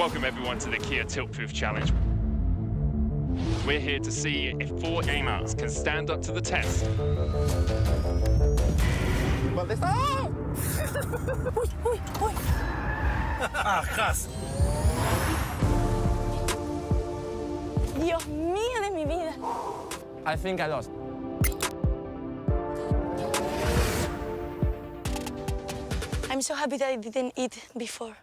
Welcome everyone to the Kia Tilt-Proof Challenge. We're here to see if 4 gamers can stand up to the test. Dios mío de mi vida. I think I lost. I'm so happy that I didn't eat before.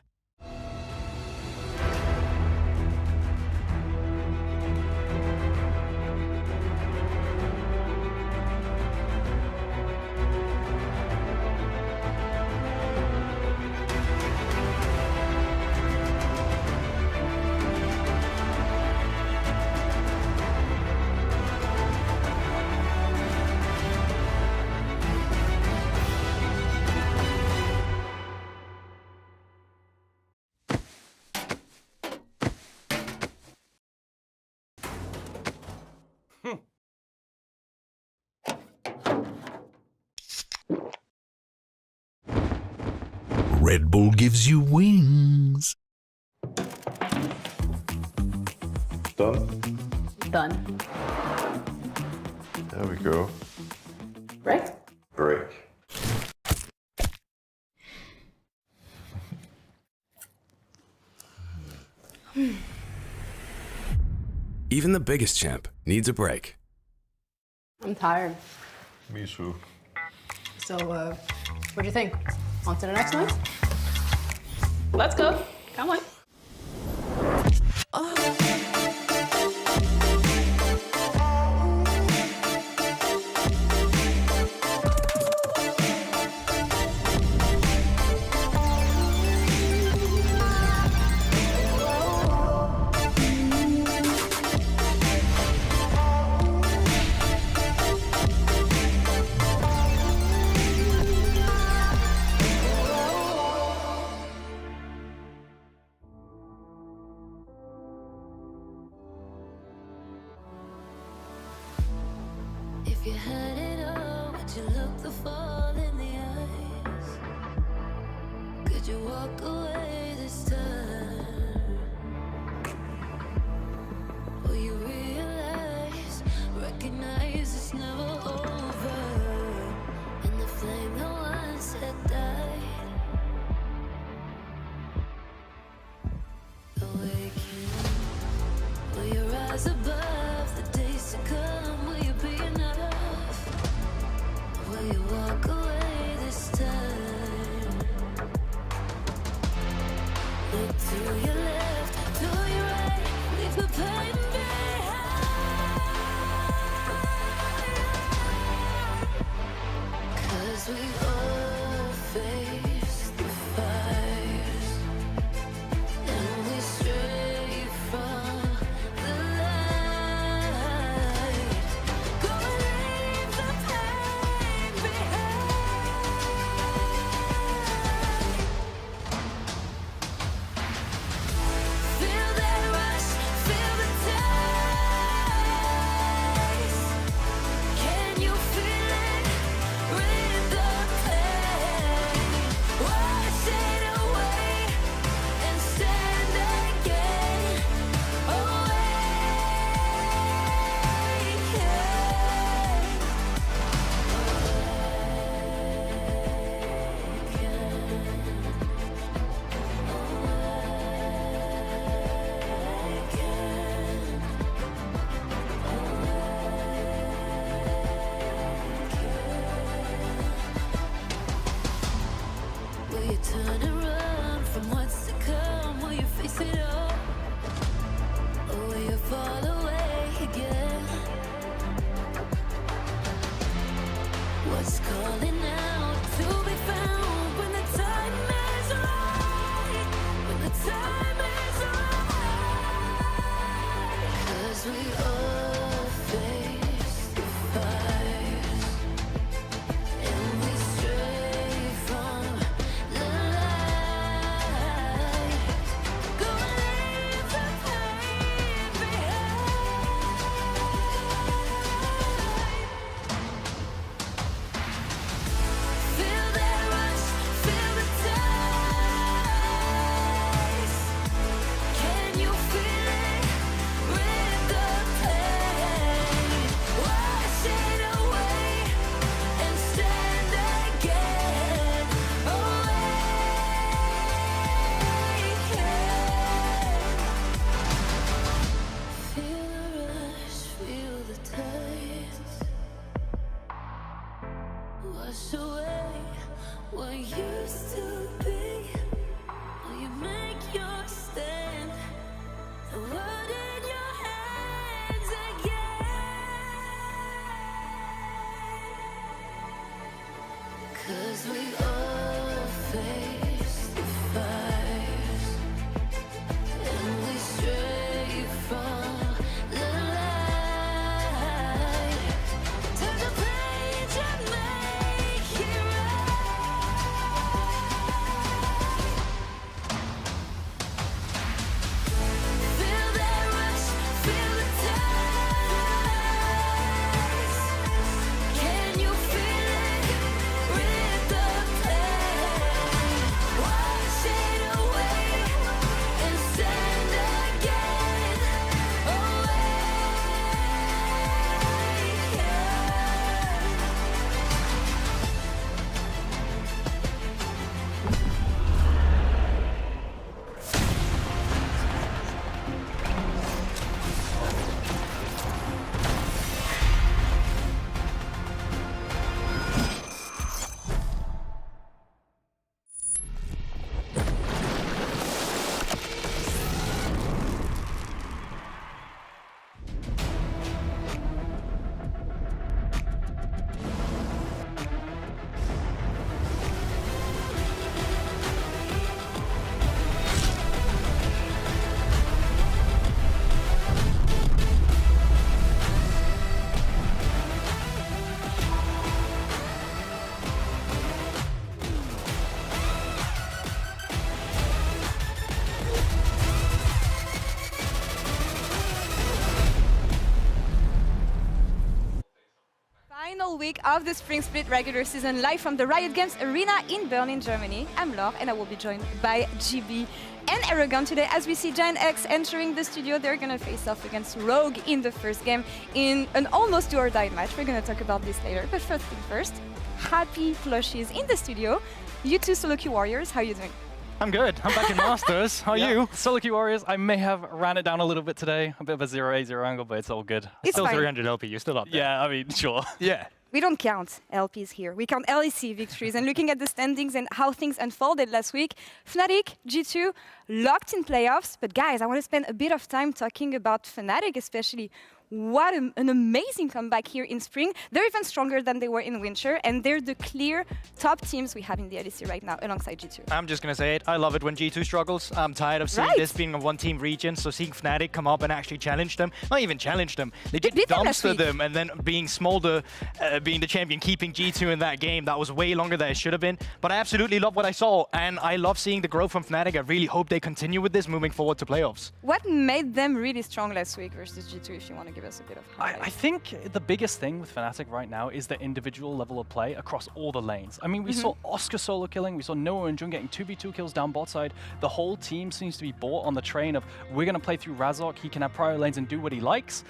Red Bull gives you wings. Done? Done. There we go. Right? Break. Even the biggest champ needs a break. I'm tired. Me too. So, what do you think? On to the next one? Let's go. Come on. If you had it all, would you look the fall in the eyes? Could you walk away this time? Will you realize, recognize it's never over? And the flame that once had died, awaken. Will you rise above the days to come? Will you be enough? Will you walk away this time? Look to your left, to your right, leave the pain behind. 'Cause we all face the fires, and we stray from the light. wash away what used to be. Will you make your stand? The world in your hands again. 'Cause we all face the fires, and we stray from the light. Turn the page and make it right. Feel that rush, feel the tides. Can you feel it? Rip the pain, wash it away, and stand again. Final week of the Spring Split regular season, live from the Riot Games Arena in Berlin, Germany. I'm Laure, and I will be joined by GB and Aragon today as we see Giant X entering the studio. They're going to face off against Rogue in the first game in an almost do-or-die match. We're going to talk about this later, but first thing first, happy plushies in the studio. You two solo queue warriors, how are you doing? I'm good. I'm back in Masters. How are you? Solo queue warriors. I may have ran it down a little bit today. A bit of a 0-8-0 angle, but it's all good. It's still fine. 300 LP. You're still up there. Yeah, I mean, sure. Yeah. We don't count LPs here. We count LEC victories. And looking at the standings and how things unfolded last week, Fnatic, G2, locked in playoffs. But guys, I want to spend a bit of time talking about Fnatic, especially. What an amazing comeback here in Spring. They're even stronger than they were in Winter, and they're the clear top teams we have in the LEC right now, alongside G2. I'm just going to say it. I love it when G2 struggles. I'm tired of seeing this being a one-team region, so seeing Fnatic come up and actually challenge them. Not even challenge them. They did dumpster them, and then being Smolder, being the champion, keeping G2 in that game. That was way longer than it should have been. But I absolutely love what I saw, and I love seeing the growth from Fnatic. I really hope they continue with this moving forward to playoffs. What made them really strong last week versus G2, if you want to give us a bit of I think the biggest thing with Fnatic right now is the individual level of play across all the lanes. I mean, we saw Oscar solo killing, we saw Noah and Jung getting 2v2 kills down bot side. The whole team seems to be bought on the train of, we're going to play through Razok, he can have prior lanes and do what he likes.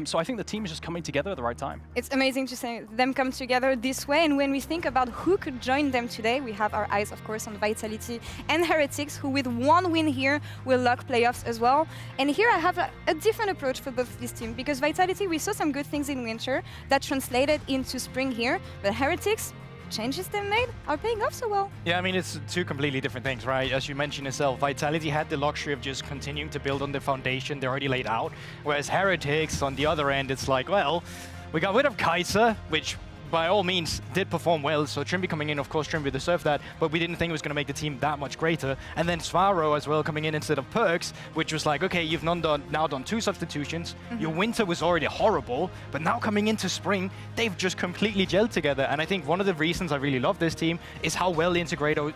So I think the team is just coming together at the right time. It's amazing to see them come together this way, and when we think about who could join them today, we have our eyes, of course, on Vitality and Heretics, who with one win here will lock playoffs as well. And here I have a different approach for both these teams, because Vitality, we saw some good things in Winter that translated into Spring here, but Heretics, changes they made are paying off so well. Yeah, I mean, it's two completely different things, right? As you mentioned yourself, Vitality had the luxury of just continuing to build on the foundation they already laid out, whereas Heretics, on the other end, it's like, well, we got rid of Kai'Sa, which by all means did perform well, so Trimby coming in, of course, Trimby deserved that, but we didn't think it was going to make the team that much greater. And then Svaro as well coming in instead of Perks, which was like, okay, you've now done 2 substitutions, your Winter was already horrible, but now coming into Spring, they've just completely gelled together. And I think one of the reasons I really love this team is how well integrated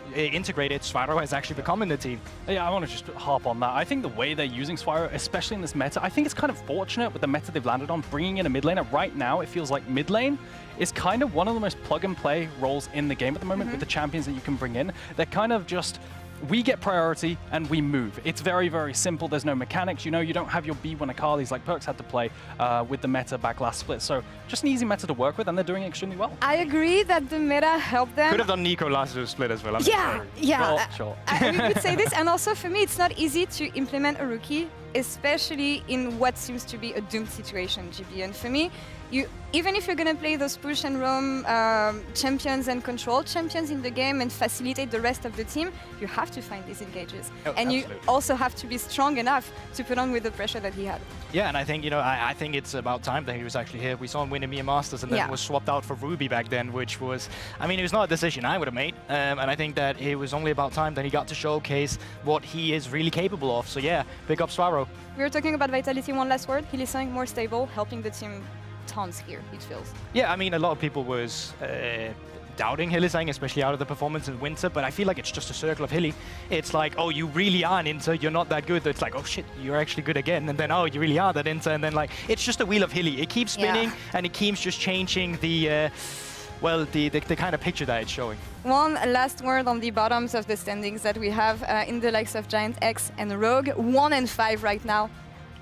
Svaro has actually become in the team. Yeah, I want to just harp on that. I think the way they're using Svaro, especially in this meta, I think it's kind of fortunate with the meta they've landed on, bringing in a mid laner. Right now, it feels like mid lane is kind of one of the most plug-and-play roles in the game at the moment with the champions that you can bring in. They're kind of just, we get priority and we move. It's very, very simple. There's no mechanics. You know, you don't have your B1 Akali's like Perks had to play with the meta back last split. So just an easy meta to work with, and they're doing extremely well. I agree that the meta helped them. Could have done Nico last split as well. Yeah. Sure. We would say this, and also for me, it's not easy to implement a rookie especially in what seems to be a doomed situation, GB. And for me, even if you're going to play those push and roam champions and control champions in the game and facilitate the rest of the team, you have to find these engages. Oh, and absolutely. you also have to be strong enough to put on with the pressure that he had. Yeah, and I think, I think it's about time that he was actually here. We saw him win EMEA Masters and then was swapped out for Ruby back then, which was, I mean, it was not a decision I would have made. And I think that it was only about time that he got to showcase what he is really capable of. So yeah, big up Swaro. We were talking about Vitality, one last word. Hylissang more stable, helping the team tons here, it feels. Yeah, I mean, a lot of people was doubting Hylissang, especially out of the performance in Winter, but I feel like it's just a circle of Hilly. It's like, oh, you really are an Inter, you're not that good. It's like, oh shit, you're actually good again. And then, oh, you really are that Inter. And then, like, it's just a wheel of Hilly. It keeps spinning, and it keeps just changing the, well, the kind of picture that it's showing. One last word on the bottoms of the standings that we have in the likes of Giant X and Rogue. 1 and 5 right now.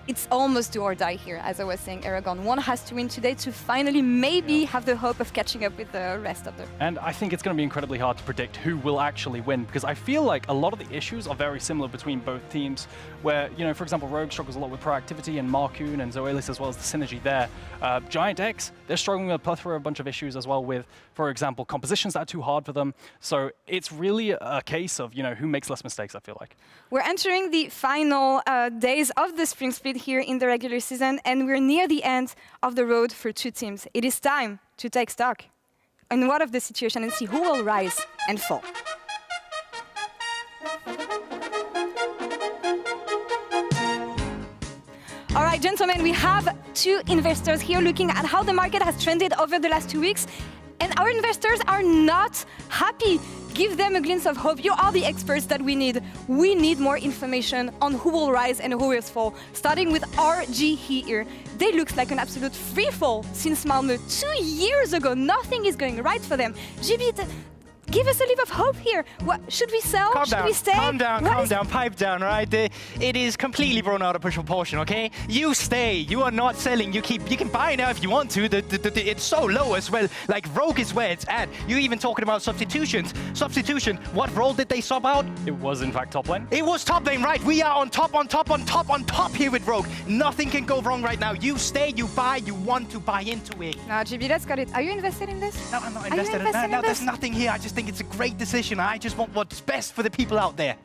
It's almost do or die here, as I was saying, Aragon. One has to win today to finally maybe have the hope of catching up with the rest of them. And I think it's going to be incredibly hard to predict who will actually win, because I feel like a lot of the issues are very similar between both teams, where, for example, Rogue struggles a lot with proactivity, and Marcoon and Zoelis as well as the synergy there. Giant X, they're struggling with a plethora of bunch of issues as well with, for example, compositions that are too hard for them. So it's really a case of, who makes less mistakes, I feel like. We're entering the final days of the Spring Split here in the regular season, and we're near the end of the road for two teams. It is time to take stock on what of the situation and see who will rise and fall. All right, gentlemen, we have two investors here looking at how the market has trended over the last 2 weeks. And our investors are not happy. Give them a glimpse of hope. You are the experts that we need. We need more information on who will rise and who will fall. Starting with RG here. They look like an absolute free fall since Malmö 2 years ago. Nothing is going right for them. GB, give us a leap of hope here. What should we sell? Should we stay? Calm down, pipe down, right? It is completely blown out of proportion, okay? You stay. You are not selling. You can buy now if you want to. It's so low as well. Like, Rogue is where it's at. You're even talking about substitutions. Substitution. What role did they sub out? It was, in fact, top lane. It was top lane, right? We are on top here with Rogue. Nothing can go wrong right now. You stay, you buy, you want to buy into it. Now, GB, let's got it. Are you invested in this? No, I'm not invested in that. No, there's nothing here. I just think it's a great decision. I just want what's best for the people out there.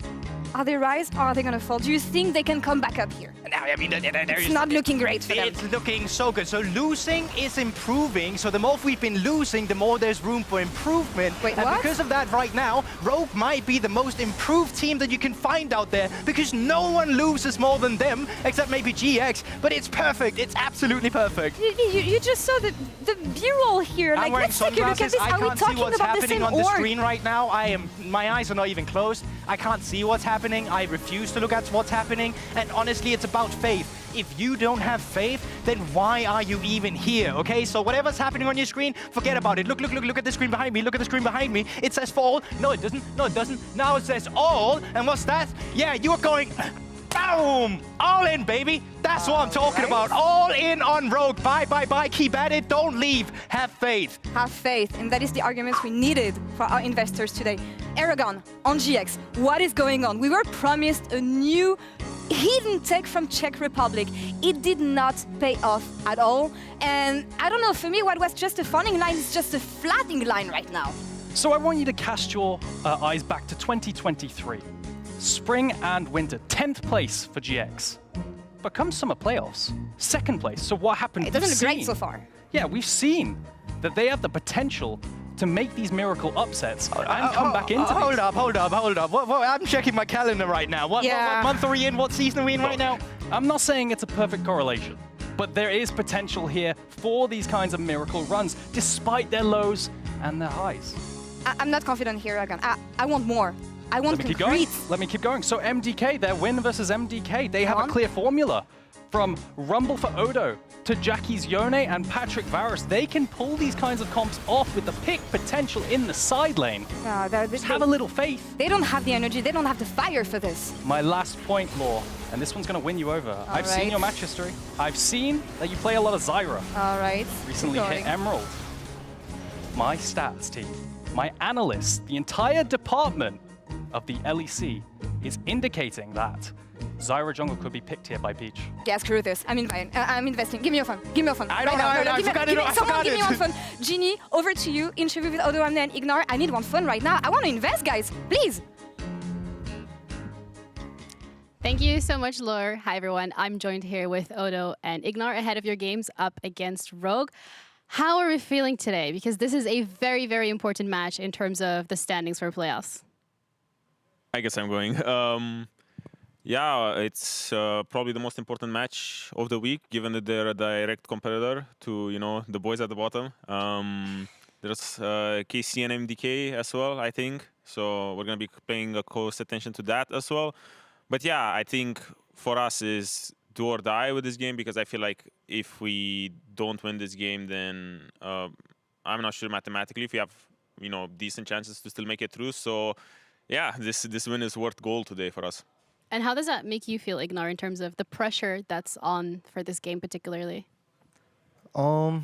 Are they rise or are they going to fall? Do you think they can come back up here? Now, I mean, it's not looking great for them. It's looking so good. So losing is improving. So the more we've been losing, the more there's room for improvement. Wait, and what? Because of that, right now, Rogue might be the most improved team that you can find out there, because no one loses more than them, except maybe GX. But it's perfect. It's absolutely perfect. You just saw the B-roll here. Like, let's take a look at this. Are we talking about the same org? I can't see what's happening on the screen right now. My eyes are not even closed. I can't see what's happening. I refuse to look at what's happening. And honestly, it's about faith. If you don't have faith, then why are you even here, okay? So whatever's happening on your screen, forget about it. Look at the screen behind me. Look at the screen behind me. It says fall. No, it doesn't. No, it doesn't. Now it says all. And what's that? Yeah, you're going... Boom! All in, baby. That's what I'm talking about. All in on Rogue. Bye. Keep at it. Don't leave. Have faith. Have faith. And that is the argument we needed for our investors today. Aragon, on GX, what is going on? We were promised a new hidden tech from Czech Republic. It did not pay off at all. And I don't know, for me, what was just a fawning line is just a flattening line right now. So I want you to cast your eyes back to 2023. Spring and winter, 10th place for GX. But come summer playoffs, 2nd place. So what happened? It doesn't look great so far. Yeah, we've seen that they have the potential to make these miracle upsets and come back into Hold up. I'm checking my calendar right now. What month are we in? What season are we in right now? I'm not saying it's a perfect correlation, but there is potential here for these kinds of miracle runs, despite their lows and their highs. I'm not confident here, Aragon. I want more. I want concrete. Let me keep going. So MDK, their win versus MDK, they have a clear formula. From Rumble for Odo to Jackie's Yone and Patrick Varus, they can pull these kinds of comps off with the pick potential in the side lane. Just have a little faith. They don't have the energy, they don't have the fire for this. My last point, Law, and this one's going to win you over. I've seen your match history. I've seen that you play a lot of Zyra. All right. Recently hit Emerald. My stats team, my analysts, the entire department of the LEC is indicating that Zyra jungle could be picked here by Peach. Yeah, screw this. I'm investing. Give me your phone. Give me your phone. I don't now. have it. I forgot it. I forgot Give me it. one phone. Genie, over to you. Interview with Odo and then Ignore. I need one phone right now. I want to invest, guys. Please. Thank you so much, Laure. Hi, everyone. I'm joined here with Odo and Ignore ahead of your games up against Rogue. How are we feeling today? Because this is a very, very important match in terms of the standings for playoffs. I guess I'm going. Yeah, it's probably the most important match of the week, given that they're a direct competitor to, you know, the boys at the bottom. There's KC and MDK as well, I think. So we're going to be paying a close attention to that as well. But yeah, I think for us is do or die with this game, because I feel like if we don't win this game, then I'm not sure mathematically if we have, you know, decent chances to still make it through. So yeah, this win is worth gold today for us. And how does that make you feel, Ignore, in terms of the pressure that's on for this game particularly? I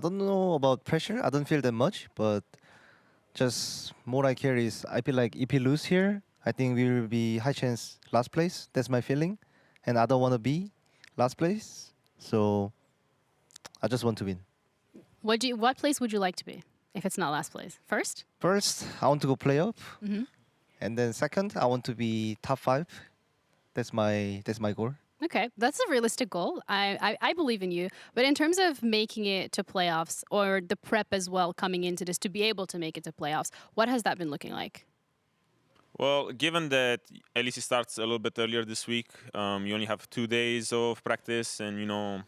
don't know about pressure. I don't feel that much, but just more I care is I feel like if we lose here, I think we will be high chance last place. That's my feeling. And I don't want to be last place. So I just want to win. What place would you like to be if it's not last place? First? First, I want to go playoff. And then second, I want to be top 5. That's my goal. Okay, that's a realistic goal. I believe in you. But in terms of making it to playoffs, or the prep as well coming into this to be able to make it to playoffs, what has that been looking like? Well, given that LEC starts a little bit earlier this week, you only have 2 days of practice, and, you know,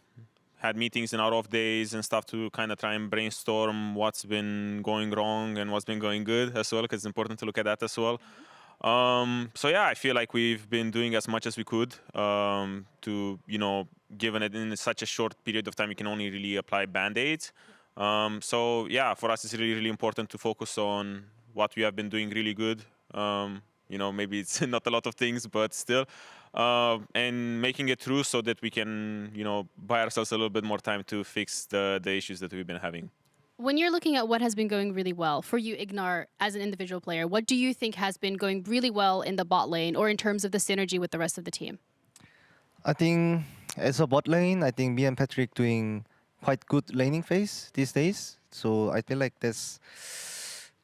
had meetings and out-of days and stuff to kind of try and brainstorm what's been going wrong and what's been going good as well, because it's important to look at that as well. So yeah, I feel like we've been doing as much as we could to, you know, given it in such a short period of time, you can only really apply Band-Aids. So yeah, for us, it's really, really important to focus on what we have been doing really good. You know, maybe it's not a lot of things, but still. And making it through so that we can, you know, buy ourselves a little bit more time to fix the issues that we've been having. When you're looking at what has been going really well for you, Ignore, as an individual player, what do you think has been going really well in the bot lane or in terms of the synergy with the rest of the team? I think as a bot lane, I think me and Patrick doing quite good laning phase these days. So I feel like that's...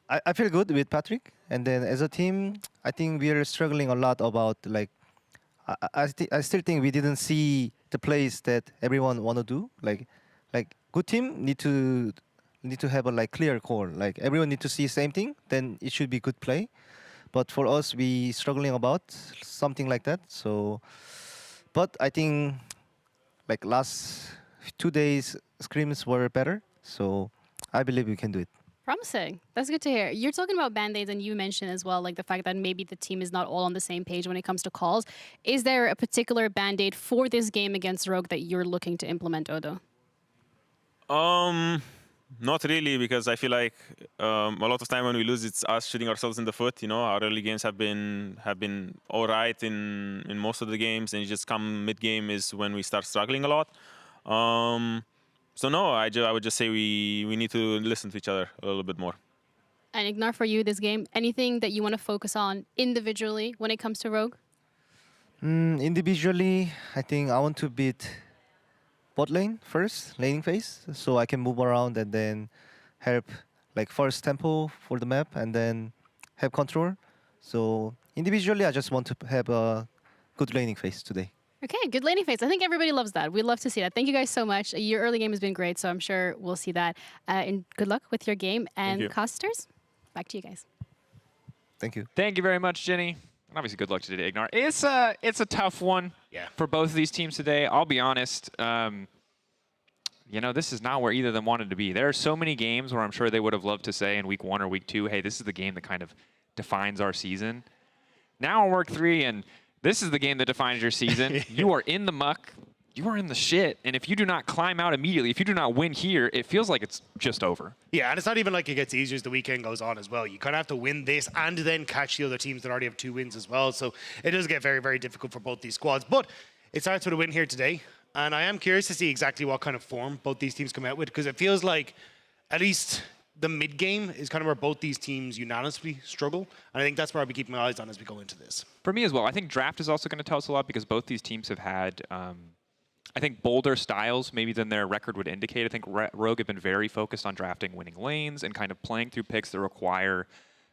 I feel good with Patrick. And then as a team, I think we are struggling a lot about like... I still think we didn't see the plays that everyone want to do. Like good team need to have a like clear call. Like everyone need to see same thing, then it should be good play. But for us, we struggling about something like that. So, but I think like last 2 days scrims were better. So I believe we can do it. Promising. That's good to hear. You're talking about Band-Aids, and you mentioned as well like the fact that maybe the team is not all on the same page when it comes to calls. Is there a particular Band-Aid for this game against Rogue that you're looking to implement, Odo? Not really, because I feel like a lot of time when we lose, it's us shooting ourselves in the foot. You know, our early games have been all right in most of the games, and just come mid game is when we start struggling a lot. So no, I would just say we need to listen to each other a little bit more. And Ignore, for you this game, anything that you want to focus on individually when it comes to Rogue? Individually, I think I want to beat bot lane first, laning phase, so I can move around and then help like first tempo for the map and then have control. So individually, I just want to have a good laning phase today. Okay, good laning phase. I think everybody loves that. We love to see that. Thank you guys so much. Your early game has been great, so I'm sure we'll see that. And good luck with your game. And casters, back to you guys. Thank you. Thank you very much, Jenny. And obviously, good luck today, Ignore. It's a tough one for both of these teams today. I'll be honest. You know, this is not where either of them wanted to be. There are so many games where I'm sure they would have loved to say in week 1 or week 2, hey, this is the game that kind of defines our season. Now in week 3, and this is the game that defines your season. You are in the muck. You are in the shit. And if you do not climb out immediately, if you do not win here, it feels like it's just over. Yeah, and it's not even like it gets easier as the weekend goes on as well. You kind of have to win this and then catch the other teams that already have 2 wins as well. So it does get very, very difficult for both these squads. But it starts with a win here today. And I am curious to see exactly what kind of form both these teams come out with, because it feels like at least the mid game is kind of where both these teams unanimously struggle. And I think that's where I'll be keeping my eyes on as we go into this. For me as well, I think draft is also going to tell us a lot because both these teams have had, I think, bolder styles maybe than their record would indicate. I think Rogue have been very focused on drafting winning lanes and kind of playing through picks that require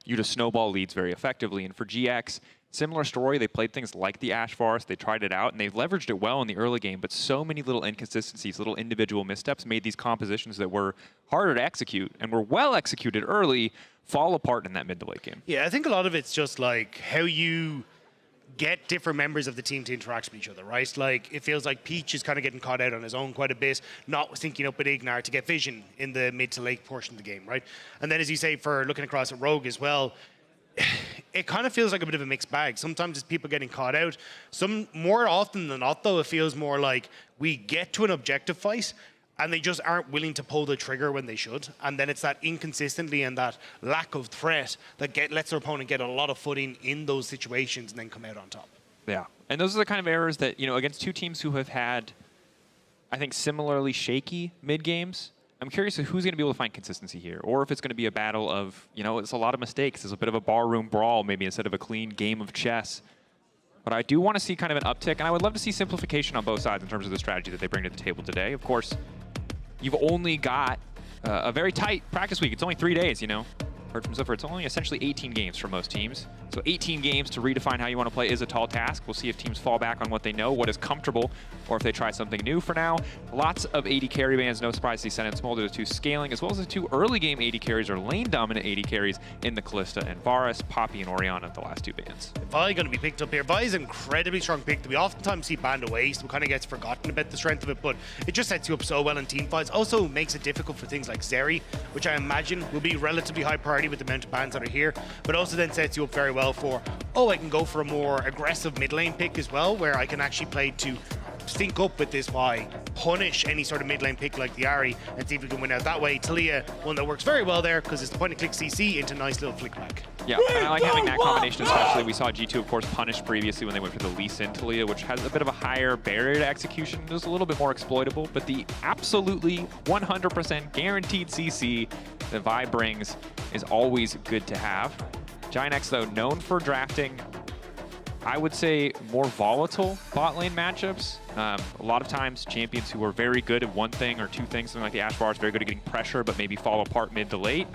you to snowball leads very effectively. And for GX, similar story. They played things like the Ash Forest. They tried it out, and they leveraged it well in the early game, but so many little inconsistencies, little individual missteps made these compositions that were harder to execute and were well executed early fall apart in that mid to late game. Yeah, I think a lot of it's just like how you get different members of the team to interact with each other, right? Like, it feels like Peach is kind of getting caught out on his own quite a bit, not syncing up with Ignar to get vision in the mid to late portion of the game, right? And then, as you say, for looking across at Rogue as well, it kind of feels like a bit of a mixed bag. Sometimes it's people getting caught out. More often than not, though, it feels more like we get to an objective fight and they just aren't willing to pull the trigger when they should. And then it's that inconsistency and that lack of threat that lets their opponent get a lot of footing in those situations and then come out on top. Yeah, and those are the kind of errors that, you know, against two teams who have had, I think, similarly shaky mid games, I'm curious who's going to be able to find consistency here, or if it's going to be a battle of, you know, it's a lot of mistakes. It's a bit of a barroom brawl, maybe, instead of a clean game of chess. But I do want to see kind of an uptick, and I would love to see simplification on both sides in terms of the strategy that they bring to the table today. Of course, you've only got a very tight practice week. It's only 3 days, you know. Heard from Zuffer, it's only essentially 18 games for most teams. So 18 games to redefine how you want to play is a tall task. We'll see if teams fall back on what they know, what is comfortable, or if they try something new for now. Lots of AD carry bans, no surprise they sent in Smolder to 2 scaling, as well as the 2 early game AD carries or lane dominant AD carries in the Callista and Varus, Poppy and Orianna, the last 2 bans. Vi going to be picked up here. Vi is an incredibly strong pick that we oftentimes see banned away, so it kind of gets forgotten about the strength of it, but it just sets you up so well in team fights. Also makes it difficult for things like Zeri, which I imagine will be relatively high priority with the amount of bans that are here, but also then sets you up very well for, I can go for a more aggressive mid lane pick as well, where I can actually play to sync up with this Vi, punish any sort of mid lane pick like the Ahri, and see if we can win out that way. Talia, one that works very well there because it's the point and click CC into nice little flick back. Yeah, and I like having that combination especially. We saw G2, of course, punished previously when they went for the Lee Sin Talia, which has a bit of a higher barrier to execution. It was a little bit more exploitable, but the absolutely 100% guaranteed CC that Vi brings is always good to have. Giant X, though, known for drafting, I would say, more volatile bot lane matchups. A lot of times, champions who are very good at one thing or 2 things, something like the Ash Bar is very good at getting pressure, but maybe fall apart mid to late.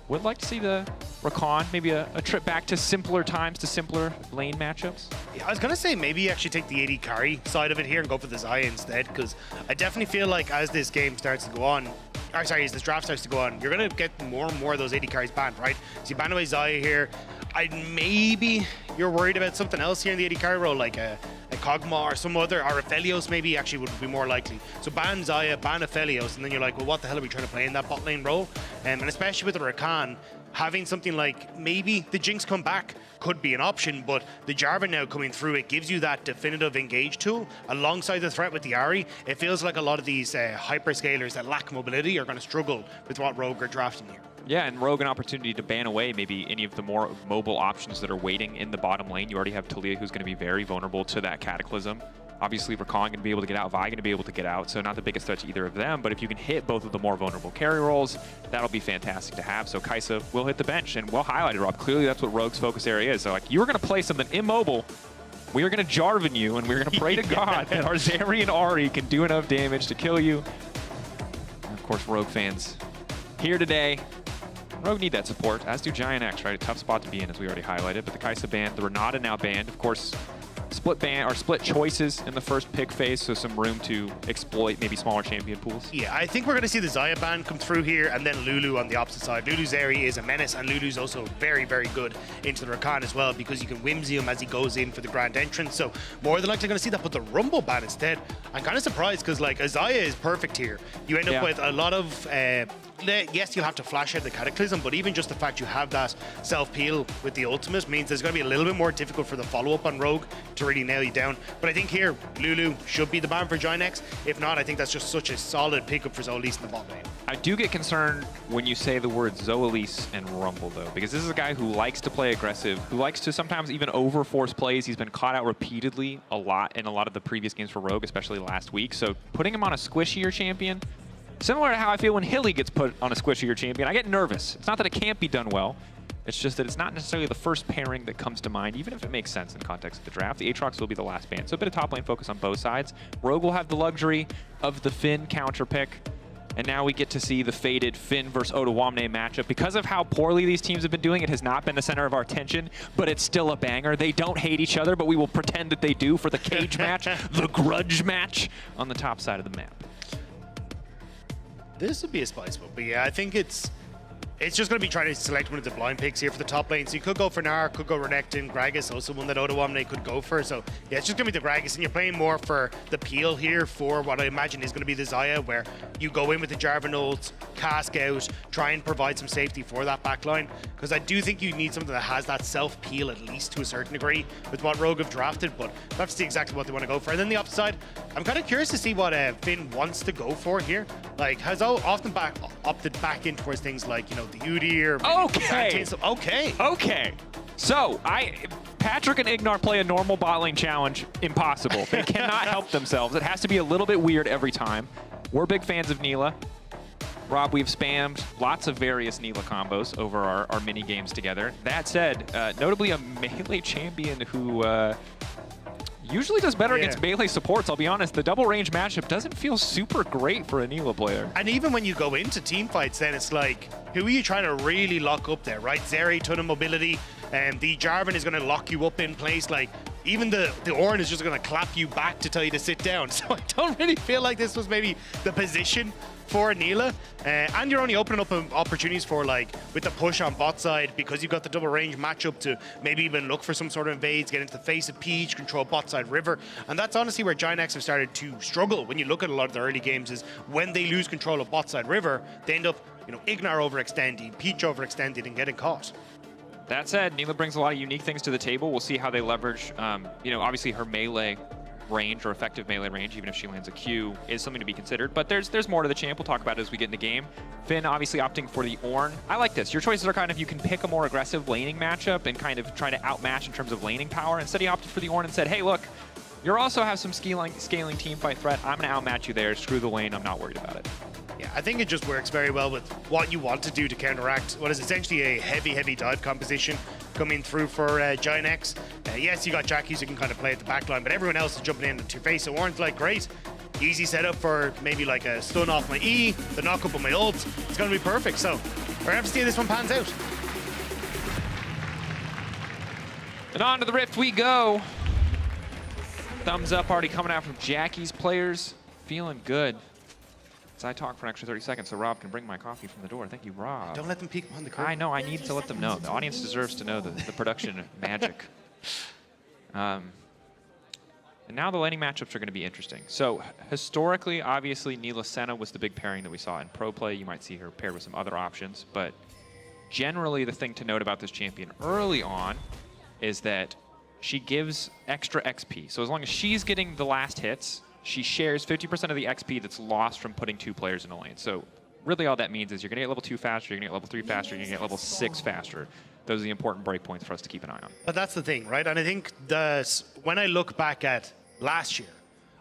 Would like to see the Rakan, maybe a trip back to simpler times, to simpler lane matchups. Yeah, I was going to say maybe actually take the AD carry side of it here and go for the Xayah instead, because I definitely feel like as this game starts to go on, or sorry, as this draft starts to go on, you're going to get more and more of those AD carries banned, right? So you ban away Xayah here. Maybe you're worried about something else here in the AD carry role, like a Kog'Maw or some other, or Aphelios maybe actually would be more likely. So ban Xayah, ban Aphelios, and then you're like, well, what the hell are we trying to play in that bot lane role? And especially with the Rakan, having something like maybe the Jinx come back could be an option, but the Jarvan now coming through, it gives you that definitive engage tool alongside the threat with the Ahri. It feels like a lot of these hyperscalers that lack mobility are going to struggle with what Rogue are drafting here. Yeah, and Rogue an opportunity to ban away maybe any of the more mobile options that are waiting in the bottom lane. You already have Talia, who's going to be very vulnerable to that Cataclysm. Obviously, Rakan going to be able to get out, Vi going to be able to get out, so not the biggest threat to either of them, but if you can hit both of the more vulnerable carry roles, that'll be fantastic to have. So Kai'Sa will hit the bench, and well highlighted, Rob. Clearly, that's what Rogue's focus area is. So, like, you were going to play something immobile, we are going to Jarvan you, and we're going to pray to God that our Zeri and Ahri can do enough damage to kill you. And of course, Rogue fans here today. Rogue need that support, as do Giant X, right? A tough spot to be in, as we already highlighted. But the Kai'Sa banned, the Renata now banned. Of course, split ban or split choices in the first pick phase, so some room to exploit maybe smaller champion pools. Yeah, I think we're going to see the Xayah ban come through here, and then Lulu on the opposite side. Lulu's Zeri is a menace, and Lulu's also very, very good into the Rakan as well, because you can whimsy him as he goes in for the grand entrance. So more than likely going to see that, but the Rumble ban instead. I'm kind of surprised because like Xayah is perfect here. You end up with a lot of yes, you'll have to flash out the Cataclysm, but even just the fact you have that self-peel with the ultimate means there's going to be a little bit more difficult for the follow-up on Rogue to really nail you down. But I think here, Lulu should be the ban for Giant X. If not, I think that's just such a solid pickup for Zoelise in the bot lane. I do get concerned when you say the words Zoelise and Rumble, though, because this is a guy who likes to play aggressive, who likes to sometimes even overforce plays. He's been caught out repeatedly a lot in a lot of the previous games for Rogue, especially last week. So putting him on a squishier champion Similar to how I feel when Hilly gets put on a squishier champion. I get nervous. It's not that it can't be done well. It's just that it's not necessarily the first pairing that comes to mind, even if it makes sense in context of the draft. The Aatrox will be the last ban. So a bit of top lane focus on both sides. Rogue will have the luxury of the Finn counter pick. And now we get to see the faded Finn versus Ottawamne matchup. Because of how poorly these teams have been doing, it has not been the center of our attention, but it's still a banger. They don't hate each other, but we will pretend that they do for the cage match, the grudge match on the top side of the map. This would be a spice one, but yeah, I think it's just going to be trying to select one of the blind picks here for the top lane. So you could go for Gnar, could go Renekton, Gragas, also one that Ottawamne could go for. So yeah, it's just going to be the Gragas, and you're playing more for the peel here for what I imagine is going to be the Xayah, where you go in with the Jarvan ult, cask out, try and provide some safety for that backline. Because I do think you need something that has that self-peel at least to a certain degree with what Rogue have drafted, but that's exactly what they want to go for. And then the opposite side, I'm kind of curious to see what Finn wants to go for here. Like, has often opted back in towards things like, you know, the Udyr. Okay. So Patrick and Ignar play a normal bot lane challenge. Impossible. They cannot help themselves. It has to be a little bit weird every time. We're big fans of Nilah. Rob, we've spammed lots of various Nilah combos over our mini games together. That said, notably a melee champion who usually does better against melee supports. I'll be honest, the double range matchup doesn't feel super great for a Nilah player. And even when you go into team fights, then it's like, who are you trying to really lock up there, right? Zeri, ton of mobility, and the Jarvan is going to lock you up in place. Like, even the Ornn is just going to clap you back to tell you to sit down. So I don't really feel like this was maybe the position for Nilah. And you're only opening up opportunities for, like, with the push on bot side, because you've got the double range matchup to maybe even look for some sort of invades, get into the face of Peach, control bot side river. And that's honestly where Giant X have started to struggle when you look at a lot of the early games, is when they lose control of bot side river, they end up, you know, Ignar overextending, Peach overextended, and getting caught. That said, Nilah brings a lot of unique things to the table. We'll see how they leverage, you know, obviously her melee range or effective melee range, even if she lands a Q, is something to be considered. But there's more to the champ. We'll talk about it as we get in the game. Finn obviously opting for the Ornn. I like this. Your choices are kind of, you can pick a more aggressive laning matchup and kind of try to outmatch in terms of laning power. Instead, he opted for the Ornn and said, hey, look, you also have some scaling team fight threat. I'm going to outmatch you there. Screw the lane. I'm not worried about it. Yeah, I think it just works very well with what you want to do to counteract what is essentially a heavy dive composition coming through for Giant X. Yes, you got Jackies who can kind of play at the back line, but everyone else is jumping in to face. So Ornn's like, great, easy setup for maybe like a stun off my E, the knock up on my ult. It's going to be perfect. So we're going to have to see how this one pans out. And on to the Rift we go. Thumbs up already coming out from Jackie's players. Feeling good. So I talk for an extra 30 seconds so Rob can bring my coffee from the door. Thank you, Rob. Don't let them peek behind the curtain. I know, I need to let them know. The audience deserves to know the production magic. And now the laning matchups are going to be interesting. So historically, obviously, Nilah Senna was the big pairing that we saw in pro play. You might see her paired with some other options. But generally, the thing to note about this champion early on is that she gives extra XP. So as long as she's getting the last hits, she shares 50% of the XP that's lost from putting two players in a lane. So really all that means is you're going to get level 2 faster, you're going to get level 3 faster, you're going to get level 6 faster. Those are the important breakpoints for us to keep an eye on. But that's the thing, right? And I think when I look back at last year,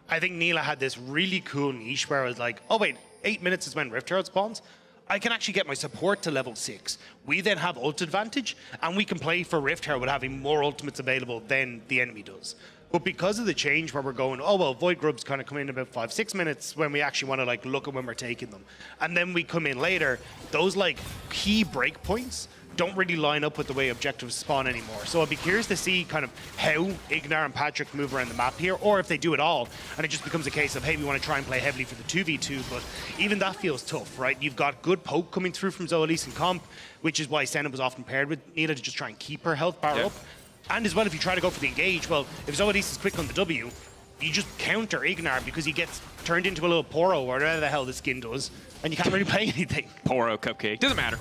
I think Nilah had this really cool niche where I was like, oh wait, 8 minutes is when Rift Herald spawns. I can actually get my support to level 6. We then have ult advantage, and we can play for Rift Herald with having more ultimates available than the enemy does. But because of the change where we're going, oh, well, Void Grubs kind of come in about 5-6 minutes when we actually want to like look at when we're taking them. And then we come in later, those like key breakpoints don't really line up with the way objectives spawn anymore. So I'd be curious to see kind of how Ignar and Patrick move around the map here, or if they do it all, and it just becomes a case of, hey, we want to try and play heavily for the 2v2, but even that feels tough, right? You've got good poke coming through from Zoelise and Comp, which is why Senna was often paired with Nilah to just try and keep her health bar up. And as well, if you try to go for the engage, well, if Zoelise is quick on the W, you just counter Ignar because he gets turned into a little Poro or whatever the hell the skin does, and you can't really play anything. Poro, Cupcake, doesn't matter.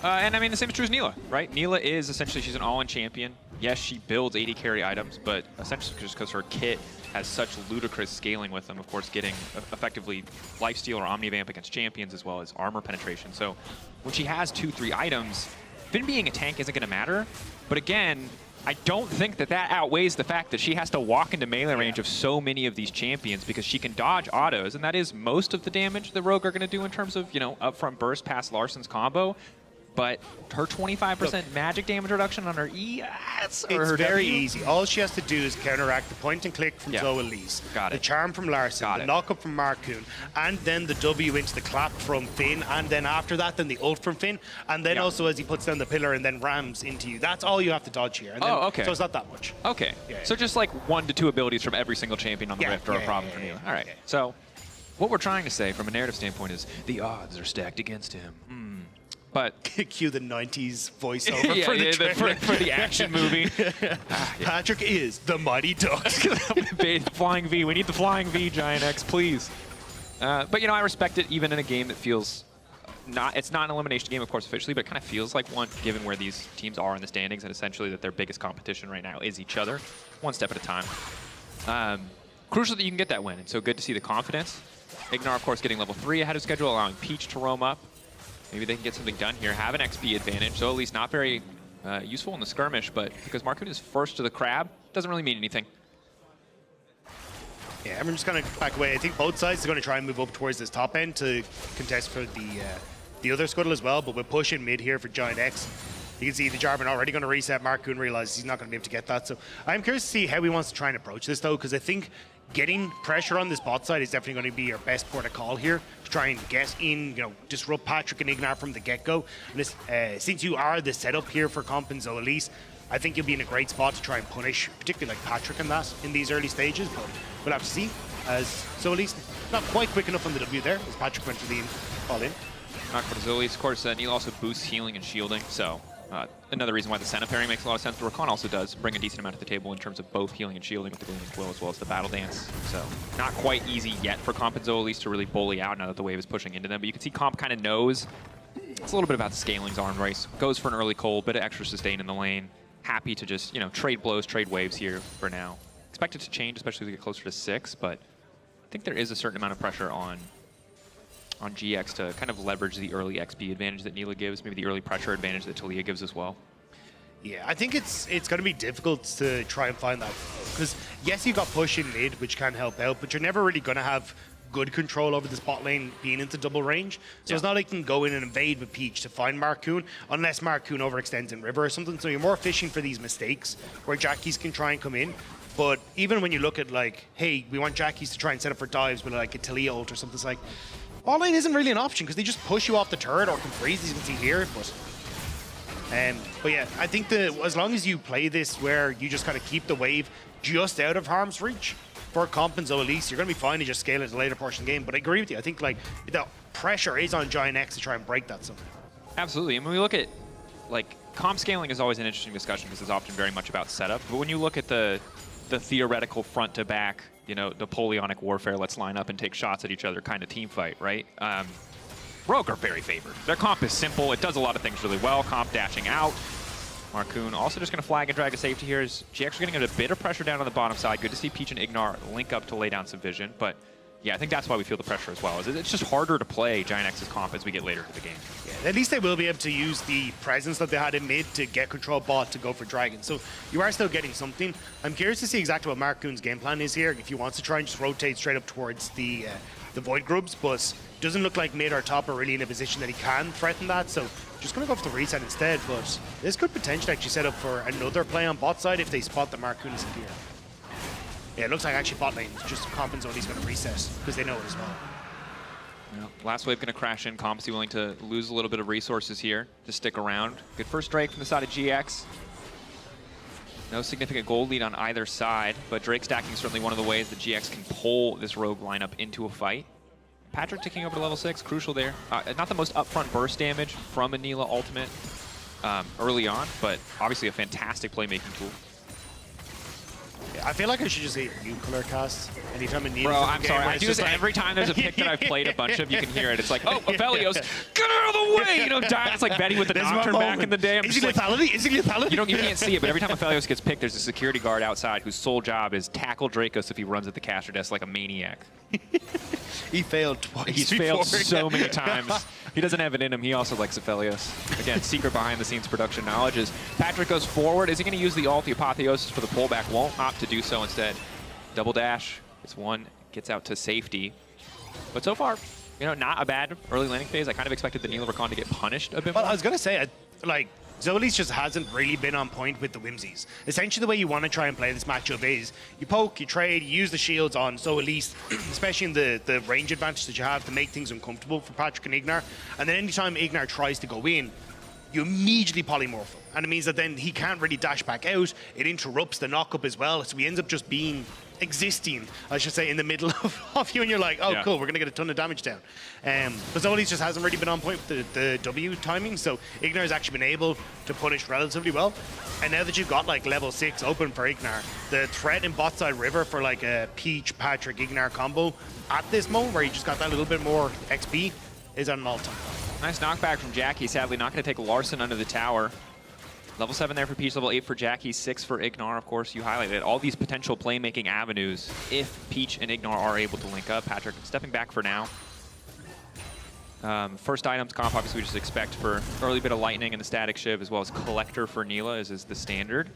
And I mean, the same is true as Nilah, right? Nilah is essentially, she's an all-in champion. Yes, she builds 80 carry items, but essentially just because her kit has such ludicrous scaling with them, of course, getting effectively lifesteal or omnivamp against champions as well as armor penetration. So when she has 2-3 items, Finn being a tank isn't going to matter. But again, I don't think that that outweighs the fact that she has to walk into melee range of so many of these champions because she can dodge autos, and that is most of the damage the Rogue are going to do in terms of, you know, upfront burst past Larsen's combo. But her 25% magic damage reduction on her E, it's very easy. All she has to do is counteract the point and click from Zoe Elise, the charm from Larsen, the knock-up from Marcoon, and then the W into the clap from Finn, and then after that, then the ult from Finn, and then also as he puts down the pillar and then rams into you. That's all you have to dodge here. And then, okay. So it's not that much. Okay. So just like 1 to 2 abilities from every single champion on the Rift or a problem for Neela. All right. So what we're trying to say from a narrative standpoint is the odds are stacked against him. But cue the 90s voiceover for the action movie. Patrick is the Mighty Duck. Flying V. We need the Flying V, Giant X, please. But, you know, I respect it even in a game that feels it's not an elimination game, of course, officially, but it kind of feels like one, given where these teams are in the standings, and essentially that their biggest competition right now is each other, one step at a time. Crucial that you can get that win, and so good to see the confidence. Ignar, of course, getting level 3 ahead of schedule, allowing Peach to roam up. Maybe they can get something done here, have an XP advantage, so at least not very useful in the skirmish, but because Marcoon is first to the crab, doesn't really mean anything. Yeah, everyone's just going to back away. I think both sides are going to try and move up towards this top end to contest for the other scuttle as well, but we're pushing mid here for Giant X. You can see the Jarvan already going to reset. Marcoon realizes he's not going to be able to get that, so I'm curious to see how he wants to try and approach this, though, because I think getting pressure on this bot side is definitely going to be your best port of call here to try and get in, you know, disrupt Patrick and Ignar from the get-go. And this, since you are the setup here for Comp and Zoe Elise, I think you'll be in a great spot to try and punish, particularly like Patrick in that in these early stages. But we'll have to see, as Zoe Elise not quite quick enough on the W there, as Patrick went for the all-in. Not for Zoe Elise, of course. Neela also boosts healing and shielding, so another reason why the Senna pairing makes a lot of sense. The Rakan also does bring a decent amount to the table in terms of both healing and shielding with the Gleaming Quill as well as the Battle Dance. So not quite easy yet for Comp and Zoe Elise to really bully out now that the wave is pushing into them. But you can see Comp kind of knows it's a little bit about the Scaling's arm race. Goes for an early cold, bit of extra sustain in the lane. Happy to just, you know, trade blows, trade waves here for now. Expect it to change, especially as we get closer to 6, but I think there is a certain amount of pressure on GX to kind of leverage the early XP advantage that Neela gives, maybe the early pressure advantage that Taliyah gives as well. Yeah, I think it's going to be difficult to try and find that, because yes, you got push in mid, which can help out, but you're never really going to have good control over this bot lane being into double range. So it's not like you can go in and invade with Peach to find Marcoon, unless Marcoon overextends in River or something. So you're more fishing for these mistakes where Jackies can try and come in. But even when you look at like, hey, we want Jackies to try and set up for dives with like a Taliyah ult or something, it's like, bot lane isn't really an option because they just push you off the turret or can freeze, as you can see here. But yeah, I think that as long as you play this where you just kind of keep the wave just out of harm's reach for Comp and Zoe Elise, you're going to be fine to just scale it to the later portion of the game. But I agree with you. I think like the pressure is on Giant X to try and break that somehow. Absolutely. And when we look at like comp scaling is always an interesting discussion because it's often very much about setup. But when you look at the theoretical front to back, you know, Napoleonic warfare, let's line up and take shots at each other kind of team fight, right? Rogue are very favored. Their comp is simple. It does a lot of things really well. Comp dashing out. Marcoon also just going to flag and drag to safety here. Is GX are going to get a bit of pressure down on the bottom side. Good to see Peach and Ignar link up to lay down some vision. But yeah, I think that's why we feel the pressure as well. It's just harder to play Giant X's comp as we get later into the game. Yeah, at least they will be able to use the presence that they had in mid to get control bot to go for Dragon. So you are still getting something. I'm curious to see exactly what Marcoon's game plan is here. If he wants to try and just rotate straight up towards the Void Grubs, but doesn't look like mid or top are really in a position that he can threaten that. So just going to go for the reset instead. But this could potentially actually set up for another play on bot side if they spot that Marcoon is here. Yeah, it looks like actually bot lane just Comp and Zodi's going to reset because they know it as well. Yeah. Last wave going to crash in. Comp's willing to lose a little bit of resources here to stick around. Good first Drake from the side of GX. No significant gold lead on either side, but Drake stacking is certainly one of the ways that GX can pull this Rogue lineup into a fight. Patrick ticking over to level 6, crucial there. Not the most upfront burst damage from a Neela ultimate early on, but obviously a fantastic playmaking tool. Yeah, I feel like I should just say new color cast Anytime it needs Bro, it in the I'm game, sorry. where I it's do this just like- every time there's a pick that I've played a bunch of. You can hear it. It's like, oh, Aphelios, get out of the way! You know, it's like Betty with the This is my nocturne back moment. in the day. I'm Is just he like, lethality? Is he lethality? you can't see it, but every time Aphelios gets picked, there's a security guard outside whose sole job is tackle Dracos if he runs at the caster desk like a maniac. He failed twice. He's failed so many times. He doesn't have it in him. He also likes Aphelios. Again, secret behind-the-scenes production knowledge is Patrick goes forward. Is he going to use the ult, the Apotheosis for the pullback? Won't opt to do so instead. Double dash. It's one. Gets out to safety. But so far, not a bad early landing phase. I kind of expected the Neil Rakan to get punished a bit more. Well, I was going to say, like, Zolis just hasn't really been on point with the whimsies. Essentially, the way you want to try and play this matchup is you poke, you trade, you use the shields on Zolis, especially in the range advantage that you have to make things uncomfortable for Patrick and Ignar. And then anytime Ignar tries to go in, you immediately polymorph him. And it means that then he can't really dash back out. It interrupts the knock-up as well. So he ends up just existing, I should say, in the middle of you, and you're like, oh, cool, we're going to get a ton of damage down. But Zolis just hasn't really been on point with the W timing, so Ignar has actually been able to punish relatively well. And now that you've got like level 6 open for Ignar, the threat in bot side river for like a Peach, Patrick, Ignar combo at this moment, where you just got that little bit more XP, is at an all-time high. Nice knockback from Jackie. Sadly, not going to take Larson under the tower. Level 7 there for Peach, level 8 for Jackie, 6 for Ignar, of course. You highlighted all these potential playmaking avenues if Peach and Ignar are able to link up. Patrick stepping back for now. First items comp, obviously we just expect for early bit of Lightning and the Static Shiv, as well as Collector for Neela is the standard.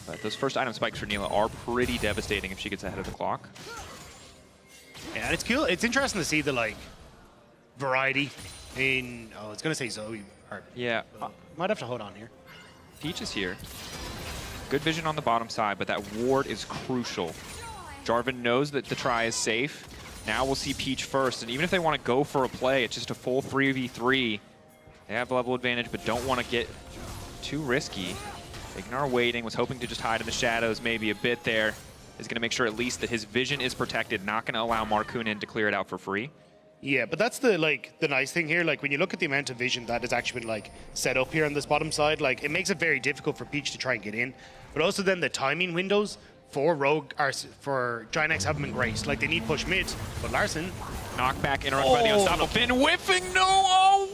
But those first item spikes for Neela are pretty devastating if she gets ahead of the clock. Yeah, and it's cool. It's interesting to see the like variety in, I was going to say Zoe. Yeah. Might have to hold on here. Peach is here. Good vision on the bottom side, but that ward is crucial. Jarvan knows that the try is safe. Now we'll see Peach first, and even if they want to go for a play, it's just a full 3v3. They have level advantage, but don't want to get too risky. Ignar waiting, was hoping to just hide in the shadows maybe a bit there. Is going to make sure at least that his vision is protected, not going to allow Markunin to clear it out for free. Yeah, but that's the nice thing here. Like when you look at the amount of vision that has actually been like set up here on this bottom side, like it makes it very difficult for Peach to try and get in. But also then the timing windows for Rogue are for Giant X haven't been great. Like they need push mid, but Larson knockback interrupted by the unstoppable Finn whiffing. No, oh!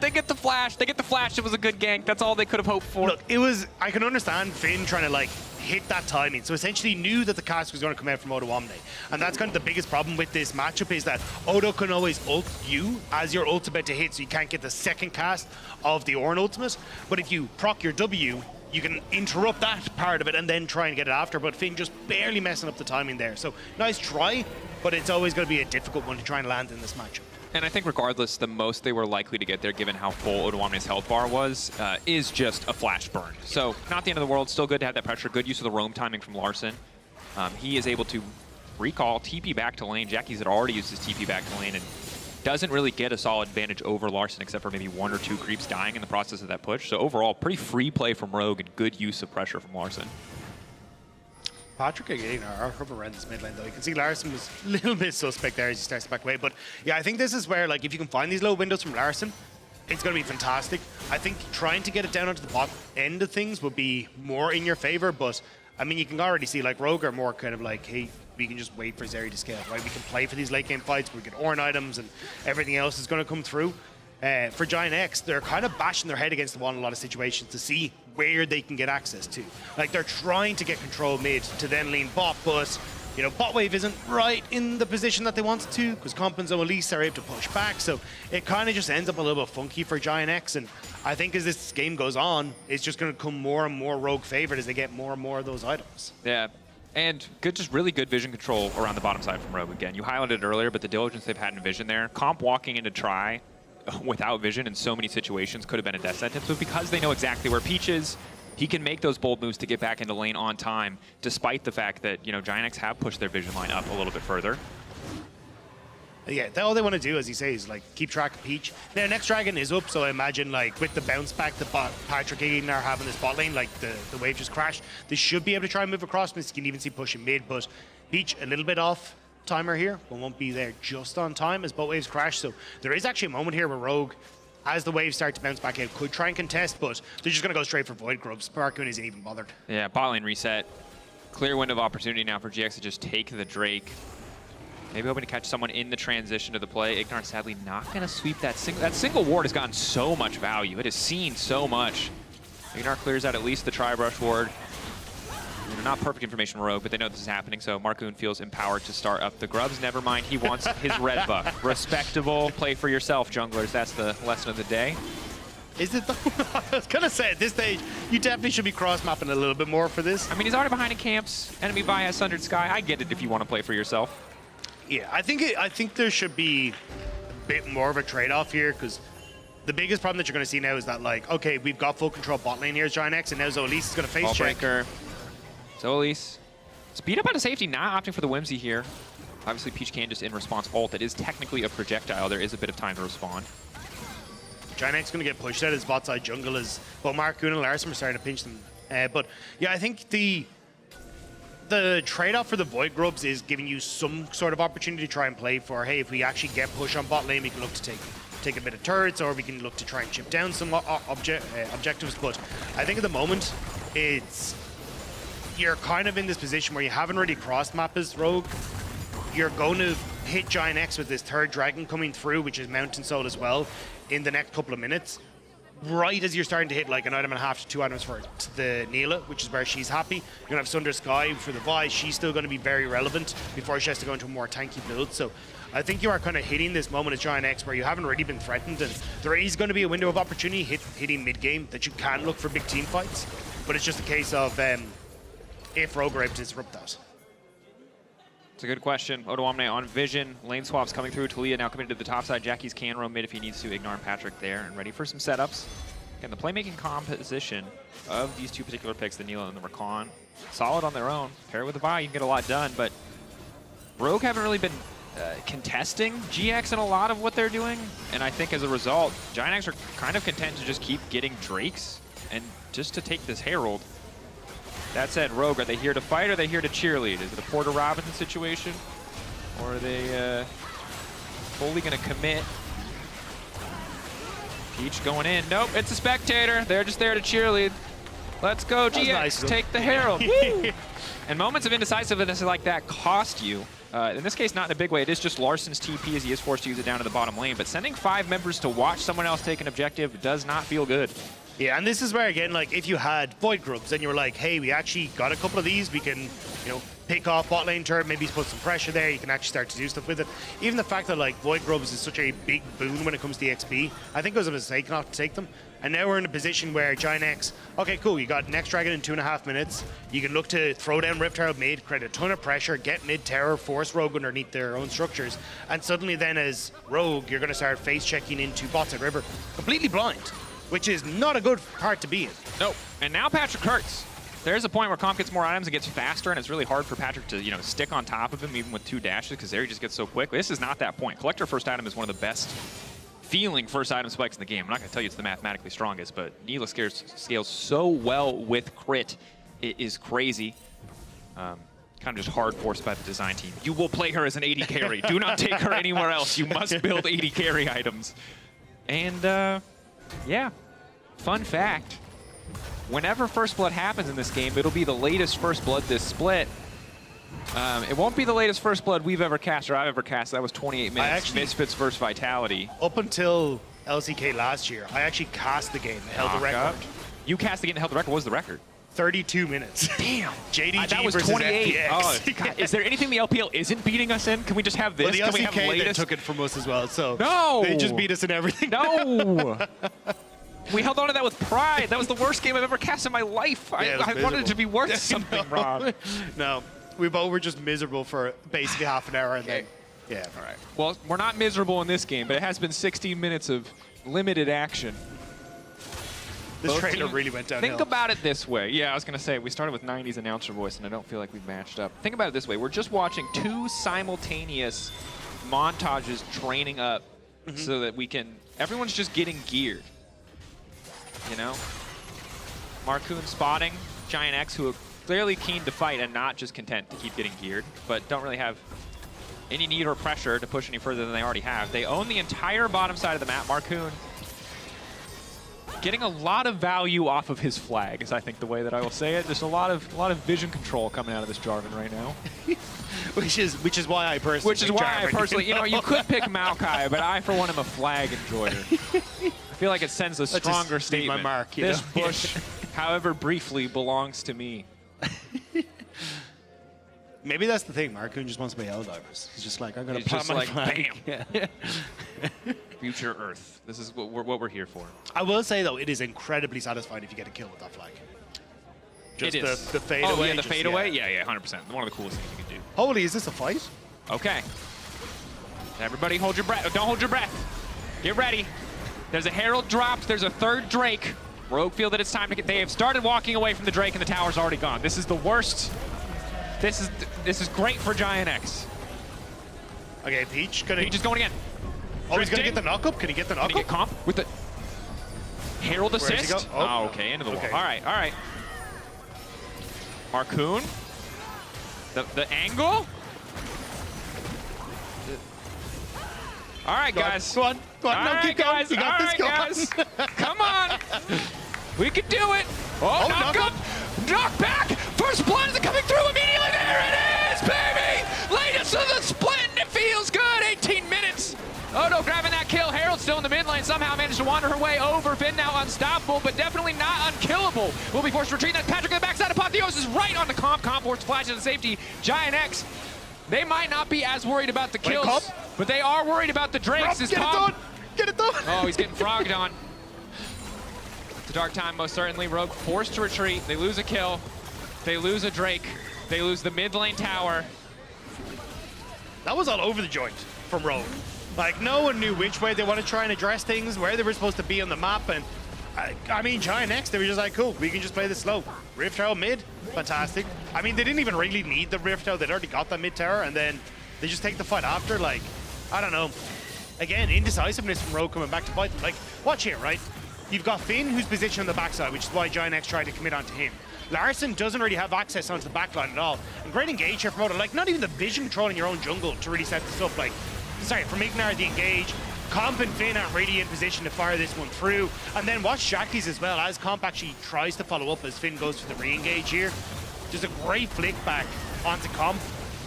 They get the flash. They get the flash. It was a good gank. That's all they could have hoped for. Look, it was. I can understand Finn trying to like hit that timing. So essentially knew that the cast was going to come out from Odo Omni. And that's kind of the biggest problem with this matchup is that Odo can always ult you as your ult's about to hit, so you can't get the second cast of the Ornn ultimate. But if you proc your W, you can interrupt that part of it and then try and get it after. But Finn just barely messing up the timing there. So nice try, but it's always going to be a difficult one to try and land in this matchup. And I think regardless, the most they were likely to get there, given how full Odo Omni's health bar was, is just a flash burn. So not the end of the world. Still good to have that pressure. Good use of the roam timing from Larson. He is able to recall TP back to lane. Jackie's had already used his TP back to lane and doesn't really get a solid advantage over Larson except for maybe 1 or 2 creeps dying in the process of that push. So overall, pretty free play from Rogue and good use of pressure from Larson. Yeah. And good, just really good vision control around the bottom side from Rogue again. You highlighted it earlier, but the diligence they've had in vision there. Comp walking into try without vision in so many situations could have been a death sentence, but because they know exactly where Peach is, he can make those bold moves to get back into lane on time, despite the fact that, you know, Giant X have pushed their vision line up a little bit further. Yeah, all they want to do, as he says, like keep track of Peach. Now, next dragon is up, so I imagine like with the bounce back that Patrick and Ignar having this bot lane, like the wave just crashed, they should be able to try and move across. You can even see pushing mid, but Peach a little bit off timer here, but won't be there just on time as both waves crash. So there is actually a moment here where Rogue, as the waves start to bounce back out, could try and contest, but they're just going to go straight for Void Grubs. Markunin isn't even bothered. Yeah, bot lane reset. Clear window of opportunity now for GX to just take the Drake. Maybe hoping to catch someone in the transition to the play. Ignar sadly not going to sweep that single. That single ward has gotten so much value. It has seen so much. Ignar clears out at least the tri-brush ward. You know, not perfect information from Rogue, but they know this is happening, so Marcoon feels empowered to start up the grubs. Never mind, he wants his red buff. Respectable, play for yourself, junglers. That's the lesson of the day. Is it? I was gonna say at this stage, you definitely should be cross-mapping a little bit more for this. I mean, he's already behind in camps. Enemy Vi has Sundered Sky. I get it if you want to play for yourself. Yeah, I think there should be a bit more of a trade-off here, because the biggest problem that you're going to see now is that, like, okay, we've got full control bot lane here as Giant X, and now Zolis is going to face check. Breaker. Zolis. Speed up out of safety, not opting for the Whimsy here. Obviously, Peach can just in response ult. It is technically a projectile. There is a bit of time to respond. Giant X going to get pushed out as bot side jungle as both Marcoon and Larson are starting to pinch them. But yeah, I think the trade-off for the Void Grubs is giving you some sort of opportunity to try and play for, hey, if we actually get push on bot lane, we can look to take a bit of turrets, or we can look to try and chip down some objectives. But I think at the moment, you're kind of in this position where you haven't really crossed map as Rogue. You're going to hit Giant X with this third dragon coming through, which is Mountain Soul as well, in the next couple of minutes. Right as you're starting to hit like an item and a half to 2 items for the Neela, which is where she's happy. You're going to have Sundered Sky for the Vi. She's still going to be very relevant before she has to go into a more tanky build. So I think you are kind of hitting this moment as Giant X where you haven't really been threatened, and there is going to be a window of opportunity hitting mid-game that you can look for big team fights. But it's just a case of if Rogue are able to disrupt that. It's a good question. Odoamne on vision. Lane swaps coming through. Talia now coming to the top side. Jackie's can roam mid if he needs to. Ignar and Patrick there and ready for some setups. Again, the playmaking composition of these two particular picks, the Neela and the Rakan, solid on their own. Pair with the Vi, you can get a lot done, but Rogue haven't really been contesting GX in a lot of what they're doing, and I think as a result, Giant X are kind of content to just keep getting Drakes and just to take this Herald. That said, Rogue, are they here to fight or are they here to cheerlead? Is it a Porter Robinson situation? Or are they fully going to commit? Peach going in. Nope, it's a spectator. They're just there to cheerlead. Let's go, GX. Nice. Take the Herald. Woo! And moments of indecisiveness like that cost you. In this case, not in a big way. It is just Larson's TP as he is forced to use it down to the bottom lane. But sending 5 members to watch someone else take an objective does not feel good. Yeah, and this is where, again, like, if you had Void Grubs and you were like, hey, we actually got a couple of these, we can, you know, pick off bot lane turret, maybe put some pressure there, you can actually start to do stuff with it. Even the fact that, like, Void Grubs is such a big boon when it comes to XP, I think it was a mistake not to take them. And now we're in a position where Giant X, okay, cool, you got next dragon in 2.5 minutes. You can look to throw down Rift Herald mid, create a ton of pressure, get mid tower, force Rogue underneath their own structures. And suddenly then as Rogue, you're going to start face checking into bots at River, completely blind, which is not a good part to be in. Nope. And now Patrick hurts. There's a point where Comp gets more items and gets faster, and it's really hard for Patrick to, you know, stick on top of him even with 2 dashes because there he just gets so quick. This is not that point. Collector first item is one of the best feeling first item spikes in the game. I'm not going to tell you it's the mathematically strongest, but Neela scales so well with crit. It is crazy. Kind of just hard forced by the design team. You will play her as an AD carry. Do not take her anywhere else. You must build AD carry items. And yeah, fun fact. Whenever First Blood happens in this game, it'll be the latest First Blood this split. It won't be the latest First Blood we've ever cast or I've ever cast. That was 28 minutes. Misfits versus Vitality. Up until LCK last year, I actually cast the game and held the record. You cast the game and held the record. What was the record? 32 minutes. Damn. JDG that was versus 28. FPX. Oh, God. Is there anything the LPL isn't beating us in? Can we just have this? Well, the Can LCK we have latest? took it from us as well, so no. They just beat us in everything. No. We held on to that with pride. That was the worst game I've ever cast in my life. Yeah, I wanted it to be worth something, Rob. No, we both were just miserable for basically half an hour. And then, yeah. All right. Well, we're not miserable in this game, but it has been 16 minutes of limited action. This trailer really went downhill. Think about it this way. Yeah, I was going to say, we started with 90s announcer voice, and I don't feel like we've matched up. Think about it this way. We're just watching 2 simultaneous montages training up so that we can... Everyone's just getting geared. You know? Marcoon spotting Giant X, who are clearly keen to fight and not just content to keep getting geared, but don't really have any need or pressure to push any further than they already have. They own the entire bottom side of the map. Marcoon getting a lot of value off of his flag is, I think, the way that I will say it. There's a lot of vision control coming out of this Jarvan right now. which is why I personally. Which is why I personally, you know, you could pick Maokai, but I for one am a flag enjoyer. I feel like it sends a stronger statement. My mark, this bush, however briefly, belongs to me. Maybe that's the thing. Marcoon just wants to be Helldivers. He's just like, I'm gonna plant my flag. Bam. Yeah. Future Earth. This is what we're here for. I will say though, it is incredibly satisfying if you get a kill with that flag. Just it is. The fade oh, away. Yeah, the fade away. Yeah, 100%. One of the coolest things you can do. Holy, is this a fight? Okay. Everybody, hold your breath. Don't hold your breath. Get ready. There's a Herald dropped. There's a third Drake. Rogue feel that it's time to get. They have started walking away from the Drake, and the tower's already gone. This is the worst. This is great for Giant X. Okay, Peach gonna. Peach is going again. Oh, he's gonna get the knock up. Can he get the knock up? Get comp with the Herald assist. Oh, okay, into the wall. All right. Marcoon. The angle. All right, guys. Go on. All right, guys. You got this. Go on. Come on. We can do it. Oh, knock up. Knock back. First blood is coming through immediately. There it is, baby. Latest of the split, and it feels good. 18 minutes. Odo grabbing that kill. Herald still in the mid lane. Somehow managed to wander her way over. Finn now unstoppable, but definitely not unkillable. Will be forced to retreat. That's Patrick on the backside. Apotheosis right on the comp. Comp forced flash to safety. Giant X, they might not be as worried about the kills, but they are worried about the Drakes. Get it done. Get it done. Oh, he's getting frogged on. It's a dark time, most certainly. Rogue forced to retreat. They lose a kill. They lose a Drake. They lose the mid lane tower. That was all over the joint from Rogue. Like, no one knew which way they want to try and address things, where they were supposed to be on the map, and I mean, Giant X, they were just like, cool, we can just play this slow. Rift Tower mid, fantastic. I mean, they didn't even really need the Rift Tower, they'd already got that mid tower, and then they just take the fight after, like, I don't know. Again, indecisiveness from Rogue coming back to fight. Like, watch here, right? You've got Finn, who's positioned on the backside, which is why Giant X tried to commit onto him. Larson doesn't really have access onto the backline at all. And great engage here from Odo. Like, not even the vision control in your own jungle to really set this up. Like, sorry, from Ignar, the engage. Comp and Finn aren't really in position to fire this one through. And then watch Jackie's as well, as Comp actually tries to follow up as Finn goes for the re-engage here. Just a great flick back onto Comp,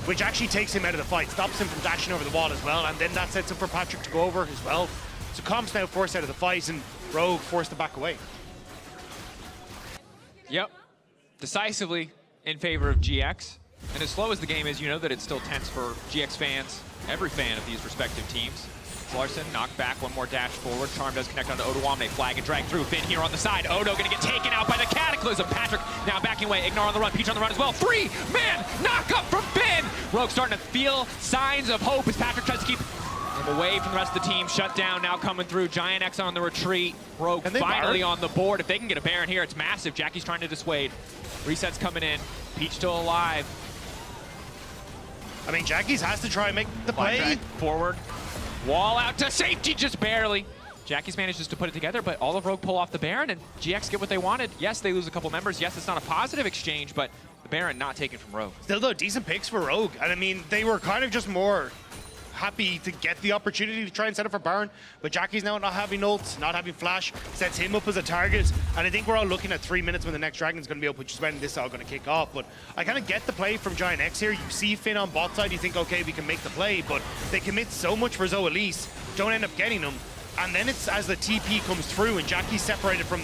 which actually takes him out of the fight, stops him from dashing over the wall as well, and then that sets up for Patrick to go over as well. So Comp's now forced out of the fight, and Rogue forced to back away. Yep. Decisively in favor of GX. And as slow as the game is, you know that it's still tense for GX fans, every fan of these respective teams. Larson knocked back, one more dash forward. Charm does connect onto Odo Wamne, flag and drag through. Finn here on the side. Odo gonna get taken out by the Cataclysm. Patrick now backing away. Ignar on the run, Peach on the run as well. 3-man knock up from Finn. Rogue starting to feel signs of hope as Patrick tries to keep him away from the rest of the team. Shut down now coming through. Giant X on the retreat. Rogue finally on the board. If they can get a Baron here, it's massive. Jackie's trying to dissuade. Resets coming in. Peach still alive. I mean, Jackie's has to try and make the play. Forward. Wall out to safety, just barely. Jackie's manages to put it together, but all of Rogue pull off the Baron, and GX get what they wanted. Yes, they lose a couple members. Yes, it's not a positive exchange, but the Baron not taken from Rogue. Still, though, decent picks for Rogue. And I mean, they were kind of just more happy to get the opportunity to try and set up for Baron, but Jackie's now not having ults, not having flash, sets him up as a target, and I think we're all looking at 3 minutes when the next Dragon's going to be up, which is when this is all going to kick off. But I kind of get the play from Giant X here. You see Finn on bot side, you think, okay, we can make the play, but they commit so much for Zoe Elise, don't end up getting them, and then it's as the TP comes through and Jackie's separated from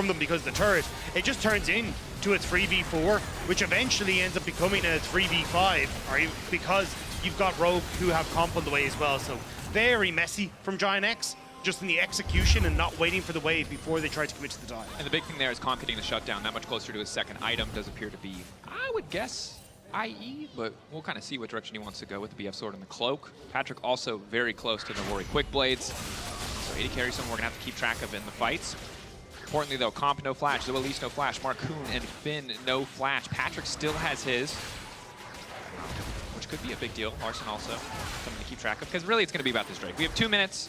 them because of the turret, it just turns into a 3v4, which eventually ends up becoming a 3v5, or because you've got Rogue who have comp on the way as well. So very messy from Giant X, just in the execution and not waiting for the wave before they try to commit to the dive. And the big thing there is Comp getting the shutdown that much closer to his second item. Does appear to be, I would guess, IE, but we'll kind of see what direction he wants to go with the BF Sword and the Cloak. Patrick also very close to the Navori Quick Blades. So AD carry someone we're going to have to keep track of in the fights. Importantly though, Comp no flash, Zoe Elise no flash, Marcoon and Finn no flash. Patrick still has his, which could be a big deal. Larson also something to keep track of, because really it's going to be about this Drake. We have 2 minutes.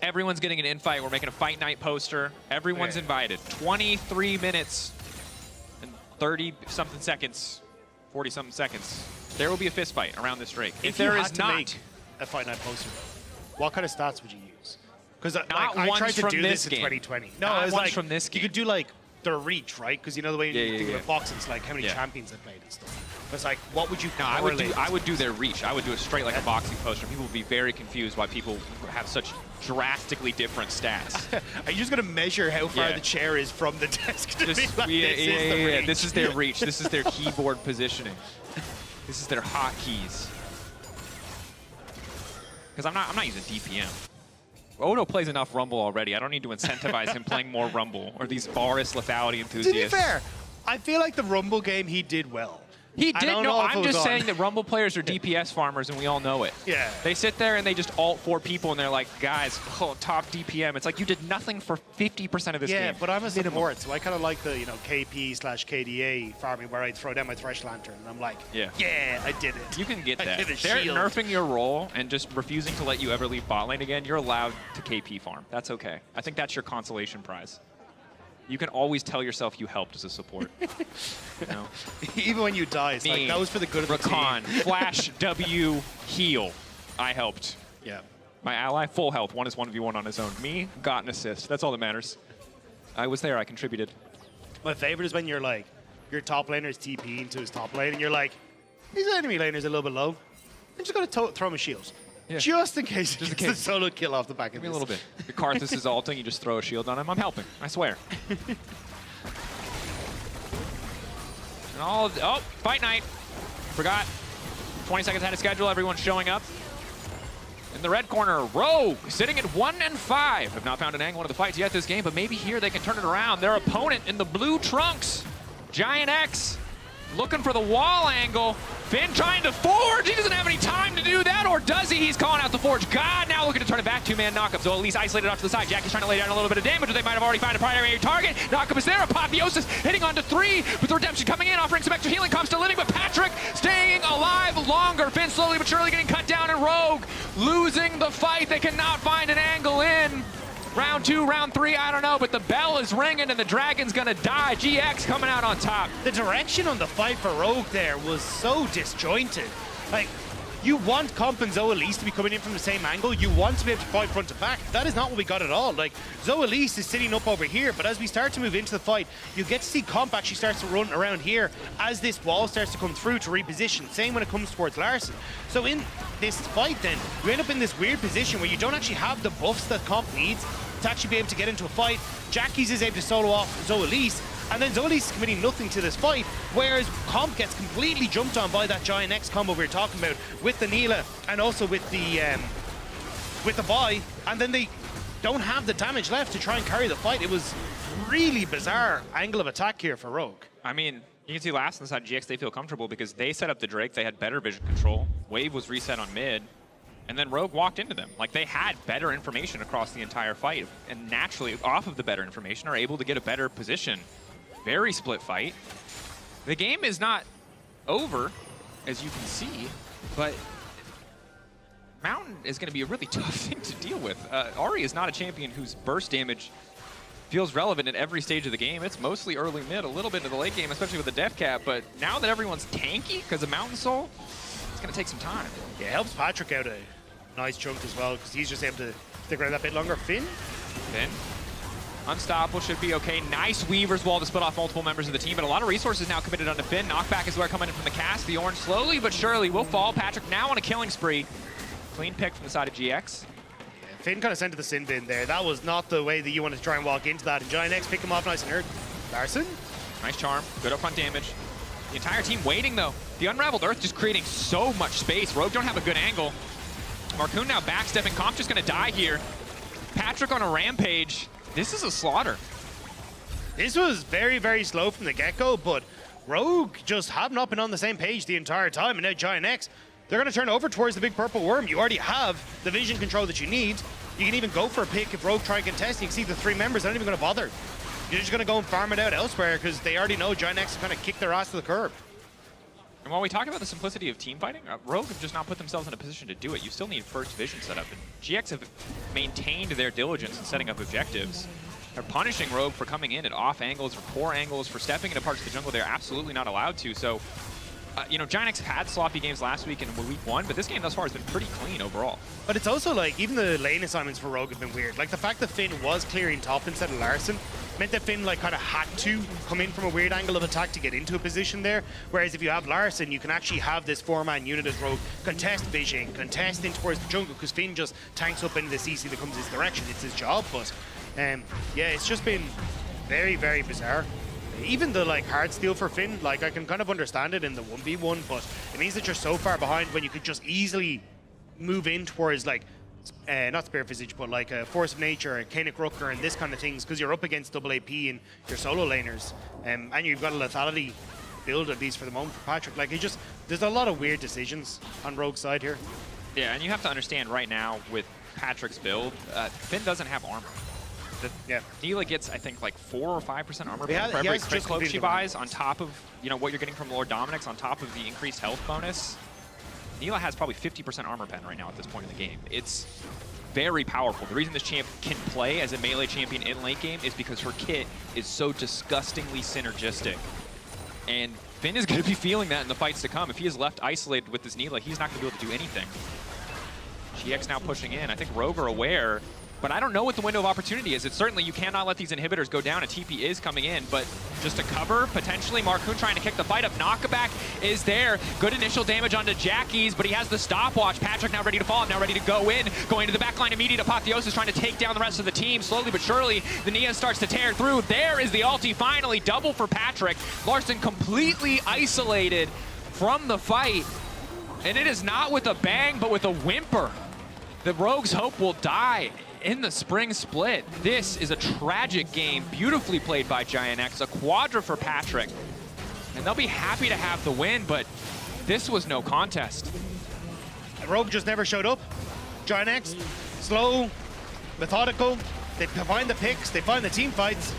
Everyone's getting an invite. We're making a fight night poster. Everyone's invited. 23 minutes and 30-something seconds, 40-something seconds. There will be a fist fight around this Drake. If there is not a fight night poster, what kind of stats would you use? Because Not I ones tried to from do this this in game. 2020. No, Not it was ones like from this you game. could do like the reach, right? Because you know the way you think yeah. about boxing, it's like how many Yeah. champions I played and stuff. But it's like, what would you No, correlate? I would do their reach. I would do it straight like a boxing poster. People would be very confused why people have such drastically different stats. Are you just going to measure how far Yeah. the chair is from the desk to be Just, like, this is the reach? This is their reach. This is their keyboard positioning. This is their hotkeys. Because I'm not using DPM. Odo plays enough Rumble already. I don't need to incentivize him playing more Rumble or these Varus lethality enthusiasts. To be fair, I feel like the Rumble game he did well. He I did. don't No, know if it I'm was just on. saying that Rumble players are DPS farmers, and we all know it. Yeah. They sit there and they just ult 4 people, and they're like, guys, top DPM. It's like you did nothing for 50% of this game. Yeah, but I'm a support, so I kind of like the KP/KDA farming where I throw down my Thresh Lantern, and I'm like, Yeah. I did it. You can get I that. did a They're shield. nerfing your role and just refusing to let you ever leave bot lane again. You're allowed to KP farm. That's okay. I think that's your consolation prize. You can always tell yourself you helped as a support. You know? Even when you die, it's like, that was for the good of the Rakan, team. Flash, W, heal. I helped. Yeah. My ally, full health. One is 1v1 on his own. Me, got an assist. That's all that matters. I was there. I contributed. My favorite is when you're like, your top laner is TP into his top lane, and you're like, his enemy laner's a little bit low. I'm just going to throw him a shield. Yeah. Just in case he Just in gets the case. solo kill off the back Give of me a this. little bit. If Karthus is ulting, you just throw a shield on him. I'm helping. I swear. And oh, fight night. Forgot. 20 seconds ahead of schedule. Everyone's showing up. In the red corner, Rogue sitting at 1-5. Have not found an angle into the fights yet this game, but maybe here they can turn it around. Their opponent in the blue trunks, Giant X, looking for the wall angle. Finn trying to forge. He doesn't have any time to do that, or does he? He's calling out the forge. God, now looking to turn it back. Two-man knockup. So at least isolated off to the side. Jackie's trying to lay down a little bit of damage, but they might have already found a primary target. Knockup is there. Apotheosis hitting onto 3 with Redemption coming in, offering some extra healing. Comes to living, but Patrick staying alive longer. Finn slowly but surely getting cut down, and Rogue losing the fight. They cannot find an angle in. Round 2, round 3, I don't know, but the bell is ringing and the Dragon's gonna die. GX coming out on top. The direction on the fight for Rogue there was so disjointed. Like, you want Comp and Zoe to be coming in from the same angle. You want to be able to fight front to back. That is not what we got at all. Like, Zoe is sitting up over here, but as we start to move into the fight, you get to see Comp actually starts to run around here as this wall starts to come through to reposition. Same when it comes towards Larson. So in this fight then, you end up in this weird position where you don't actually have the buffs that Comp needs to actually be able to get into a fight. Jackie's is able to solo off Zoe, and then Zoe is committing nothing to this fight, whereas Comp gets completely jumped on by that Giant X combo we were talking about with the Neela and also with the Vi, and then they don't have the damage left to try and carry the fight. It was really bizarre angle of attack here for Rogue. I mean, you can see last on the side, GX, they feel comfortable because they set up the Drake, they had better vision control. Wave was reset on mid, and then Rogue walked into them. Like, they had better information across the entire fight, and naturally, off of the better information, are able to get a better position. Very split fight. The game is not over, as you can see, but Mountain is going to be a really tough thing to deal with. Ahri is not a champion whose burst damage feels relevant at every stage of the game. It's mostly early mid, a little bit into the late game, especially with the death cap, but now that everyone's tanky because of Mountain Soul, it's going to take some time. Yeah, it helps Patrick out a nice chunk as well, because he's just able to stick around that bit longer. Finn? Unstoppable should be okay. Nice Weaver's Wall to split off multiple members of the team, but a lot of resources now committed onto Finn. Knockback is where coming in from the cast. The orange slowly but surely will fall. Patrick now on a killing spree. Clean pick from the side of GX. Finn kind of sent to the sin bin there. That was not the way that you wanted to try and walk into that. And Giant X pick him off nice and hurt. Larson? Nice charm. Good upfront damage. The entire team waiting, though. The Unraveled Earth just creating so much space. Rogue don't have a good angle. Marcoon now backstepping. Comp just going to die here. Patrick on a rampage. This is a slaughter. This was very, very slow from the get-go, but Rogue just have not been on the same page the entire time. And now Giant X, they're going to turn over towards the big purple worm. You already have the vision control that you need. You can even go for a pick if Rogue try and contest. You can see the 3 members, they're not even going to bother. You're just going to go and farm it out elsewhere because they already know Giant X is going to kick their ass to the curb. And while we talk about the simplicity of team fighting, Rogue have just not put themselves in a position to do it. You still need first vision set up, and GX have maintained their diligence in setting up objectives. They're punishing Rogue for coming in at off angles, for poor angles, for stepping into parts of the jungle they're absolutely not allowed to. So You know, Giant X had sloppy games last week and week 1, but this game thus far has been pretty clean overall. But it's also like, even the lane assignments for Rogue have been weird. Like the fact that Finn was clearing top instead of Larson meant that Finn like kind of had to come in from a weird angle of attack to get into a position there. Whereas if you have Larson, you can actually have this 4-man unit as Rogue contest vision, contest in towards the jungle, because Finn just tanks up into the CC that comes his direction. It's his job, but yeah, it's just been very, very bizarre. Even the like hard steal for Finn, like I can kind of understand it in the 1v1, but it means that you're so far behind when you could just easily move in towards like not Spirit Visage, but like a Force of Nature, a Kaenic Rooker, and this kind of things, because you're up against double AP and your solo laners, and you've got a lethality build, at least for the moment, for Patrick. Like, there's a lot of weird decisions on Rogue's side here. Yeah, and you have to understand right now with Patrick's build, Finn doesn't have armor. Neela gets, I think, like 4 or 5% armor for every crit cloak she buys, on top of, you know, what you're getting from Lord Dominik's, on top of the increased health bonus. Neela has probably 50% armor pen right now at this point in the game. It's very powerful. The reason this champ can play as a melee champion in late game is because her kit is so disgustingly synergistic. And Finn is going to be feeling that in the fights to come. If he is left isolated with this Neela, he's not going to be able to do anything. GX now pushing in. I think Rogue are aware, but I don't know what the window of opportunity is. It's certainly, you cannot let these inhibitors go down. A TP is coming in, but just to cover, potentially Marcoon trying to kick the fight up. Knockaback is there. Good initial damage onto Jackie's, but he has the stopwatch. Patrick now ready to fall, now ready to go in. Going to the backline, immediate Apotheosis trying to take down the rest of the team. Slowly but surely, the Nia starts to tear through. There is the ulti finally, double for Patrick. Larson completely isolated from the fight. And it is not with a bang, but with a whimper. The Rogue's hope will die in the spring split. This is a tragic game, beautifully played by Giant X, a quadra for Patrick. And they'll be happy to have the win, but this was no contest. And Rogue just never showed up. Giant X, slow, methodical. They find the picks, they find the team fights,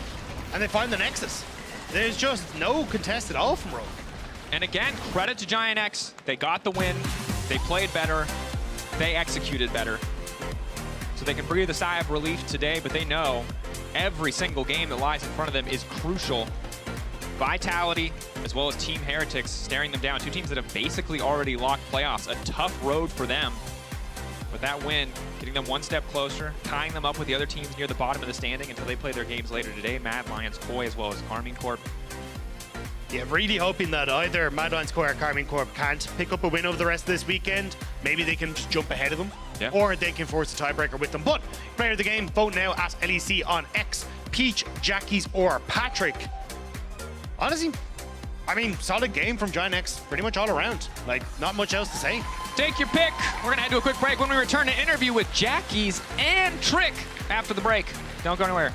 and they find the Nexus. There's just no contest at all from Rogue. And again, credit to Giant X. They got the win, they played better, they executed better. So they can breathe a sigh of relief today, but they know every single game that lies in front of them is crucial. Vitality, as well as Team Heretics, staring them down. Two teams that have basically already locked playoffs. A tough road for them. With that win, getting them one step closer, tying them up with the other teams near the bottom of the standing until they play their games later today. Mad Lions, Koi, as well as Karmine Corp. Yeah, really hoping that either Mad Lions Koi or Karmine Corp can't pick up a win over the rest of this weekend. Maybe they can just jump ahead of them, or they can force a tiebreaker with them. But player of the game, vote now at LEC on X. Peach, Jackie's, or Patrick. Honestly, I mean, solid game from Giant X, pretty much all around. Like, not much else to say. Take your pick. We're gonna head to a quick break. When we return, to interview with Jackie's and Trick after the break. Don't go anywhere.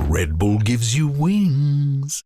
Red Bull gives you wings.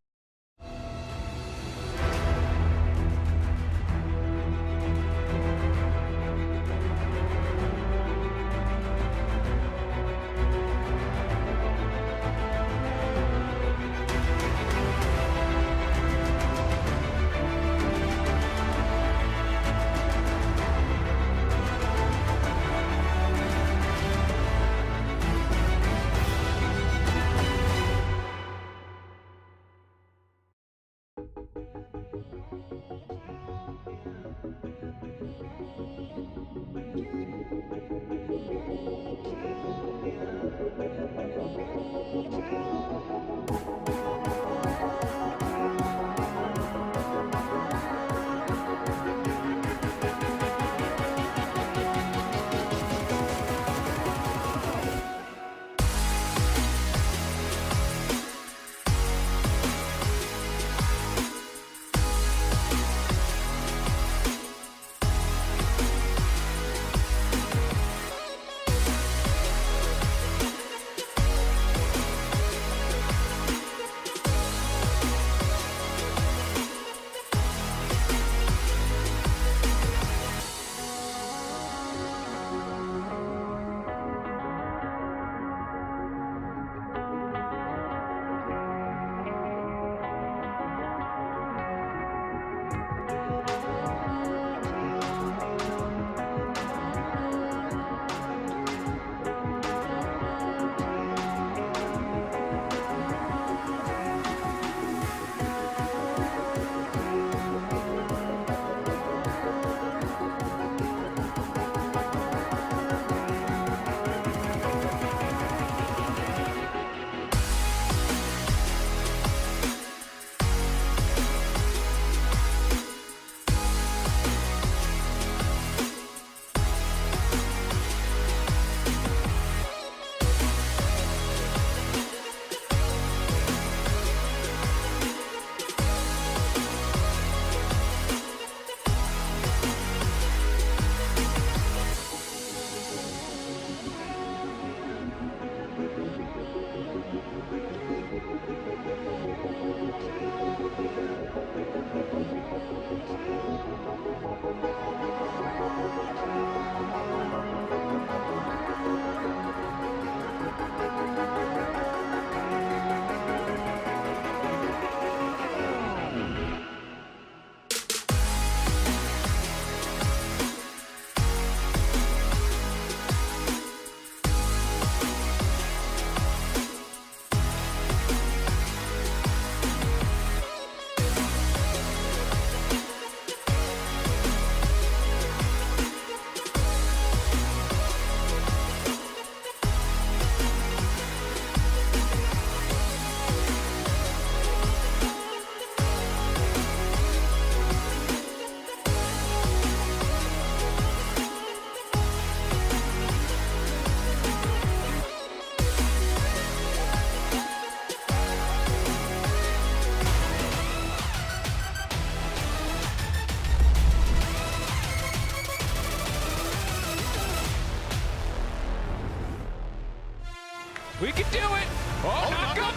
We can do it. Oh, knock up.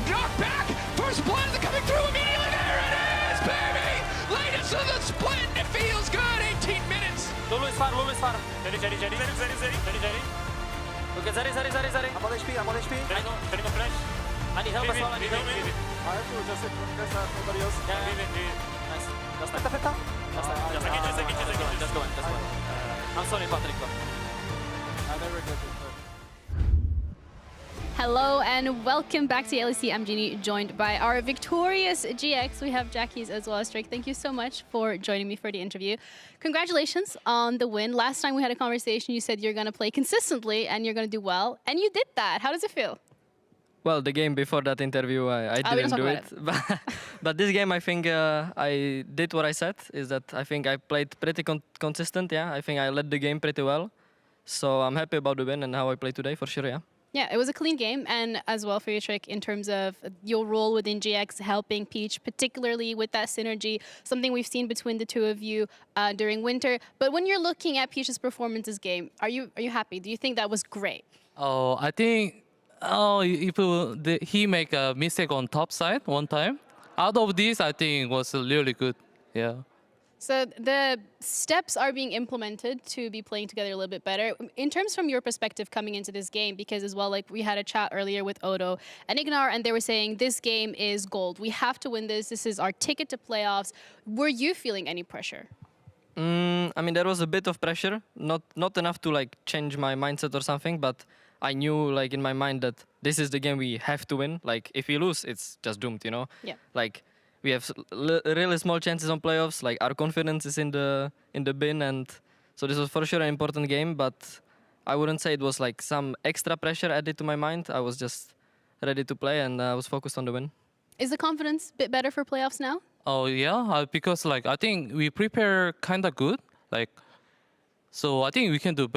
Knock back. First blood is coming through immediately. There it is, baby. Latest of the split. And it feels good. 18 minutes. Lulu is far. Jadi. Okay, Zari. I'm on HP. Turning on flash. I need help as well. I have to just hit nobody else. Nice. Just go in. I'm sorry, Patrick. I never get it. Hello and welcome back to LEC. I'm Jeannie, joined by our victorious GX. We have Jackie's as well as Drake. Thank you so much for joining me for the interview. Congratulations on the win. Last time we had a conversation, you said you're going to play consistently and you're going to do well, and you did that. How does it feel? Well, the game before that interview, I didn't do it. But this game, I think I did what I said, is that I think I played pretty consistent, yeah. I think I led the game pretty well. So I'm happy about the win and how I played today, for sure, yeah. Yeah, it was a clean game, and as well for you, Trick, in terms of your role within GX, helping Peach, particularly with that synergy, something we've seen between the two of you during winter. But when you're looking at Peach's performance this game, are you happy? Do you think that was great? Oh, I think if he make a mistake on top side one time, out of this, I think was really good. Yeah. So the steps are being implemented to be playing together a little bit better. In terms from your perspective coming into this game, because as well, like we had a chat earlier with Odo and Ignar, and they were saying this game is gold. We have to win this. This is our ticket to playoffs. Were you feeling any pressure? I mean, there was a bit of pressure, not enough to like change my mindset or something, but I knew like in my mind that this is the game we have to win. Like if we lose, it's just doomed, you know? Yeah. Like we have really small chances on playoffs. Like our confidence is in the bin, and so this was for sure an important game. But I wouldn't say it was like some extra pressure added to my mind. I was just ready to play, and I was focused on the win. Is the confidence a bit better for playoffs now? Oh yeah, because like I think we prepare kind of good. Like, so I think we can do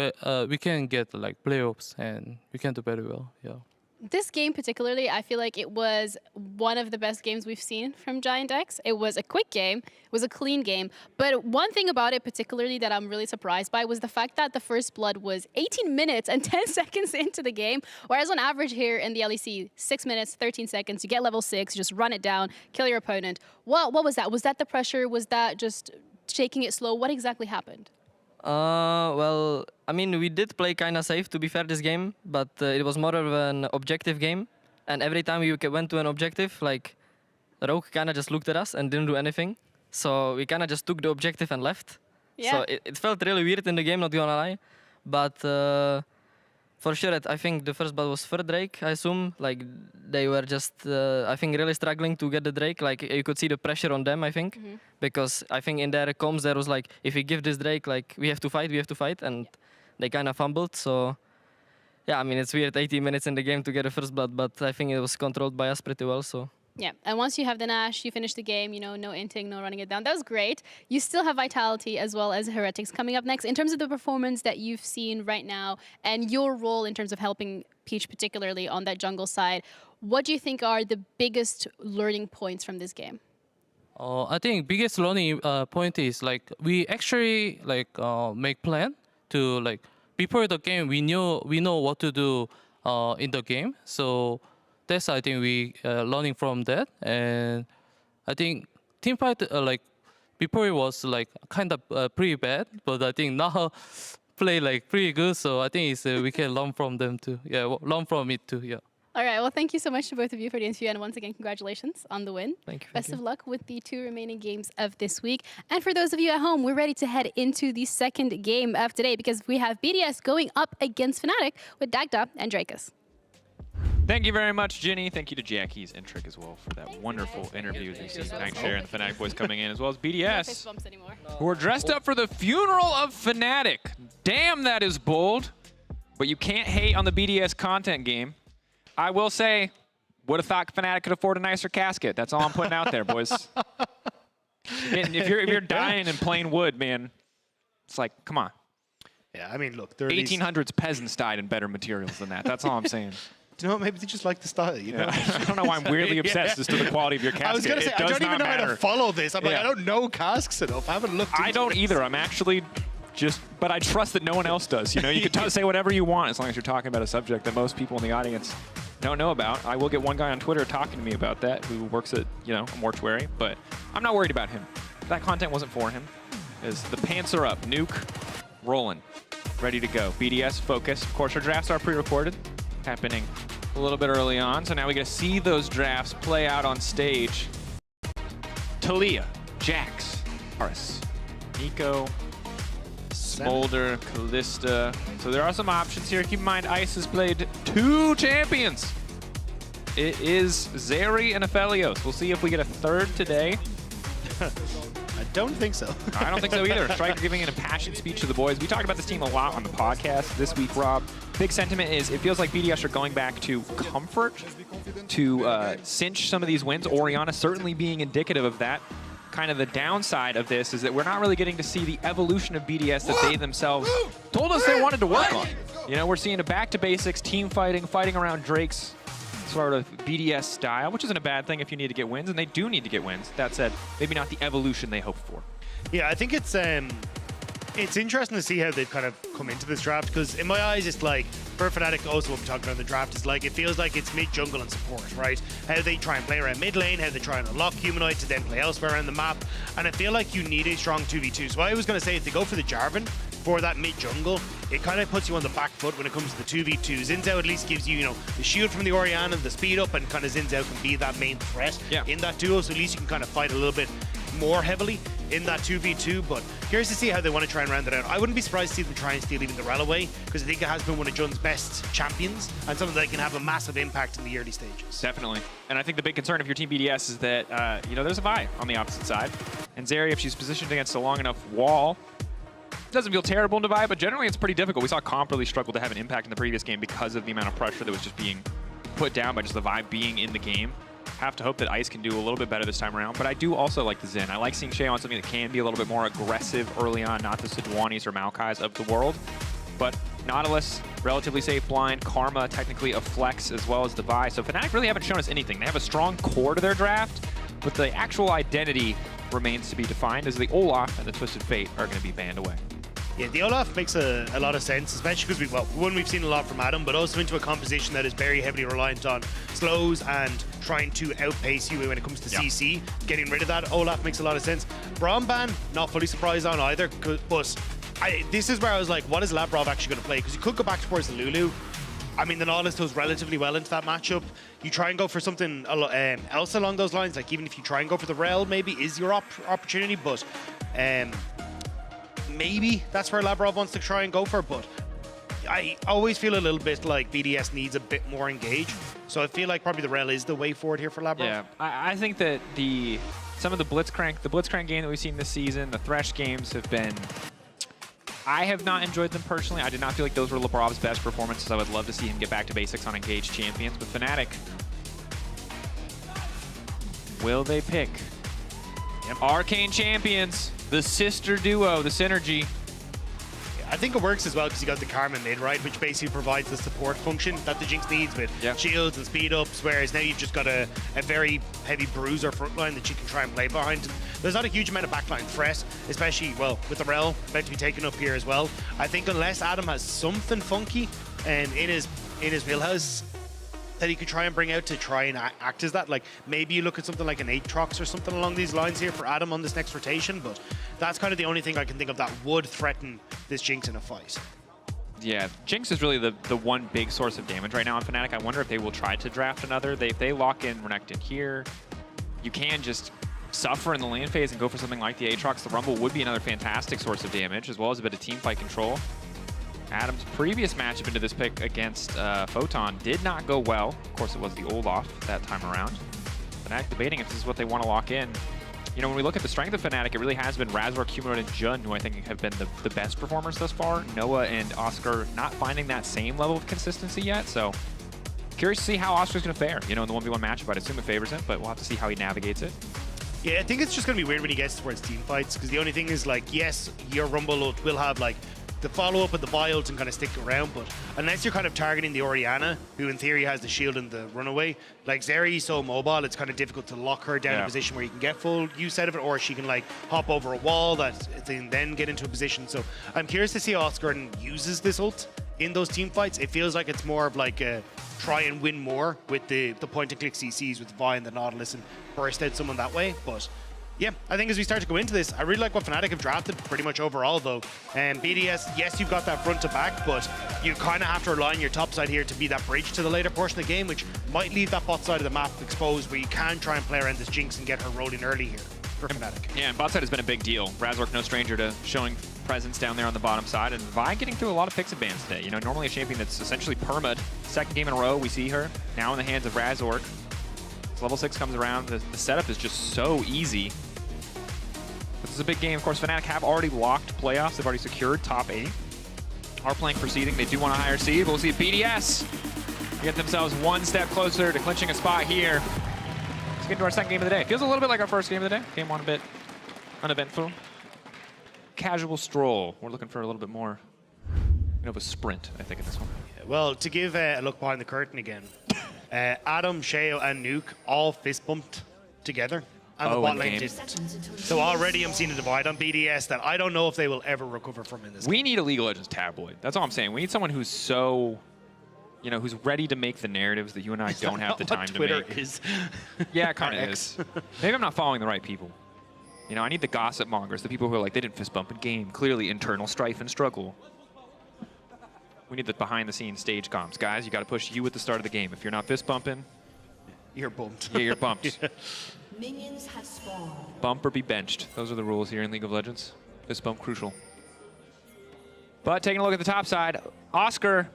we can get like playoffs, and we can do very well. Yeah. This game particularly, I feel like it was one of the best games we've seen from Giant X. It was a quick game, it was a clean game, but one thing about it particularly that I'm really surprised by was the fact that the first blood was 18 minutes and 10 seconds into the game, whereas on average here in the LEC, 6 minutes, 13 seconds, you get level 6, you just run it down, kill your opponent. What was that? Was that the pressure? Was that just taking it slow? What exactly happened? Well, I mean, we did play kind of safe, to be fair, this game, but it was more of an objective game. And every time we went to an objective, like, Rogue kind of just looked at us and didn't do anything. So we kind of just took the objective and left. Yeah. So it felt really weird in the game, not gonna lie. But for sure, I think the first blood was for Drake, I assume. Like, they were just, I think, really struggling to get the Drake. Like, you could see the pressure on them, I think. Mm-hmm. Because I think in their comms, there was like, if we give this Drake, like, we have to fight. And they kind of fumbled. So, yeah, I mean, it's weird, 18 minutes in the game to get a first blood, but I think it was controlled by us pretty well, so. Yeah, and once you have the Nash, you finish the game, you know, no inting, no running it down. That was great. You still have Vitality as well as Heretics coming up next. In terms of the performance that you've seen right now and your role in terms of helping Peach, particularly on that jungle side, what do you think are the biggest learning points from this game? I think biggest learning point is like we actually like make plan to like before the game we know what to do in the game. So that's I think we learning from that, and I think team fight like before it was like kind of pretty bad, but I think now play like pretty good. So I think it's we can learn from them too. Yeah, learn from it too. Yeah. All right, well, thank you so much to both of you for the interview, and once again, congratulations on the win. Thank you. Best of luck with the 2 remaining games of this week. And for those of you at home, we're ready to head into the second game of today because we have BDS going up against Fnatic with Dagda and Drakus. Thank you very much, Ginny. Thank you to Jackie's and Trick as well for that wonderful interview. You see Nightshare and the Fnatic boys coming in, as well as BDS, who are dressed up for the funeral of Fnatic. Damn, that is bold. But you can't hate on the BDS content game. I will say, would have thought Fnatic could afford a nicer casket. That's all I'm putting out there, boys. And if you're dying and plain wood, man, it's like, come on. Yeah, I mean, look, there are 1800s peasants died in better materials than that. That's all I'm saying. Do you know what? Maybe they just like the style, you know? I don't know why I'm weirdly obsessed as to the quality of your casket. I was going to say, I don't even know how to follow this. I'm like, I don't know casks enough. I haven't looked into I don't it. either. I'm actually but I trust that no one else does. You know, you can say whatever you want as long as you're talking about a subject that most people in the audience don't know about. I will get one guy on Twitter talking to me about that who works at, you know, a mortuary, but I'm not worried about him. That content wasn't for him. As the pants are up, nuke rolling, ready to go. BDS focus. Of course, our drafts are pre-recorded, happening a little bit early on, so now we get to see those drafts play out on stage. Talia, Jax, Paris, Nico, Smolder, Callista. So there are some options here. Keep in mind, Ice has played 2 champions. It is Zeri and Aphelios. We'll see if we get a third today. I don't think so. I don't think so either. Striker giving an impassioned speech to the boys. We talked about this team a lot on the podcast this week, Rob. Big sentiment is it feels like BDS are going back to comfort to cinch some of these wins. Orianna certainly being indicative of that. Kind of the downside of this is that we're not really getting to see the evolution of BDS that they themselves told us they wanted to work on. You know, we're seeing a back to basics, team fighting around Drake's sort of BDS style, which isn't a bad thing if you need to get wins, and they do need to get wins. That said, maybe not the evolution they hoped for. Yeah, I think it's interesting to see how they've kind of come into this draft, because in my eyes, it's like, for Fnatic, also what we're talking about in the draft, is like, it feels like it's mid, jungle, and support, right? How they try and play around mid lane, how they try and unlock Humanoid to then play elsewhere around the map, and I feel like you need a strong 2v2. So I was going to say, if they go for the Jarvan for that mid jungle, it kind of puts you on the back foot when it comes to the 2v2. Zinzao at least gives you, you know, the shield from the Orianna, the speed up, and kind of Zinzao can be that main threat in that duo, so at least you can kind of fight a little bit more heavily in that 2v2, but curious to see how they want to try and round it out. I wouldn't be surprised to see them try and steal even the Rel away, because I think it has been one of Jun's best champions, and something that can have a massive impact in the early stages. Definitely. And I think the big concern of your team BDS is that, you know, there's a Vi on the opposite side. And Zeri, if she's positioned against a long enough wall, doesn't feel terrible in Vi, but generally it's pretty difficult. We saw Comp really struggle to have an impact in the previous game because of the amount of pressure that was just being put down by just the Vi being in the game. Have to hope that Ice can do a little bit better this time around, but I do also like the Zen. I like seeing Shay on something that can be a little bit more aggressive early on, not the Sejuanis or Maokais of the world. But Nautilus, relatively safe blind, Karma, technically a flex, as well as the Vi. So Fnatic really haven't shown us anything. They have a strong core to their draft, but the actual identity remains to be defined, as the Olaf and the Twisted Fate are going to be banned away. Yeah, the Olaf makes a lot of sense, especially because we've seen a lot from Adam, but also into a composition that is very heavily reliant on slows and trying to outpace you when it comes to CC. Getting rid of that Olaf makes a lot of sense. Braum ban, not fully surprised on either, but this is where I was like, what is Labrov actually going to play? Because you could go back towards the Lulu. I mean, the Nautilus does relatively well into that matchup. You try and go for something else along those lines, like even if you try and go for the Rel, maybe is your opportunity, but maybe that's where Labrov wants to try and go for, but I always feel a little bit like BDS needs a bit more engage. So I feel like probably the Rel is the way forward here for Labrov. Yeah, I think that some of the Blitzcrank game that we've seen this season, the Thresh games have been, I have not enjoyed them personally. I did not feel like those were Labrov's best performances. I would love to see him get back to basics on engaged champions. But Fnatic, will they pick Arcane Champions, the sister duo, the synergy? I think it works as well because you got the Karma mid, right, which basically provides the support function that the Jinx needs with shields and speed ups, whereas now you've just got a very heavy bruiser front line that you can try and play behind. There's not a huge amount of backline threat, especially, well, with the Rel about to be taken up here as well. I think unless Adam has something funky in his wheelhouse that he could try and bring out to try and act as that. Like, maybe you look at something like an Aatrox or something along these lines here for Adam on this next rotation, but that's kind of the only thing I can think of that would threaten this Jinx in a fight. Yeah, Jinx is really the one big source of damage right now on Fnatic. I wonder if they will try to draft another. If they lock in Renekton here, you can just suffer in the lane phase and go for something like the Aatrox. The Rumble would be another fantastic source of damage, as well as a bit of team fight control. Adam's previous matchup into this pick against Photon did not go well. Of course, it was the Olaf that time around. Fnatic debating if this is what they want to lock in. You know, when we look at the strength of Fnatic, it really has been Razork, Humanoid, and Jun, who I think have been the best performers thus far. Noah and Oscar not finding that same level of consistency yet, so curious to see how Oscar's going to fare, you know, in the 1v1 matchup. I'd assume it favors him, but we'll have to see how he navigates it. Yeah, I think it's just going to be weird when he gets towards team fights, because the only thing is, like, yes, your Rumble will have, like, the follow-up of the Vials and kind of stick around, but unless you're kind of targeting the Orianna, who in theory has the shield and the runaway, like Zeri's so mobile, it's kind of difficult to lock her down in a position where you can get full use out of it, or she can like hop over a wall that then get into a position. So I'm curious to see how Oscar uses this ult in those team fights. It feels like it's more of like a try and win more with the point-and-click CCs with Vi and the Nautilus and burst out someone that way, but yeah, I think as we start to go into this, I really like what Fnatic have drafted pretty much overall though. And BDS, yes, you've got that front to back, but you kind of have to rely on your top side here to be that bridge to the later portion of the game, which might leave that bot side of the map exposed where you can try and play around this Jinx and get her rolling early here for Fnatic. Yeah, and bot side has been a big deal. Razork no stranger to showing presence down there on the bottom side, and Vi getting through a lot of picks of bans today. You know, normally a champion that's essentially perma'd. Second game in a row, we see her now in the hands of Razork. As level 6 comes around, the setup is just so easy. This is a big game. Of course, Fnatic have already locked playoffs. They've already secured top 8. Are playing for seeding. They do want a higher seed, but we'll see if BDS get themselves one step closer to clinching a spot here. Let's get into our second game of the day. Feels a little bit like our first game of the day. Game one a bit uneventful. Casual stroll. We're looking for a little bit more of a sprint, I think, in this one. Yeah, well, to give a look behind the curtain again, Adam, Sheo, and Nuke all fist bumped together. And the bot lane didn't. So already I'm seeing a divide on BDS that I don't know if they will ever recover from in this game. We need a League of Legends tabloid. That's all I'm saying. We need someone who's so, you know, who's ready to make the narratives that you and I don't have the time to make. Twitter is. Yeah, it kind of is. Maybe I'm not following the right people. You know, I need the gossip mongers, the people who are like, they didn't fist bump in game. Clearly internal strife and struggle. We need the behind-the-scenes stage comms. Guys, you got to push you at the start of the game. If you're not fist bumping, you're bumped. Yeah, you're bumped. Yeah. Minions have spawned. Bump or be benched. Those are the rules here in League of Legends. Fist bump crucial. But taking a look at the top side, Oscar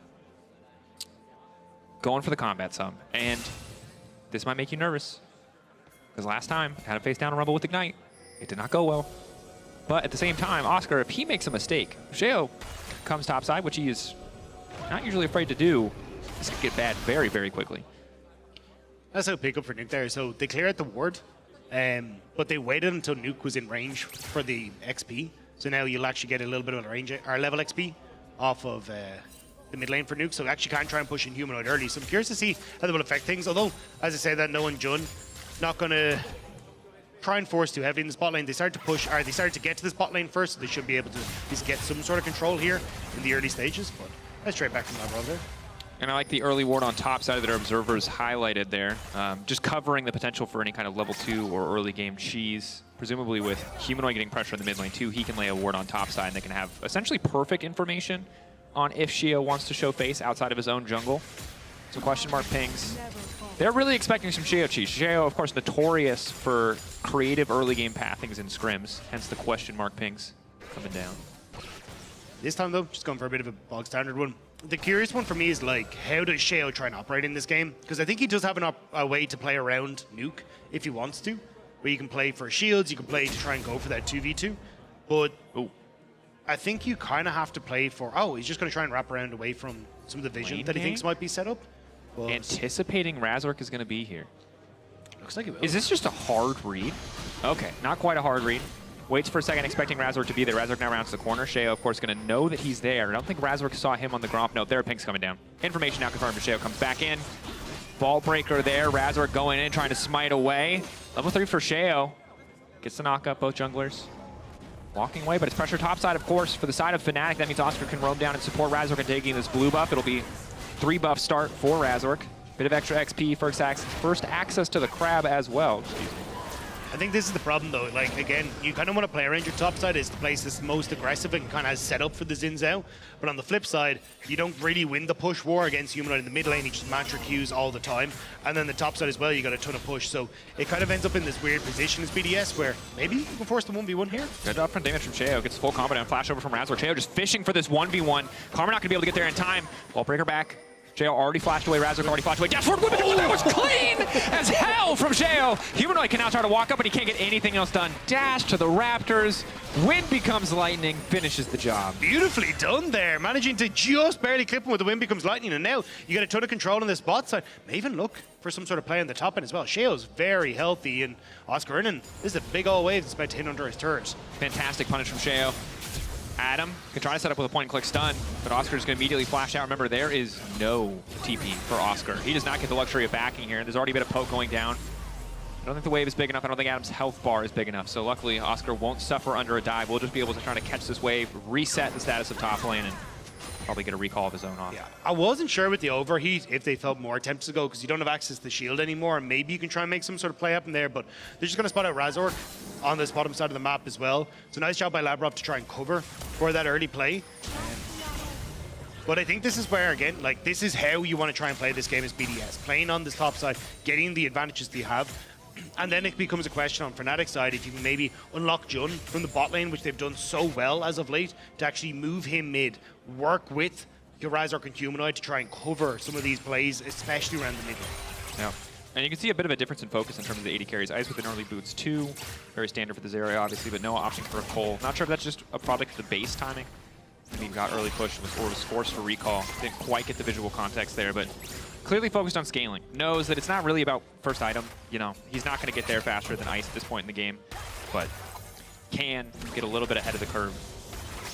going for the combat sub. And this might make you nervous. Because last time, had a face down a rumble with Ignite. It did not go well. But at the same time, Oscar, if he makes a mistake, Sheo comes top side, which he is not usually afraid to do. This could get bad very, very quickly. That's a pickup for Nuke there. So they clear out the ward, but they waited until Nuke was in range for the XP. So now you'll actually get a little bit of a range or level XP off of the mid lane for Nuke. So actually can try and push in Humanoid early. So I'm curious to see how they will affect things. Although, as I say, that no one Jun not going to try and force too heavily in the spot lane. They started to push, or they started to get to the spot lane first, so they should be able to at least get some sort of control here in the early stages. But let's trade back from that roll there. And I like the early ward on top side that our observers highlighted there. Just covering the potential for any kind of level 2 or early game cheese. Presumably with Humanoid getting pressure in the mid lane too, he can lay a ward on top side and they can have essentially perfect information on if Sheo wants to show face outside of his own jungle. So question mark pings. They're really expecting some Sheo cheese. Sheo, of course, notorious for creative early game pathings and scrims, hence the question mark pings coming down. This time though, just going for a bit of a bog standard one. The curious one for me is like, how does Sheo try and operate in this game? Because I think he does have a way to play around Nuke if he wants to, where you can play for shields, you can play to try and go for that 2v2. But I think you kind of have to play for, he's just going to try and wrap around away from some of the vision Lane that he game? thinks might be set up. But Anticipating Razork is going to be here. Looks like it will. Is this just a hard read? Okay, not quite a hard read. Waits for a second, expecting Razork to be there. Razork now rounds the corner. Sheo, of course, going to know that he's there. I don't think Razork saw him on the Gromp. No, there are pings coming down. Information now confirmed. Sheo comes back in. Ball breaker there. Razork going in, trying to smite away. Level 3 for Sheo. Gets the knock up, both junglers. Walking away, but it's pressure topside, of course, for the side of Fnatic. That means Oscar can roam down and support Razork and taking this blue buff. It'll be 3 buff start for Razork. Bit of extra XP, first access to the crab as well. Excuse me. I think this is the problem though, like again, you kind of want to play around your top side is the place that's most aggressive and kind of has set up for the Xin Zhao. But on the flip side, you don't really win the push war against Humanoid in the mid lane, you just mantra Qs all the time. And then the top side as well, you got a ton of push. So it kind of ends up in this weird position as BDS where maybe you can force the 1v1 here. Good upfront damage from Sheo, gets full combo down, flash over from Razork. Sheo just fishing for this 1v1. Karma not gonna be able to get there in time. Ball breaker back. Sheo already flashed away, Razork already flashed away. Dash forward, that was clean as hell from Sheo. Humanoid can now try to walk up, but he can't get anything else done. Dash to the Raptors. Wind becomes lightning, finishes the job. Beautifully done there, managing to just barely clip him with the wind becomes lightning, and now you get a ton of control on this bot side. May even look for some sort of play on the top end as well. Sheo's very healthy, and Oscar Innan, this is a big old wave that's about to hit under his turret. Fantastic punish from Sheo. Adam can try to set up with a point-and-click stun, but Oscar's going to immediately flash out. Remember, there is no TP for Oscar. He does not get the luxury of backing here. There's already been a poke going down. I don't think the wave is big enough. I don't think Adam's health bar is big enough. So luckily, Oscar won't suffer under a dive. We'll just be able to try to catch this wave, reset the status of top lane, and probably get a recall of his own off. Yeah, I wasn't sure with the overheat if they felt more attempts to go because you don't have access to the shield anymore. And maybe you can try and make some sort of play up in there, but they're just going to spot out Razork on this bottom side of the map as well. It's a nice job by Labrov to try and cover for that early play. But I think this is where, again, like, this is how you want to try and play this game as BDS. Playing on this top side, getting the advantages that you have. And then it becomes a question on Fnatic's side if you can maybe unlock Jun from the bot lane, which they've done so well as of late, to actually move him mid, work with your Razork and Humanoid to try and cover some of these plays, especially around the mid lane. Yeah. And you can see a bit of a difference in focus in terms of the AD carries. Ice with an early boots too, very standard for this area obviously, but no option for a Cole. Not sure if that's just a product of the base timing. I mean, got early push or was forced for recall. Didn't quite get the visual context there, but clearly focused on scaling. Knows that it's not really about first item. You know, he's not going to get there faster than Ice at this point in the game, but can get a little bit ahead of the curve,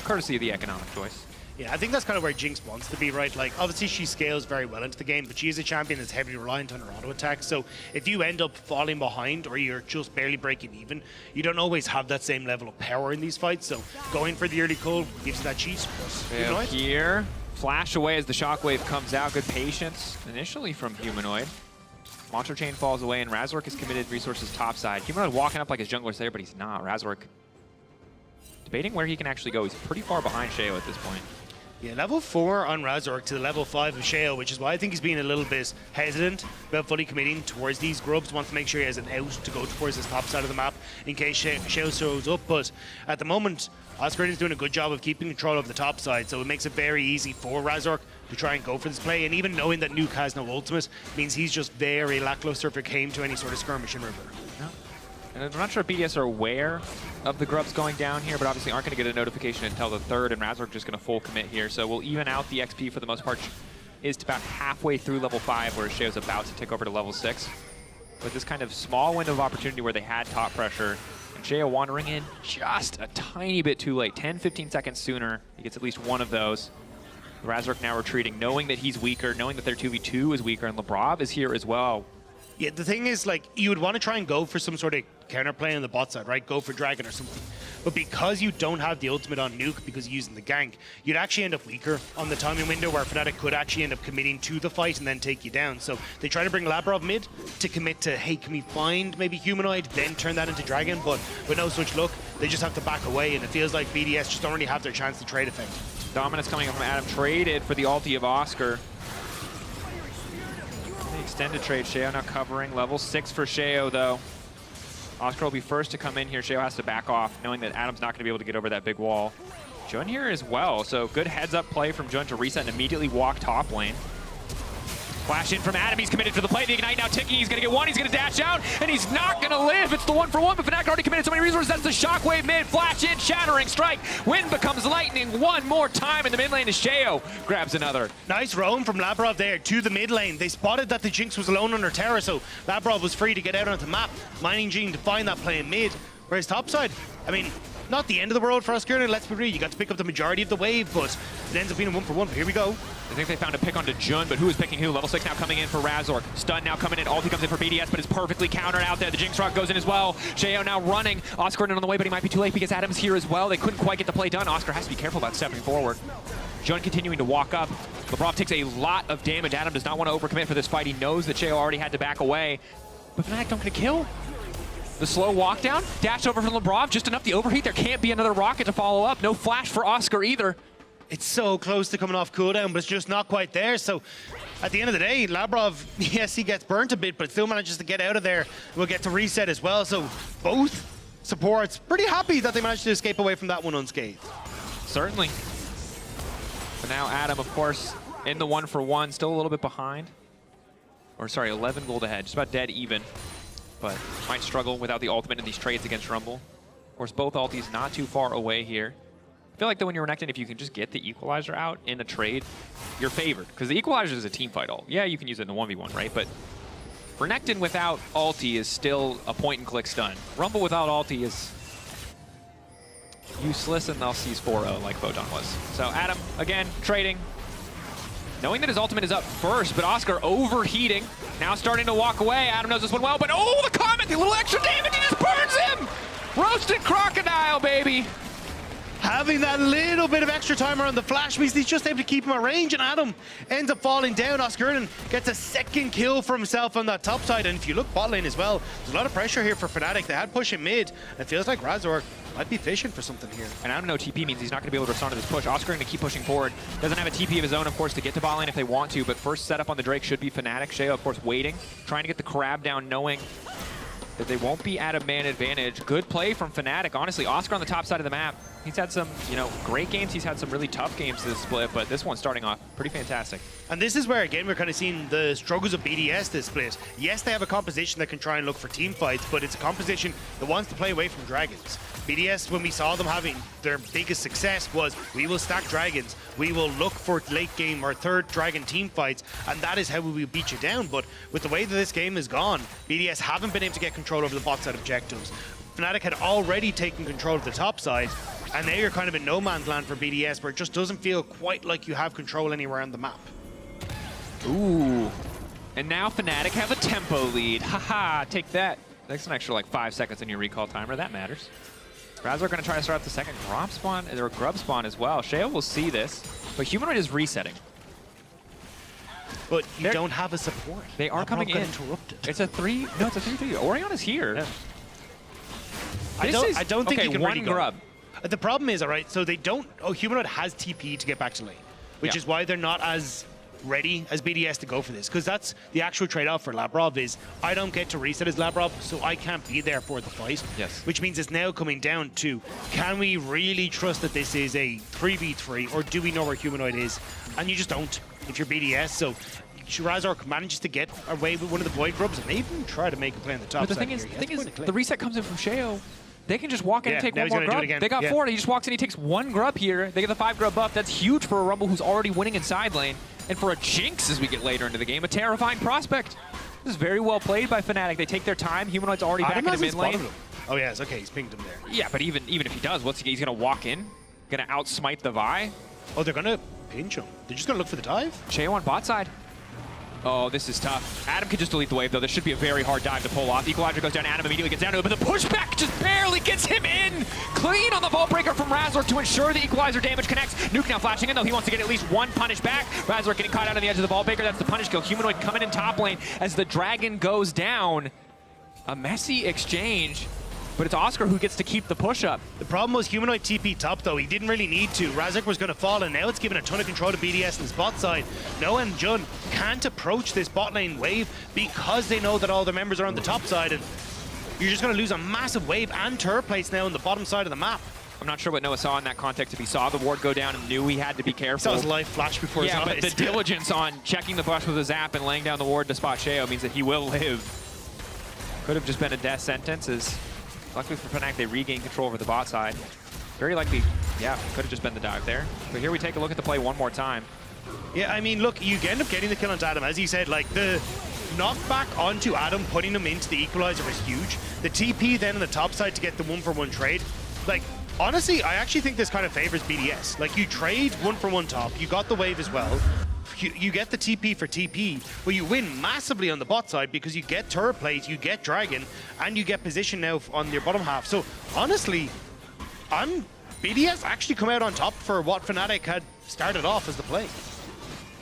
courtesy of the economic choice. Yeah, I think that's kind of where Jinx wants to be, right? Like, obviously she scales very well into the game, but she is a champion that's heavily reliant on her auto attack. So if you end up falling behind or you're just barely breaking even, you don't always have that same level of power in these fights. So going for the early call gives you that cheat. Here, flash away as the shockwave comes out. Good patience initially from Humanoid. Monster Chain falls away, and Razork is committed resources topside. Humanoid walking up like his jungler's there, but he's not. Razork debating where he can actually go. He's pretty far behind Sheo at this point. Yeah, level 4 on Razork to level 5 of Sheo, which is why I think he's being a little bit hesitant about fully committing towards these grubs. Wants to make sure he has an out to go towards this top side of the map in case Sheo shows up. But at the moment, Oscar is doing a good job of keeping control of the top side, so it makes it very easy for Razork to try and go for this play. And even knowing that Nuke has no ultimate means he's just very lackluster if it came to any sort of skirmish in River. And I'm not sure if BDS are aware of the grubs going down here, but obviously aren't going to get a notification until the third, and Razork just going to full commit here. So we'll even out the XP for the most part. Is to about halfway through level 5, where Sheo's about to tick over to level 6. With this kind of small window of opportunity where they had top pressure, and Sheo wandering in just a tiny bit too late, 10-15 seconds sooner. He gets at least one of those. Razork now retreating, knowing that he's weaker, knowing that their 2v2 is weaker, and Labrov is here as well. Yeah, the thing is, like, you would want to try and go for some sort of counterplay on the bot side, right? Go for Dragon or something. But because you don't have the ultimate on Nuke because you're using the gank, you'd actually end up weaker on the timing window where Fnatic could actually end up committing to the fight and then take you down. So they try to bring Labrov mid to commit to, hey, can we find maybe Humanoid, then turn that into Dragon? But with no such luck, they just have to back away, and it feels like BDS just don't really have their chance to trade effect. Dominance coming up from Adam, traded for the ulti of Oscar. Extended trade, Sheo now covering. Level 6 for Sheo, though. Oscar will be first to come in here. Sheo has to back off, knowing that Adam's not going to be able to get over that big wall. Jun here as well, so good heads-up play from Jun to reset and immediately walk top lane. Flash in from Adam, he's committed to the play. The Ignite now ticking, he's going to get one, he's going to dash out, and he's not going to live. It's the 1-for-1, but Fnatic already committed so many resources. That's the Shockwave mid, flash in, shattering strike. Wind becomes lightning one more time in the mid lane as Sheo grabs another. Nice roam from Labrov there to the mid lane. They spotted that the Jinx was alone on her Terra, so Labrov was free to get out onto the map. Mining Gene to find that play in mid. Whereas topside, I mean, not the end of the world for Oscar, let's be real. You got to pick up the majority of the wave, but it ends up being a 1-for-1. But here we go. I think they found a pick onto Jun, but who is picking who? Level 6 now coming in for Razork. Stun now coming in. Ulti comes in for BDS, but it's perfectly countered out there. The Jinx Rock goes in as well. Sheo now running. Oscar in on the way, but he might be too late because Adam's here as well. They couldn't quite get the play done. Oscar has to be careful about stepping forward. Jun continuing to walk up. Labrov takes a lot of damage. Adam does not want to overcommit for this fight. He knows that Sheo already had to back away. But Fnatic don't get a kill. The slow walk down, dash over from Labrov, just enough the overheat. There can't be another rocket to follow up. No flash for Oscar either. It's so close to coming off cooldown, but it's just not quite there. So at the end of the day, Labrov, yes, he gets burnt a bit, but still manages to get out of there. We'll get to reset as well. So both supports pretty happy that they managed to escape away from that one unscathed. Certainly. But now Adam, of course, in the 1-for-1, still a little bit behind. Or sorry, 11 gold ahead, just about dead even. But might struggle without the ultimate in these trades against Rumble. Of course, both ultis not too far away here. I feel like, though, when you're Renekton, if you can just get the Equalizer out in a trade, you're favored. Because the Equalizer is a team fight ult. Yeah, you can use it in the 1v1, right? But Renekton without ulti is still a point-and-click stun. Rumble without ulti is useless and they'll seize 4-0 like Photon was. So Adam, again, trading. Knowing that his ultimate is up first, but Oscar overheating. Now starting to walk away. Adam knows this one well, but oh, the Comet, the little extra damage, he just burns him! Roasted Crocodile, baby. Having that little bit of extra time around the flash means he's just able to keep him at range, and Adam ends up falling down. Oscar gets a second kill for himself on that top side, and if you look bot lane as well, there's a lot of pressure here for Fnatic. They had push in mid. It feels like Razork might be fishing for something here. And Adam no TP means he's not going to be able to respond to this push. Oscar going to keep pushing forward. Doesn't have a TP of his own, of course, to get to bot lane if they want to, but first setup on the Drake should be Fnatic. Sheo, of course, waiting, trying to get the crab down, knowing that they won't be at a man advantage. Good play from Fnatic. Honestly, Oscar on the top side of the map. He's had some, great games. He's had some really tough games this split, but this one's starting off pretty fantastic. And this is where, again, we're kind of seeing the struggles of BDS this split. Yes, they have a composition that can try and look for team fights, but it's a composition that wants to play away from dragons. BDS, when we saw them having their biggest success, was we will stack dragons, we will look for late game or third dragon team fights, and that is how we will beat you down. But with the way that this game has gone, BDS haven't been able to get control over the bot side objectives. Fnatic had already taken control of the top side, and now you're kind of in no man's land for BDS, where it just doesn't feel quite like you have control anywhere on the map. Ooh. And now Fnatic have a tempo lead. Haha, take that. That's an extra like 5 seconds in your recall timer. That matters. Razork going to try to start the second grub spawn as well. Sheo will see this, but Humanoid is resetting. But you don't have a support. They are coming in. Interrupted. It's a 3-3. Orion is here. Yeah. I don't think okay, you can one really go. grub. The problem is, all right, so they don't... Oh, Humanoid has TP to get back to lane, which is why they're not as ready as BDS to go for this, because that's the actual trade-off for Labrov is I don't get to reset as Labrov, so I can't be there for the fight. Yes. Which means it's now coming down to, can we really trust that this is a 3v3, or do we know where Humanoid is? And you just don't if you're BDS, so Razork manages to get away with one of the Void Grubs, and they even try to make a play on the top But the side thing here. is, the reset comes in from Sheo. They can just walk in and take now one he's more gonna do grub. it again. They got 4, he just walks in, he takes 1 grub here. They get the 5 grub buff. That's huge for a Rumble who's already winning in side lane. And for a Jinx as we get later into the game, a terrifying prospect. This is very well played by Fnatic. They take their time. Humanoid's already back in the mid lane. Oh yes, okay, he's pinged him there. Yeah, but even if he does, he's gonna walk in, gonna outsmite the Vi. Oh, they're gonna pinch him. They're just gonna look for the dive? Sheo on bot side. Oh, this is tough. Adam could just delete the wave, though. This should be a very hard dive to pull off. Equalizer goes down. Adam immediately gets down to it, but the pushback just barely gets him in. Clean on the Vault Breaker from Razork to ensure the Equalizer damage connects. Nuke now flashing in, though. He wants to get at least 1 punish back. Razork getting caught out on the edge of the Vault Breaker. That's the punish kill. Humanoid coming in top lane as the Dragon goes down. A messy exchange. But it's Oscar who gets to keep the push up. The problem was Humanoid TP top, though. He didn't really need to. Razork was going to fall, and now it's given a ton of control to BDS on his bot side. Noah and Jun can't approach this bot lane wave because they know that all their members are on the top side, and you're just going to lose a massive wave and turret plates now on the bottom side of the map. I'm not sure what Noah saw in that context. If he saw the ward go down and knew he had to be careful. He saw his life flash before his eyes. Yeah, but the diligence on checking the bush with a zap and laying down the ward to spot Sheo means that he will live. Could have just been a death sentence as... Luckily for Fnatic, they regain control over the bot side. Very likely, yeah, could have just been the dive there. But here we take a look at the play one more time. Yeah, I mean, look, you end up getting the kill onto Adam. As he said, like, the knockback onto Adam, putting him into the Equalizer was huge. The TP then on the top side to get the 1-for-1 trade. Like, honestly, I actually think this kind of favors BDS. Like, you trade 1-for-1 top, you got the wave as well. You get the TP for TP, but you win massively on the bot side because you get turret plates, you get Dragon, and you get position now on your bottom half. So, honestly, BDS actually come out on top for what Fnatic had started off as the play.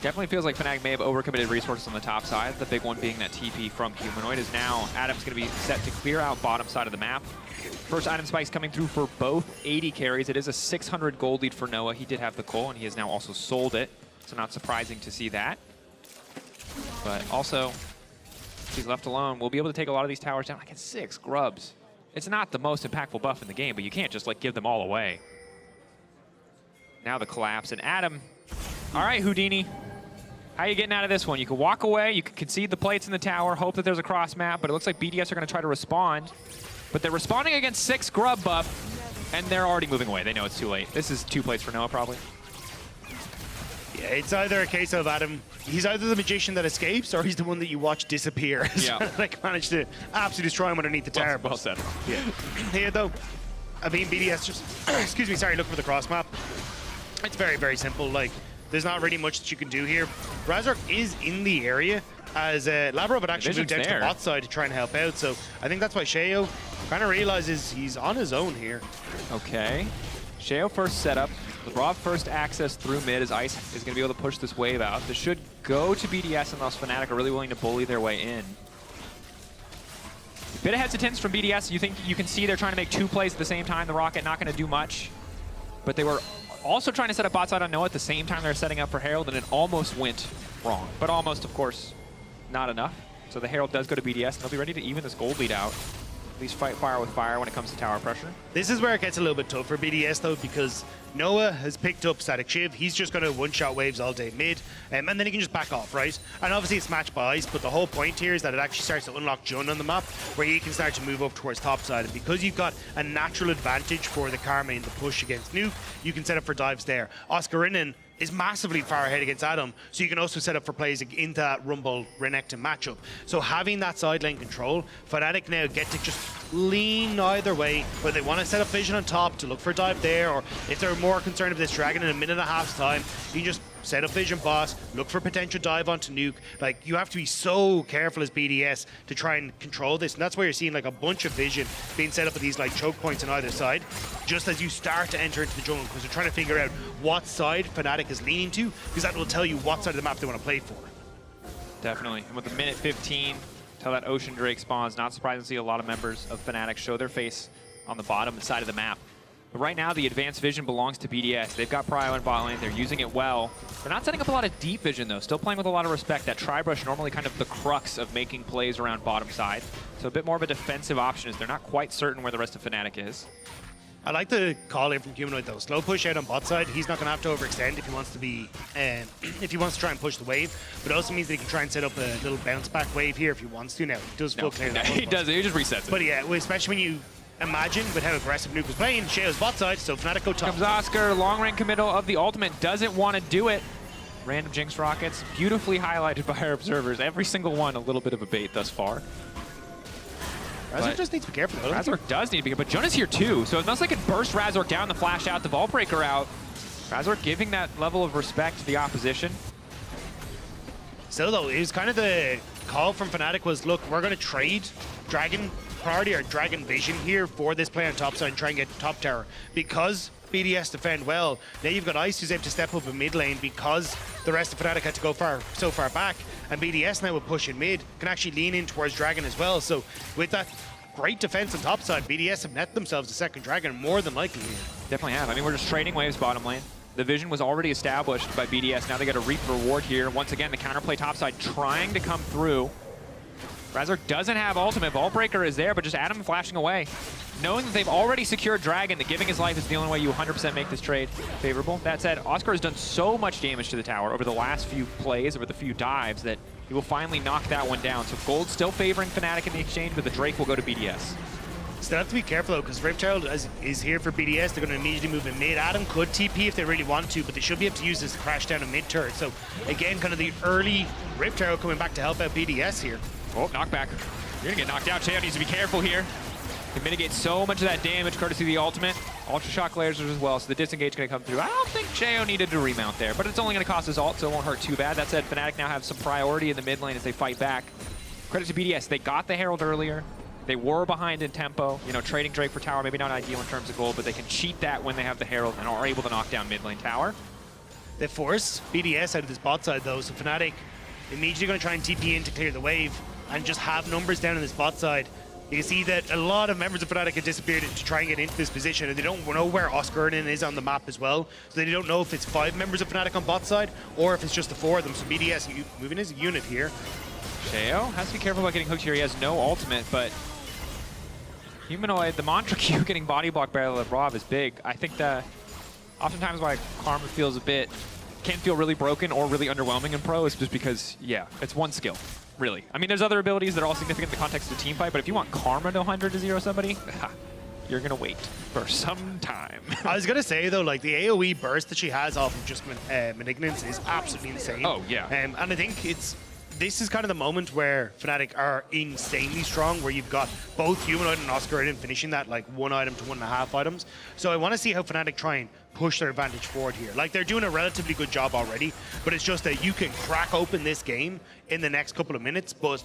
Definitely feels like Fnatic may have overcommitted resources on the top side. The big one being that TP from Humanoid is now Adam's going to be set to clear out bottom side of the map. First item spikes coming through for both 80 carries. It is a 600 gold lead for Noah. He did have the coal, and he has now also sold it. So not surprising to see that. But also, if he's left alone, we'll be able to take a lot of these towers down. Like it's 6 grubs. It's not the most impactful buff in the game, but you can't just like give them all away. Now the collapse, and Adam, all right, Houdini. How are you getting out of this one? You can walk away, you can concede the plates in the tower, hope that there's a cross map, but it looks like BDS are going to try to respond. But they're responding against 6 grub buff, and they're already moving away. They know it's too late. This is 2 plates for Noah, probably. Yeah, it's either a case of Adam, he's either the magician that escapes, or he's the one that you watch disappear. Yeah. Like managed to absolutely destroy him underneath the tower. Well said. Yeah. Here though, I mean, BDS just, excuse me, sorry, look for the cross map. It's very, very simple. Like, there's not really much that you can do here. Razork is in the area as Labro, but actually moved down to the bot side to try and help out. So I think that's why Sheo kind of realizes he's on his own here. Okay. Sheo first setup. Labrov first access through mid as Ice is going to be able to push this wave out. This should go to BDS unless Fnatic are really willing to bully their way in. A bit of hesitance from BDS. You think you can see they're trying to make 2 plays at the same time. The Rocket not going to do much. But they were also trying to set up bot side on Noah at the same time they were setting up for Herald, and it almost went wrong. But almost, of course, not enough. So the Herald does go to BDS, and they'll be ready to even this gold lead out. At least fight fire with fire when it comes to tower pressure. This is where it gets a little bit tough for BDS though, because Noah has picked up Static Shiv. He's just going to one-shot waves all day mid, and then he can just back off, right? And obviously it's matched by Ice, but the whole point here is that it actually starts to unlock Jun on the map, where he can start to move up towards top side. And because you've got a natural advantage for the Karma in the push against Nuke, you can set up for dives there. Oscarinen is massively far ahead against Adam, so you can also set up for plays into that Rumble Renekton matchup. So having that side lane control, Fnatic now get to just lean either way, whether they want to set up vision on top to look for a dive there, or if they're more concerned with this dragon in a minute and a half's time, you can just set up vision boss, look for potential dive onto Nuke. Like, you have to be so careful as BDS to try and control this, and that's why you're seeing like a bunch of vision being set up at these like choke points on either side, just as you start to enter into the jungle, because they're trying to figure out what side Fnatic is leaning to, because that will tell you what side of the map they want to play for. Definitely. And with a minute 15 till that Ocean Drake spawns, not surprising to see a lot of members of Fnatic show their face on the bottom side of the map. But right now, the advanced vision belongs to BDS. They've got Prio in bot lane. They're using it well. They're not setting up a lot of deep vision, though. Still playing with a lot of respect. That Tri-Brush normally kind of the crux of making plays around bottom side. So a bit more of a defensive option as they're not quite certain where the rest of Fnatic is. I like the call in from Humanoid though. Slow push out on bot side. He's not going to have to overextend if he wants to be, if he wants to try and push the wave. But it also means that he can try and set up a little bounce back wave here if he wants to. Now he does full clear. He does. He just resets it. But yeah, especially when you imagine with how aggressive Nuke was playing, Sheo's bot side, so Fnatic go top. Comes Oscar, long range committal of the ultimate, doesn't want to do it. Random Jinx rockets, beautifully highlighted by our observers. Every single one a little bit of a bait thus far. Razork just needs to be careful though. Razork does need to be careful, but Jun is here too, so unless they can burst Razork down, the flash out, the Vault Breaker out, Razork giving that level of respect to the opposition. Still though, it was kind of the call from Fnatic was, look, we're going to trade Dragon Priority or Dragon Vision here for this play on top side and try and get top tower. Because BDS defend well, now you've got Ice who's able to step up in mid lane because the rest of Fnatic had to go so far back, and BDS now with push in mid can actually lean in towards Dragon as well. So with that great defense on top side, BDS have net themselves a second Dragon more than likely here. Definitely have. I mean, we're just trading waves bottom lane. The vision was already established by BDS. Now they got to reap the reward here. Once again, the counterplay topside trying to come through. Razork doesn't have ultimate. Vault Breaker is there, but just Adam flashing away. Knowing that they've already secured Dragon, that giving his life is the only way you 100% make this trade favorable. That said, Oscar has done so much damage to the tower over the last few plays, over the few dives, that he will finally knock that one down. So gold still favoring Fnatic in the exchange, but the Drake will go to BDS. Still have to be careful though, because Rift Herald is here for BDS. They're going to immediately move in mid. Adam could TP if they really want to, but they should be able to use this to crash down a mid turret. So again, kind of the early Rift Herald coming back to help out BDS here. Oh, knockback. You're going to get knocked out. Cheo needs to be careful here. Can mitigate so much of that damage courtesy of the ultimate. Ultra Shock lasers as well, so the disengage is going to come through. I don't think Cheo needed to remount there, but it's only going to cost his ult, so it won't hurt too bad. That said, Fnatic now have some priority in the mid lane as they fight back. Credit to BDS. They got the Herald earlier. They were behind in tempo. You know, trading Drake for tower, maybe not ideal in terms of gold, but they can cheat that when they have the Herald and are able to knock down mid lane tower. They force BDS out of this bot side though, so Fnatic immediately going to try and TP in to clear the wave and just have numbers down on this bot side. You can see that a lot of members of Fnatic have disappeared to try and get into this position, and they don't know where Oscarinen is on the map as well, so they don't know if it's 5 members of Fnatic on bot side or if it's just the 4 of them. So BDS moving his unit here. Cheo has to be careful about getting hooked here. He has no ultimate, but Humanoid, the Mantra Q getting body block barrel of Rob is big. I think that oftentimes why Karma feels can feel really broken or really underwhelming in pro is just because, yeah, it's one skill. Really. I mean, there's other abilities that are all significant in the context of a team fight, but if you want Karma to 100 to 0 somebody, you're going to wait for some time. I was going to say, though, like, the AoE burst that she has off of just Malignance is absolutely insane. Oh, yeah. And I think it's this is kind of the moment where Fnatic are insanely strong, where you've got both Humanoid and Oscar in finishing that like 1 item to 1.5 items. So I want to see how Fnatic try and push their advantage forward here. Like, they're doing a relatively good job already, but it's just that you can crack open this game in the next couple of minutes, but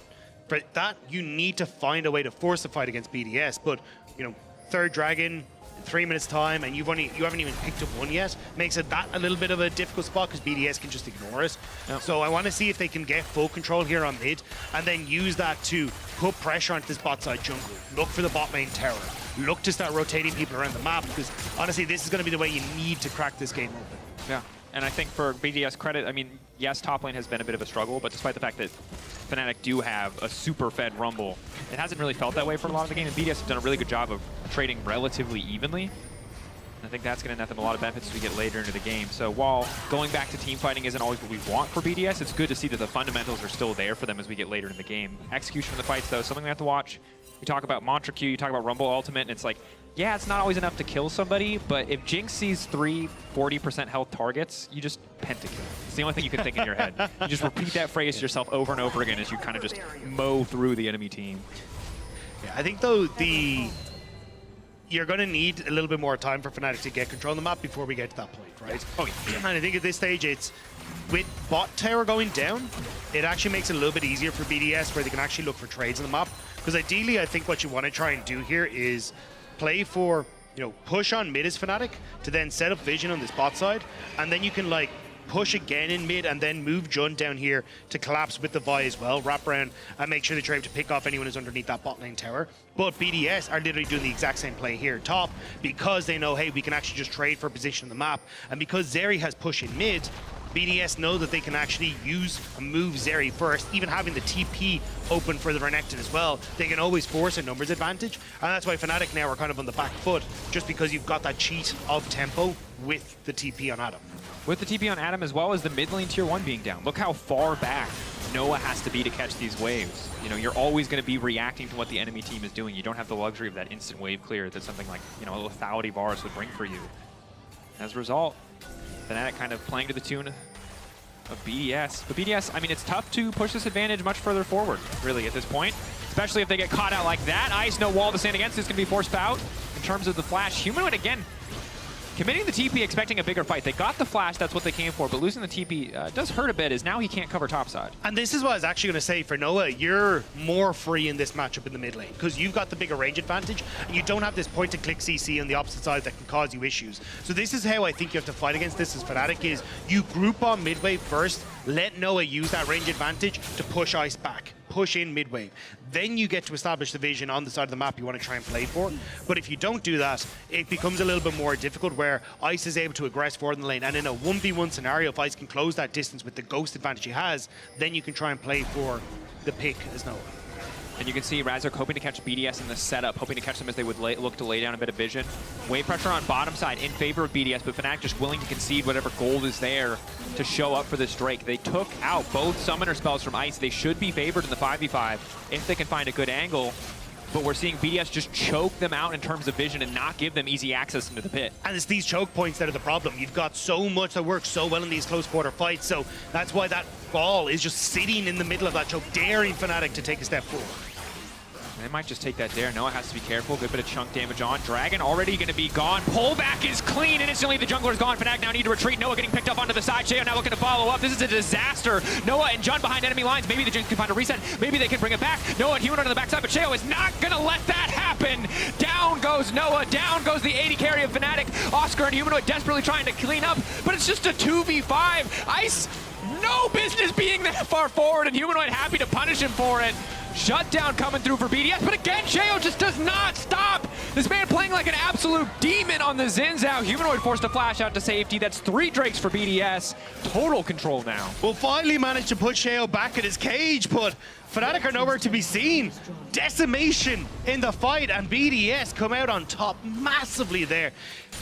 for that, you need to find a way to force the fight against BDS. But, you know, third Dragon, 3 minutes time, and you haven't even picked up one yet, makes it that a little bit of a difficult spot because BDS can just ignore it. Yep. So I want to see if they can get full control here on mid and then use that to put pressure onto this bot side jungle. Look for the bot lane tower. Look to start rotating people around the map, because honestly, this is going to be the way you need to crack this game open. Yeah, and I think for BDS credit, I mean, yes, top lane has been a bit of a struggle, but despite the fact that Fnatic do have a super fed Rumble, it hasn't really felt that way for a lot of the game, and BDS have done a really good job of trading relatively evenly. And I think that's going to net them a lot of benefits as we get later into the game. So while going back to team fighting isn't always what we want for BDS, it's good to see that the fundamentals are still there for them as we get later in the game. Execution of the fights, though, something we have to watch. You talk about Mantra Q, you talk about Rumble Ultimate, and it's like, yeah, it's not always enough to kill somebody, but if Jinx sees 3 40% health targets, you just pentakill. It's the only thing you can think in your head. You just repeat that phrase to yourself over and over again as you kind of just mow through the enemy team. Yeah, I think, though, you're going to need a little bit more time for Fnatic to get control of the map before we get to that point, right? Oh, yeah. And I think at this stage, it's with bot tower going down, it actually makes it a little bit easier for BDS where they can actually look for trades on the map. Because ideally, I think what you want to try and do here is play for, you know, push on mid as Fnatic to then set up vision on this bot side, and then you can like push again in mid and then move Jund down here to collapse with the Vi as well, wrap around and make sure that you're able to pick off anyone who's underneath that bot lane tower. But BDS are literally doing the exact same play here top, because they know, hey, we can actually just trade for position on the map, and because Zeri has push in mid, BDS know that they can actually use and move Zeri first, even having the TP open for the Renekton as well. They can always force a numbers advantage, and that's why Fnatic now are kind of on the back foot, just because you've got that cheat of tempo with the TP on Adam. With the TP on Adam, as well as the mid lane tier 1 being down. Look how far back Noah has to be to catch these waves. You know, you're always going to be reacting to what the enemy team is doing. You don't have the luxury of that instant wave clear that something like, you know, a lethality Varus would bring for you. As a result, Fnatic kind of playing to the tune of BDS. But BDS, I mean, it's tough to push this advantage much further forward, really, at this point. Especially if they get caught out like that. Ice, no wall to stand against. It's going to be forced out in terms of the flash. Humanoid, again, committing the TP, expecting a bigger fight. They got the flash, that's what they came for, but losing the TP does hurt a bit, as now he can't cover topside. And this is what I was actually going to say for Noah. You're more free in this matchup in the mid lane, because you've got the bigger range advantage, and you don't have this point-and-click CC on the opposite side that can cause you issues. So this is how I think you have to fight against this as Fnatic, is you group on mid wave first, let Noah use that range advantage to push Ice back. Push in mid-wave. Then you get to establish the vision on the side of the map you want to try and play for. But if you don't do that, it becomes a little bit more difficult, where Ice is able to aggress forward in the lane. And in a 1v1 scenario, if Ice can close that distance with the ghost advantage he has, then you can try and play for the pick as Noah. And you can see Razork hoping to catch BDS in the setup, hoping to catch them as they would look to lay down a bit of vision. Wave pressure on bottom side in favor of BDS, but Fnatic just willing to concede whatever gold is there to show up for this Drake. They took out both summoner spells from Ice. They should be favored in the 5v5 if they can find a good angle. But we're seeing BDS just choke them out in terms of vision and not give them easy access into the pit. And it's these choke points that are the problem. You've got so much that works so well in these close quarter fights, so that's why that ball is just sitting in the middle of that choke, daring Fnatic to take a step forward. They might just take that dare. Noah has to be careful. Good bit of chunk damage on. Dragon already going to be gone. Pullback is clean, and instantly the jungler's gone. Fnatic now need to retreat. Noah getting picked up onto the side. Sheo now looking to follow up. This is a disaster. Noah and Jund behind enemy lines. Maybe the Jinx can find a reset. Maybe they can bring it back. Noah and Humanoid on the backside, but Sheo is not going to let that happen. Down goes Noah. Down goes the 80 carry of Fnatic. Oscar and Humanoid desperately trying to clean up, but it's just a 2v5. Ice, no business being that far forward, and Humanoid happy to punish him for it. Shutdown coming through for BDS, but again, Sheo just does not stop. This man playing like an absolute demon on the Zinzao. Humanoid forced to flash out to safety. That's 3 Drakes for BDS. Total control now. Well, finally managed to put Sheo back in his cage, but Fnatic are nowhere to be seen. Decimation in the fight, and BDS come out on top massively there.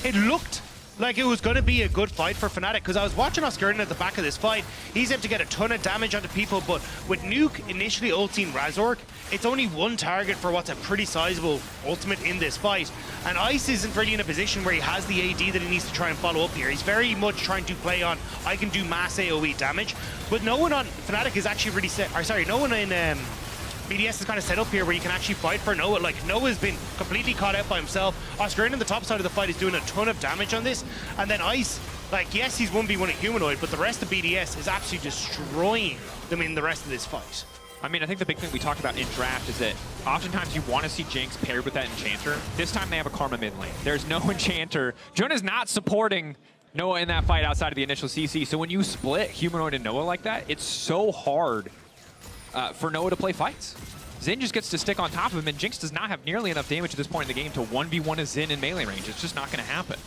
It looked like it was going to be a good fight for Fnatic, because I was watching Oscar at the back of this fight. He's able to get a ton of damage onto people, but with Nuke initially ulting Razork, it's only one target for what's a pretty sizable ultimate in this fight. And Ice isn't really in a position where he has the AD that he needs to try and follow up here. He's very much trying to play on, I can do mass AoE damage, but no one on Fnatic is actually really set, or sorry, no one in BDS is kind of set up here where you can actually fight for Noah. Like, Noah's been completely caught out by himself. Oscar in the top side of the fight is doing a ton of damage on this. And then Ice, like, yes, he's 1v1 a Humanoid, but the rest of BDS is absolutely destroying them in the rest of this fight. I mean, I think the big thing we talked about in draft is that oftentimes you want to see Jinx paired with that Enchanter. This time they have a Karma mid lane. There's no Enchanter. Jonah's not supporting Noah in that fight outside of the initial CC. So when you split Humanoid and Noah like that, it's so hard for Noah to play fights. Xin just gets to stick on top of him, and Jinx does not have nearly enough damage at this point in the game to 1v1 a Xin in melee range. It's just not going to happen.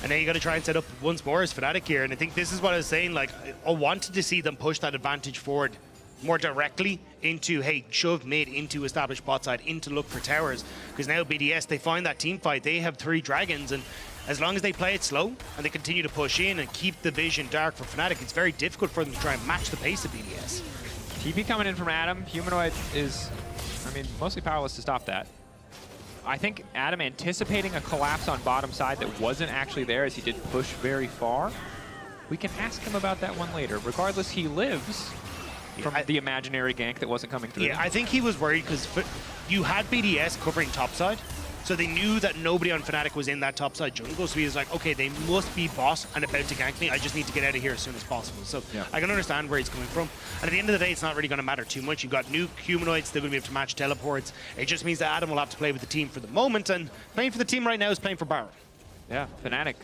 And then you got to try and set up once more as Fnatic here, and I think this is what I was saying, like, I wanted to see them push that advantage forward more directly into, hey, shove mid into established bot side, into look for towers, because now BDS, they find that team fight, they have 3 dragons, and as long as they play it slow and they continue to push in and keep the vision dark for Fnatic, it's very difficult for them to try and match the pace of BDS. TP coming in from Adam. Humanoid is, I mean, mostly powerless to stop that. I think Adam anticipating a collapse on bottom side that wasn't actually there, as he did push very far. We can ask him about that one later. Regardless, he lives from the imaginary gank that wasn't coming through. Yeah, I think he was worried because you had BDS covering topside, so they knew that nobody on Fnatic was in that topside jungle, so he was like, okay, they must be bot and about to gank me. I just need to get out of here as soon as possible. So yeah, I can understand where he's coming from. And at the end of the day, it's not really going to matter too much. You've got Nuke, Humanoids, they're going to be able to match teleports. It just means that Adam will have to play with the team for the moment, and playing for the team right now is playing for Baron. Yeah, Fnatic.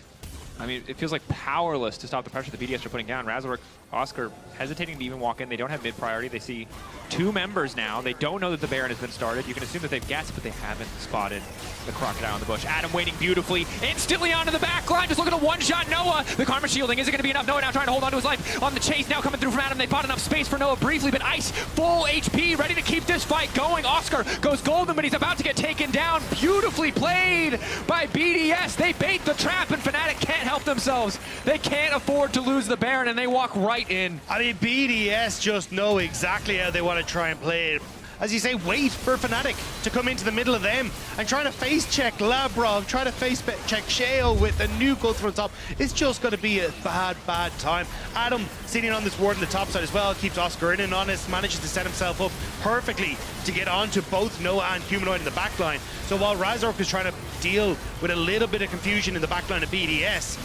I mean, it feels like powerless to stop the pressure the BDS are putting down. Razork, Oscar hesitating to even walk in. They don't have mid priority. They see 2 members now. They don't know that the Baron has been started. You can assume that they've guessed, but they haven't spotted the Crocodile in the bush. Adam waiting beautifully, instantly onto the back line, just looking to one-shot Noah. The Karma shielding isn't going to be enough. Noah now trying to hold on to his life. On the chase now coming through from Adam. They bought enough space for Noah briefly, but Ice, full HP, ready to keep this fight going. Oscar goes golden, but he's about to get taken down. Beautifully played by BDS. They bait the trap, and Fnatic can't help themselves. They can't afford to lose the Baron, and they walk right in. I mean, BDS just know exactly how they want to try and play it. As you say, wait for Fnatic to come into the middle of them and try to face check Labrov, try to face check Sheo with a nuke go through the top. It's just going to be a bad, bad time. Adam sitting on this ward in the top side as well, keeps Oscar in and honest, manages to set himself up perfectly to get onto both Noah and Humanoid in the backline. So while Razork is trying to deal with a little bit of confusion in the backline of BDS,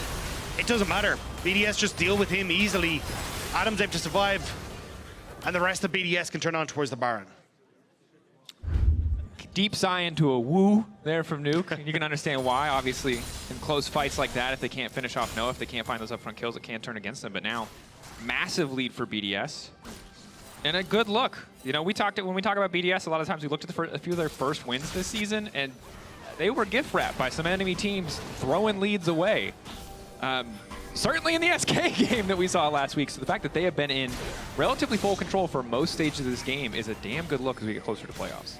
it doesn't matter. BDS just deal with him easily. Adam's able to survive, and the rest of BDS can turn on towards the Baron. Deep sigh into a woo there from Nuke. You can understand why. Obviously, in close fights like that, if they can't finish off Noah, if they can't find those upfront kills, it can turn against them. But now, massive lead for BDS. And a good look. You know, when we talk about BDS, a lot of times we looked at a few of their first wins this season, and they were gift wrapped by some enemy teams throwing leads away. Certainly in the SK game that we saw last week. So the fact that they have been in relatively full control for most stages of this game is a damn good look as we get closer to playoffs.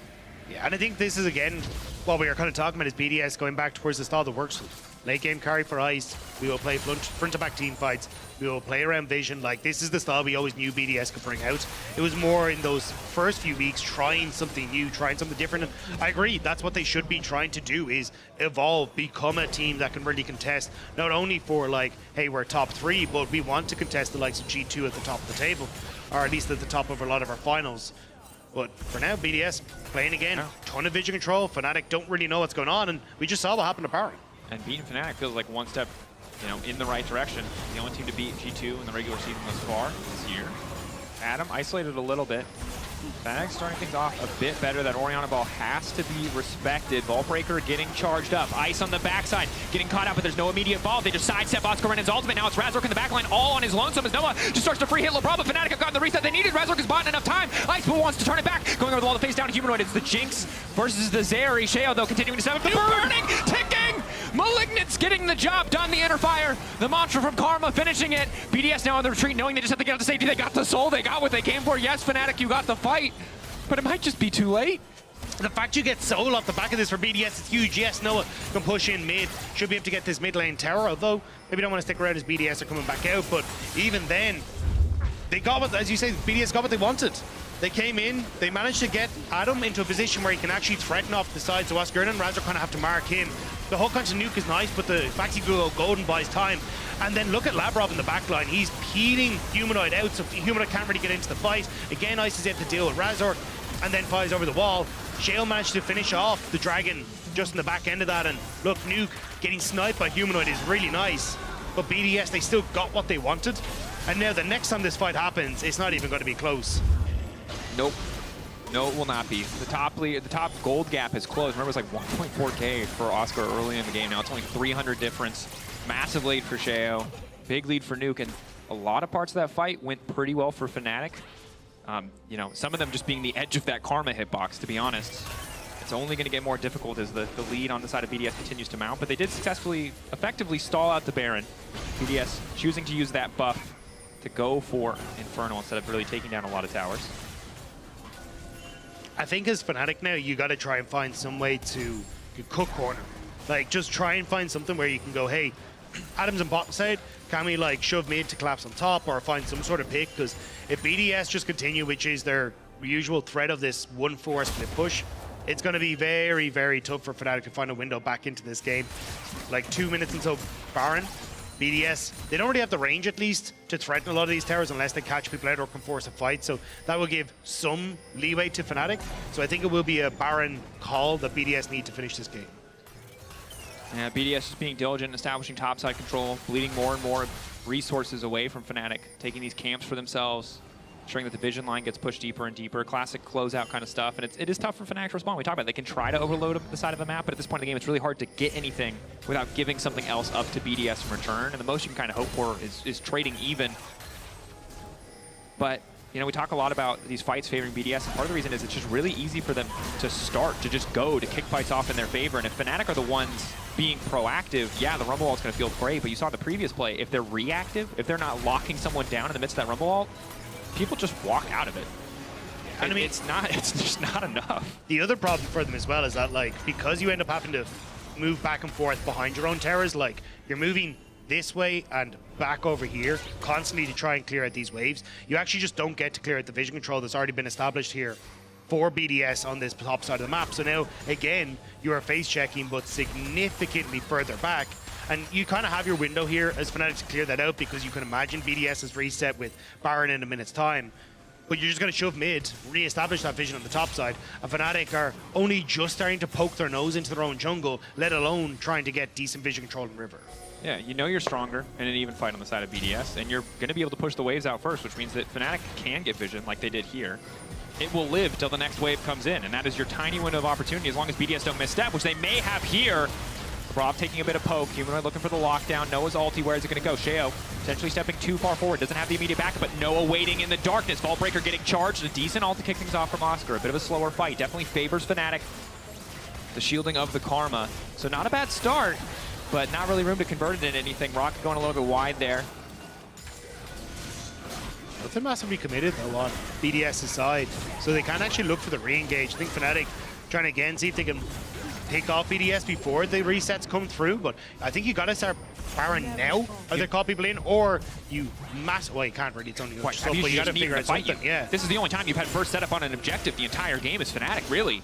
Yeah, and I think this is, again, what we were kind of talking about is BDS going back towards the style that works. Late game carry for Ice. We will play front to back team fights. We will play around vision. Like, this is the style we always knew BDS could bring out. It was more in those first few weeks trying something new, trying something different. And I agree, that's what they should be trying to do, is evolve, become a team that can really contest, not only for like, hey, we're top 3, but we want to contest the likes of G2 at the top of the table, or at least at the top of a lot of our finals. But for now, BDS playing again, ton of vision control. Fnatic don't really know what's going on, and we just saw what happened to Baron. And beating Fnatic feels like one step, you know, in the right direction. The only team to beat G2 in the regular season thus far this year. Adam isolated a little bit. Fnatic starting things off a bit better. That Orianna ball has to be respected. Ballbreaker getting charged up. Ice on the backside, getting caught out, but there's no immediate ball. They just sidestep Oscar Renan's ultimate. Now it's Razork in the backline, all on his lonesome as Noah just starts to free hit LeBron, but Fnatic have gotten the reset they needed. Razork has bought enough time. Ice wants to turn it back. Going over the wall to face down Humanoid. It's the Jinx versus the Zeri. Sheo, though, continuing to step up. Burning, ticking! Malignant's getting the job done. The inner fire. The mantra from Karma finishing it. BDS now on the retreat, knowing they just have to get out to safety. They got the soul. They got what they came for. Yes, Fnatic, you got the fight. But it might just be too late. The fact you get Soul off the back of this for BDS is huge. Yes, Noah can push in mid. Should be able to get this mid lane tower, although maybe don't want to stick around as BDS are coming back out. But even then, they got what, as you say, BDS got what they wanted. They came in, they managed to get Adam into a position where he can actually threaten off the side, so Oscar and Razor kind of have to mark him. The whole kind of nuke is nice, but the fact he go golden buys time. And then look at Labrov in the back line. He's peeling Humanoid out, so Humanoid can't really get into the fight. Again, Ice is able to deal with Razor, and then flies over the wall. Shale managed to finish off the Dragon just in the back end of that, and look, Nuke getting sniped by Humanoid is really nice. But BDS, they still got what they wanted. And now the next time this fight happens, it's not even going to be close. Nope. No, it will not be. The top gold gap is closed. Remember, it was like 1.4K for Oscar early in the game. Now it's only 300 difference. Massive lead for Sheo. Big lead for Nuke. And a lot of parts of that fight went pretty well for Fnatic. You know, some of them just being the edge of that Karma hitbox, to be honest. It's only going to get more difficult as the lead on the side of BDS continues to mount. But they did effectively stall out the Baron. BDS choosing to use that buff to go for Inferno instead of really taking down a lot of towers. I think as Fnatic now, you got to try and find some way to cook corner. Like, just try and find something where you can go, hey, Adam's on bottom side, can we like shove mid to collapse on top or find some sort of pick? Because if BDS just continue, which is their usual threat of this 1-4 split push, it's going to be very, very tough for Fnatic to find a window back into this game. Like 2 minutes until Baron. BDS, they don't really have the range at least to threaten a lot of these towers unless they catch people out or can force a fight. So that will give some leeway to Fnatic. So I think it will be a Baron call that BDS need to finish this game. Yeah, BDS is being diligent in establishing topside control, bleeding more and more resources away from Fnatic, taking these camps for themselves, ensuring that the vision line gets pushed deeper and deeper, classic closeout kind of stuff. And it is tough for Fnatic to respond. We talk about it. They can try to overload the side of the map, but at this point in the game, it's really hard to get anything without giving something else up to BDS in return. And the most you can kind of hope for is trading even. But, you know, we talk a lot about these fights favoring BDS, and part of the reason is it's just really easy for them to start, to just go, to kick fights off in their favor. And if Fnatic are the ones being proactive, yeah, the Rumble Wall is going to feel great, but you saw the previous play. If they're reactive, if they're not locking someone down in the midst of that Rumble Wall, people just walk out of it. And I mean, it's just not enough. The other problem for them as well is that, like, because you end up having to move back and forth behind your own towers, like, you're moving this way and back over here constantly to try and clear out these waves. You actually just don't get to clear out the vision control that's already been established here for BDS on this top side of the map. So now, again, you are face checking, but significantly further back. And you kind of have your window here as Fnatic to clear that out, because you can imagine BDS is reset with Baron in a minute's time. But you're just going to shove mid, re-establish that vision on the top side. And Fnatic are only just starting to poke their nose into their own jungle, let alone trying to get decent vision control in river. Yeah, you know you're stronger in an even fight on the side of BDS, and you're going to be able to push the waves out first, which means that Fnatic can get vision like they did here. It will live till the next wave comes in, and that is your tiny window of opportunity as long as BDS don't misstep, which they may have here. Rob taking a bit of poke. Humanoid looking for the lockdown. Noah's ulti. Where is it going to go? Sheo potentially stepping too far forward. Doesn't have the immediate backup, but Noah waiting in the darkness. Vaultbreaker getting charged. A decent ult to kick things off from Oscar. A bit of a slower fight. Definitely favors Fnatic. The shielding of the Karma. So not a bad start, but not really room to convert it into anything. Rocket going a little bit wide there. But they're massively committed though on BDS's side. So they can actually look for the re-engage. I think Fnatic trying to again see if they can pick off BDS before the resets come through, but I think you got to start Baron now. Either call people in, or you well, you can't really, it's only Quite. stuff, but you got to figure out something. Yeah. This is the only time you've had first setup on an objective the entire game is Fnatic, really.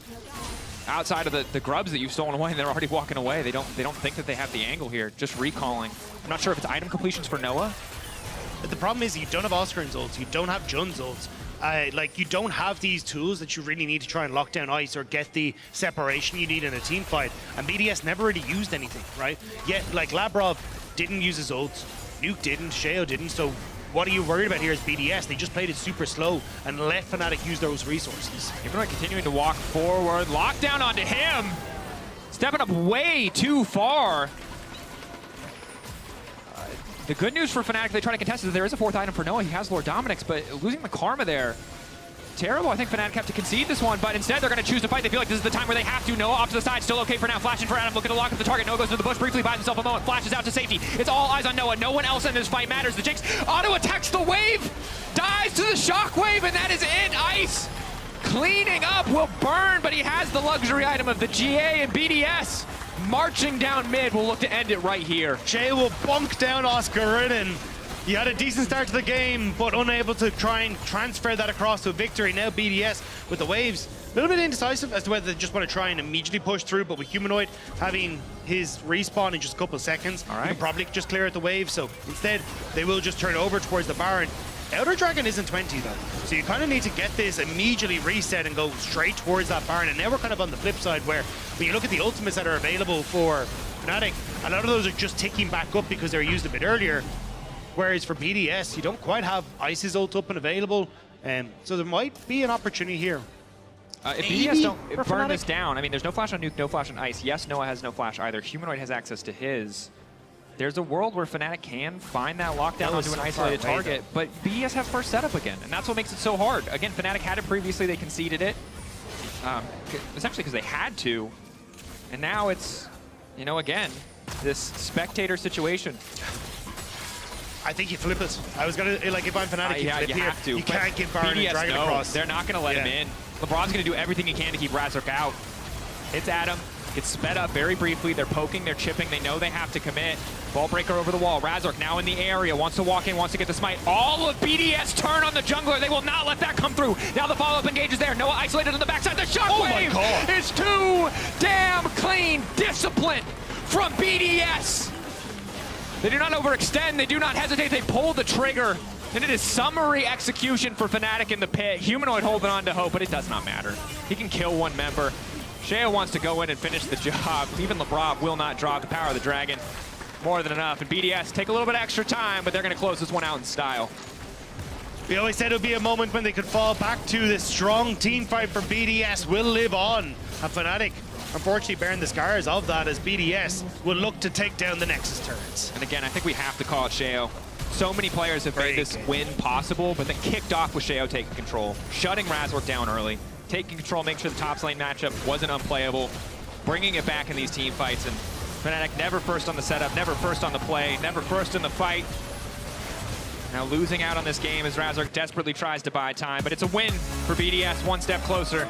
Outside of the grubs that you've stolen away, and they're already walking away. They don't think that they have the angle here, just recalling. I'm not sure if it's item completions for Noah. But the problem is you don't have Oscar's ults, you don't have Jun's ults. Like, you don't have these tools that you really need to try and lock down ice or get the separation you need in a team fight. And BDS never really used anything, right? Yet, like, Labrov didn't use his ult, Nuke didn't, Sheo didn't, so what are you worried about here is BDS. They just played it super slow and let Fnatic use those resources. Humanoid continuing to walk forward, lockdown onto him! Stepping up way too far. The good news for Fnatic, they try to contest, is that there is a fourth item for Noah. He has Lord Dominic's, but losing the Karma there, terrible. I think Fnatic have to concede this one, but instead they're going to choose to fight. They feel like this is the time where they have to. Noah off to the side, still okay for now. Flashing for Adam, looking to lock up the target. Noah goes to the bush, briefly buys himself a moment, flashes out to safety. It's all eyes on Noah. No one else in this fight matters. The Jinx auto attacks the wave, dies to the shockwave, and that is it. Ice cleaning up will burn, but he has the luxury item of the GA, and BDS marching down mid will look to end it right here. Jay will bunk down Oscar Ridden. He had a decent start to the game, but unable to try and transfer that across to a victory. Now BDS with the waves, a little bit indecisive as to whether they just want to try and immediately push through, but with Humanoid having his respawn in just a couple of seconds, he can probably just clear out the wave. So instead, they will just turn over towards the Baron. Elder Dragon isn't 20 though, so you kind of need to get this immediately reset and go straight towards that Baron. And now we're kind of on the flip side where when you look at the ultimates that are available for Fnatic, a lot of those are just ticking back up because they're used a bit earlier. Whereas for BDS, you don't quite have Ice's ult up and available, so there might be an opportunity here. If BDS don't burn this down, I mean, there's no flash on Nuke, no flash on Ice. Yes, Noah has no flash either. Humanoid has access to his. There's a world where Fnatic can find that lockdown onto an isolated target, but BDS has first setup again, and that's what makes it so hard. Again, Fnatic had it previously, they conceded it, essentially because they had to, and now it's, you know, again, this spectator situation. I think you flip it. I was gonna, like, if I'm Fnatic, yeah, you have to. You can't give Baron and Dragon across. They're not gonna let him in. LeBron's gonna do everything he can to keep Razork out. It's Adam. Gets sped up very briefly. They're poking, they're chipping. They know they have to commit. Ball breaker over the wall. Razork now in the area. Wants to walk in, wants to get the smite. All of BDS turn on the jungler. They will not let that come through. Now the follow-up engage is there. Noah isolated on the backside. The shockwave is too damn clean. Discipline from BDS. They do not overextend. They do not hesitate. They pull the trigger. And it is summary execution for Fnatic in the pit. Humanoid holding on to hope, but it does not matter. He can kill one member. Sheo wants to go in and finish the job. Even LeBron will not draw the power of the dragon. More than enough. And BDS take a little bit extra time, but they're going to close this one out in style. We always said it would be a moment when they could fall back to this strong team fight for BDS will live on. And Fnatic, unfortunately, bearing the scars of that as BDS will look to take down the Nexus turrets. And again, I think we have to call it Sheo. So many players have made this win possible, but then kicked off with Sheo taking control, shutting Razork down early, taking control, making sure the top lane matchup wasn't unplayable, bringing it back in these team fights. And Fnatic never first on the setup, never first on the play, never first in the fight. Now losing out on this game as Razork desperately tries to buy time, but it's a win for BDS, one step closer to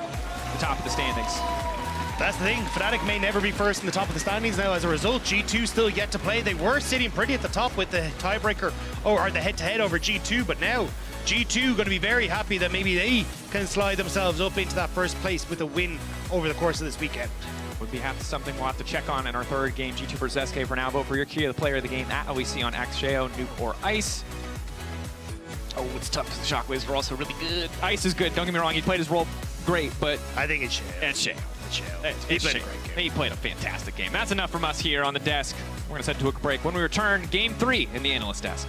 the top of the standings. That's the thing, Fnatic may never be first in the top of the standings now. As a result, G2 still yet to play. They were sitting pretty at the top with the tiebreaker, or the head-to-head over G2, but now G2 going to be very happy that maybe they can slide themselves up into that first place with a win over the course of this weekend. Would be something we'll have to check on in our third game. G2 versus SK. For now, vote for your key of the player of the game at LEC on X, Sheo, Nuke, or Ice. Oh, it's tough because the Shockwaves are also really good. Ice is good, don't get me wrong, he played his role great, but I think it's Sheo. It's Sheo. He played a great game. He played a fantastic game. That's enough from us here on the desk. We're going to head to a break. When we return, Game 3 in the analyst desk.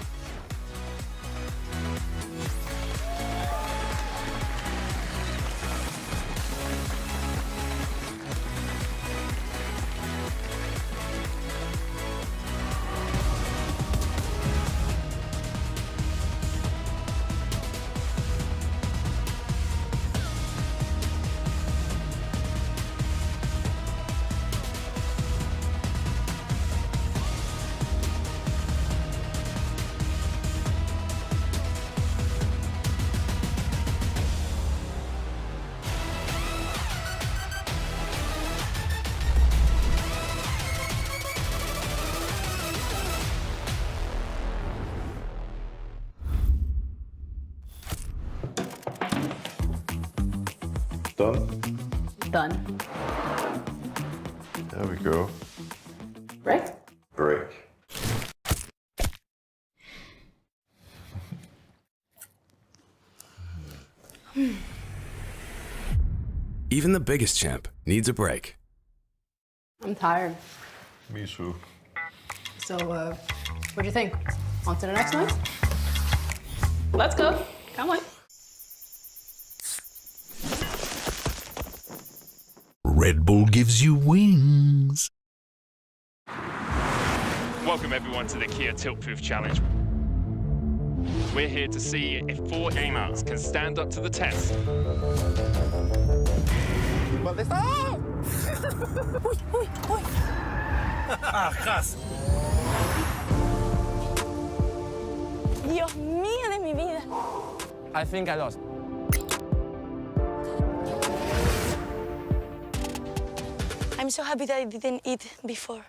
Done? Done. There we go. Break? Break. Even the biggest champ needs a break. I'm tired. Me too. So, what do you think? On to the next one? Let's go. Come on. Red Bull gives you wings. Welcome everyone to the Kia Tilt-Proof Challenge. We're here to see if 4 gamers can stand up to the test. Dios mío de mi vida. I think I lost. so happy that I didn't eat before.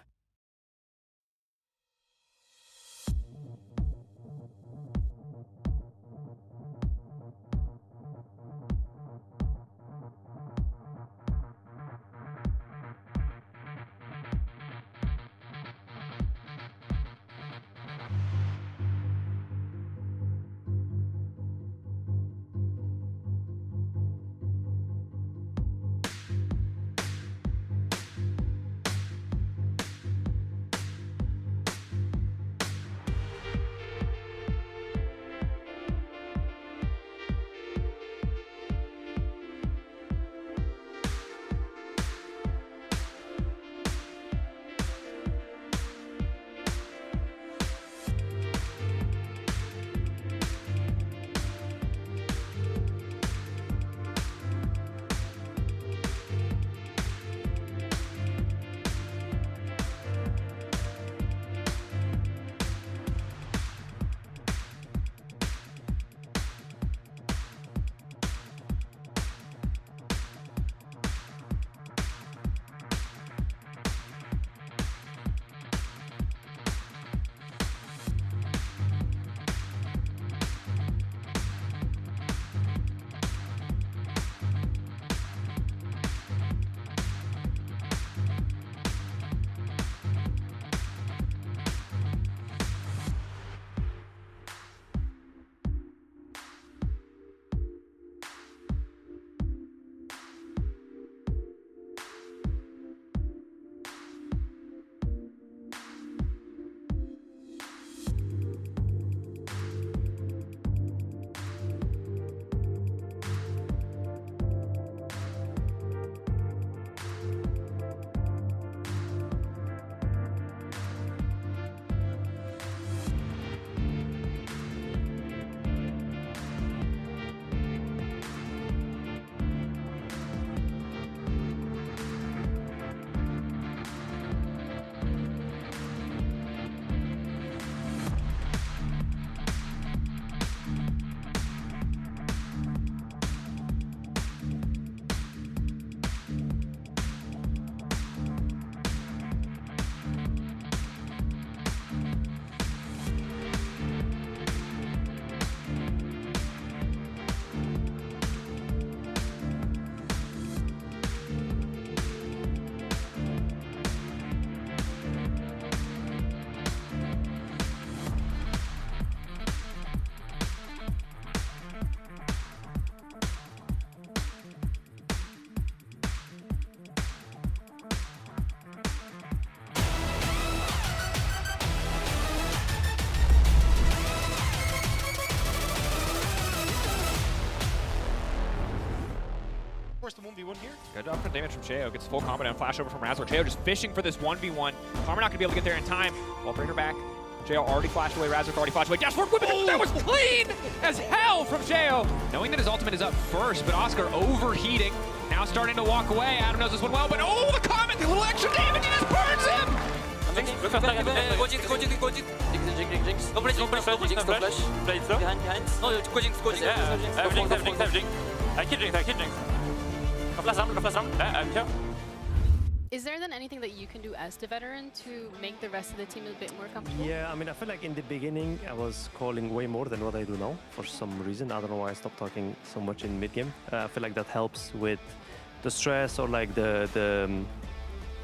Force the 1v1 here. Good upfront damage from Cheo. Gets full combo down. Flash over from Razor. Cheo just fishing for this 1v1. Karma not going to be able to get there in time. Ball breaker back. Cheo already flashed away. Razor already flashed away. Dash forward whip. That was clean as hell from Cheo. Knowing that his ultimate is up first, but Oscar overheating. Now starting to walk away. Adam knows this one well, but oh, the comment, a little extra damage, and just burns him. Go Jinx. Jinx. No flash. Behind. No, go Jinx. I have Jinx. I kill Jinx. No flash ram. I'm here. Is there then anything that you can do as the veteran to make the rest of the team a bit more comfortable? Yeah, I mean, I feel like in the beginning I was calling way more than what I do now for some reason. I don't know why I stopped talking so much in mid-game. I feel like that helps with the stress or like the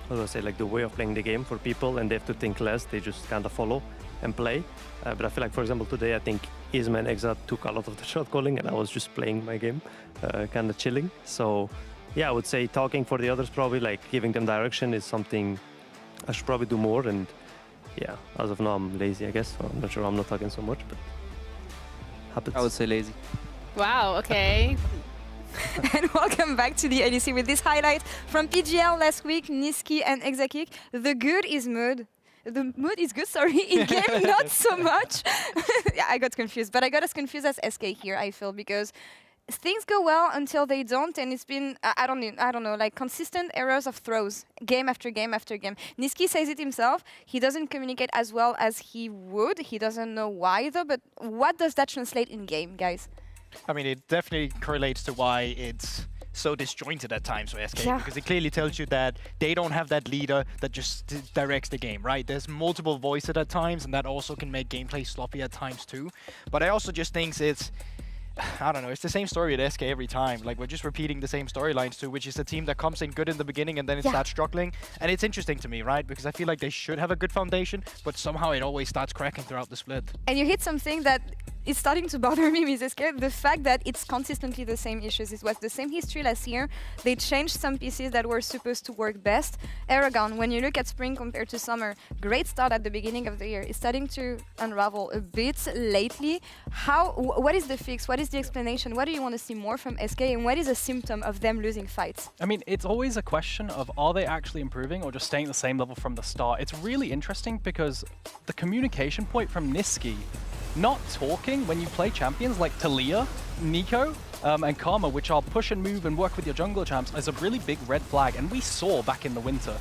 how do I say, like the way of playing the game for people, and they have to think less. They just kind of follow and play. But I feel like, for example, today I think Isma and Exa took a lot of the shot calling, and I was just playing my game, kind of chilling. So yeah, I would say talking for the others, probably like giving them direction is something I should probably do more. And yeah, as of now I'm lazy, I guess. So I'm not sure, I'm not talking so much, but happens. I would say lazy. Wow, okay. And welcome back to the LEC with this highlight from PGL last week, Niski and Exakik. The good is mood. The mood is good, sorry, in game not so much. Yeah, I got confused, but I got as confused as SK here, I feel, because things go well until they don't, and it's been, I don't know, like consistent errors of throws, game after game after game. Niski says it himself, he doesn't communicate as well as he would. He doesn't know why though, but what does that translate in game, guys? I mean, it definitely correlates to why it's so disjointed at times for SK, Yeah. because it clearly tells you that they don't have that leader that just directs the game, right? There's multiple voices at times, and that also can make gameplay sloppy at times too. But I also just think it's, I don't know, it's the same story at SK every time. Like, we're just repeating the same storylines too, which is a team that comes in good in the beginning and then it starts struggling. And it's interesting to me, right? Because I feel like they should have a good foundation, but somehow it always starts cracking throughout the split. And you hit something that is starting to bother me with SK, the fact that it's consistently the same issues. It was the same history last year. They changed some pieces that were supposed to work best. Aragon, when you look at Spring compared to Summer, great start at the beginning of the year. It's starting to unravel a bit lately. What is the fix? What is the explanation? What do you want to see more from SK, and what is a symptom of them losing fights? I mean, it's always a question of, are they actually improving or just staying at the same level from the start? It's really interesting because the communication point from Niski, not talking when you play champions like Talia, Nico, and Karma, which are push and move and work with your jungle champs, is a really big red flag. And we saw back in the winter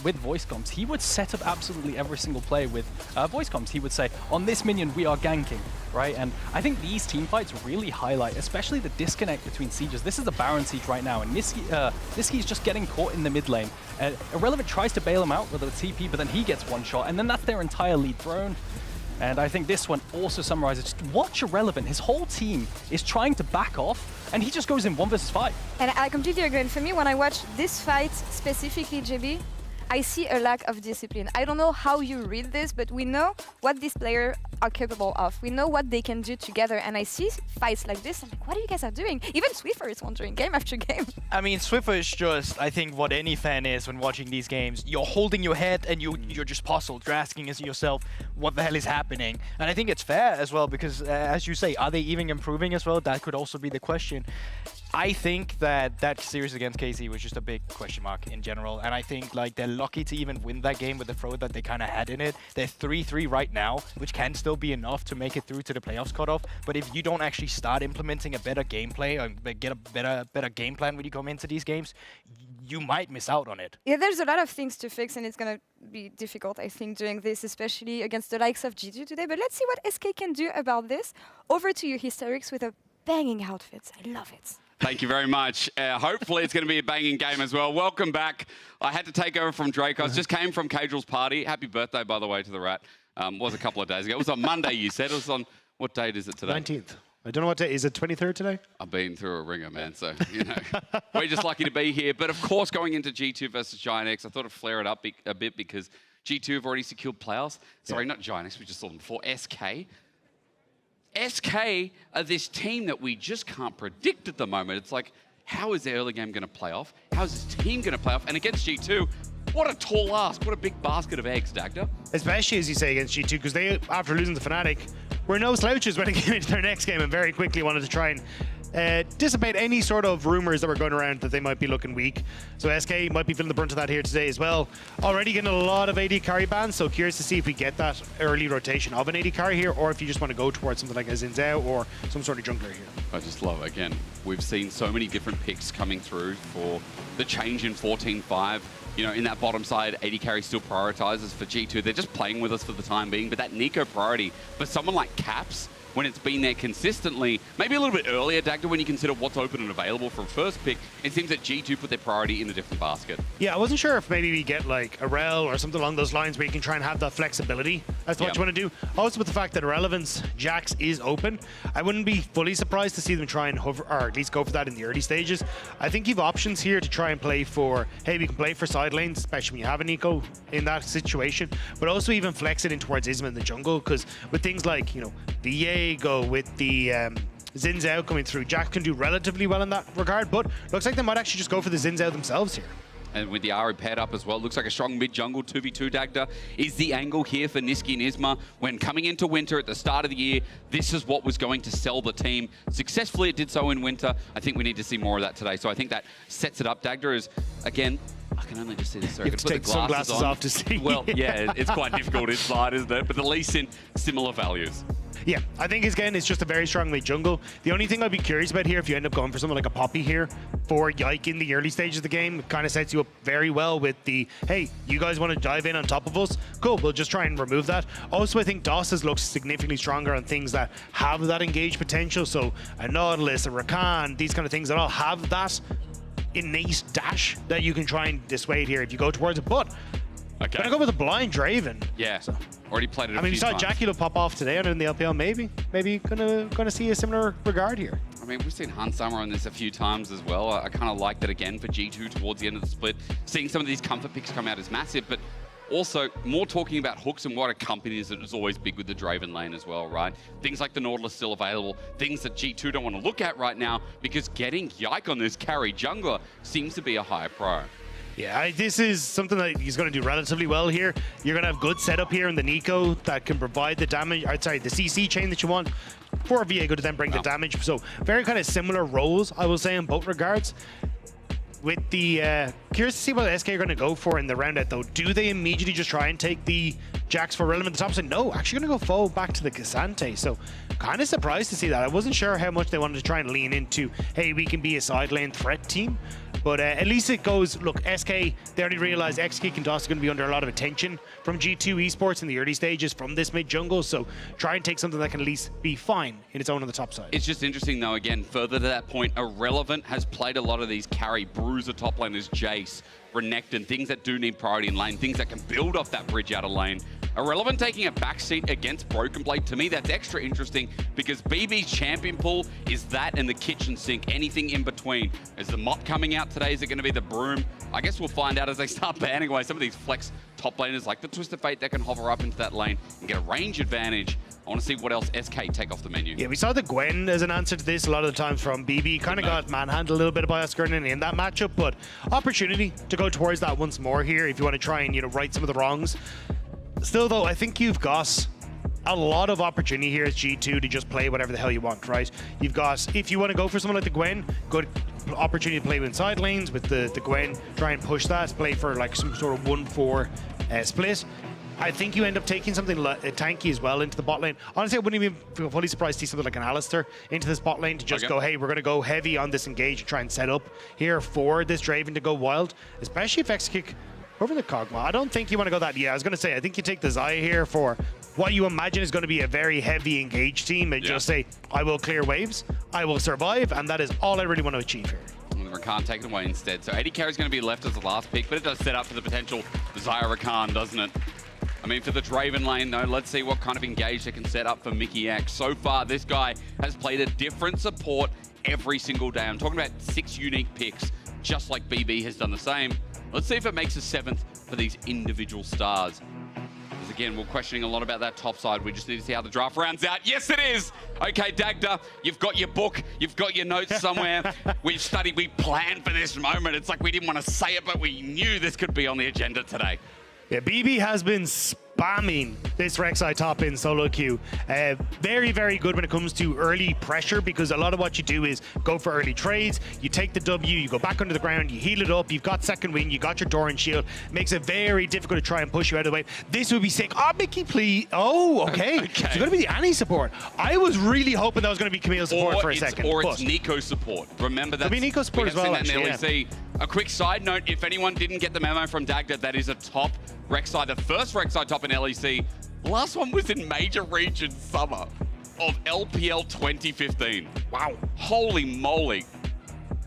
with voice comms, he would set up absolutely every single play with voice comms. He would say, on this minion, we are ganking, right? And I think these team fights really highlight, especially the disconnect between sieges. This is a Baron siege right now, and Niski's just getting caught in the mid lane. Irrelevant tries to bail him out with a TP, but then he gets one shot, and then that's their entire lead thrown. And I think this one also summarizes, just watch Irrelevant. His whole team is trying to back off, and he just goes in 1 versus 5. And I completely agree. And for me, when I watch this fight specifically, JB, I see a lack of discipline. I don't know how you read this, but we know what these players are capable of. We know what they can do together. And I see fights like this, I'm like, what are you guys are doing? Even Swiffer is wondering, game after game. I mean, Swiffer is just, I think, what any fan is when watching these games. You're holding your head and you're just puzzled. You're asking yourself, what the hell is happening? And I think it's fair as well, because as you say, are they even improving as well? That could also be the question. I think that series against KC was just a big question mark in general, and I think like they're lucky to even win that game with the throw that they kind of had in it. They're 3-3 right now, which can still be enough to make it through to the playoffs cutoff, but if you don't actually start implementing a better gameplay or get a better game plan when you come into these games, you might miss out on it. Yeah, there's a lot of things to fix, and it's going to be difficult, I think, doing this, especially against the likes of G2 today. But let's see what SK can do about this. Over to you, Hysterics, with a banging outfit. I love it. Thank you very much. Hopefully it's going to be a banging game as well. Welcome back. I had to take over from Drake. I just came from Caedrel's party. Happy birthday, by the way, to the Rat. Was a couple of days ago. It was on Monday, you said. It was on, what date is it today? 19th. I don't know what day. Is it 23rd today? I've been through a ringer, man. So, you know, we're just lucky to be here. But, of course, going into G2 versus Giant X, I thought I'd flare it up a bit because G2 have already secured playoffs. Sorry, not Giant X. We just saw them before. SK. SK are this team that we just can't predict at the moment. It's like, how is the early game going to play off? How is this team going to play off? And against G2, what a tall ask. What a big basket of eggs, Dagda. Especially, as you say, against G2, because they, after losing the Fnatic, were no slouches when they came into their next game and very quickly wanted to try and dissipate any sort of rumors that were going around that they might be looking weak. So SK might be feeling the brunt of that here today as well. Already getting a lot of AD carry bans, so curious to see if we get that early rotation of an AD carry here, or if you just want to go towards something like a Xin Zhao or some sort of jungler here. I just love, again, we've seen so many different picks coming through for the change in 14-5. You know, in that bottom side, AD carry still prioritizes for G2. They're just playing with us for the time being, but that Nico priority for someone like Caps, when it's been there consistently, maybe a little bit earlier, Dagda, when you consider what's open and available for a first pick, it seems that G2 put their priority in a different basket. Yeah, I wasn't sure if maybe we get like a Rel or something along those lines where you can try and have that flexibility as to what you want to do. Also with the fact that Irrelevance Jax is open, I wouldn't be fully surprised to see them try and hover, or at least go for that in the early stages. I think you've options here to try and play for, hey, we can play for side lanes, especially when you have a Nico in that situation, but also even flex it in towards Isma in the jungle, because with things like, you know, Viego, with the Xin Zhao coming through, Jax can do relatively well in that regard, but looks like they might actually just go for the Xin Zhao themselves here. And with the Ahri paired up as well, looks like a strong mid-jungle 2v2 Dagda is the angle here for Niski and Isma. When coming into winter at the start of the year, this is what was going to sell the team. Successfully, it did so in winter. I think we need to see more of that today. So I think that sets it up. Dagda is, again, I can only just see this. Sorry, You have to take the sunglasses off to see. Well, yeah, it's quite difficult inside, isn't it? But the Lee Sin, similar values. Yeah, I think again it's just a very strong mid jungle. The only thing I'd be curious about here, if you end up going for something like a Poppy here for Yike in the early stages of the game, it kind of sets you up very well with the, hey, you guys want to dive in on top of us? Cool, we'll just try and remove that. Also, I think Dosas looks significantly stronger on things that have that engaged potential. So a Nautilus, a Rakan, these kind of things that all have that innate dash that you can try and dissuade here if you go towards it. But okay, gonna go with a blind Draven. Yeah, so already played it. I mean, you saw Jackie pop off today under in the LPL. Maybe gonna see a similar regard here. I mean, we've seen Hansama on this a few times as well. I kind of like that again for G2 towards the end of the split. Seeing some of these comfort picks come out is massive, but also more talking about hooks and what accompanies it is always big with the Draven lane as well, right? Things like the Nautilus still available, things that G2 don't want to look at right now because getting Yike on this carry jungler seems to be a high pro. Yeah, this is something that he's going to do relatively well here. You're going to have good setup here in the Nico that can provide the damage, or sorry, the CC chain that you want for Viego to then bring the damage. So very kind of similar roles, I will say, in both regards. With the, curious to see what SK are going to go for in the round out though. Do they immediately just try and take the Jax for Relevant at the top side? No, actually going to go forward back to the Cassante. So kind of surprised to see that. I wasn't sure how much they wanted to try and lean into, hey, we can be a side lane threat team. But at least it goes, look, SK, they already realized XKick and DOS are going to be under a lot of attention from G2 esports in the early stages from this mid jungle. So try and take something that can at least be fine in its own on the top side. It's just interesting though, again, further to that point, Irrelevant has played a lot of these carry bruiser top laners, Jace, Renekton, things that do need priority in lane, things that can build off that bridge out of lane. Irrelevant taking a backseat against Broken Blade, to me, that's extra interesting because BB's champion pool is that and the kitchen sink, anything in between. Is the mop coming out today? Is it going to be the broom? I guess we'll find out as they start banning away some of these flex top laners like the Twisted Fate that can hover up into that lane and get a range advantage. I want to see what else SK take off the menu. Yeah, we saw the Gwen as an answer to this a lot of the times from BB. Kind of got manhandled a little bit by Oscarnan in that matchup, but opportunity to go towards that once more here if you want to try and, you know, right some of the wrongs. Still, though, I think you've got a lot of opportunity here as G2 to just play whatever the hell you want, right? You've got, if you want to go for someone like the Gwen, good opportunity to play inside lanes with the Gwen, try and push that, play for like some sort of 1-4 split. I think you end up taking something like tanky as well into the bot lane. Honestly, I wouldn't even feel fully surprised to see something like an Alistar into this bot lane to just go, hey, we're going to go heavy on this engage and try and set up here for this Draven to go wild, especially if XKick over the Kog'Maw. I don't think you want to go that. Yeah, I was going to say, I think you take the Xayah here for what you imagine is going to be a very heavy engaged team and just say, I will clear waves, I will survive, and that is all I really want to achieve here. And Rakan taken away instead. So 80 carry is going to be left as the last pick, but it does set up for the potential Xayah Rakan, doesn't it? I mean, for the Draven lane, though, let's see what kind of engage they can set up for Mickey X. So far, this guy has played a different support every single day. I'm talking about 6 unique picks, just like BB has done the same. Let's see if it makes a 7th for these individual stars. Because again, we're questioning a lot about that top side. We just need to see how the draft rounds out. Yes, it is. Okay, Dagda, you've got your book. You've got your notes somewhere. We've studied. We planned for this moment. It's like we didn't want to say it, but we knew this could be on the agenda today. Yeah, BB has been spamming this Rek'Sai top in solo queue. Very, very good when it comes to early pressure because a lot of what you do is go for early trades, you take the W, you go back under the ground, you heal it up, you've got second win, you got your Doran shield. Makes it very difficult to try and push you out of the way. This would be sick. Oh, Mickey, please. Oh, okay. So it's going to be the Annie support. I was really hoping that was going to be Camille support for a second. Or it's Nico support. Remember that. It'll be Nico support as well, actually, in LEC. A quick side note, if anyone didn't get the memo from Dagda, that is a top Rek'Sai, the first Rek'Sai top in LEC. The last one was in Major Region Summer of LPL 2015. Wow. Holy moly.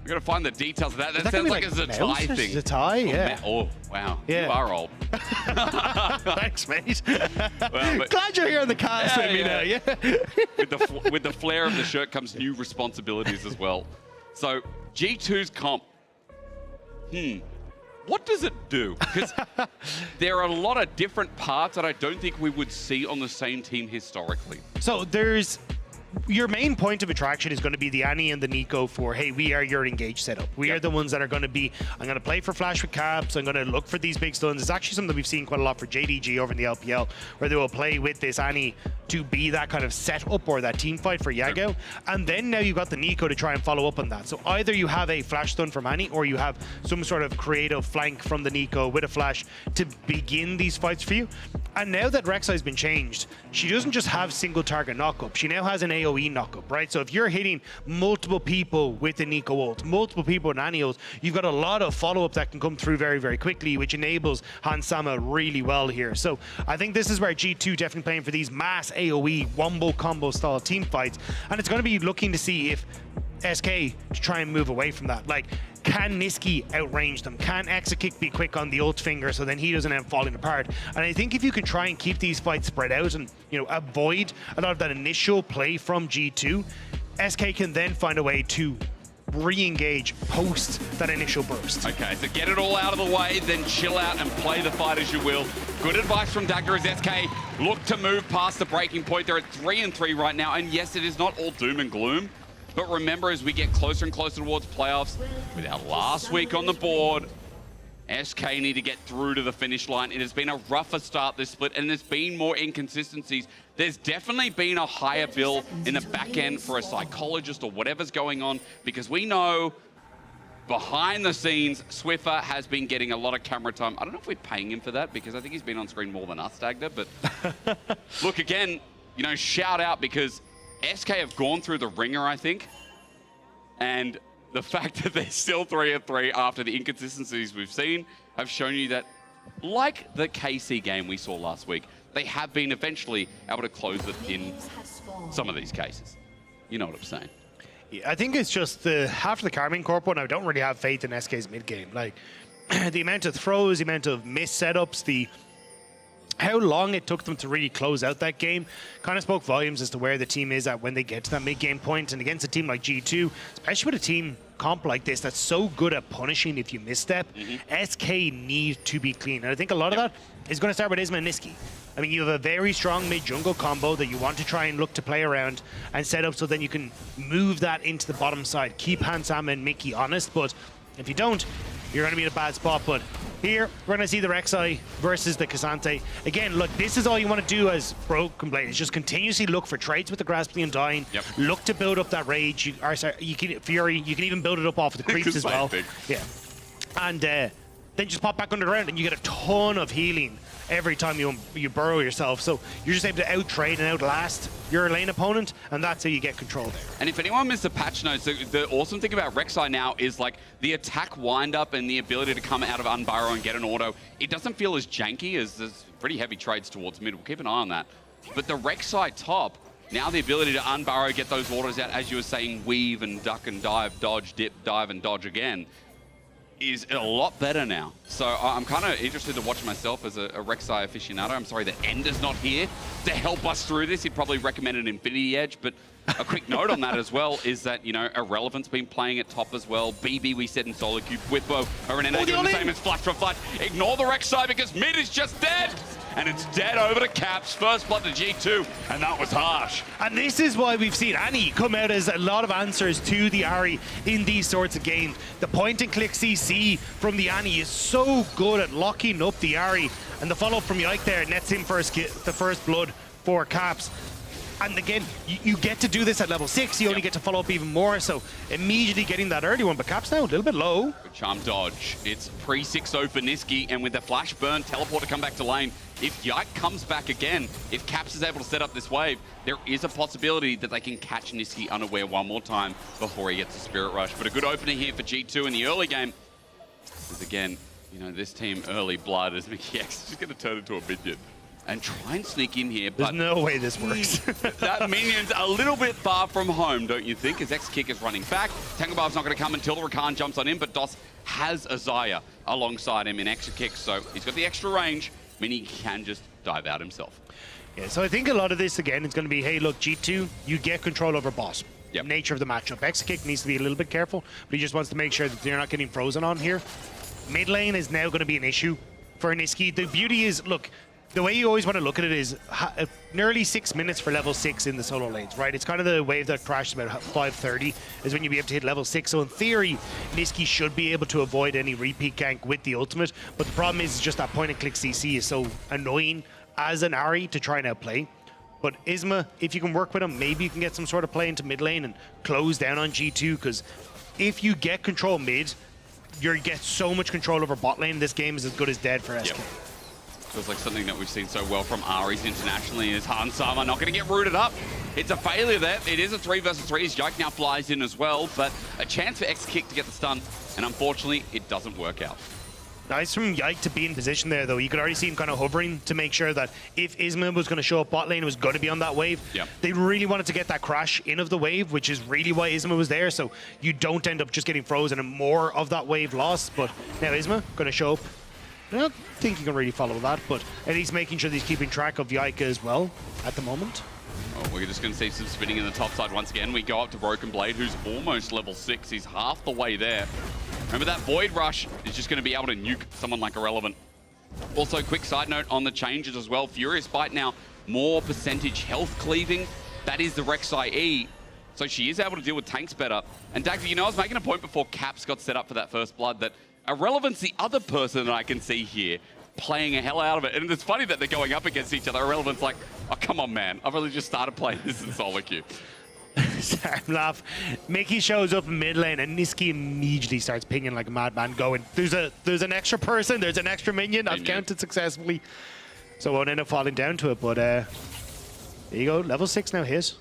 We're going to find the details of that. That sounds like a Zatai thing. Zatai, yeah. Oh, wow. Yeah. You are old. Thanks, mate. Well, glad you're here on the cast with me now. Yeah. With the flair of the shirt comes new responsibilities as well. So, G2's comp. What does it do? Because there are a lot of different parts that I don't think we would see on the same team historically. So there's your main point of attraction is going to be the Annie and the Nico for, hey, we are your engaged setup. We are the ones that are going to be, I'm going to play for flash with caps, I'm going to look for these big stuns. It's actually something we've seen quite a lot for JDG over in the LPL, where they will play with this Annie to be that kind of setup or that team fight for Yagao. And then now you've got the Nico to try and follow up on that. So either you have a flash stun from Annie or you have some sort of creative flank from the Nico with a flash to begin these fights for you. And now that Rek'Sai has been changed, she doesn't just have single target knockup. She now has an AoE knockup, right? So if you're hitting multiple people with the Nico ult, multiple people with Annie ult, you've got a lot of follow-up that can come through very, very quickly, which enables Hans Sama really well here. So I think this is where G2 definitely playing for these mass AoE wombo combo style team fights, and it's going to be looking to see if SK to try and move away from that. Like, can Niski outrange them? Can Exakick be quick on the ult finger so then he doesn't end up falling apart? And I think if you can try and keep these fights spread out and, you know, avoid a lot of that initial play from G2, SK can then find a way to re-engage post that initial burst. Okay, so get it all out of the way, then chill out and play the fight as you will. Good advice from Dagger as SK look to move past the breaking point. They're at 3-3 right now, and yes, it is not all doom and gloom, but remember, as we get closer and closer towards playoffs, with our last week on the board, SK need to get through to the finish line. It has been a rougher start this split, and there's been more inconsistencies. There's definitely been a higher bill in the back end for a psychologist or whatever's going on, because we know behind the scenes, Swiffer has been getting a lot of camera time. I don't know if we're paying him for that, because I think he's been on screen more than us, Dagda, but look, again, you know, shout out, because SK have gone through the ringer, I think, and the fact that they're still 3-3 after the inconsistencies we've seen have shown you that, like the KC game we saw last week, they have been eventually able to close it in some of these cases. You know what I'm saying? Yeah, I think it's just after the Carmine Corp one, I don't really have faith in SK's mid game. Like, the amount of throws, the amount of missed setups, how long it took them to really close out that game kind of spoke volumes as to where the team is at when they get to that mid-game point. And against a team like G2, especially with a team comp like this that's so good at punishing if you misstep, SK need to be clean. And I think a lot of that is going to start with Isma and Niski. I mean, you have a very strong mid-jungle combo that you want to try and look to play around and set up so then you can move that into the bottom side. Keep Hansama and Mickey honest, but if you don't, you're going to be in a bad spot. But here, we're going to see the Rek'Sai versus the K'Sante. Again, look, this is all you want to do as Broken Blade, is just continuously look for trades with the Grasping and Dying. Look to build up that rage. Fury, you can even build it up off of the creeps as well. Yeah. And then just pop back underground and you get a ton of healing every time you burrow yourself. So you're just able to out-trade and outlast your lane opponent, and that's how you get control there. And if anyone missed the patch notes, the awesome thing about Rek'Sai now is like the attack wind-up and the ability to come out of unburrow and get an auto. It doesn't feel as janky as there's pretty heavy trades towards mid. We'll keep an eye on that. But the Rek'Sai top, now the ability to unburrow, get those autos out, as you were saying, weave and duck and dive, dodge, dip, dive and dodge again, is a lot better now. So I'm kind of interested to watch myself as a Rek'Sai aficionado. I'm sorry that Ender's not here to help us through this. He'd probably recommend an Infinity Edge, but a quick note on that as well is that, you know, Irrelevant's been playing at top as well. BB we said in solo queue. Whitbo over in Ender doing the same as Flash for Flash. Ignore the Rek'Sai because mid is just dead. And it's dead over to Caps. First blood to G2, and that was harsh. And this is why we've seen Annie come out as a lot of answers to the Ahri in these sorts of games. The point-and-click CC from the Annie is so good at locking up the Ahri, and the follow-up from Yike there nets in the first blood for Caps. And again, you get to do this at level 6, you only get to follow up even more, so immediately getting that early one, but Caps now a little bit low. Good charm dodge. It's pre-6-0 for Niski, and with the flash burn, teleport to come back to lane. If Yike comes back again, if Caps is able to set up this wave, there is a possibility that they can catch Niski unaware one more time before he gets a Spirit Rush. But a good opener here for G2 in the early game. Because again, you know, this team early blood as Mickey X is just going to turn into a minion and try and sneak in here. There's no way this works. That minion's a little bit far from home, don't you think? As X-Kick is running back. Tanglebar's not going to come until the Rakan jumps on him, but Doss has a Xayah alongside him in X-Kick, so he's got the extra range, meaning he can just dive out himself. Yeah, so I think a lot of this, again, is going to be, hey, look, G2, you get control over boss. Nature of the matchup. X-Kick needs to be a little bit careful, but he just wants to make sure that they're not getting frozen on here. Mid lane is now going to be an issue for Niski. The beauty is, look, the way you always want to look at it is nearly 6 minutes for level 6 in the solo lanes, right? It's kind of the wave that crashed about 5:30 is when you'll be able to hit level 6. So in theory, Niski should be able to avoid any repeat gank with the ultimate. But the problem is just that point-and-click CC is so annoying as an Ahri to try and outplay. But Isma, if you can work with him, maybe you can get some sort of play into mid lane and close down on G2, because if you get control mid, you get so much control over bot lane. This game is as good as dead for SK. Feels like something that we've seen so well from Ares internationally is Hansama not going to get rooted up. It's a failure there. It is a 3 versus 3 as Yike now flies in as well, but a chance for X-Kick to get the stun, and unfortunately, it doesn't work out. Nice from Yike to be in position there, though. You could already see him kind of hovering to make sure that if Isma was going to show up bot lane, it was going to be on that wave. They really wanted to get that crash in of the wave, which is really why Isma was there, so you don't end up just getting frozen and more of that wave lost. But now Isma going to show up. I don't think you can really follow that, but at least making sure that he's keeping track of Yike as well at the moment. Oh, we're just going to see some spinning in the top side once again. We go up to Broken Blade, who's almost level 6. He's half the way there. Remember, that Void Rush is just going to be able to nuke someone like Irrelevant. Also, quick side note on the changes as well. Furious Bite now, more percentage health cleaving. That is the Rek'Sai E. So she is able to deal with tanks better. And Dagger, you know, I was making a point before Caps got set up for that first blood that Irrelevant's the other person that I can see here playing a hell out of it. And it's funny that they're going up against each other. Irrelevant's like, oh, come on, man. I've really just started playing this in solo queue. Sorry, laugh. Mickey shows up in mid lane and Niski immediately starts pinging like a madman going, there's an extra person, there's an extra minion. I've counted successfully. So I won't end up falling down to it, but there you go. Level 6 now his.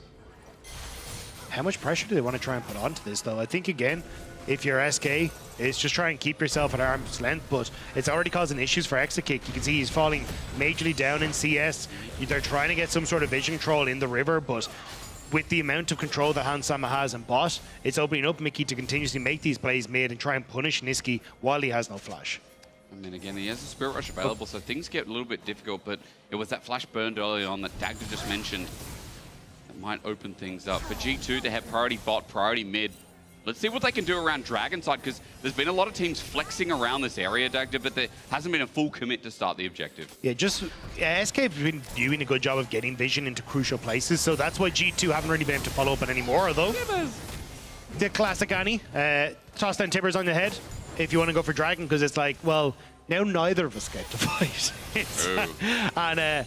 How much pressure do they want to try and put onto this, though? I think, again, if you're SK, it's just try and keep yourself at arm's length, but it's already causing issues for X-Kick. You can see he's falling majorly down in CS. They're trying to get some sort of vision control in the river, but with the amount of control that Hansama has in bot, it's opening up Mickey to continuously make these plays mid and try and punish Niski while he has no flash. I mean, again, he has a Spirit Rush available, so things get a little bit difficult, but it was that flash burned early on that Dagda just mentioned that might open things up. For G2, they have priority bot, priority mid. Let's see what they can do around Dragon side, because there's been a lot of teams flexing around this area, Dagda, but there hasn't been a full commit to start the objective. Yeah, SK have been doing a good job of getting vision into crucial places, so that's why G2 haven't really been able to follow up on any more, although the classic Annie, toss down Tibbers on the head if you want to go for Dragon, because it's like, well, now neither of us get to fight. And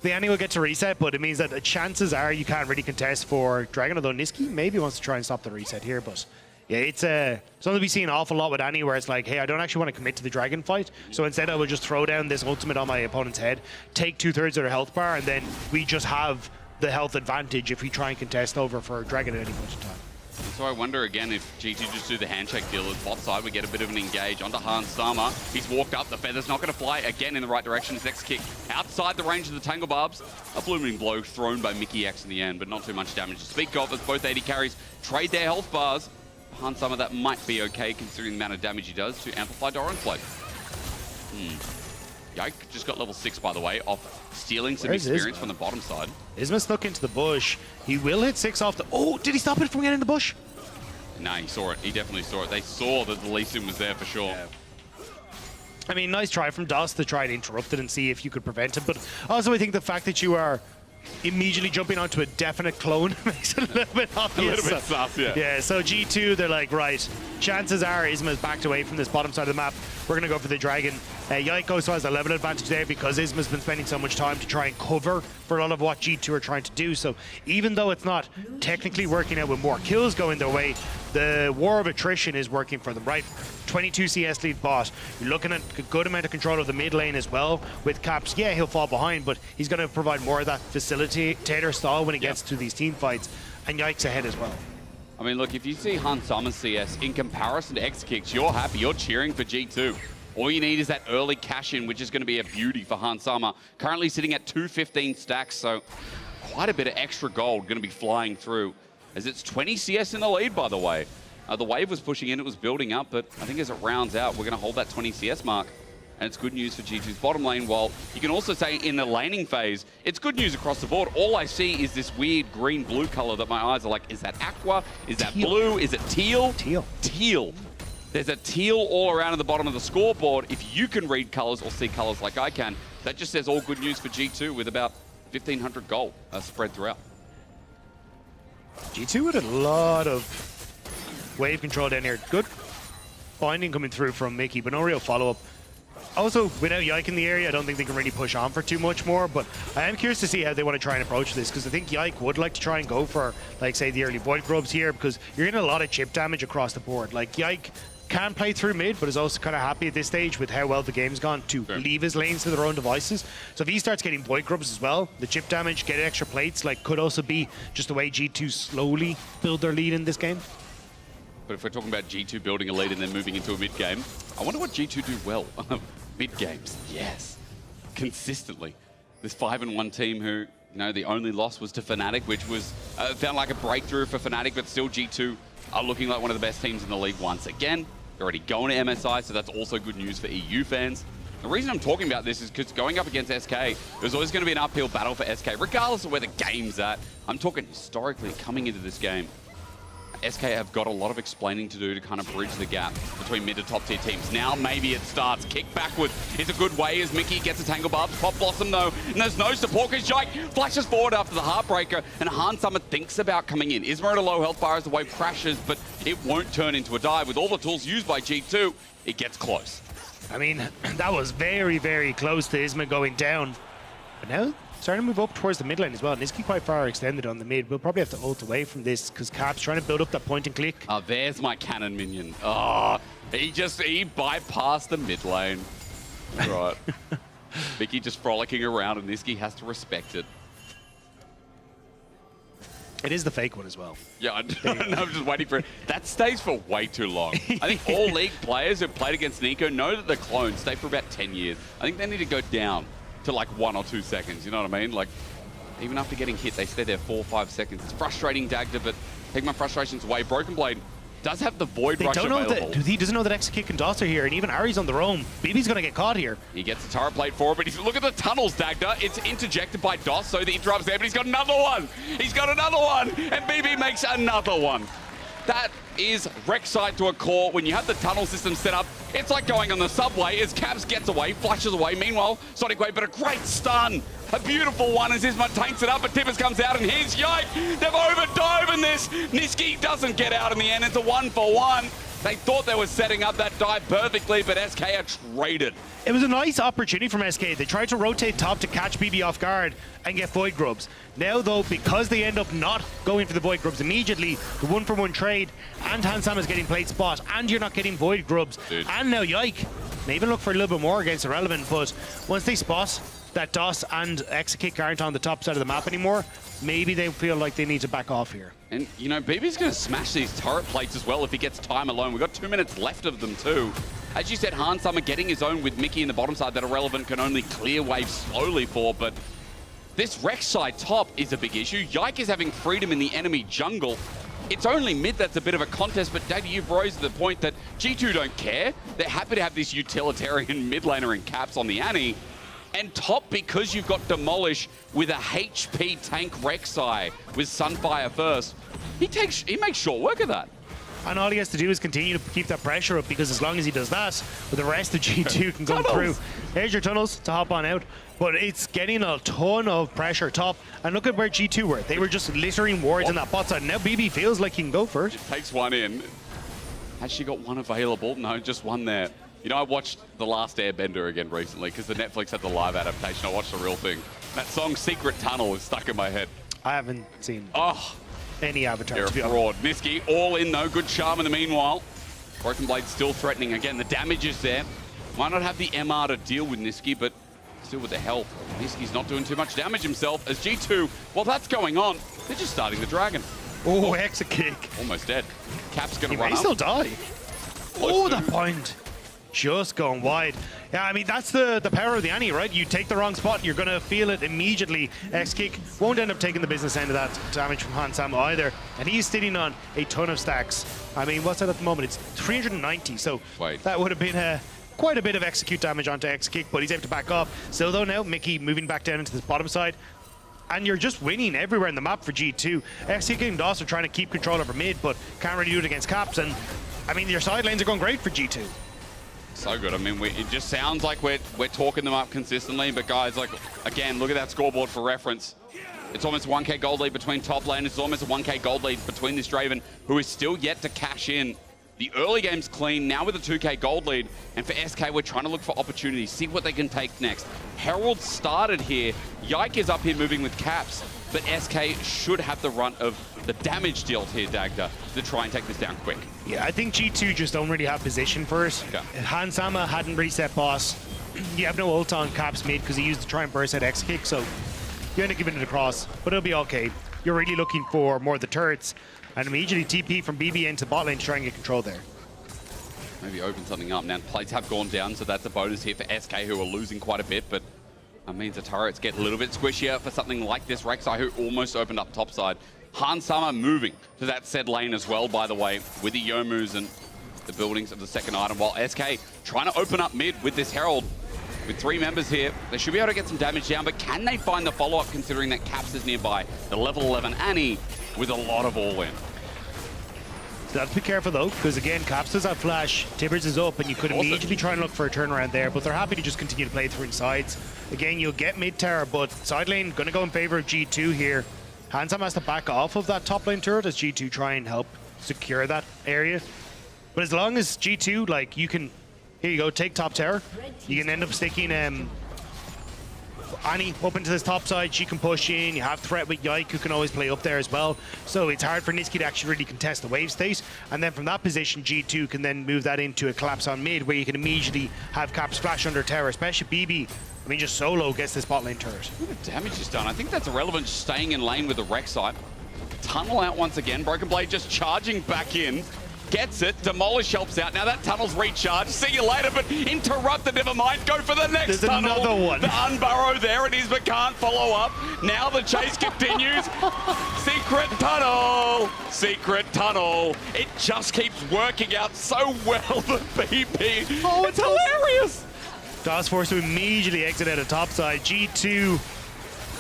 the Annie will get to reset, but it means that the chances are you can't really contest for Dragon, although Niski maybe wants to try and stop the reset here, but yeah, it's something we see an awful lot with Annie, where it's like, hey, I don't actually want to commit to the Dragon fight, so instead I will just throw down this ultimate on my opponent's head, take 2/3 of their health bar, and then we just have the health advantage if we try and contest over for Dragon at any point in time. And so I wonder again if G2 just do the handshake deal at bot side. We get a bit of an engage onto Hansama. He's walked up. The feather's not going to fly again in the right direction. His next kick outside the range of the Tangle Barbs. A blooming blow thrown by Mickey X in the end, but not too much damage to speak of as both AD carries trade their health bars. Hansama, that might be okay considering the amount of damage he does to amplify Doran's Blade. Yike just got level 6, by the way, off stealing some experience from the bottom side. Isma snuck into the bush. He will hit 6 off the... Oh, did he stop it from getting in the bush? Nah, he saw it. He definitely saw it. They saw that the Lee Sin was there for sure. Yeah. I mean, nice try from Dust to try to interrupt it and see if you could prevent it. But also, I think the fact that you are immediately jumping onto a definite clone makes it a little bit obvious. A little bit sus, yeah. Yeah, so G2, they're like, right, chances are Isma's backed away from this bottom side of the map. We're going to go for the Dragon. Yike also has a level advantage there because Isma's been spending so much time to try and cover for a lot of what G2 are trying to do. So even though it's not technically working out with more kills going their way, the war of attrition is working for them, right? 22 CS lead bot. You're looking at a good amount of control of the mid lane as well. With Caps, yeah, he'll fall behind, but he's going to provide more of that facilitator style when it gets to these team fights. And Yike's ahead as well. I mean, look, if you see Hansama CS in comparison to X-Kicks, you're happy, you're cheering for G2. All you need is that early cash-in, which is going to be a beauty for Hansama. Currently sitting at 215 stacks, so quite a bit of extra gold going to be flying through. As it's 20 CS in the lead, by the way. The wave was pushing in, it was building up, but I think as it rounds out, we're going to hold that 20 CS mark. And it's good news for G2's bottom lane, while you can also say in the laning phase, it's good news across the board. All I see is this weird green-blue color that my eyes are like, is that aqua? Is that blue? Is it teal? Teal. There's a teal all around at the bottom of the scoreboard. If you can read colors or see colors like I can, that just says all good news for G2 with about 1,500 gold spread throughout. G2 with a lot of wave control down here. Good binding coming through from Mickey, but no real follow-up. Also, without Yike in the area, I don't think they can really push on for too much more, but I am curious to see how they want to try and approach this, because I think Yike would like to try and go for, like, say, the early Void Grubs here, because you're getting a lot of chip damage across the board. Like, Yike can play through mid, but is also kind of happy at this stage with how well the game's gone to leave his lanes to their own devices. So if he starts getting Void Grubs as well, the chip damage, get extra plates, like, could also be just the way G2 slowly build their lead in this game. But if we're talking about G2 building a lead and then moving into a mid game, I wonder what G2 do well. Mid games, yes, consistently. This 5-1 team who, you know, the only loss was to Fnatic, which was found like a breakthrough for Fnatic, but still G2 are looking like one of the best teams in the league once again. They're already going to MSI, so that's also good news for EU fans. The reason I'm talking about this is because going up against SK, there's always going to be an uphill battle for SK, regardless of where the game's at. I'm talking historically coming into this game. SK have got a lot of explaining to do to kind of bridge the gap between mid to top tier teams. Now maybe it starts. Kick backwards is a good way as Mickey gets a Tangle Barb. Pop Blossom though, and there's no support because Jake flashes forward after the Heartbreaker, and Han Summer thinks about coming in. Isma at a low health bar as the wave crashes, but it won't turn into a dive. With all the tools used by G2, it gets close. I mean, that was very, very close to Isma going down. But now, starting to move up towards the mid lane as well. Niski quite far extended on the mid. We'll probably have to ult away from this because Cap's trying to build up that point and click. Oh, there's my cannon minion. Oh, he bypassed the mid lane. Right. Vicky just frolicking around and Niski has to respect it. It is the fake one as well. Yeah, I know, I'm just waiting for it. That stays for way too long. I think all League players who played against Nico know that the clones stay for about 10 years. I think they need to go down to like 1 or 2 seconds, you know what I mean? Like, even after getting hit, they stay there 4 or 5 seconds. It's frustrating, Dagda, but take my frustrations away. Broken Blade does have the Void Rush available. He doesn't know that Exekick and DOS are here, and even Ari's on the roam. BB's gonna get caught here. He gets the turret plate forward, but look at the tunnels, Dagda. It's interjected by DOS, so the interrupt's there, but he's got another one. He's got another one, and BB makes another one. That is Rek'Sai to a core. When you have the tunnel system set up, it's like going on the subway as Cabs gets away, flashes away. Meanwhile, Sonic Wave, but a great stun. A beautiful one as Isma tanks it up, but Tibbers comes out, and here's Yike. They've overdove in this. Niski doesn't get out in the end. It's a 1-for-1. They thought they were setting up that dive perfectly, but SK are traded. It was a nice opportunity from SK. They tried to rotate top to catch BB off guard and get Void Grubs. Now, though, because they end up not going for the Void Grubs immediately, the 1-for-1 trade, and Hansam is getting played spot, and you're not getting Void Grubs, and now Yike may even look for a little bit more against Irrelevant, but once they spot that DOS and Exekick aren't on the top side of the map anymore, maybe they feel like they need to back off here. And, you know, BB's going to smash these turret plates as well if he gets time alone. We've got 2 minutes left of them, too. As you said, Han Summer getting his own with Mickey in the bottom side that Irrelevant can only clear waves slowly for, but this Rek'Sai top is a big issue. Yike is having freedom in the enemy jungle. It's only mid that's a bit of a contest, but Daggy, you've raised the point that G2 don't care. They're happy to have this utilitarian mid laner in Caps on the Annie. And top, because you've got Demolish with a HP tank Rek'Sai with Sunfire first, he makes short work of that. And all he has to do is continue to keep that pressure up, because as long as he does that, the rest of G2 can go through. There's your tunnels to hop on out. But it's getting a ton of pressure top. And look at where G2 were. They were just littering wards in that bot side. Now BB feels like he can go for it. Takes one in. Has she got one available? No, just one there. You know, I watched The Last Airbender again recently because the Netflix had the live adaptation. I watched the real thing. That song, Secret Tunnel, is stuck in my head. I haven't seen any Avatar, They're to be a honest. fraud. Niski all in though. Good charm in the meanwhile. Broken Blade still threatening. Again, the damage is there. Might not have the MR to deal with Niski, but still with the health. Niski's not doing too much damage himself as G2, while that's going on, they're just starting the dragon. Oh, Exekick. Almost dead. Cap's going to He run may up. still die. Oh, the point. Just going wide. Yeah, I mean, that's the power of the Annie, right? You take the wrong spot, you're going to feel it immediately. X-Kick won't end up taking the business end of that damage from Han Samo either. And he's sitting on a ton of stacks. I mean, what's that at the moment? It's 390, so that would have been quite a bit of execute damage onto X-Kick, but he's able to back up. Still, though, now Mickey moving back down into this bottom side. And you're just winning everywhere in the map for G2. X-Kick and DOS are trying to keep control over mid, but can't really do it against Caps. And, I mean, your side lanes are going great for G2. So good. I mean, it just sounds like we're talking them up consistently, but guys, like, again, look at that scoreboard for reference. It's almost a 1k gold lead between top lane. It's almost a 1k gold lead between this Draven, who is still yet to cash in. The early game's clean, now with a 2k gold lead. And for SK, we're trying to look for opportunities, see what they can take next. Herald started here. Yike is up here moving with caps. But SK should have the run of the damage dealt here, Dagda, to try and take this down quick. Yeah, I think G2 just don't really have position for it. Okay. Hansama hadn't reset boss. You have no ult on Caps mid because he used to try and burst that X kick, so you end up giving it across, but it'll be okay. You're really looking for more of the turrets, and immediately TP from BB into bot lane to try and get control there. Maybe open something up. Now, plates have gone down, so that's a bonus here for SK, who are losing quite a bit, but that means the turrets get a little bit squishier for something like this. Rek'Sai, who almost opened up topside. Hansama moving to that said lane as well, by the way, with the Yomus and the buildings of the second item, while SK trying to open up mid with this Herald. With 3 members here, they should be able to get some damage down, but can they find the follow-up considering that Caps is nearby? The level 11 Annie with a lot of all-in. So have to be careful though, because again, Caps does have flash, Tibbers is up, and you could immediately try and look for a turnaround there, but they're happy to just continue to play through sides. Again, you'll get mid tower, but side lane going to go in favor of G2 here. Hansam has to back off of that top lane turret as G2 try and help secure that area. But as long as G2, like, you can, here you go, take top tower, you can end up sticking Annie up into this top side, she can push in, you have threat with Yike who can always play up there as well. So it's hard for Niski to actually really contest the wave state. And then from that position, G2 can then move that into a collapse on mid where you can immediately have Caps flash under tower, especially BB. I mean, just solo gets this bot lane turret. What the damage is done. I think that's irrelevant, staying in lane with the Rek'Sai. Tunnel out once again, Broken Blade just charging back in. Gets it, Demolish helps out. Now that tunnel's recharged. See you later, but interrupted, never mind. Go for the next tunnel. There's another one. The unburrow, there it is, but can't follow up. Now the chase continues. Secret tunnel. Secret tunnel. It just keeps working out so well, the BP. Oh, it's hilarious. DOS forced to immediately exit out of topside. G2,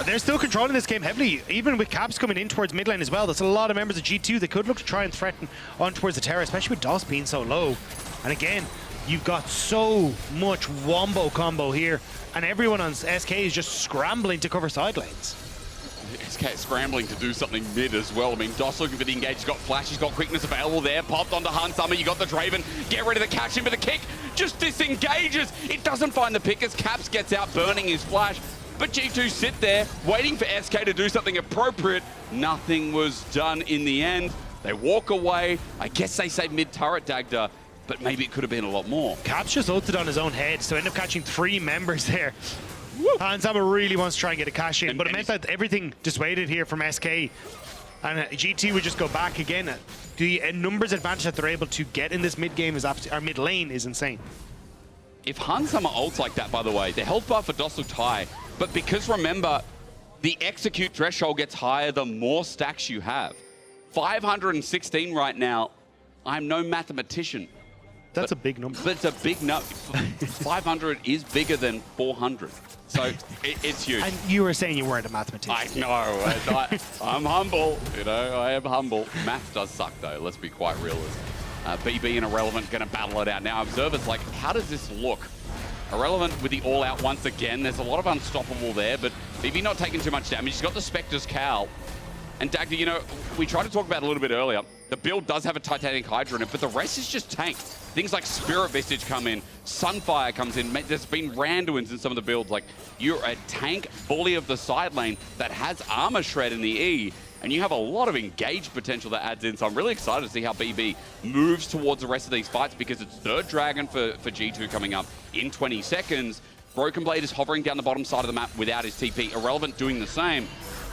they're still controlling this game heavily, even with Caps coming in towards mid lane as well. There's a lot of members of G2 that could look to try and threaten on towards the tower, especially with DOS being so low. And again, you've got so much wombo combo here, and everyone on SK is just scrambling to cover side lanes. SK scrambling to do something mid as well. I mean, DOS looking for the engage. He's got flash, he's got quickness available there. Popped onto Hansama, you got the Draven. Get ready to catch him, but the kick just disengages. It doesn't find the pick as Caps gets out, burning his flash. But G2 sit there, waiting for SK to do something appropriate. Nothing was done in the end. They walk away. I guess they say mid-turret, Dagda, but maybe it could have been a lot more. Caps just ulted on his own head, so end up catching 3 members there. Hansama really wants to try and get a cash in, but it meant that everything dissuaded here from SK. And GT would just go back again. The numbers advantage that they're able to get in this mid game is our mid lane is insane. If Hansama ults like that, by the way, the health bar for DOS looked high. But because remember, the execute threshold gets higher the more stacks you have. 516 right now. I'm no mathematician. That's a big number. But it's a big number. 500 is bigger than 400. So it's huge. And you were saying you weren't a mathematician. I know. I'm humble. You know, I am humble. Math does suck, though. Let's be quite realistic. BB and Irrelevant going to battle it out. Now, Observer's like, how does this look? Irrelevant with the all-out once again. There's a lot of unstoppable there, but BB not taking too much damage. He's got the Spectre's Cowl. And Dagda, you know, we tried to talk about it a little bit earlier. The build does have a Titanic Hydra in it, but the rest is just tank. Things like Spirit Visage come in, Sunfire comes in. There's been Randuins in some of the builds. Like, you're a tank bully of the side lane that has Armor Shred in the E, and you have a lot of engaged potential that adds in. So I'm really excited to see how BB moves towards the rest of these fights, because it's third Dragon for G2 coming up in 20 seconds. Broken Blade is hovering down the bottom side of the map without his TP. Irrelevant doing the same.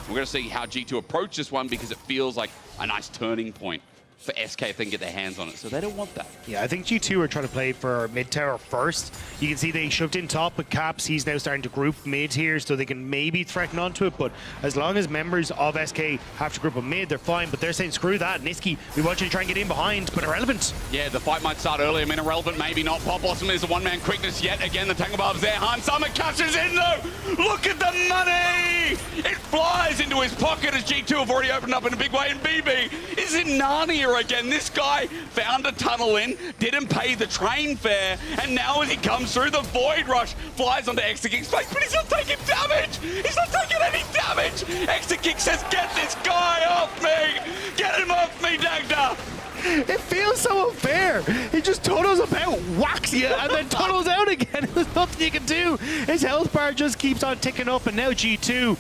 We're going to see how G2 approach this one, because it feels like a nice turning point for SK if they can get their hands on it. So they don't want that. Yeah, I think G2 are trying to play for mid tower first. You can see they shoved in top with Caps. He's now starting to group mid here, so they can maybe threaten onto it. But as long as members of SK have to group a mid, they're fine. But they're saying, screw that, Niski, we want you to try and get in behind, but Irrelevant. Yeah, the fight might start early. I mean, Irrelevant maybe not. Pop Blossom is a one-man quickness yet. Again, the Tangle Barb's there. Hansama catches in though. Look at the money! It flies into his pocket as G2 have already opened up in a big way. And BB is in Narnia again. This guy found a tunnel in, didn't pay the train fare, and now as he comes through, the Void Rush flies onto Exekick's face, but he's not taking damage! He's not taking any damage! Exekick says, get this guy off me! Get him off me, Dagda! It feels so unfair. He just tunnels about, whacks you, and then tunnels out again. There's nothing you can do. His health bar just keeps on ticking up, and now G2,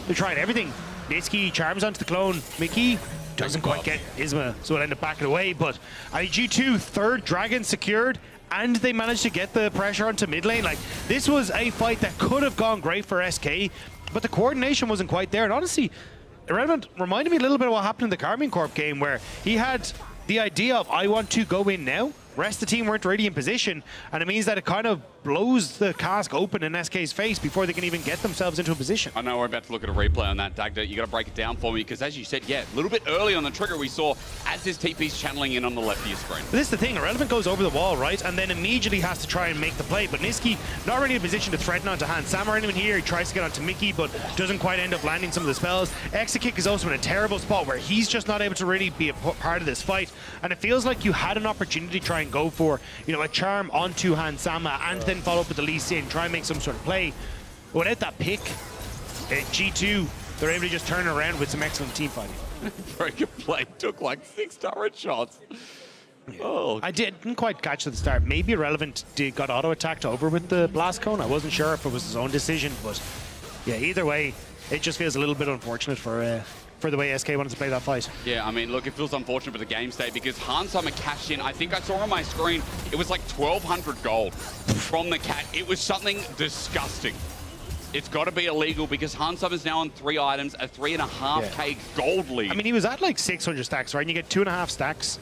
they're trying everything. Nisqy charms onto the clone. Mickey doesn't quite get Isma, so it'll end up backing away. But I think G2, third dragon secured, and they managed to get the pressure onto mid lane. Like, this was a fight that could have gone great for SK, but the coordination wasn't quite there. And honestly, Irrelevant reminded me a little bit of what happened in the Karmine Corp game, where he had the idea of, I want to go in now. Rest of the team weren't really in position, and it means that it kind of blows the cask open in SK's face before they can even get themselves into a position. I know we're about to look at a replay on that, Dagda. You got to break it down for me, because as you said, yeah, a little bit early on the trigger we saw as his TP's channeling in on the left of your screen. But this is the thing, Irrelevant goes over the wall, right, and then immediately has to try and make the play, but Nisqy not really in a position to threaten onto Hans Sam or anyone here. He tries to get onto Mickey, but doesn't quite end up landing some of the spells. Exekick is also in a terrible spot where he's just not able to really be a part of this fight, and it feels like you had an opportunity to try and go for, you know, a charm onto Hans Sama and then follow up with the Lee Sin, try and make some sort of play. But without that pick, G2, they're able to just turn around with some excellent team fighting. Very good play. Took like 6 turret shots. Yeah. Oh, I didn't quite catch at the start. Maybe Irrelevant got auto-attacked over with the blast cone. I wasn't sure if it was his own decision, but yeah, either way, it just feels a little bit unfortunate for the way SK wanted to play that fight. Yeah, I mean, look, it feels unfortunate for the game state because Hans Sama cashed in. I think I saw on my screen, it was like 1,200 gold from the cat. It was something disgusting. It's got to be illegal because Hans Sama is now on 3 items, a 3.5k gold lead. I mean, he was at like 600 stacks, right? And you get 2.5 stacks,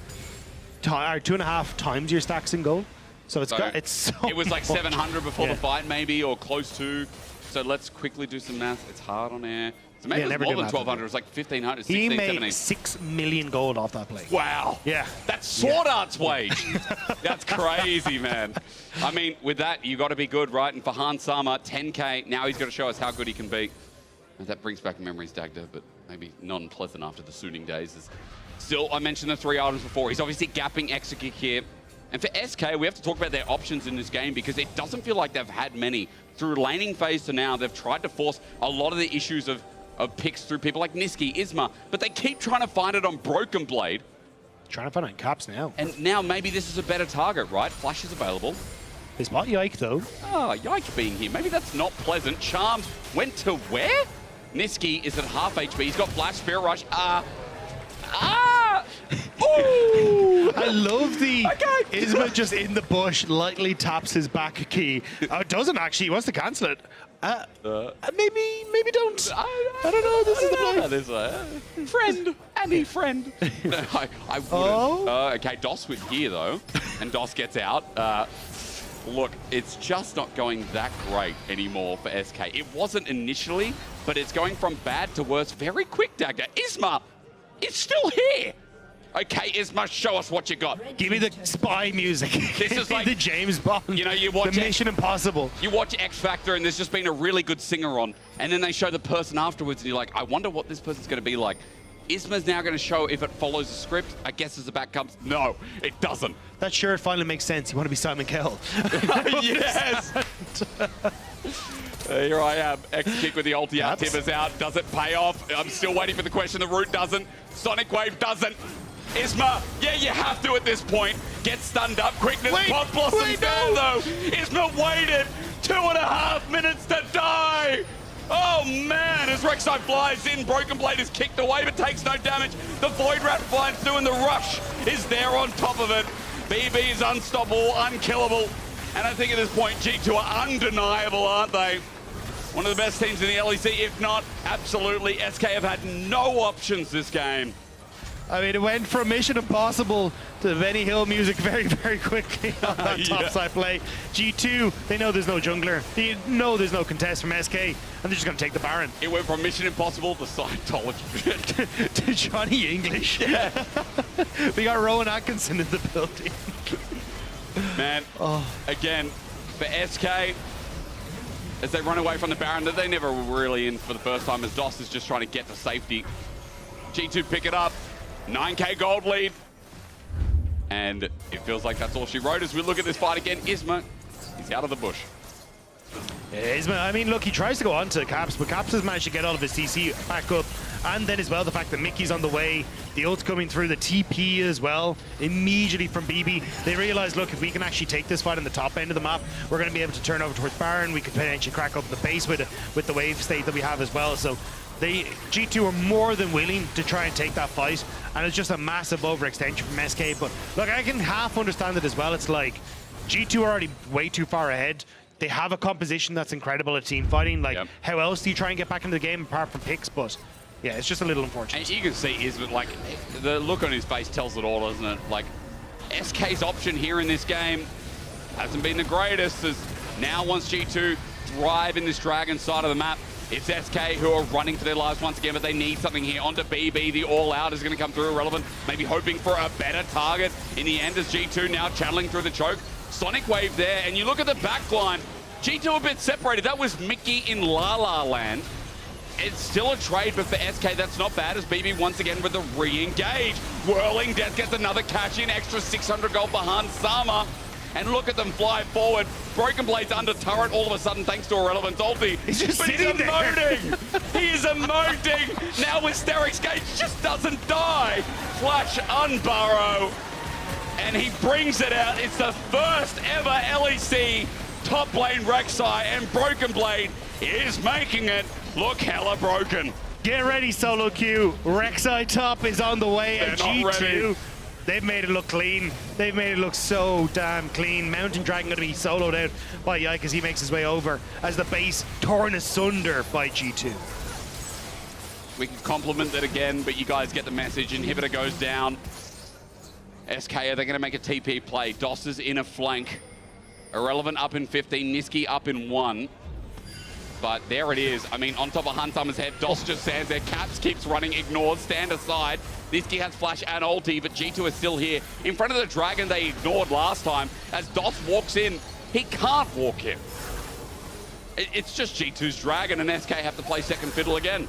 or 2.5 times your stacks in gold. So it's so it was like 700 before yeah. the fight, maybe, or close to. So let's quickly do some math. It's hard on air. So maybe yeah, it was more than 1,200. It was like 1,500, 16, He made 17. 6 million gold off that play. Wow. Yeah. That's Sword Art's wage. That's crazy, man. I mean, with that, you got to be good, right? And for Hans Sama, 10k, now he's got to show us how good he can be. And that brings back memories, Dagda, but maybe non-pleasant after the Suning days. Still, I mentioned the 3 items before. He's obviously gapping Exekick here. And for SK, we have to talk about their options in this game because it doesn't feel like they've had many. Through laning phase to now, they've tried to force a lot of the issues of picks through people like Nisqy, Isma, but they keep trying to find it on Broken Blade. Trying to find it on Caps now. And now maybe this is a better target, right? Flash is available. It's not Yike, though. Oh, Yike being here. Maybe that's not pleasant. Charms went to where? Nisqy is at half HP. He's got Flash, Spirit Rush. Ooh! I love the Isma just in the bush, lightly taps his back key. Doesn't actually, he wants to cancel it. Maybe don't. I don't know. This is the play. Friend, any friend. No, I wouldn't. Oh. Okay, DOS with here though, and DOS gets out. Look, it's just not going that great anymore for SK. It wasn't initially, but it's going from bad to worse very quick, Dagda. Isma is still here. Okay, Isma, show us what you got. Give me the spy music. This is like the James Bond. You know, you watch the Mission Impossible. You watch X Factor, and there's just been a really good singer on, and then they show the person afterwards, and you're like, I wonder what this person's going to be like. Isma's now going to show if it follows the script. I guess as the back comes, no, it doesn't. That shirt finally makes sense. You want to be Simon Cowell. Yes. Here I am. Exekick with the ulti out. Tibbers out. Does it pay off? I'm still waiting for the question. The root doesn't. Sonic Wave doesn't. Isma, yeah, you have to at this point. Get stunned up. Quickness pop blossoms down, though. Isma waited 2.5 minutes to die. Oh, man, as Rek'Sai flies in, Broken Blade is kicked away but takes no damage. The Void Rat flies through and the Rush is there on top of it. BB is unstoppable, unkillable. And I think at this point, G2 are undeniable, aren't they? One of the best teams in the LEC, if not absolutely. SK have had no options this game. I mean, it went from Mission Impossible to Benny Hill music very, very quickly on that topside play. G2, they know there's no jungler. They know there's no contest from SK, and they're just going to take the Baron. It went from Mission Impossible to Scientology. to Johnny English. Yeah. We got Rowan Atkinson in the building. Man, again, for SK, as they run away from the Baron, that they never were really in for the first time, as DOS is just trying to get to safety. G2 pick it up. 9k gold lead. And it feels like that's all she wrote as we look at this fight again. Isma, he's out of the bush. Yeah, Isma, I mean, look, he tries to go on to Caps, but Caps has managed to get all of his CC back up And then as well, the fact that Mickey's on the way, the ult's coming through, the TP as well, immediately from BB. They realize, look, if we can actually take this fight on the top end of the map, we're going to be able to turn over towards Baron. We could potentially crack up the base with the wave state that we have as well. So G2 are more than willing to try and take that fight, and it's just a massive overextension from SK. But look, I can half understand it as well. It's like G2 are already way too far ahead. They have a composition that's incredible at team fighting. Like, how else do you try and get back into the game apart from picks? But yeah, it's just a little unfortunate. And you can see Ismet, like, the look on his face tells it all, doesn't it? Like, SK's option here in this game hasn't been the greatest, as now wants G2 thrive in this Dragon side of the map. It's SK who are running for their lives once again, but they need something here. Onto BB, the all-out is going to come through Irrelevant, maybe hoping for a better target in the end as G2 now channeling through the choke. Sonic Wave there, and you look at the backline, G2 a bit separated. That was Mickey in La La Land. It's still a trade, but for SK, that's not bad, as BB once again with the re-engage. Whirling Death gets another cash in, extra 600 gold behind Sama. And look at them fly forward. Broken Blade's under turret all of a sudden thanks to Irrelevant's ulti. He's just but sitting he's emoting. He is emoting. Now with Steric's Gage, just doesn't die. Flash unburrow. And he brings it out. It's the first ever LEC top lane Rek'Sai, and Broken Blade is making it look hella broken. Get ready, solo queue. Rek'Sai top is on the way, and G2, they've made it look clean. They've made it look so damn clean. Mountain Dragon going to be soloed out by Yike as he makes his way over, as the base torn asunder by G2. We can compliment it again, but you guys get the message. Inhibitor goes down. SK, are they going to make a TP play? Doss is in a flank. Irrelevant up in 15, Niski up in 1. But there it is. I mean, on top of Hunsummer's head, Doss just stands there. Caps keeps running, ignored, stand aside. Niski has flash and ulti, but G2 is still here. In front of the Dragon they ignored last time. As Doss walks in, he can't walk in. It's just G2's Dragon, and SK have to play second fiddle again.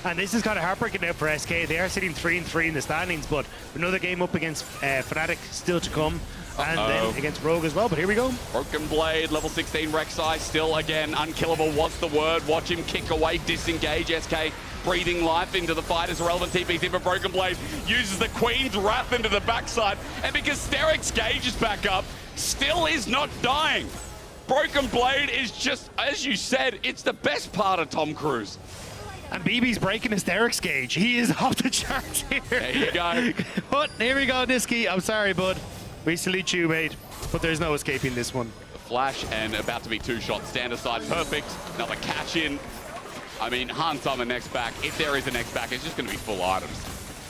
And this is kind of heartbreaking now for SK. They are sitting 3-3 in the standings, but another game up against Fnatic still to come. And then against Rogue as well, but here we go. Broken Blade, level 16 Rek'Sai, still again unkillable. What's the word? Watch him kick away, disengage. SK breathing life into the fight as Irrelevant TP's in, but Broken Blade uses the Queen's Wrath into the backside. And because Steric's Gage is back up, still is not dying. Broken Blade is just, as you said, it's the best part of Tom Cruise. And BB's breaking his Steric's Gage. He is off the charts here. There you go. But here we go, Niski. I'm sorry, bud. We salute you, mate. But there's no escaping this one. The flash and about to be 2 shots. Stand aside, perfect. Another catch in. I mean, Hunsummer next back. If there is a next back, it's just going to be full items.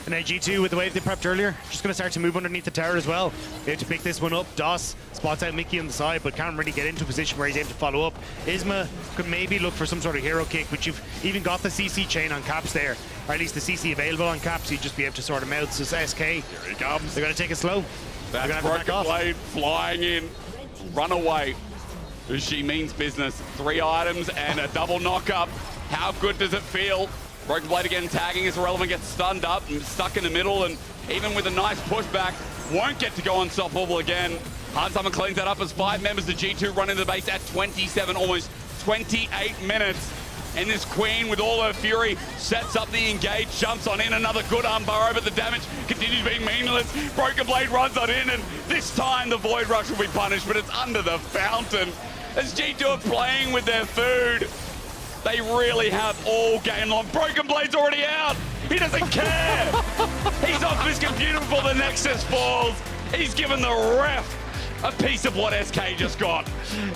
And now G2 with the wave they prepped earlier, just going to start to move underneath the tower as well. They have to pick this one up. Doss spots out Mickey on the side, but can't really get into a position where he's able to follow up. Isma could maybe look for some sort of hero kick, but you've even got the CC chain on Caps there, or at least the CC available on Caps, so you'd just be able to sort him out. So it's SK. Here he comes. They're going to take it slow. That's Broken Blade flying in. Run away. She means business. 3 items and a double knock-up. How good does it feel? Broken Blade again tagging as Irrelevant gets stunned up and stuck in the middle, and even with a nice pushback, won't get to go unstoppable again. Hunsummer cleans that up as 5 members of G2 run into the base at 27, almost 28 minutes. And this Queen, with all her fury, sets up the engage, jumps on in, another good unburrow, but the damage continues being meaningless. Broken Blade runs on in, and this time the Void Rush will be punished, but it's under the fountain. As G2 are playing with their food, they really have all game long. Broken Blade's already out. He doesn't care. He's off his computer before the Nexus falls. He's given the ref a piece of what SK just got.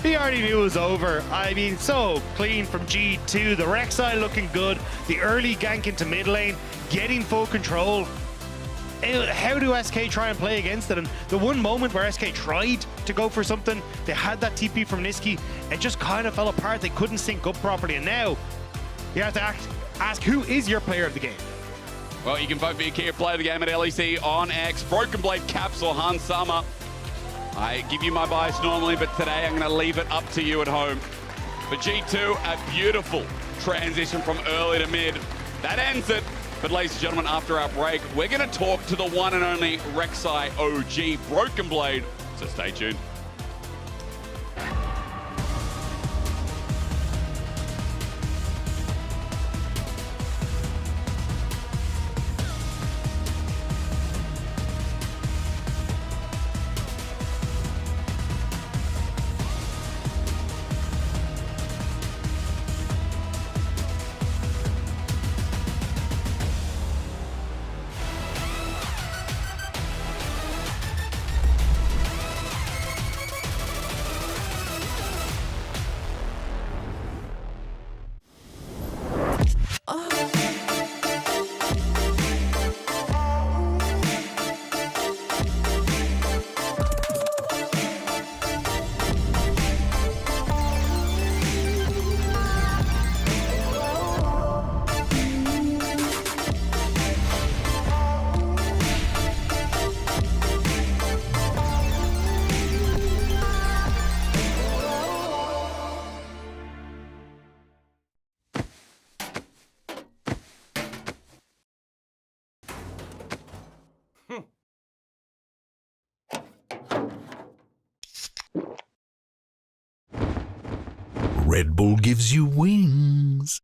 He already knew it was over. I mean, so clean from G2. The Rek'Sai looking good. The early gank into mid lane, getting full control. How do SK try and play against it? And the one moment where SK tried to go for something, they had that TP from Niski, and just kind of fell apart. They couldn't sync up properly. And now you have to ask, who is your player of the game? Well, you can vote for your key player of the game at LEC on X. Broken Blade, Caps, or Hunsummer. I give you my bias normally, but today I'm going to leave it up to you at home. For G2, a beautiful transition from early to mid. That ends it. But ladies and gentlemen, after our break, we're going to talk to the one and only Rek'Sai OG, Broken Blade. So stay tuned. Red Bull gives you wings.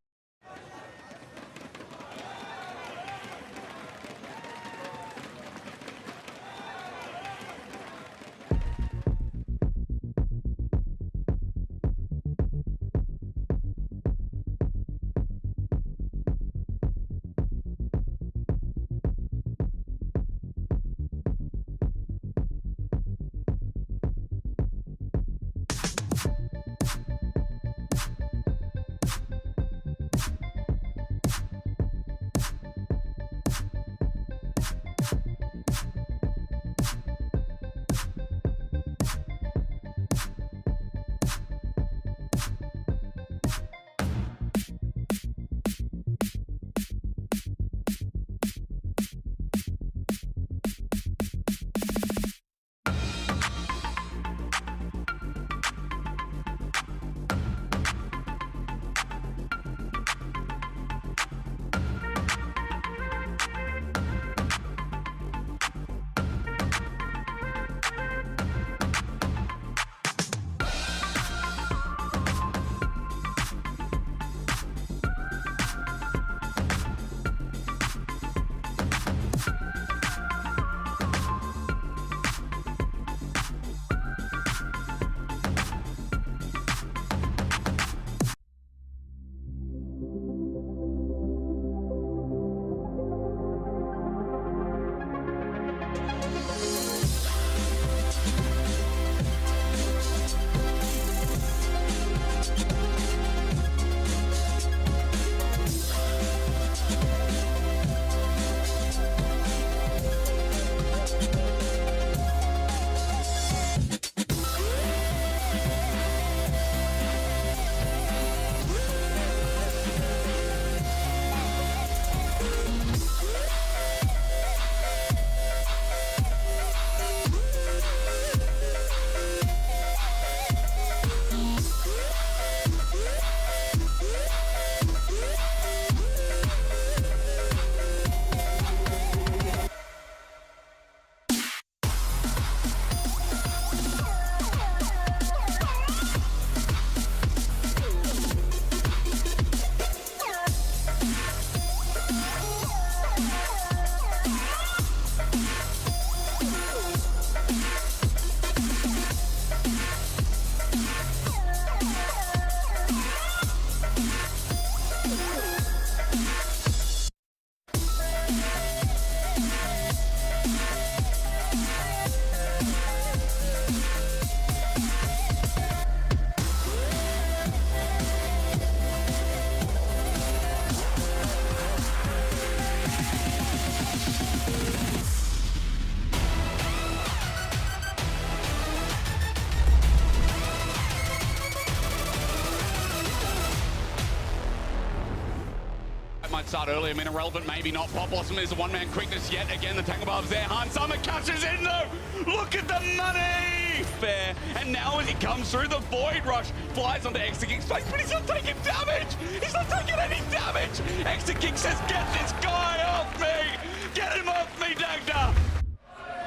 Might start early. I mean, irrelevant, maybe not. Pop Blossom is a one-man quickness yet again. The tangle above there. Han Summer catches in though. Look at the money! Fair. And now as he comes through, the Void Rush flies onto Exekick space, but he's not taking damage! He's not taking any damage! Exekick says, get this guy off me! Get him off me, Dagda!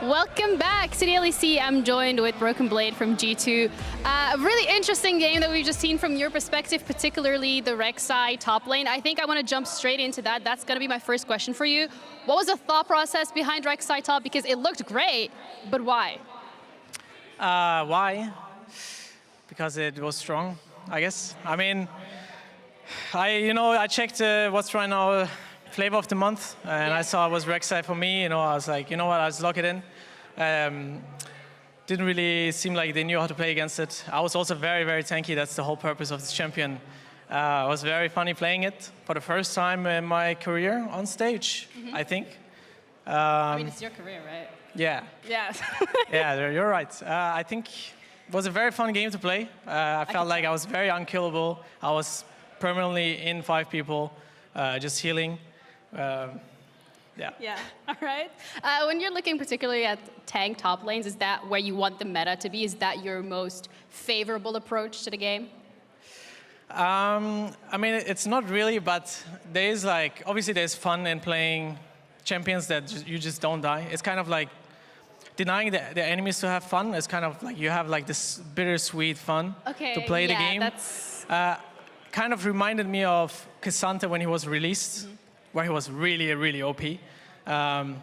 Welcome back to the LEC. I'm joined with Broken Blade from G2. A really interesting game that we've just seen from your perspective, particularly the Rek'Sai top lane. I think I want to jump straight into that. That's going to be my first question for you. What was the thought process behind Rek'Sai top? Because it looked great, but why? Why? Because it was strong, I guess. I mean, I checked what's right now flavor of the month, and I saw it was Rek'Sai for me. I was like, you know what, I'll just lock it in. Didn't really seem like they knew how to play against it. I was also very, very tanky. That's the whole purpose of this champion. It was very funny playing it for the first time in my career on stage, I think. I mean, it's your career, right? Yeah. Yeah. Yeah, you're right. I think it was a very fun game to play. I felt like I was very unkillable. I was permanently in 5 people, just healing. Yeah, all right. When you're looking particularly at tank top lanes, is that where you want the meta to be? Is that your most favorable approach to the game? I mean, it's not really, but there's obviously there's fun in playing champions that you just don't die. It's kind of like denying the enemies to have fun. It's kind of like you have like this bittersweet fun to play the game. That's... kind of reminded me of Cassante when he was released, where he was really, really OP.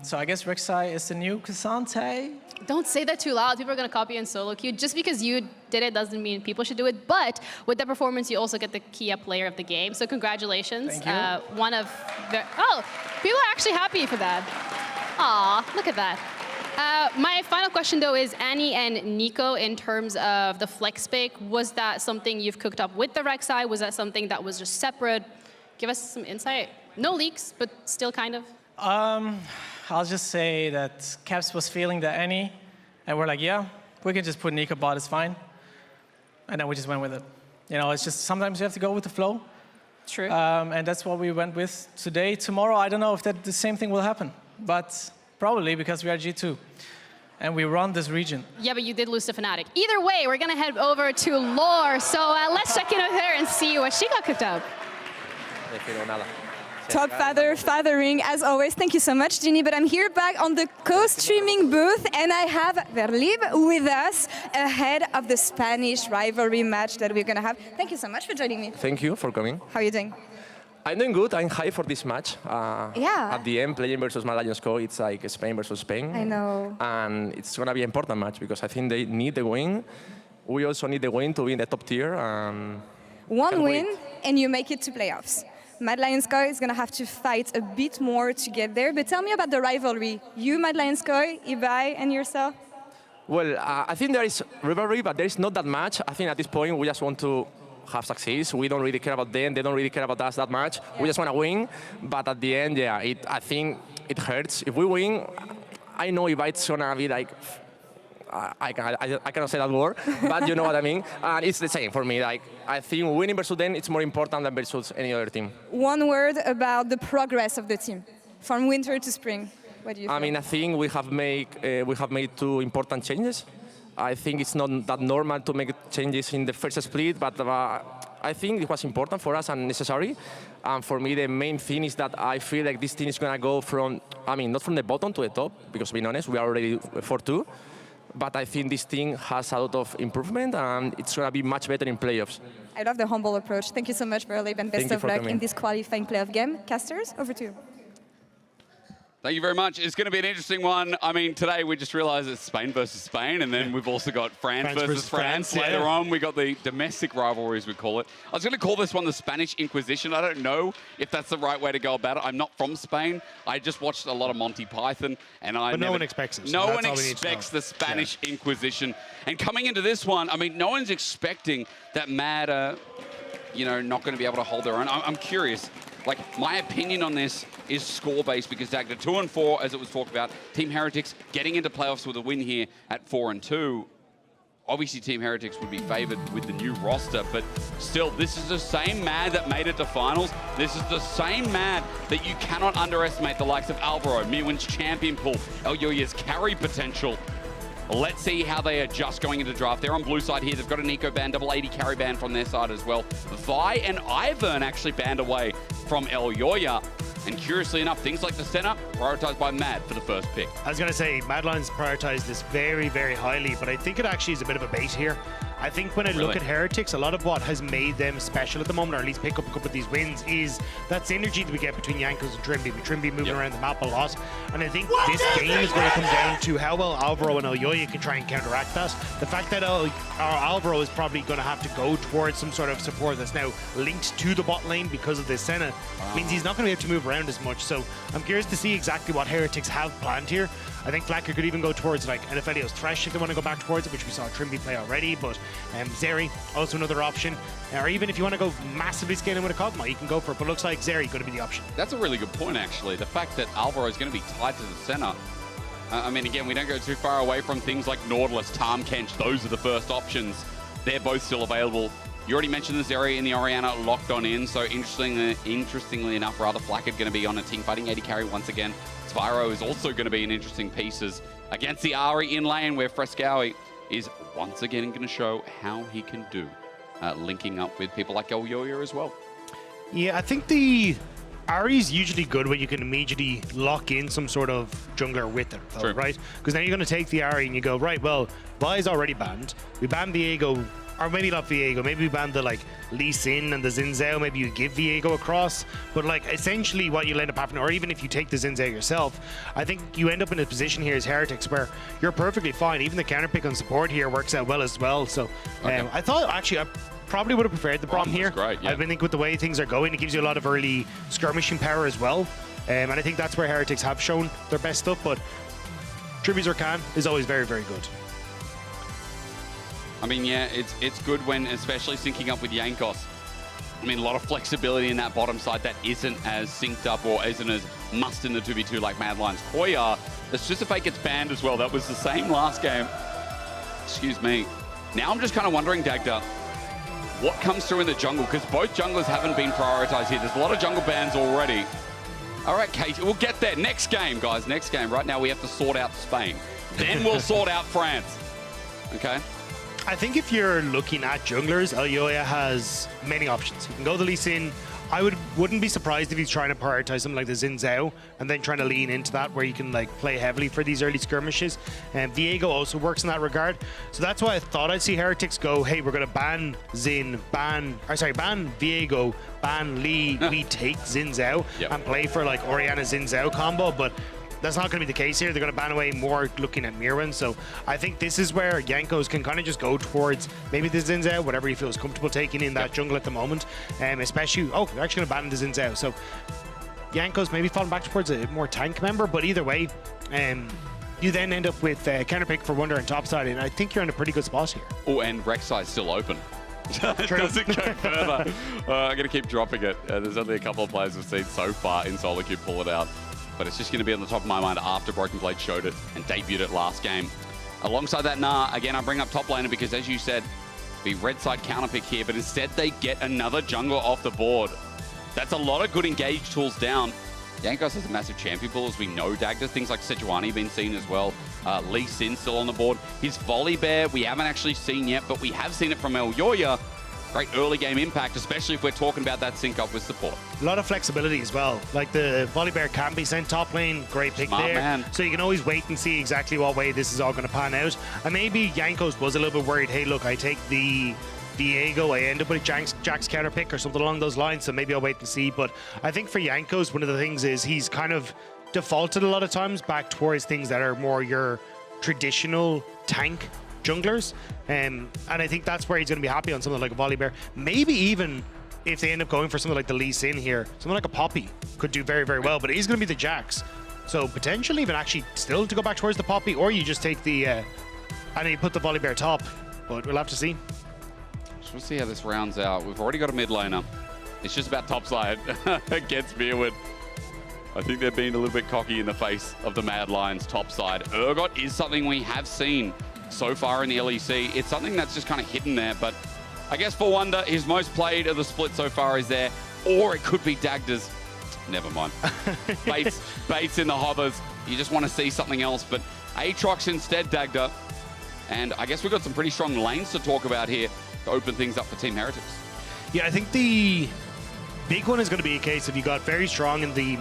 So I guess Rek'Sai is the new Cassante. Don't say that too loud. People are going to copy in solo queue. Just because you did it doesn't mean people should do it. But with that performance, you also get the Kia player of the game. So congratulations. Thank you. One of the... Oh, people are actually happy for that. Aw, look at that. My final question, though, is Annie and Nico, in terms of the flex pick, was that something you've cooked up with the Rek'Sai? Was that something that was just separate? Give us some insight. No leaks, but still kind of. I'll just say that Caps was feeling the Annie, and we're like, yeah, we can just put Nico bot, it's fine. And then we just went with it. You know, it's just sometimes you have to go with the flow. True. And that's what we went with today. Tomorrow, I don't know if the same thing will happen, but probably because we are G2 and we run this region. Yeah, but you did lose to Fnatic. Either way, we're going to head over to Lore. So let's check in with her and see what she got cooked up. Top fathering, as always. Thank you so much, Ginny. But I'm here back on the co-streaming booth, and I have Verlib with us ahead of the Spanish rivalry match that we're going to have. Thank you so much for joining me. Thank you for coming. How are you doing? I'm doing good. I'm high for this match. Yeah. At the end, playing versus Mad Lions Co, it's like Spain versus Spain. I know. And it's going to be an important match because I think they need the win. We also need the win to be in the top tier. One win, and you make it to playoffs. Mad Lions Co is going to have to fight a bit more to get there. But tell me about the rivalry. You, Mad Lions Co, Ibai, and yourself? Well, I think there is rivalry, but there is not that much. I think at this point, we just want to have success. We don't really care about them. They don't really care about us that much. Yeah. We just want to win. But at the end, yeah, I think it hurts. If we win, I know if it's going to be like, I cannot say that word, but you know what I mean. And it's the same for me. Like, I think winning versus them, it's more important than versus any other team. One word about the progress of the team, from winter to spring. What do you think? I mean, I think we have made 2 important changes. I think it's not that normal to make changes in the first split, but I think it was important for us and necessary. And for me, the main thing is that I feel like this team is going to go from, I mean, not from the bottom to the top, because being honest, we are already 4-2. But I think this team has a lot of improvement, and it's going to be much better in playoffs. I love the humble approach. Thank you so much, Verlib, and best of luck in this qualifying playoff game. Casters, over to you. Thank you very much. It's going to be an interesting one. I mean, today we just realized it's Spain versus Spain, and then we've also got France versus France. Later on, we got the domestic rivalry, as we call it. I was going to call this one the Spanish Inquisition. I don't know if that's the right way to go about it. I'm not from Spain. I just watched a lot of Monty Python, and But no one expects it. No one expects the Spanish Inquisition. And coming into this one, I mean, no one's expecting that Mad are, you know, not going to be able to hold their own. I'm curious. Like, my opinion on this is score-based because Dagda 2-4, as it was talked about. Team Heretics getting into playoffs with a win here at 4-2. Obviously, Team Heretics would be favored with the new roster, but still, this is the same Mad that made it to finals. This is the same Mad that you cannot underestimate the likes of Alvaro, Miwin's champion pool, Elyoya's carry potential. Let's see how they adjust going into draft. They're on blue side here. They've got an eco ban, double 80 carry ban from their side as well. Vi and Ivern actually banned away from Elyoya. And curiously enough, things like the center prioritized by Mad for the first pick. I was going to say, Mad Lions prioritized this very, very highly, but I think it actually is a bit of a bait here. I think when I look at Heretics, a lot of what has made them special at the moment, or at least pick up a couple of these wins, is that synergy that we get between Jankos and Trimby. With Trimby moving around the map a lot. And I think this game is going to come down to how well Alvaro and Elyoya can try and counteract that. The fact that Alvaro is probably going to have to go towards some sort of support that's now linked to the bot lane because of this Senna means he's not going to be able to move around as much. So I'm curious to see exactly what Heretics have planned here. I think Flacker could even go towards like NFLio's Thresh if they want to go back towards it, which we saw Trimby play already, but Zeri, also another option. Or even if you want to go massively scaling with a Kog'Maw, you can go for it, but looks like Zeri going to be the option. That's a really good point, actually. The fact that Alvaro is going to be tied to the center. I mean, again, we don't go too far away from things like Nautilus, Tarmkench. Those are the first options. They're both still available. You already mentioned the Zeri and the Orianna locked on in, so interestingly enough, Flacker going to be on a team fighting 80 carry once again. Spyro is also going to be an interesting pieces against the Ahri in lane, where Frescowi is once again going to show how he can do, linking up with people like Elyoya as well. Yeah, I think the Ahri's usually good when you can immediately lock in some sort of jungler with it, though, right? Because then you're going to take the Ahri and you go, right, well, Vi is already banned. We banned Viego, or maybe not Viego, maybe we banned the like Lee Sin and the Xin Zhao, maybe you give Viego across. But like essentially what you'll end up happening, or even if you take the Xin Zhao yourself, I think you end up in a position here as Heretics where you're perfectly fine. Even the counter pick on support here works out well as well. So I thought actually I probably would have preferred the Braum here. Great, yeah. I think with the way things are going, it gives you a lot of early skirmishing power as well. And I think that's where Heretics have shown their best stuff, but Tribuzor Khan is always very, very good. I mean, yeah, it's good when especially syncing up with Jankos. I mean, a lot of flexibility in that bottom side that isn't as synced up or isn't as must in the 2v2 like Mad Lions Koi are. It's just if fake gets banned as well. That was the same last game. Excuse me. Now I'm just kind of wondering, Dagda, what comes through in the jungle? Because both junglers haven't been prioritized here. There's a lot of jungle bans already. All right, Kate, we'll get there. Next game, guys, next game. Right now we have to sort out Spain. Then we'll sort out France. Okay? I think if you're looking at junglers, Elyoya has many options. He can go the Lee Sin. I wouldn't be surprised if he's trying to prioritize something like the Xin Zhao and then trying to lean into that where you can like play heavily for these early skirmishes. And Viego also works in that regard. So that's why I thought I'd see Heretics go, hey, we're going to ban Xin, ban Viego, ban Lee, we take Xin Zhao and play for like Orianna Xin Zhao combo. But that's not going to be the case here. They're going to ban away more looking at Mirwin. So I think this is where Jankos can kind of just go towards maybe the Xin Zhao, whatever he feels comfortable taking in that jungle at the moment. Especially, they're actually going to ban the Xin Zhao. So Jankos maybe falling back towards a more tank member. But either way, you then end up with counter pick for Wonder and topside. And I think you're in a pretty good spot here. Oh, and Rek'Sai's still open. It doesn't go further. I'm going to keep dropping it. There's only a couple of players we've seen so far in solo queue pull it out. But it's just going to be on the top of my mind after Broken Blade showed it and debuted it last game. Alongside that, again, I bring up top laner because, as you said, the red side counter pick here, but instead they get another jungler off the board. That's a lot of good engage tools down. Jankos is a massive champion pool, as we know. Dagda, things like Sejuani been seen as well. Lee Sin still on the board. His Volley Bear, we haven't actually seen yet, but we have seen it from Elyoya. Great early game impact, especially if we're talking about that sync up with support. A lot of flexibility as well. Like the Volibear can be sent top lane, great pick Smart there. Man. So you can always wait and see exactly what way this is all going to pan out. And maybe Jankos was a little bit worried, hey, look, I take the Viego, I end up with Jack's counter pick or something along those lines, so maybe I'll wait and see. But I think for Jankos, one of the things is he's kind of defaulted a lot of times back towards things that are more your traditional tank junglers, and I think that's where he's going to be happy on something like a Volibear. Maybe even if they end up going for something like the Lee Sin here, something like a Poppy could do very, very well, but it is going to be the Jax. So potentially even actually still to go back towards the Poppy, or you just take the, and you put the Volibear top, but we'll have to see. We'll see how this rounds out. We've already got a mid laner. It's just about top side against Mirwin. I think they're being a little bit cocky in the face of the Mad Lions top side. Urgot is something we have seen so far in the LEC. It's something that's just kind of hidden there, but I guess for Wonder, his most played of the split so far is there, or it could be Dagda's. Never mind. Baits in the hovers. You just want to see something else, but Aatrox instead, Dagda. And I guess we've got some pretty strong lanes to talk about here to open things up for Team Heretics. Yeah, I think the big one is going to be a case of you got very strong in the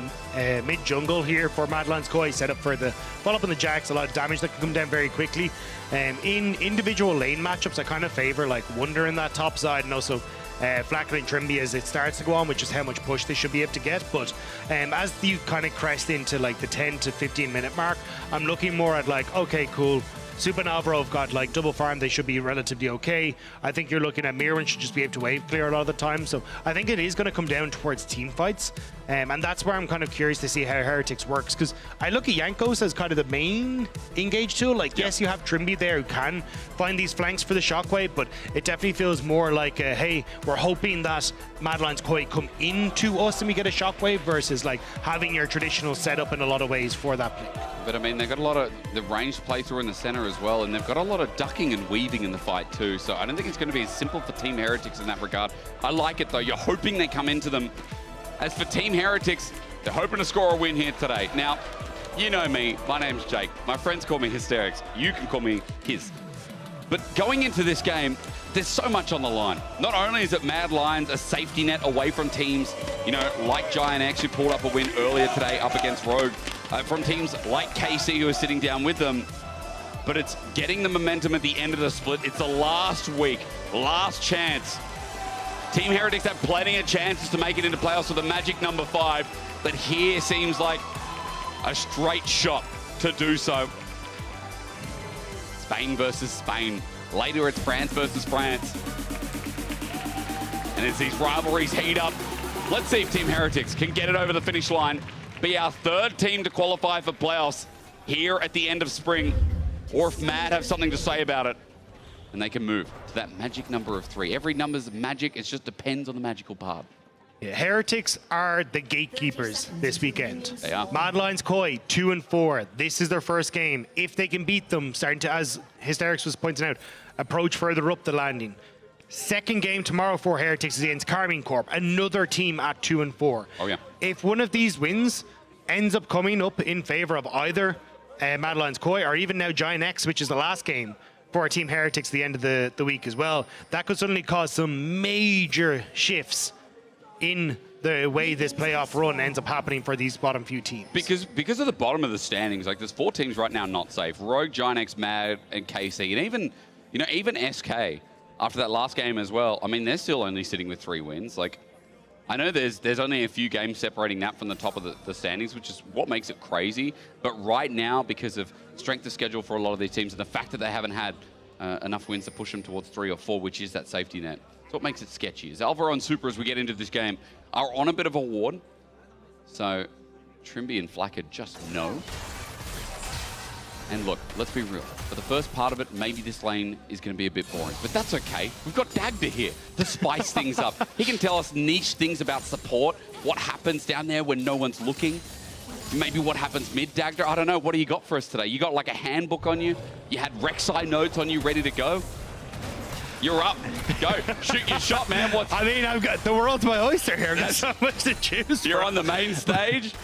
mid jungle here for Mad Lions Koi, set up for the follow-up on the Jax, a lot of damage that can come down very quickly. In individual lane matchups, I kind of favor like Wonder in that top side, and also Flacken and Trimby as it starts to go on, which is how much push they should be able to get. But as you kind of crest into like the 10 to 15 minute mark, I'm looking more at like, okay, cool. Super Navarro have got like double farm, they should be relatively okay. I think you're looking at Mirwin should just be able to wave clear a lot of the time. So I think it is going to come down towards team fights. And that's where I'm kind of curious to see how Heretics works, because I look at Jankos as kind of the main engage tool. Like, yes, you have Trimby there who can find these flanks for the shockwave, but it definitely feels more like, hey, we're hoping that Mad Lions Koi come into us and we get a shockwave versus like having your traditional setup in a lot of ways for that play. But I mean, they've got a lot of the ranged playthrough in the center as well, and they've got a lot of ducking and weaving in the fight too. So I don't think it's going to be as simple for Team Heretics in that regard. I like it though. You're hoping they come into them. As for Team Heretics, they're hoping to score a win here today. Now, you know me. My name's Jake. My friends call me Hysterics. You can call me Hiz. But going into this game, there's so much on the line. Not only is it Mad Lions a safety net away from teams, you know, like Giant X, who pulled up a win earlier today up against Rogue, from teams like KC, who are sitting down with them, but it's getting the momentum at the end of the split. It's the last week, last chance. Team Heretics have plenty of chances to make it into playoffs with a magic number 5, but here seems like a straight shot to do so. Spain versus Spain. Later it's France versus France. And as these rivalries heat up, let's see if Team Heretics can get it over the finish line, be our 3rd team to qualify for playoffs here at the end of spring, or if Mad have something to say about it, and they can move to that magic number of 3. Every number's magic, it just depends on the magical part. Yeah, Heretics are the gatekeepers this weekend. They are. Mad Lions Koi, 2-4. This is their first game. If they can beat them, starting to, as Hysterics was pointing out, approach further up the landing. Second game tomorrow for Heretics is against Carmine Corp, another team at 2-4. Oh, yeah. If one of these wins ends up coming up in favor of either Mad Lions Koi or even now Giant X, which is the last game for Team Heretics at the end of the week as well, that could suddenly cause some major shifts in the way this playoff run ends up happening for these bottom few teams. Because of the bottom of the standings, like there's 4 teams right now not safe. Rogue, Giant X, Mad, and KC, and even SK after that last game as well. I mean, they're still only sitting with 3 wins. Like, I know there's only a few games separating that from the top of the standings, which is what makes it crazy. But right now, because of strength of schedule for a lot of these teams and the fact that they haven't had enough wins to push them towards 3 or 4, which is that safety net, that's what makes it sketchy. Is Alvaro and Super, as we get into this game, are on a bit of a ward. So Trimby and Flacker just know. And look, let's be real. For the first part of it, maybe this lane is going to be a bit boring. But that's okay. We've got Dagda here to spice things up. He can tell us niche things about support, what happens down there when no one's looking. Maybe what happens mid, Dagda. I don't know. What do you got for us today? You got like a handbook on you? You had Rek'Sai notes on you ready to go? You're up. Go. Shoot your shot, man. I mean, I've got the world's my oyster here. I've got so much to choose You're from. on the main stage,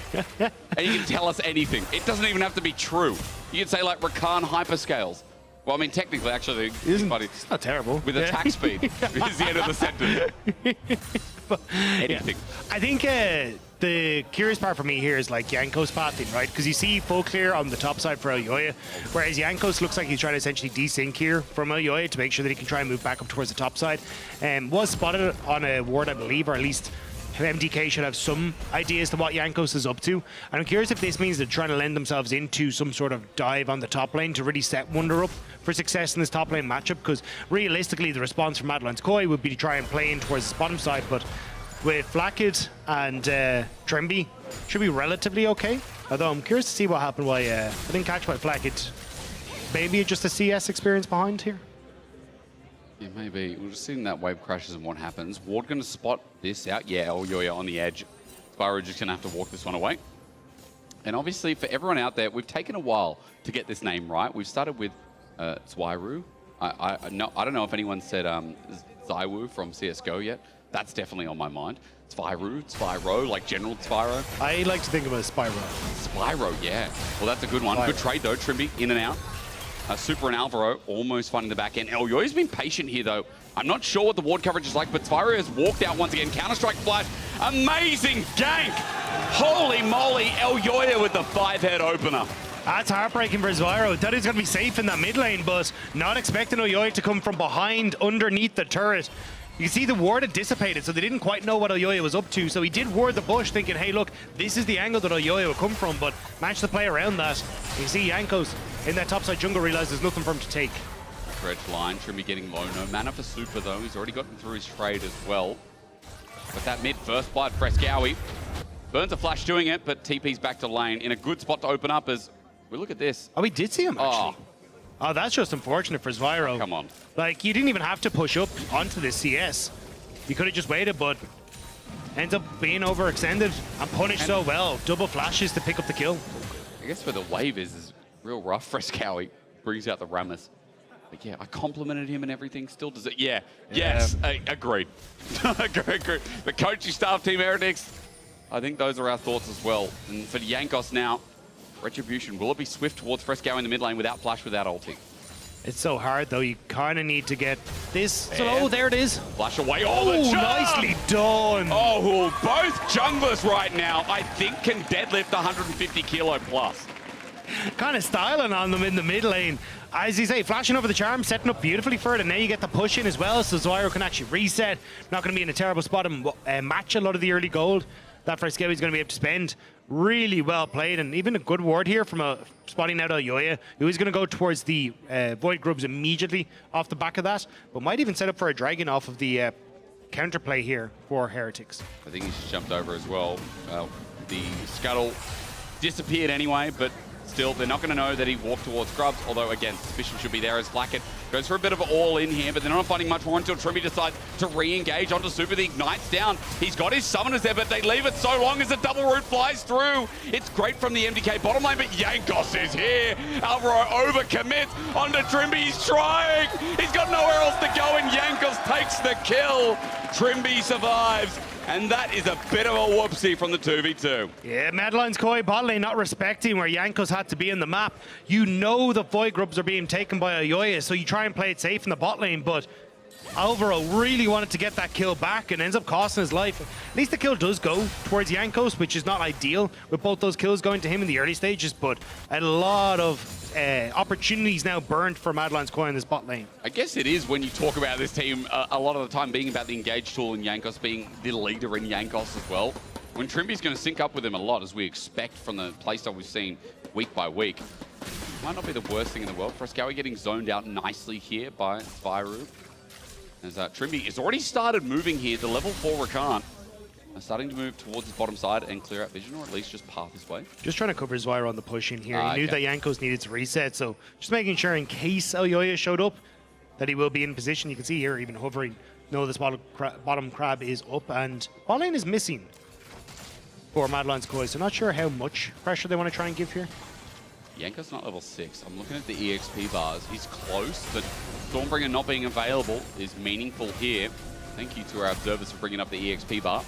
and you can tell us anything. It doesn't even have to be true. You can say like Rakan hyperscales. Well, I mean, technically, actually, it's not terrible. With attack speed is the end of the sentence. Anything. Yeah. I think the curious part for me here is like Jankos pathing, right? Because you see folk clear on the top side for Elyoya, whereas Jankos looks like he's trying to essentially desync here from Elyoya to make sure that he can try and move back up towards the top side. Was spotted on a ward, I believe, or at least MDK should have some idea as to what Jankos is up to. And I'm curious if this means they're trying to lend themselves into some sort of dive on the top lane to really set Wunder up for success in this top lane matchup, because realistically the response from Mad Lions Koi would be to try and play in towards the bottom side, but with Flackid and Trimby should be relatively okay. Although I'm curious to see what happened why I didn't catch why Flackid. Maybe just a CS experience behind here. Yeah, maybe. We're just seeing that wave crashes and what happens. Ward going to spot this out. Yeah, Elyoya on the edge. Spyro just going to have to walk this one away. And obviously, for everyone out there, we've taken a while to get this name right. We've started with Zwairu. I don't know if anyone said Zaiwu from CSGO yet. That's definitely on my mind. Spyro, Spyro, like General Spyro. I like to think of it as Spyro. Spyro, yeah. Well, that's a good one. Spyro. Good trade, though. Trimby, in and out. Super and Alvaro almost finding the back end. Elyoya's been patient here, though. I'm not sure what the ward coverage is like, but Spyro has walked out once again. Counter-Strike flash. Amazing gank! Holy moly, Elyoya with the 5-head opener. That's heartbreaking for Spyro. Thought he's going to be safe in that mid lane, but not expecting Elyoya to come from behind underneath the turret. You can see the ward had dissipated, so they didn't quite know what Elyoya was up to. So he did ward the bush, thinking, hey, look, this is the angle that Elyoya will come from, but managed to play around that. You see Jankos in that topside jungle realize there's nothing for him to take. Dredge line, Trimby getting low. No mana for Super, though. He's already gotten through his trade as well. But that mid first blood, Frescowie. Burns a flash doing it, but TP's back to lane in a good spot to open up as we look at this. Oh, we did see him, actually. Oh, that's just unfortunate for Spyro. Come on. Like, you didn't even have to push up onto this CS. You could have just waited, but ends up being overextended and punished so well. Double flashes to pick up the kill. I guess where the wave is real rough. Frescowie brings out the Rammus. But yeah, I complimented him and everything. Still does it. Yeah. Yes. Agreed. Agreed. The coaching staff, Team Heretics, I think those are our thoughts as well. And for Jankos now, Retribution, will it be swift towards Frescowie in the mid lane without flash, without ulti? It's so hard, though. You kind of need to get this slow. There it is. Flash away all the charm. Nicely done. Oh, both junglers right now, I think, can deadlift 150 kilo plus. Kind of styling on them in the mid lane. As you say, flashing over the charm, setting up beautifully for it, and now you get the push in as well, so Zyro can actually reset. Not going to be in a terrible spot and match a lot of the early gold that Frescowi is going to be able to spend. Really well played, and even a good ward here from spotting out Elyoya, who is going to go towards the Void Grubs immediately off the back of that, but might even set up for a dragon off of the counterplay here for Heretics. I think he just jumped over as well. The scuttle disappeared anyway, but still, they're not going to know that he walked towards Grubs, although, again, suspicion should be there as Flacket goes for a bit of an all-in here, but they're not finding much more until Trimby decides to re-engage onto Super. The Ignite's down. He's got his summoners there, but they leave it so long as the double root flies through. It's great from the MDK bottom lane, but Jankos is here. Alvaro overcommits onto Trimby. He's trying. He's got nowhere else to go, and Jankos takes the kill. Trimby survives. And that is a bit of a whoopsie from the 2v2. Yeah, Madeline's Koi bot lane not respecting where Jankos had to be in the map. You know the Void Grubs are being taken by Elyoya, so you try and play it safe in the bot lane, but Alvaro really wanted to get that kill back and ends up costing his life. At least the kill does go towards Jankos, which is not ideal with both those kills going to him in the early stages, but a lot of opportunities now burned for Madeline's Koi in this bot lane. I guess it is when you talk about this team a lot of the time being about the engage tool and Jankos being the leader in Jankos as well. When Trimby's going to sync up with him a lot, as we expect from the playstyle we've seen week by week, might not be the worst thing in the world. Frescowi getting zoned out nicely here by Spyro. As Trimby has already started moving here to level 4 Rakan. Starting to move towards his bottom side and clear out vision, or at least just path his way. Just trying to cover Zyro on the push in here. He knew that Jankos needed to reset, so just making sure in case Elyoya showed up that he will be in position. You can see here even hovering. No, this bottom crab is up, and bot lane is missing for Madeline's Koi, so not sure how much pressure they want to try and give here. Jankos not level 6. I'm looking at the EXP bars. He's close, but Stormbringer not being available is meaningful here. Thank you to our observers for bringing up the EXP bar.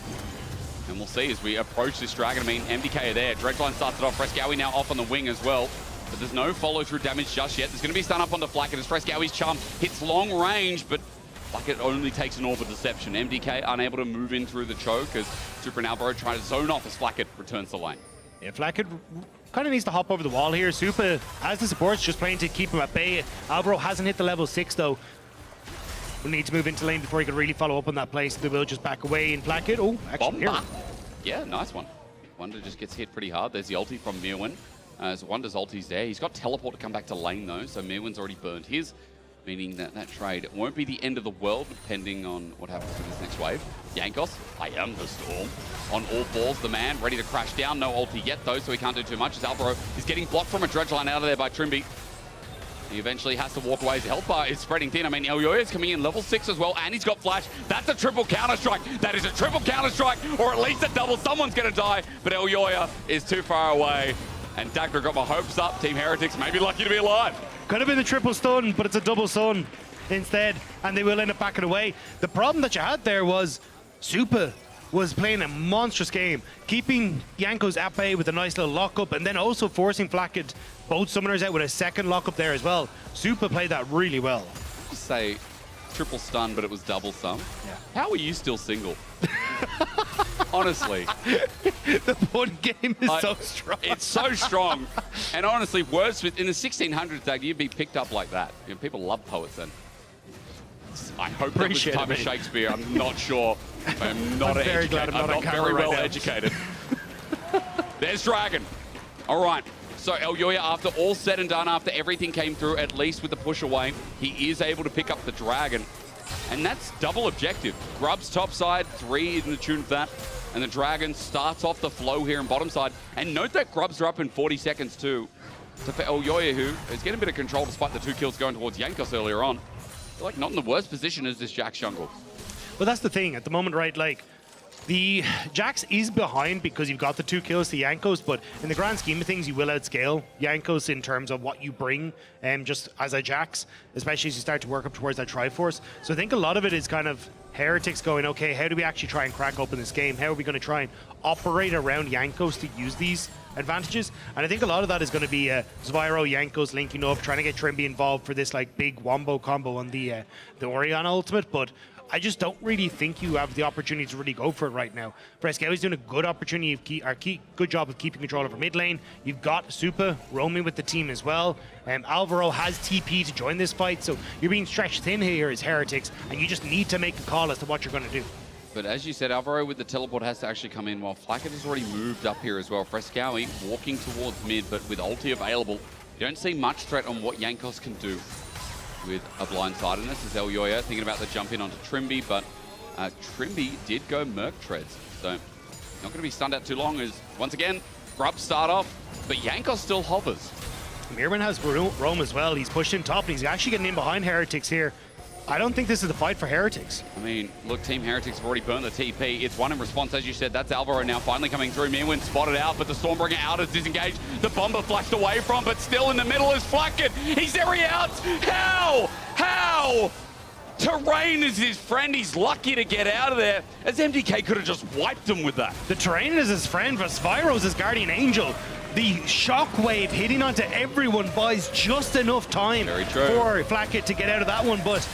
And we'll see as we approach this dragon. I mean, MDK are there. Dredgeline starts it off. Frescowi now off on the wing as well. But there's no follow-through damage just yet. There's going to be stun up onto Flacket as Frescowi's charm hits long range, but Flacket only takes an Orb of Deception. MDK unable to move in through the choke as Super and Alvaro try to zone off as Flacket returns the lane. Yeah, Flacket kind of needs to hop over the wall here. Super, as the support's just playing to keep him at bay. Alvaro hasn't hit the level 6 though. Will need to move into lane before he can really follow up on that play, so they will just back away in Flacket. Oh, actually here. Yeah, nice one. Wonder just gets hit pretty hard. There's the ulti from Mirwin. As Wonder's ulti's there. He's got teleport to come back to lane though, so Mirwin's already burned his, meaning that that trade won't be the end of the world depending on what happens in this next wave. Jankos, I am the storm. On all fours, the man ready to crash down. No ulti yet though, so he can't do too much as Alvaro is getting blocked from a dredge line out of there by Trimby. He eventually has to walk away as the health bar is spreading thin. I mean, Elyoya is coming in level 6 as well, and he's got flash. That's a triple counter-strike. That is a triple counter-strike, or at least a double. Someone's going to die, but Elyoya is too far away. And Dagger got my hopes up. Team Heretics may be lucky to be alive. Could have been a triple stun, but it's a double stun instead, and they will end up backing away. The problem that you had there was Super was playing a monstrous game, keeping Jankos at bay with a nice little lockup, and then also forcing Flacket both summoners out with a second lockup there as well. Super played that really well. Just say triple stun, but it was double stun. Yeah. How are you still single? Honestly. The one game is so strong. It's so strong. And honestly, Wordsmith, in the 1600s, Doug, you'd be picked up like that. You know, people love poets then. I hope that was the time of Shakespeare. I'm not sure. I'm not very glad I'm not very well educated. There's Dragon. All right. So Elyoya, after all said and done, after everything came through, at least with the push away, he is able to pick up the Dragon. And that's double objective. Grub's top side, 3 in the tune of that. And the Dragon starts off the flow here in bottom side. And note that Grubs are up in 40 seconds too. So for Elyoya, who is getting a bit of control despite the 2 kills going towards Jankos earlier on, they're like not in the worst position as this Jax jungle. Well, that's the thing at the moment, right? Like, The Jax is behind because you've got the 2 kills to Jankos, but in the grand scheme of things, you will outscale Jankos in terms of what you bring just as a Jax, especially as you start to work up towards that Triforce. So I think a lot of it is kind of Heretics going, okay, how do we actually try and crack open this game? How are we going to try and operate around Jankos to use these advantages? And I think a lot of that is going to be Spyro, Jankos linking up, trying to get Trimby involved for this like big wombo combo on the Orion ultimate, but I just don't really think you have the opportunity to really go for it right now. Fresco's doing a good good job of keeping control over mid lane. You've got Supa roaming with the team as well. Alvaro has TP to join this fight, so you're being stretched thin here as Heretics, and you just need to make a call as to what you're going to do. But as you said, Alvaro with the teleport has to actually come in, while Flacket has already moved up here as well. Frescowi walking towards mid, but with ulti available, you don't see much threat on what Jankos can do with a blindsidedness as Elyoya thinking about the jump in onto Trimby, but Trimby did go Merc Treads, so not going to be stunned out too long as, once again, Grubs start off, but Jankos still hovers. Mirman has roam as well. He's pushed in top, and he's actually getting in behind Heretics here. I don't think this is the fight for Heretics. I mean, look, Team Heretics have already burned the TP. It's one in response, as you said. That's Alvaro now finally coming through. Mirwin spotted out, but the Stormbringer out is disengaged. The Bomber flashed away from, but still in the middle is Flacket. He's already out. How? Terrain is his friend. He's lucky to get out of there, as MDK could have just wiped him with that. The Terrain is his friend, but Spyro's his guardian angel. The shockwave hitting onto everyone buys just enough time for Flacket to get out of that one, but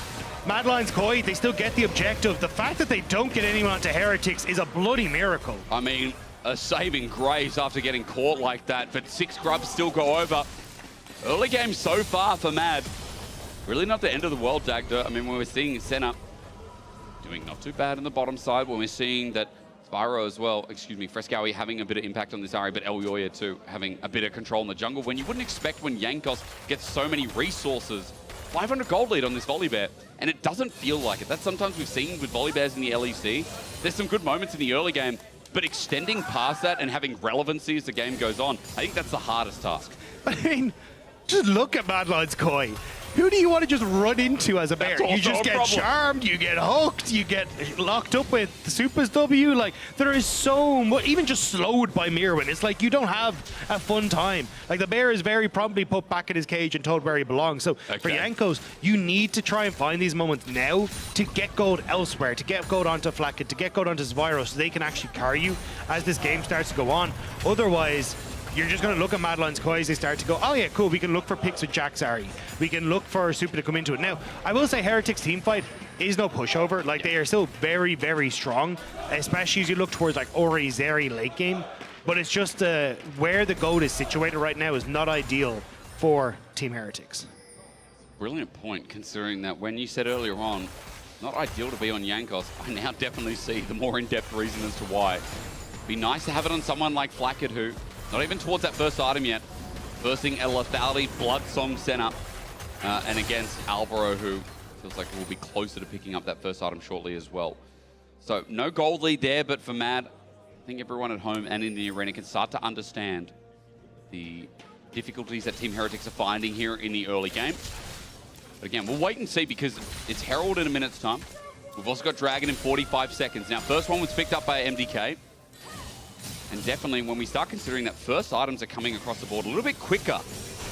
Madeline's Koi, they still get the objective. The fact that they don't get anyone onto Heretics is a bloody miracle. I mean, a saving grace after getting caught like that, but 6 Grubs still go over. Early game so far for Mad. Really not the end of the world, Dagda. I mean, when we're seeing Senna doing not too bad on the bottom side, when we're seeing that Spyro as well, Frescowi having a bit of impact on this area, but Elyoya too, having a bit of control in the jungle, when you wouldn't expect when Jankos gets so many resources. 500 gold lead on this Volibear, and it doesn't feel like it. That's sometimes we've seen with Volibears in the LEC. There's some good moments in the early game, but extending past that and having relevancy as the game goes on, I think that's the hardest task. I mean, just look at Madeline's Koi. Who do you want to just run into as a bear? You just get charmed, you get hooked, you get locked up with the Supa's W. Like, there is so much, even just slowed by Mirwin. It's like you don't have a fun time. Like, the bear is very promptly put back in his cage and told where he belongs. So for Jankos, you need to try and find these moments now to get gold elsewhere, to get gold onto Flacket, to get gold onto Spyro so they can actually carry you as this game starts to go on. Otherwise, you're just going to look at Madeline's Koi as they start to go, oh yeah, cool, we can look for picks with Jaxari. We can look for Supa to come into it. Now, I will say Heretics team fight is no pushover. Like, they are still very, very strong, especially as you look towards like Ori, Zeri late game. But it's just where the gold is situated right now is not ideal for Team Heretics. Brilliant point, considering that when you said earlier on, not ideal to be on Jankos, I now definitely see the more in-depth reason as to why. Be nice to have it on someone like Flacket, who not even towards that first item yet. Versing a lethality Blood Song Senna. And against Alvaro, who feels like will be closer to picking up that first item shortly as well. So no gold lead there, but for Mad, I think everyone at home and in the arena can start to understand the difficulties that Team Heretics are finding here in the early game. But again, we'll wait and see because it's Herald in a minute's time. We've also got Dragon in 45 seconds. Now, first one was picked up by MDK. And definitely when we start considering that first items are coming across the board a little bit quicker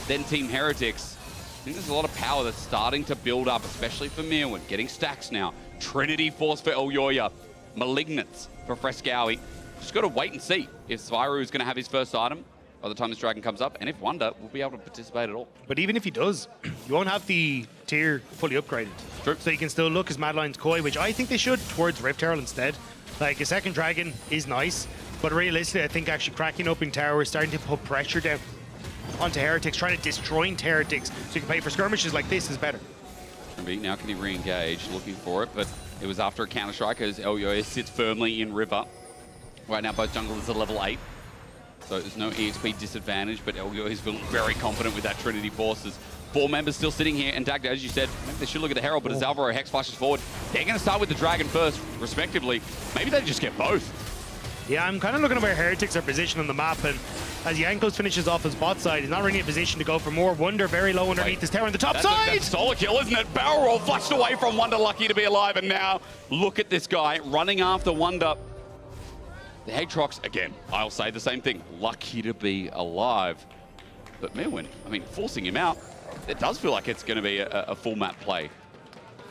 than Team Heretics, I think there's a lot of power that's starting to build up, especially for Mirwin. Getting stacks now. Trinity Force for Elyoya. Malignance for Frescowi. Just got to wait and see if Spyro is going to have his first item by the time this Dragon comes up, and if Wonder will be able to participate at all. But even if he does, you won't have the tier fully upgraded. True. So you can still look as Madeline's Koi, which I think they should, towards Rift Herald instead. Like, a second Dragon is nice, but realistically, I think actually cracking open tower is starting to put pressure down onto Heretics, trying to disjoint Heretics so you can pay for skirmishes like this is better. Now can he re-engage? Looking for it, but it was after a counter-strike as Elyoya sits firmly in River. Right now, both junglers are level 8. So there's no EXP disadvantage, but Elyoya is feeling very confident with that Trinity Forces. 4 members still sitting here, and Dagda, as you said, maybe they should look at the Herald, but as Alvaro Hex flashes forward, they're going to start with the Dragon first, respectively. Maybe they just get both. Yeah, I'm kind of looking at where Heretics are positioned on the map, and as Jankos finishes off his bot side, he's not really in a position to go for more. Wonder very low underneath this tower on the top side! That's solo kill, isn't it? Barrel roll flushed away from Wonder, lucky to be alive, and now look at this guy running after Wonder. The Hedgehogs, again, I'll say the same thing. Lucky to be alive. But Mirwin, I mean, forcing him out, it does feel like it's going to be a full map play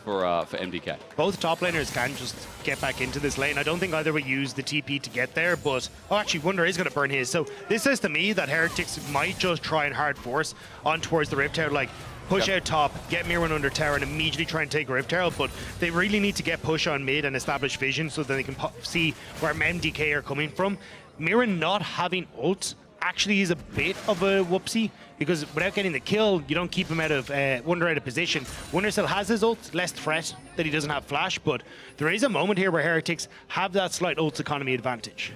for MDK. Both top laners can just get back into this lane. I don't think either will use the TP to get there, but oh, actually, Wunder is going to burn his. So this says to me that Heretics might just try and hard force on towards the Rift Tower, like push out top, get Mirwin under tower, and immediately try and take Rift Tower. But they really need to get push on mid and establish vision so that they can see where MDK are coming from. Mirwin not having ult actually is a bit of a whoopsie, because without getting the kill, you don't keep him out of Wunder out of position. Wunder still has his ult, less threat that he doesn't have flash, but there is a moment here where Heretics have that slight ult economy advantage.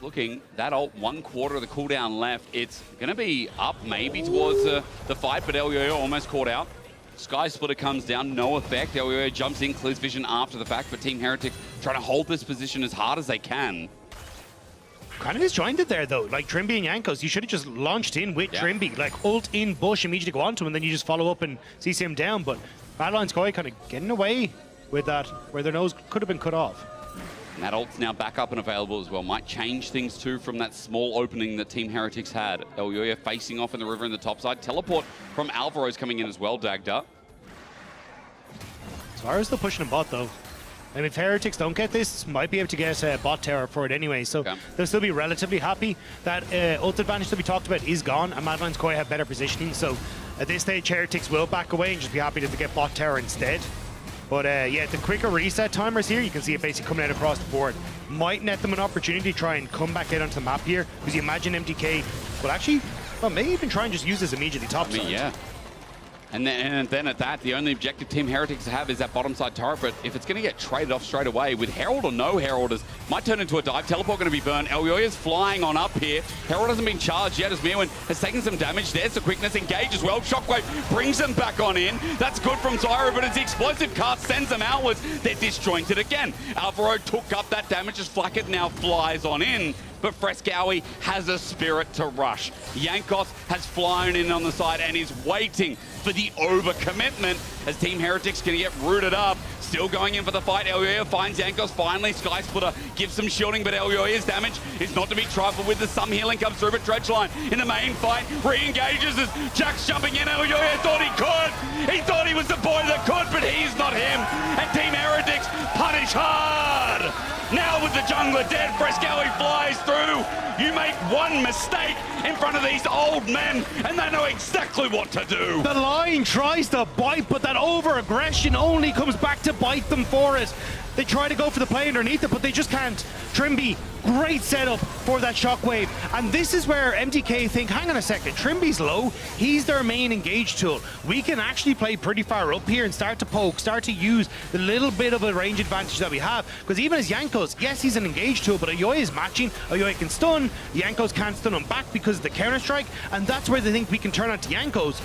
Looking, that ult, 1/4 of the cooldown left. It's going to be up maybe towards the fight, but Elyoyo almost caught out. Sky Splitter comes down, no effect. Elyoyo jumps in, clears vision after the fact, but Team Heretics trying to hold this position as hard as they can. Kind of disjointed there though, like Trimby and Jankos, you should have just launched in with Trimby, like ult in bush, immediately go onto him, and then you just follow up and CC him down, but Madeline's Koi kind of getting away with that, where their nose could have been cut off. And that ult's now back up and available as well. Might change things too from that small opening that Team Heretics had. Elyoyo facing off in the river in the top side. Teleport from Alvaro's coming in as well, Dagda. Zara's still pushing him bot though. And if Heretics don't get this, might be able to get a bot tower for it anyway. So they'll still be relatively happy. That ult advantage that we talked about is gone, and Madeline's Koi have better positioning. So at this stage, Heretics will back away and just be happy to get bot tower instead. But yeah, the quicker reset timers here, you can see it basically coming out across the board. Might net them an opportunity to try and come back out onto the map here, because you imagine MDK will actually, well, maybe even try and just use this immediately top side. Yeah. And then at that, the only objective Team Heretics have is that bottom side turret, but if it's going to get traded off straight away, with Herald or no Herald, it might turn into a dive. Teleport going to be burned. Elyoyo's flying on up here. Herald hasn't been charged yet as Mirwin has taken some damage. There's the quickness, engage as well. Shockwave brings them back on in. That's good from Zyro, but as the explosive cast sends them outwards, they're disjointed again. Alvaro took up that damage as Flacket now flies on in. But Frescowi has a spirit to rush. Jankos has flown in on the side and is waiting for the overcommitment as Team Heretics can get rooted up. Still going in for the fight. Elyoyo finds Jankos finally. Sky Splitter gives some shielding, but Elyoyo's damage is not to be trifled with. Some healing comes through, but Dredgeline in the main fight re-engages as Jack's jumping in. Elyoyo thought he could. He thought he was the boy that could, but he's not him. And Team Heretics punish hard. Now with the jungler dead, Frescowi flies through. You make one mistake in front of these old men, and they know exactly what to do. The line tries to bite, but that over-aggression only comes back to bite them for it. They try to go for the play underneath it, but they just can't. Trimby, great setup for that shockwave. And this is where MDK think, hang on a second, Trimby's low. He's their main engage tool. We can actually play pretty far up here and start to poke, start to use the little bit of a range advantage that we have. Because even as Jankos, yes, he's an engage tool, but Elyoyo is matching. Elyoyo can stun. Jankos can't stun him back because of the counter-strike. And that's where they think we can turn onto Jankos.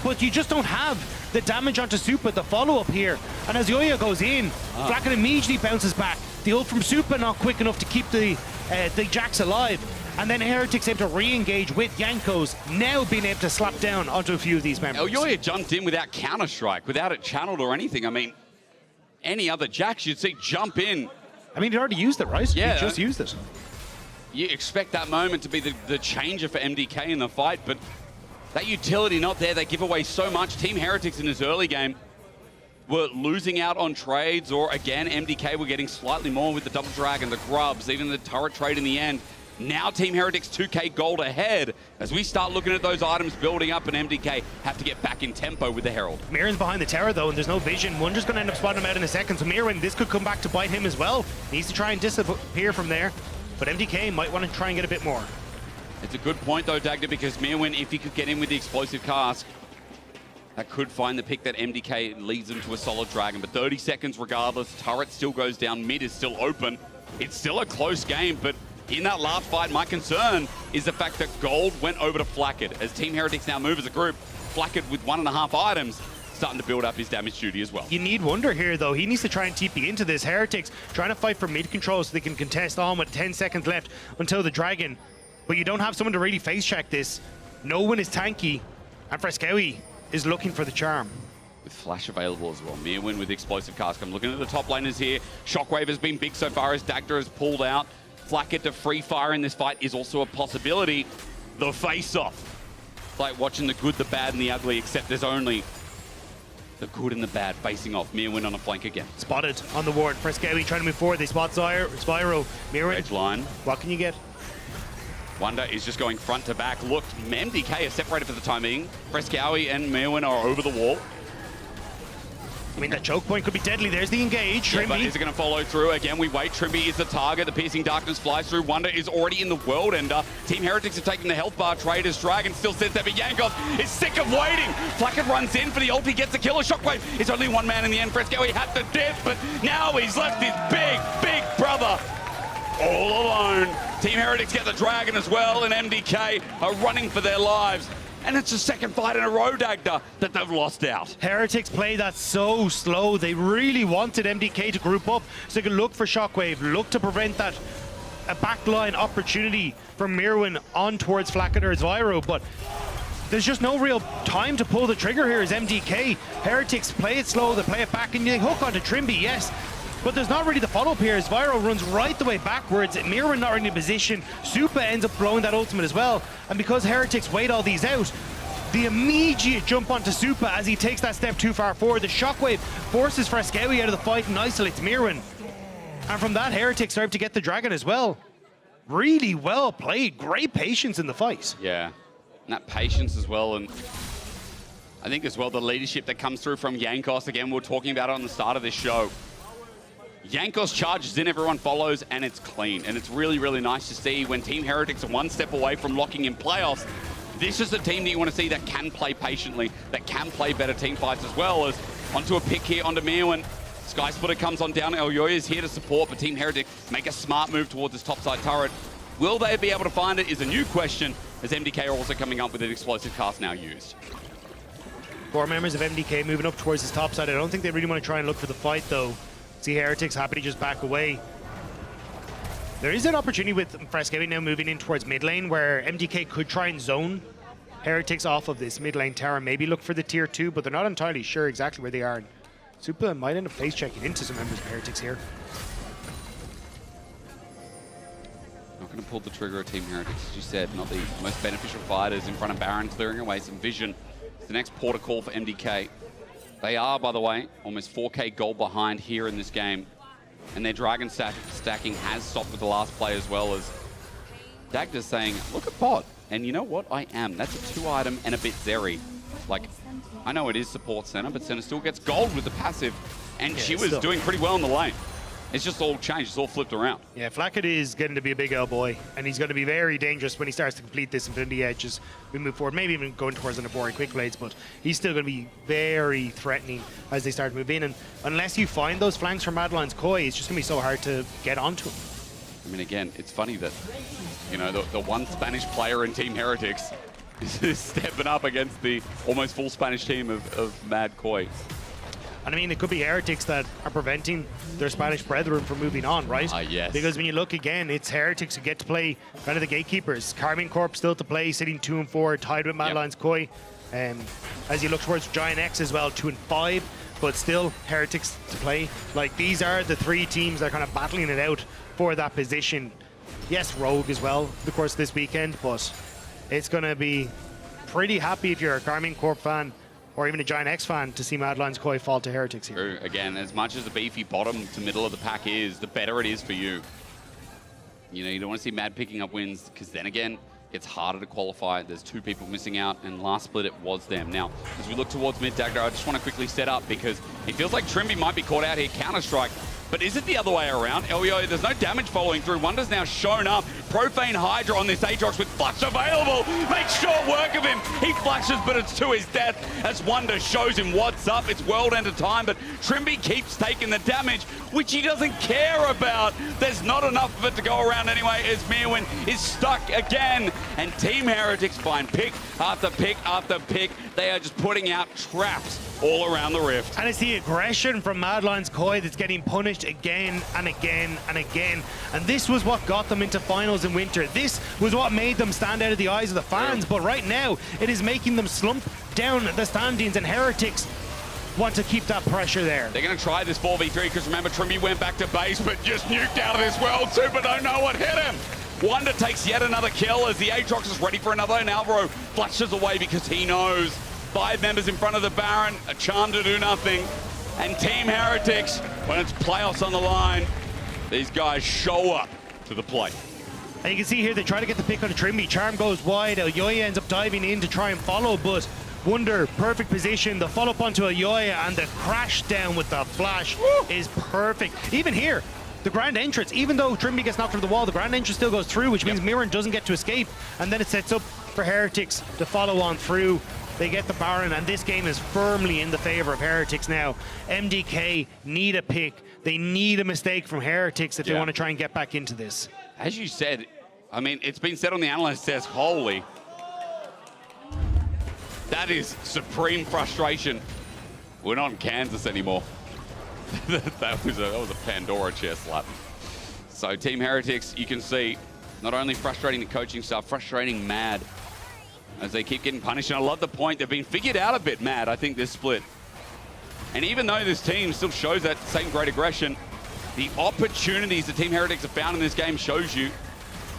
But you just don't have the damage onto Supa, the follow-up here. And as Yoya goes in, Flacket immediately bounces back. The ult from Supa not quick enough to keep the Jacks alive. And then Heretics able to re-engage with Jankos, now being able to slap down onto a few of these members. Elyoyo jumped in without counter-strike, without it channeled or anything. I mean, any other Jacks you'd see jump in. I mean, he already used it, right? Yeah. He just used it. You expect that moment to be the changer for MDK in the fight, but that utility not there. They give away so much. Team Heretics in this early game were losing out on trades, or again, MDK were getting slightly more with the Double Dragon, the Grubs, even the turret trade in the end. Now Team Heretics 2k gold ahead as we start looking at those items building up, and MDK have to get back in tempo with the Herald. Mirwin's behind the tower though, and there's no vision. Wonder's going to end up spotting him out in a second, so Mirwin, this could come back to bite him as well. Needs to try and disappear from there, but MDK might want to try and get a bit more. It's a good point though, Dagda, because Mirwin, if he could get in with the explosive cast, that could find the pick that MDK leads him to a solid dragon. But 30 seconds regardless, turret still goes down, mid is still open. It's still a close game, but in that last fight, my concern is the fact that gold went over to Flacket. As Team Heretics now move as a group, Flacket with 1.5 items, starting to build up his damage duty as well. You need Wunder here though. He needs to try and TP into this. Heretics trying to fight for mid control so they can contest on with 10 seconds left until the dragon. But you don't have someone to really face check this. No one is tanky, and Frescowi is looking for the charm. With flash available as well. Mirwin with explosive cast. I'm looking at the top laners here. Shockwave has been big so far as Dagda has pulled out. Flacker to free fire in this fight is also a possibility. The face-off. Like watching the good, the bad, and the ugly, except there's only the good and the bad facing off. Mirwin on a flank again. Spotted on the ward. Frescawi trying to move forward. They spot Spyro. Mirwin. Edge line. What can you get? Wonder is just going front to back. Look, MDK is separated for the time being. Frescawi and Mirwin are over the wall. I mean, that choke point could be deadly. There's the engage. Yeah, but is it going to follow through? Again, we wait. Trimby is the target. The piercing darkness flies through. Wonder is already in the world ender. Team Heretics are taking the health bar. Traders. Dragon still sits there, but Yankov is sick of waiting. Flacker runs in for the ult. He gets the killer. Shockwave. It's only one man in the end. Frescawi had to dip, but now he's left his big brother all alone. Team Heretics get the Dragon as well, and MDK are running for their lives. And it's the second fight in a row, Dagda, that they've lost out. Heretics play that so slow. They really wanted MDK to group up so they could look for Shockwave, look to prevent that a backline opportunity from Mirwin on towards Flacketer's Vyro, but there's just no real time to pull the trigger here as MDK. Heretics play it slow, they play it back, and they hook onto Trimby, yes. But there's not really the follow-up here as Vyro runs right the way backwards. Mirwin not in a position. Supa ends up blowing that ultimate as well. And because Heretics wait all these out, the immediate jump onto Supa as he takes that step too far forward. The Shockwave forces Frescawi out of the fight and isolates Mirwin. And from that, Heretics start to get the Dragon as well. Really well played. Great patience in the fight. Yeah, and that patience as well. And I think as well the leadership that comes through from Yankos. Again, we were talking about it on the start of this show. Yankos charges in, everyone follows, and it's clean. And it's really, really nice to see when Team Heretics are one step away from locking in playoffs. This is the team that you want to see that can play patiently, that can play better team fights as well. As onto a pick here onto Mirwin. Sky Splitter comes on down. Elyoya is here to support, but Team Heretics make a smart move towards this topside turret. Will they be able to find it is a new question, as MDK are also coming up with an explosive cast now used. 4 members of MDK moving up towards this top side. I don't think they really want to try and look for the fight, though. See Heretics happy to just back away. There is an opportunity with Frescawi now moving in towards mid lane where MDK could try and zone Heretics off of this mid lane tower, maybe look for the tier 2, but they're not entirely sure exactly where they are. Supa might end up face checking into some members of Heretics here. Not going to pull the trigger at Team Heretics, as you said, not the most beneficial fighters in front of Baron, clearing away some vision. It's the next port of call for MDK. They are, by the way, almost 4k gold behind here in this game. And their Dragon stacking has stopped with the last play as well, as Dagda's saying, look at bot. And you know what? I am. That's a 2-item and a bit Zeri. Like, I know it is support center, but center still gets gold with the passive. And she was doing pretty well in the lane. It's just all changed. It's all flipped around. Yeah, Flacket is getting to be a big L boy, and he's going to be very dangerous when he starts to complete this Infinity Edge as we move forward. Maybe even going towards an Abori Quick Blades, but he's still going to be very threatening as they start to move in. And unless you find those flanks from Madeline's Koi, it's just going to be so hard to get onto him. I mean, again, it's funny that, you know, the one Spanish player in Team Heretics is stepping up against the almost full Spanish team of Mad Koi. And I mean, it could be Heretics that are preventing their Spanish brethren from moving on, right? Yes. Because when you look again, it's Heretics who get to play kind of the gatekeepers. Carmine Corp still to play, sitting 2 and 4, tied with Madeline's Koi. As you look towards Giant X as well, 2 and 5, but still Heretics to play. Like, these are the 3 teams that are kind of battling it out for that position. Yes, Rogue as well, of course, this weekend, but it's going to be pretty happy if you're a Carmine Corp fan or even a Giant X fan to see Madeline's Koi fall to Heretics here. True. Again, as much as the beefy bottom to middle of the pack is, the better it is for you. You know, you don't want to see Mad picking up wins, because then again, it's harder to qualify. There's 2 people missing out, and last split it was them. Now, as we look towards mid, Dagda, I just want to quickly set up, because it feels like Trimby might be caught out here, Counter-Strike. But is it the other way around? Elyo, there's no damage following through. Wonder's now shown up. Profane Hydra on this Aatrox with flash available. Makes short work of him. He flashes, but it's to his death as Wonder shows him what's up. It's world end of time, but Trimby keeps taking the damage, which he doesn't care about. There's not enough of it to go around anyway, as Mirwin is stuck again. And Team Heretics find pick after pick after pick. They are just putting out traps all around the rift. And it's the aggression from Madeline's Koi that's getting punished again and again and again. And this was what got them into finals in winter. This was what made them stand out of the eyes of the fans. But right now, it is making them slump down the standings, and Heretics want to keep that pressure there. They're going to try this 4v3 because remember, Trimby went back to base, but just nuked out of this world. Super don't know what hit him. Wonder takes yet another kill as the Aatrox is ready for another, and Alvaro flashes away because he knows 5 members in front of the Baron, a charm to do nothing. And Team Heretics, when it's playoffs on the line, these guys show up to the plate. And you can see here, they try to get the pick on the Trimby. Charm goes wide, Elyoya ends up diving in to try and follow, but Wonder, perfect position, the follow-up onto Elyoya, and the crash down with the flash is perfect. Even here, the grand entrance, even though Trimby gets knocked over the wall, the grand entrance still goes through, which means Mirren doesn't get to escape, and then it sets up for Heretics to follow on through. They get the Baron, and this game is firmly in the favor of Heretics now. MDK need a pick. They need a mistake from Heretics if they want to try and get back into this. As you said, I mean, it's been said on the analyst test, holy. That is supreme frustration. We're not in Kansas anymore. that was a Pandora chair slap. So Team Heretics, you can see, not only frustrating the coaching staff, frustrating Mad as they keep getting punished. And I love the point, they've been figured out a bit, Mad, I think, this split. And even though this team still shows that same great aggression, the opportunities that Team Heretics have found in this game shows you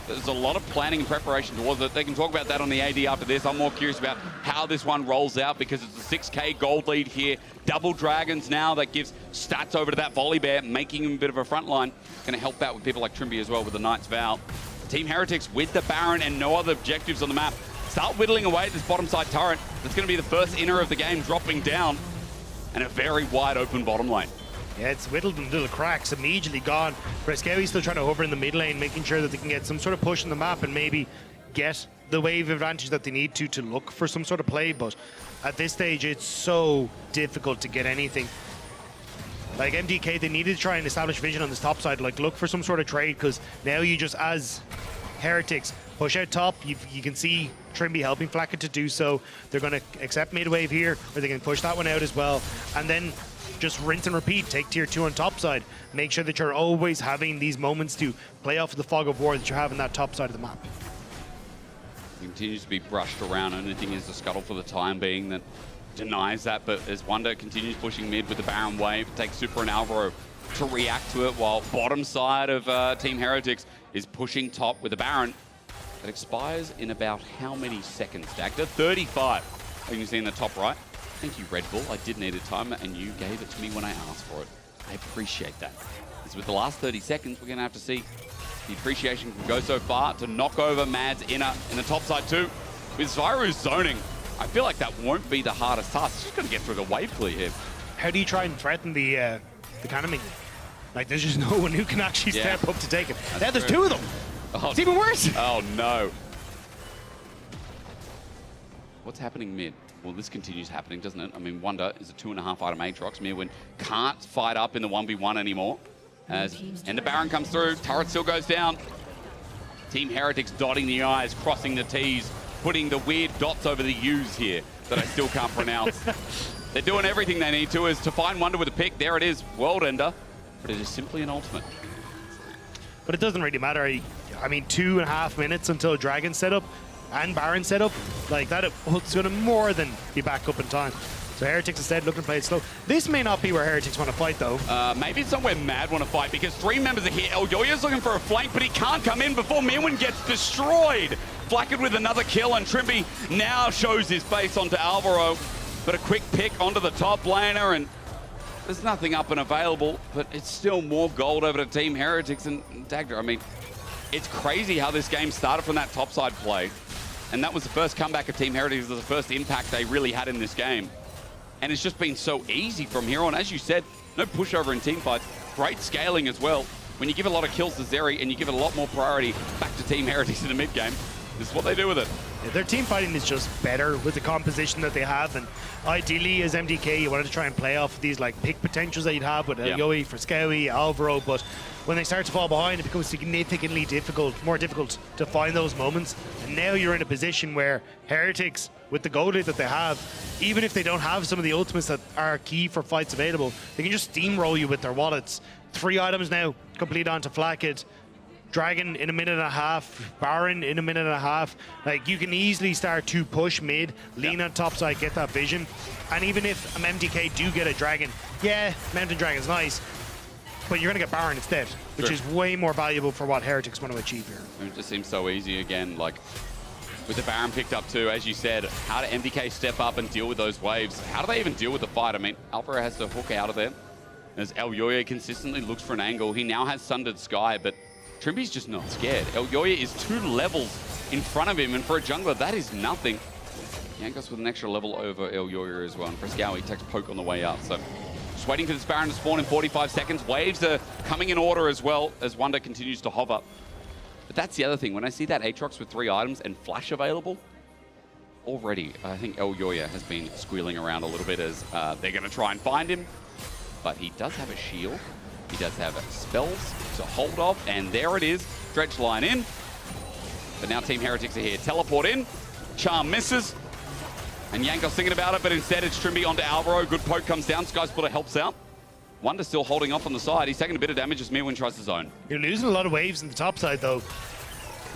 there's a lot of planning and preparation towards it. They can talk about that on the AD after this. I'm more curious about how this one rolls out because it's a 6K gold lead here. Double Dragons now, that gives stats over to that Volley Bear, making him a bit of a front line. Going to help out with people like Trimby as well with the Knight's Vow. Team Heretics with the Baron and no other objectives on the map. Start whittling away at this bottom side turret. That's going to be the first inner of the game dropping down. And a very wide open bottom lane. Yeah, it's whittled in little cracks, immediately gone. Frescowi's still trying to hover in the mid lane, making sure that they can get some sort of push on the map and maybe get the wave advantage that they need to look for some sort of play. But at this stage, it's so difficult to get anything. Like MDK, they needed to try and establish vision on this top side, like look for some sort of trade, because now you just, as Heretics, push out top. You can see Trimby helping Flacket to do so. They're going to accept mid wave here, or they can push that one out as well. And then just rinse and repeat, take tier 2 on top side. Make sure that you're always having these moments to play off of the fog of war that you have in that top side of the map. Continues to be brushed around. Only thing is the scuttle for the time being that denies that, but as Wonder continues pushing mid with the Baron wave, it takes Super and Alvaro to react to it, while bottom side of Team Heretics is pushing top with the Baron. That expires in about how many seconds, Dagda? 35. You can see in the top right. Thank you, Red Bull. I did need a timer, and you gave it to me when I asked for it. I appreciate that. Because with the last 30 seconds, we're going to have to see the appreciation can go so far to knock over Mad's inner in the top side too. With Zyru's zoning, I feel like that won't be the hardest task. It's just going to get through the wave clear here. How do you try and threaten the cannon? Like, there's just no one who can actually step up to take it. Now there's two of them. Oh, it's even worse. Oh, no. What's happening mid? Well, this continues happening, doesn't it? I mean, Wonder is a 2.5 item Aatrox. Mirwin can't fight up in the 1v1 anymore. And the Baron comes through. Turret still goes down. Team Heretics dotting the I's, crossing the T's, putting the weird dots over the U's here that I still can't pronounce. They're doing everything they need to find Wonder with a pick. There it is, World Ender. But it is simply an ultimate. But it doesn't really matter. I mean, 2.5 minutes until Dragon setup and Baron setup. Like, that, it's going to more than be back up in time. So Heretics instead looking to play it slow. This may not be where Heretics want to fight, though. Maybe it's somewhere Mad want to fight, because 3 members are here. Elyoya's looking for a flank, but he can't come in before Mirwin gets destroyed. Flacked with another kill, and Trimby now shows his face onto Alvaro. But a quick pick onto the top laner, and there's nothing up and available, but it's still more gold over to Team Heretics. And Dagda, I mean, it's crazy how this game started from that topside play. And that was the first comeback of Team Heretics, the first impact they really had in this game. And it's just been so easy from here on. As you said, no pushover in team fights. Great scaling as well. When you give a lot of kills to Zeri and you give it a lot more priority back to Team Heretics in the mid game, this is what they do with it. Yeah, their team fighting is just better with the composition that they have, and ideally as MDK you wanted to try and play off these like pick potentials that you'd have with Elyoya, Frescowi, Alvaro, but when they start to fall behind it becomes significantly more difficult to find those moments. And now you're in a position where Heretics, with the gold lead that they have, even if they don't have some of the ultimates that are key for fights available, they can just steamroll you with their wallets. 3 items now complete onto Flacket. Dragon in a minute and a half, Baron in a minute and a half. Like, you can easily start to push mid, lean on top side, get that vision. And even if MDK do get a Dragon, yeah, Mountain Dragon's nice, but you're going to get Baron instead, which is way more valuable for what Heretics want to achieve here. It just seems so easy again, like, with the Baron picked up too, as you said, how do MDK step up and deal with those waves? How do they even deal with the fight? I mean, Alvaro has to hook out of there, as Elyoya consistently looks for an angle. He now has Sundered Sky, but Trimby's just not scared. Elyoya is 2 levels in front of him, and for a jungler, that is nothing. Jankos with an extra level over Elyoya as well, and Frescowi takes poke on the way up. So just waiting for this Baron to spawn in 45 seconds. Waves are coming in order as well, as Wonder continues to hover. But that's the other thing. When I see that Aatrox with 3 items and Flash available, already I think Elyoya has been squealing around a little bit as they're going to try and find him. But he does have a shield. He does have spells to hold off, and there it is. Dredge line in. But now Team Heretics are here. Teleport in. Charm misses. And Jankos thinking about it, but instead it's Trimby onto Alvaro. Good poke comes down. Sky Splitter helps out. Wonder still holding off on the side. He's taking a bit of damage as Mirwin tries to zone. You're losing a lot of waves in the top side, though.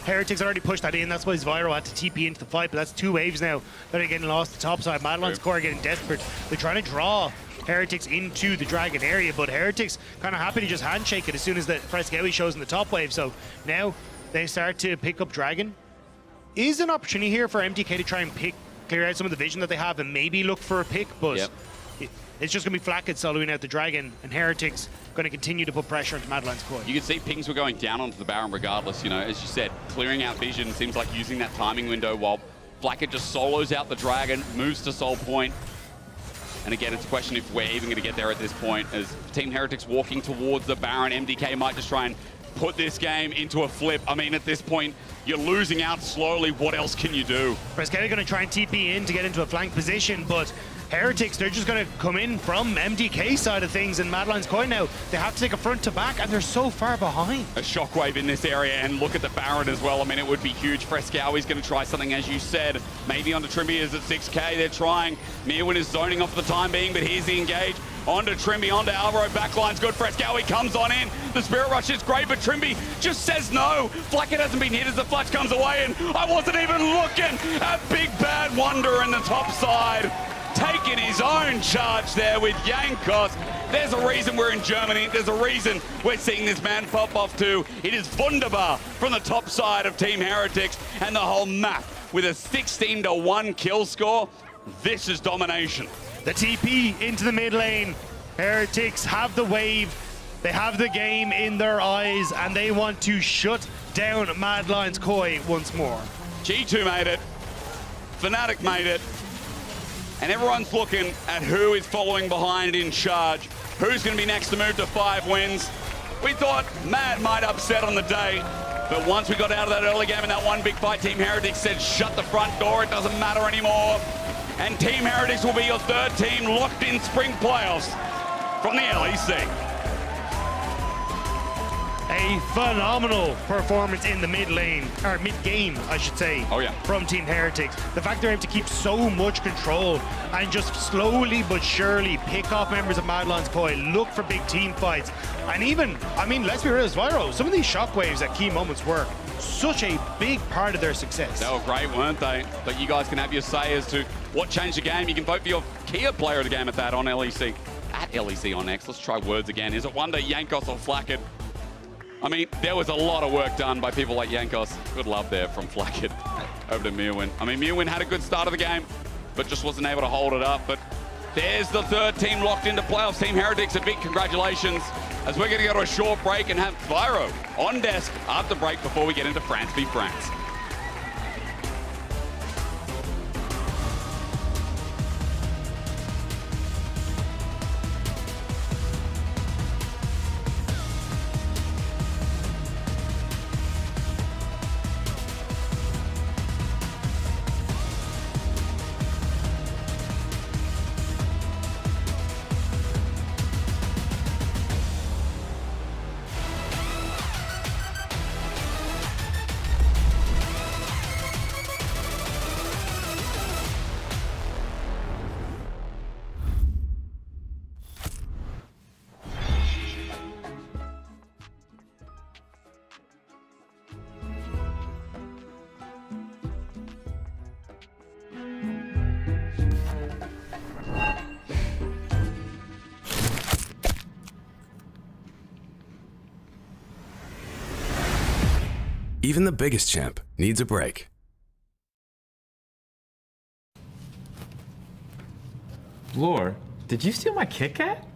Heretics already pushed that in. That's why Zvyro had to TP into the fight, but that's 2 waves now that are getting lost to the top side. Madeline's core are getting desperate. They're trying to draw Heretics into the Dragon area, but Heretics kind of happy to just handshake it as soon as the Frescowi shows in the top wave. So now they start to pick up Dragon. Is an opportunity here for MDK to try and clear out some of the vision that they have and maybe look for a pick, but it's just going to be Flacket soloing out the Dragon, and Heretics going to continue to put pressure into Madeline's core. You can see pings were going down onto the Baron regardless, you know, as you said, clearing out vision seems like using that timing window while Flacket just solos out the Dragon, moves to Soul Point. And again, it's a question if we're even going to get there at this point, as Team Heretics walking towards the Baron. MDK might just try and put this game into a flip. I mean, at this point, you're losing out slowly. What else can you do? Frescowi going to try and TP in to get into a flank position, but Heretics, they're just going to come in from MDK side of things, and Madeline's coin now. They have to take a front to back, and they're so far behind. A shockwave in this area, and look at the Baron as well. I mean, it would be huge. Frescowi's going to try something, as you said. Maybe onto Trimby is at 6k. They're trying. Mirwin is zoning off for the time being, but here's the engage. Onto Trimby, onto Alvaro. Backline's good. Frescowi comes on in. The Spirit Rush is great, but Trimby just says no. Flacket hasn't been hit as the flash comes away, and I wasn't even looking at Big Bad Wonder in the top side. Taking his own charge there with Jankos. There's a reason we're in Germany. There's a reason we're seeing this man pop off too. It is Wunderbar from the top side of Team Heretics, and the whole map with a 16-1 kill score. This is domination. The TP into the mid lane. Heretics have the wave. They have the game in their eyes, and they want to shut down Madeline's Koi once more. G2 made it. Fnatic made it. And everyone's looking at who is following behind in charge. Who's going to be next to move to 5 wins? We thought Mad might upset on the day, but once we got out of that early game in that one big fight, Team Heretics said, shut the front door, it doesn't matter anymore. And Team Heretics will be your 3rd team locked in spring playoffs from the LEC. A phenomenal performance in the mid lane, or mid game, I should say, from Team Heretics. The fact they're able to keep so much control and just slowly but surely pick off members of Madeline's Koi, look for big team fights. And even, I mean, let's be real, Zvyro, some of these shockwaves at key moments were such a big part of their success. They were great, weren't they? But you guys can have your say as to what changed the game. You can vote for your Kia player of the game at that on LEC. At LEC on X. Let's try words again. Is it Wonder, Jankos, or Flacket? I mean, there was a lot of work done by people like Jankos. Good love there from Flacket over to Mirwin. I mean, Mirwin had a good start of the game, but just wasn't able to hold it up. But there's the 3rd team locked into playoffs. Team Heretics, a big congratulations, as we're going to go to a short break and have Zvyro on desk after break before we get into France v France. Even the biggest champ needs a break. Lore, did you steal my Kit Kat?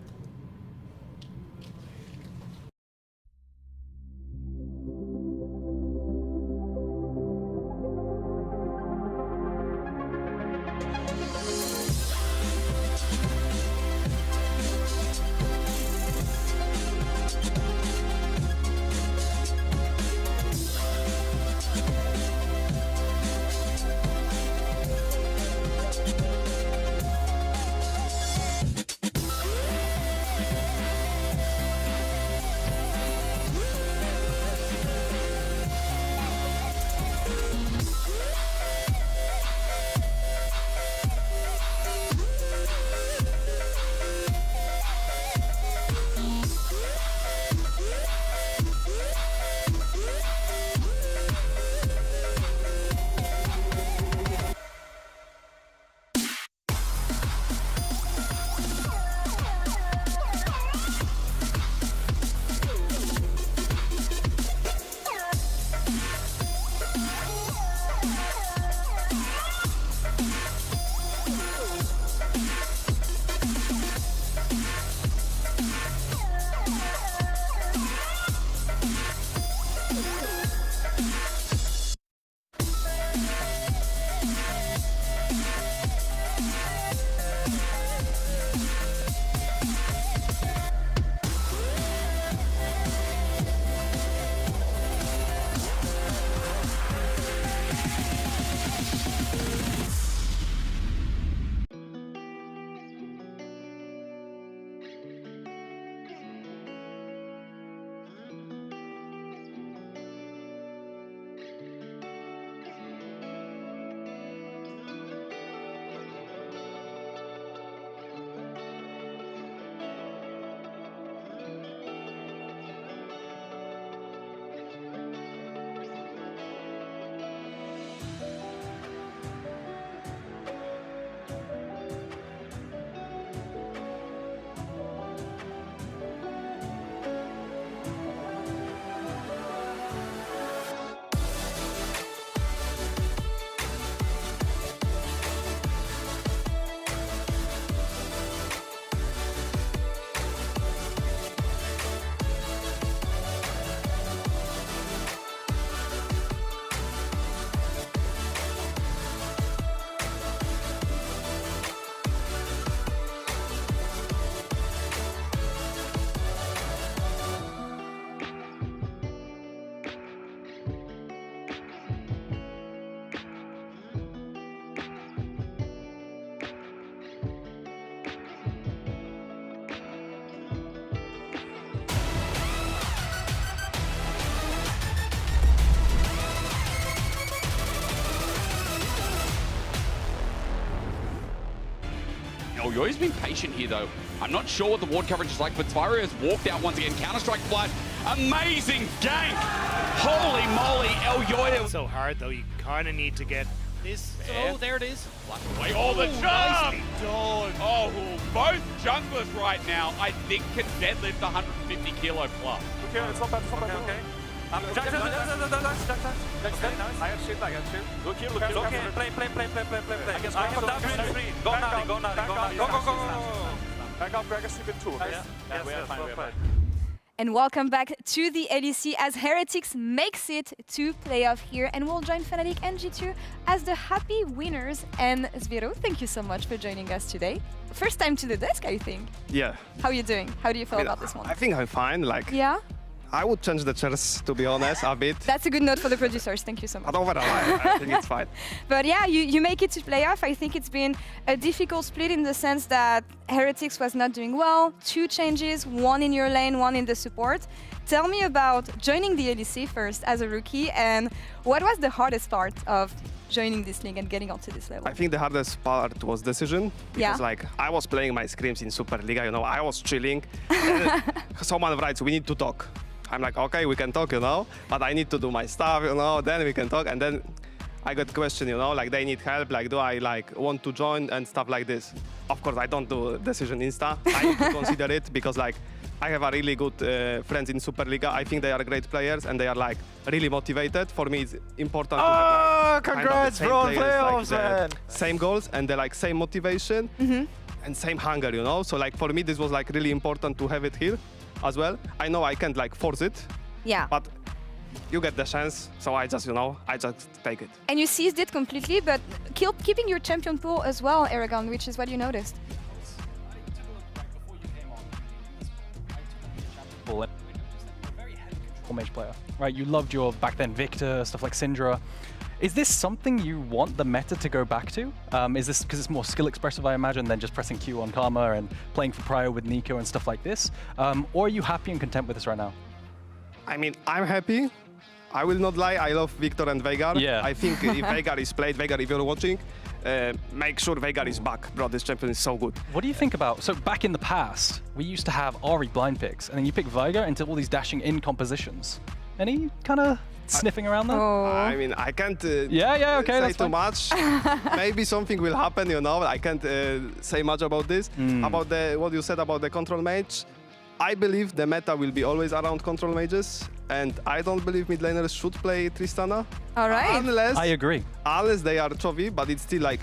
Yoyo's been patient here, though. I'm not sure what the ward coverage is like, but Spyro has walked out once again. Counter-Strike flash. Amazing gank. Holy moly, El Yoyo. So hard, though. You kind of need to get this. Oh, there it is. Away all the jump. Nicely done. Oh, both junglers right now, I think, can deadlift 150 kilo plus. Okay, it's not bad, it's not bad. Okay. Jack, I have shit, I have shit. Look here, look here. Okay, play. I guess I have that free. Go now, go. Back up, back up, stupid too, okay? Yeah, we are fine. And welcome back to the LEC as Heretics makes it to playoff here, and we'll join Fnatic and G2 as the happy winners. And Zviro, thank you so much for joining us today. First time to the desk, I think. Yeah. How are you doing? How do you feel about this one? I think I'm fine. Like. Yeah. I would change the chairs, to be honest, a bit. That's a good note for the producers. Thank you so much. But overall, I think it's fine. But yeah, you make it to playoff. I think it's been a difficult split in the sense that Heretics was not doing well. 2 changes, 1 in your lane, 1 in the support. Tell me about joining the LEC first as a rookie, and what was the hardest part of joining this league and getting onto this level? I think the hardest part was decision. Yeah. Because like I was playing my scrims in Superliga, you know, I was chilling. And someone writes, we need to talk. I'm like, okay, we can talk, you know, but I need to do my stuff, you know, then we can talk. And then I got question, you know, like they need help, like do I like want to join and stuff like this. Of course, I don't do decision insta. I need to consider it because like I have a really good friends in Superliga. I think they are great players and they are like really motivated. For me, it's important to have like, congrats, kind bro, of on the same players, playoffs, man. same goals and they like same motivation and same hunger, you know. So like for me, this was like really important to have it here as well. I know I can't like force it, Yeah. but you get the chance, so I just, you know, I just take it. And you seized it completely, but keeping your champion pool as well, Aragon, which is what you noticed. Mage player, right? You loved your back then Victor, stuff like Syndra. Is this something you want the meta to go back to? Is this because it's more skill expressive, I imagine, than just pressing Q on Karma and playing for Prio with Nico and stuff like this? Or are you happy and content with this right now? I mean, I'm happy. I will not lie, I love Victor and Veigar. Yeah. I think if Veigar is played, Veigar, if you're watching, make sure Veigar is back. Bro, this champion is so good. What do you think about, so back in the past, we used to have Ahri blind picks, and then you pick Veigar into all these dashing in compositions. Any kind of sniffing around there? I mean, I can't okay, say that's too fine. much. Maybe something will happen, you know. I can't say much about this. About what you said about the control mage. I believe the meta will be always around control mages, and I don't believe mid laners should play Tristana. All right. Unless, I agree. Unless they are Chovy, but it's still like,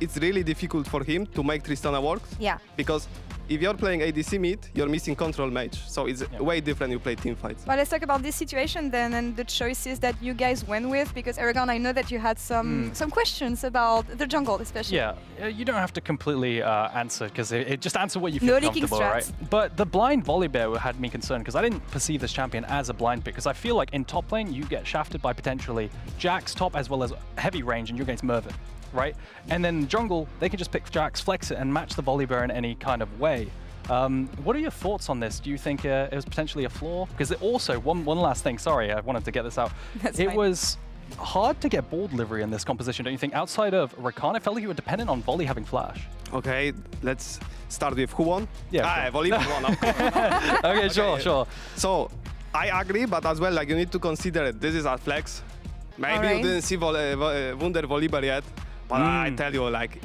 it's really difficult for him to make Tristana work. Yeah. Because if you're playing ADC mid, you're missing control mage. So it's way different you play team fights. Well, let's talk about this situation then and the choices that you guys went with, because Aragon, I know that you had some questions about the jungle, especially. Yeah, you don't have to completely answer, because it just answer what you feel No leaking comfortable, right? strats. But the blind Volibear had me concerned, because I didn't perceive this champion as a blind pick, because I feel like in top lane, you get shafted by potentially Jax top as well as heavy range, and you're against Mervin, right? And then jungle, they can just pick Jax, flex it, and match the Volibear in any kind of way. What are your thoughts on this? Do you think it was potentially a flaw? Because also, one last thing, sorry, I wanted to get this out. That's it fine. was hard to get ball delivery in this composition, don't you think? Outside of Rakan, it felt like you were dependent on Volley having flash. Okay, let's start with who won? Yeah, sure. Volley won, of course. Okay, sure. So, I agree, but as well, like, you need to consider it. This is a flex. Maybe you didn't see Wunder Volibear yet, but I tell you, like,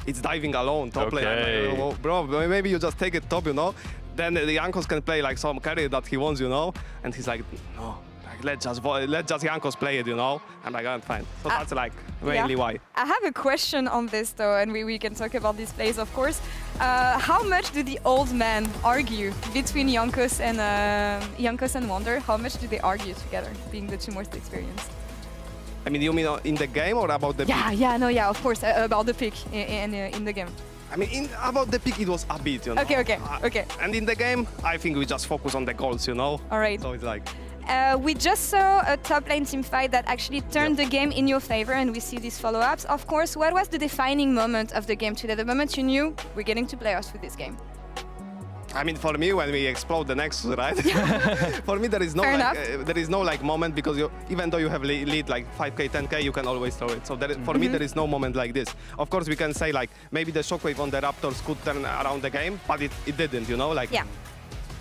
it's diving alone, top lane. Like, bro, maybe you just take it top, you know? Then the Jankos can play like some carry that he wants, you know? And he's like, no, like, let's just Jankos play it, you know? I'm like, oh, fine. So that's like mainly why. I have a question on this though, and we can talk about these plays, of course. How much do the old men argue between Jankos and Wunder? How much do they argue together, being the two most experienced? I mean, you mean in the game or about the pick? Yeah, of course, about the pick in the game. I mean, about the pick, it was a bit, you know? Okay. And in the game, I think we just focus on the goals, you know? All right. So it's like... We just saw a top lane team fight that actually turned the game in your favor, and we see these follow-ups. Of course, what was the defining moment of the game today? The moment you knew we're getting to playoffs with this game? I mean, for me, when we explode the Nexus, right? For me, there is no like moment, because even though you have lead like 5k, 10k, you can always throw it. So for me, there is no moment like this. Of course, we can say like maybe the shockwave on the Raptors could turn around the game, but it didn't, you know? Like,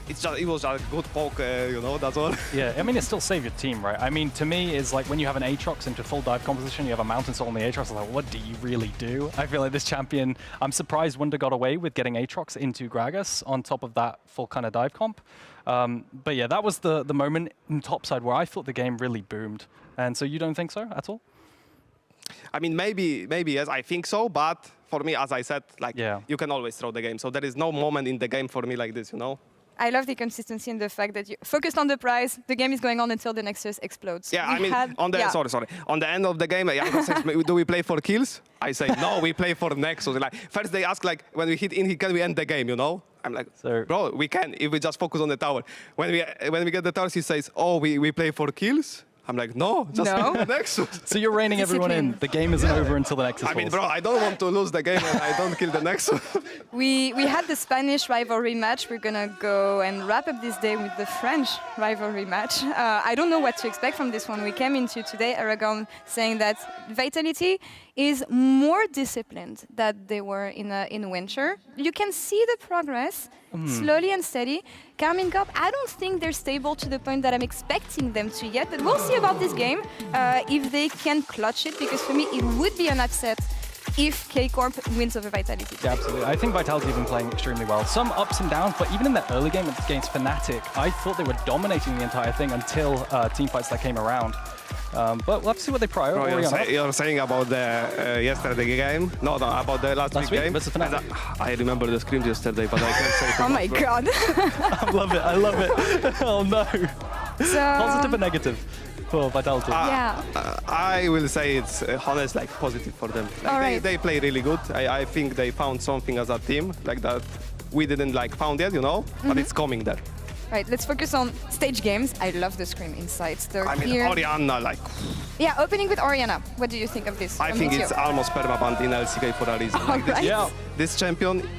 it was a good poke, you know, that's all. Yeah, I mean, it still saved your team, right? I mean, to me, it's like when you have an Aatrox into full dive composition, you have a Mountain Soul on the Aatrox, like, what do you really do? I feel like this champion, I'm surprised Wunder got away with getting Aatrox into Gragas on top of that full kind of dive comp. But yeah, that was the moment in topside where I thought the game really boomed. And so you don't think so at all? I mean, maybe yes, I think so, but for me, as I said, like, you can always throw the game. So there is no moment in the game for me like this, you know? I love the consistency and the fact that you focused on the prize. The game is going on until the Nexus explodes. Yeah, I mean, on the sorry, on the end of the game, Janko says, "Do we play for kills?" I say, "No, we play for Nexus." Like first, they ask like, when we hit in, can we end the game? You know? I'm like, bro, we can if we just focus on the tower. When we get the towers, he says, "Oh, we play for kills." I'm like, no, just the Nexus. So you're reining everyone in. The game isn't over until the Nexus falls. I mean, bro, I don't want to lose the game and I don't kill the Nexus. We had the Spanish rivalry match. We're gonna go and wrap up this day with the French rivalry match. I don't know what to expect from this one. We came into today, Aragon, saying that Vitality is more disciplined than they were in winter. You can see the progress, slowly and steady. Carmine Corp, I don't think they're stable to the point that I'm expecting them to yet, but we'll see about this game if they can clutch it, because for me it would be an upset if K-Corp wins over Vitality. Yeah, absolutely. I think Vitality have been playing extremely well. Some ups and downs, but even in that early game against Fnatic, I thought they were dominating the entire thing until team fights that came around. But we'll have to see what they prioritize. You're saying about the yesterday game? No, about the last week game. I remember the scrims yesterday, but I can't say. Oh my god! I love it. I love it. Oh no. So, positive and negative for Vitality. I will say it's honest, like positive for them. Like, they play really good. I think they found something as a team like that we didn't like found yet, you know, but it's coming there. Right, let's focus on stage games. I love the Scream insights. They're I mean, here. Orianna, like... Yeah, opening with Orianna. What do you think of this? I think it's almost permaban in LCK for a reason. Like this champion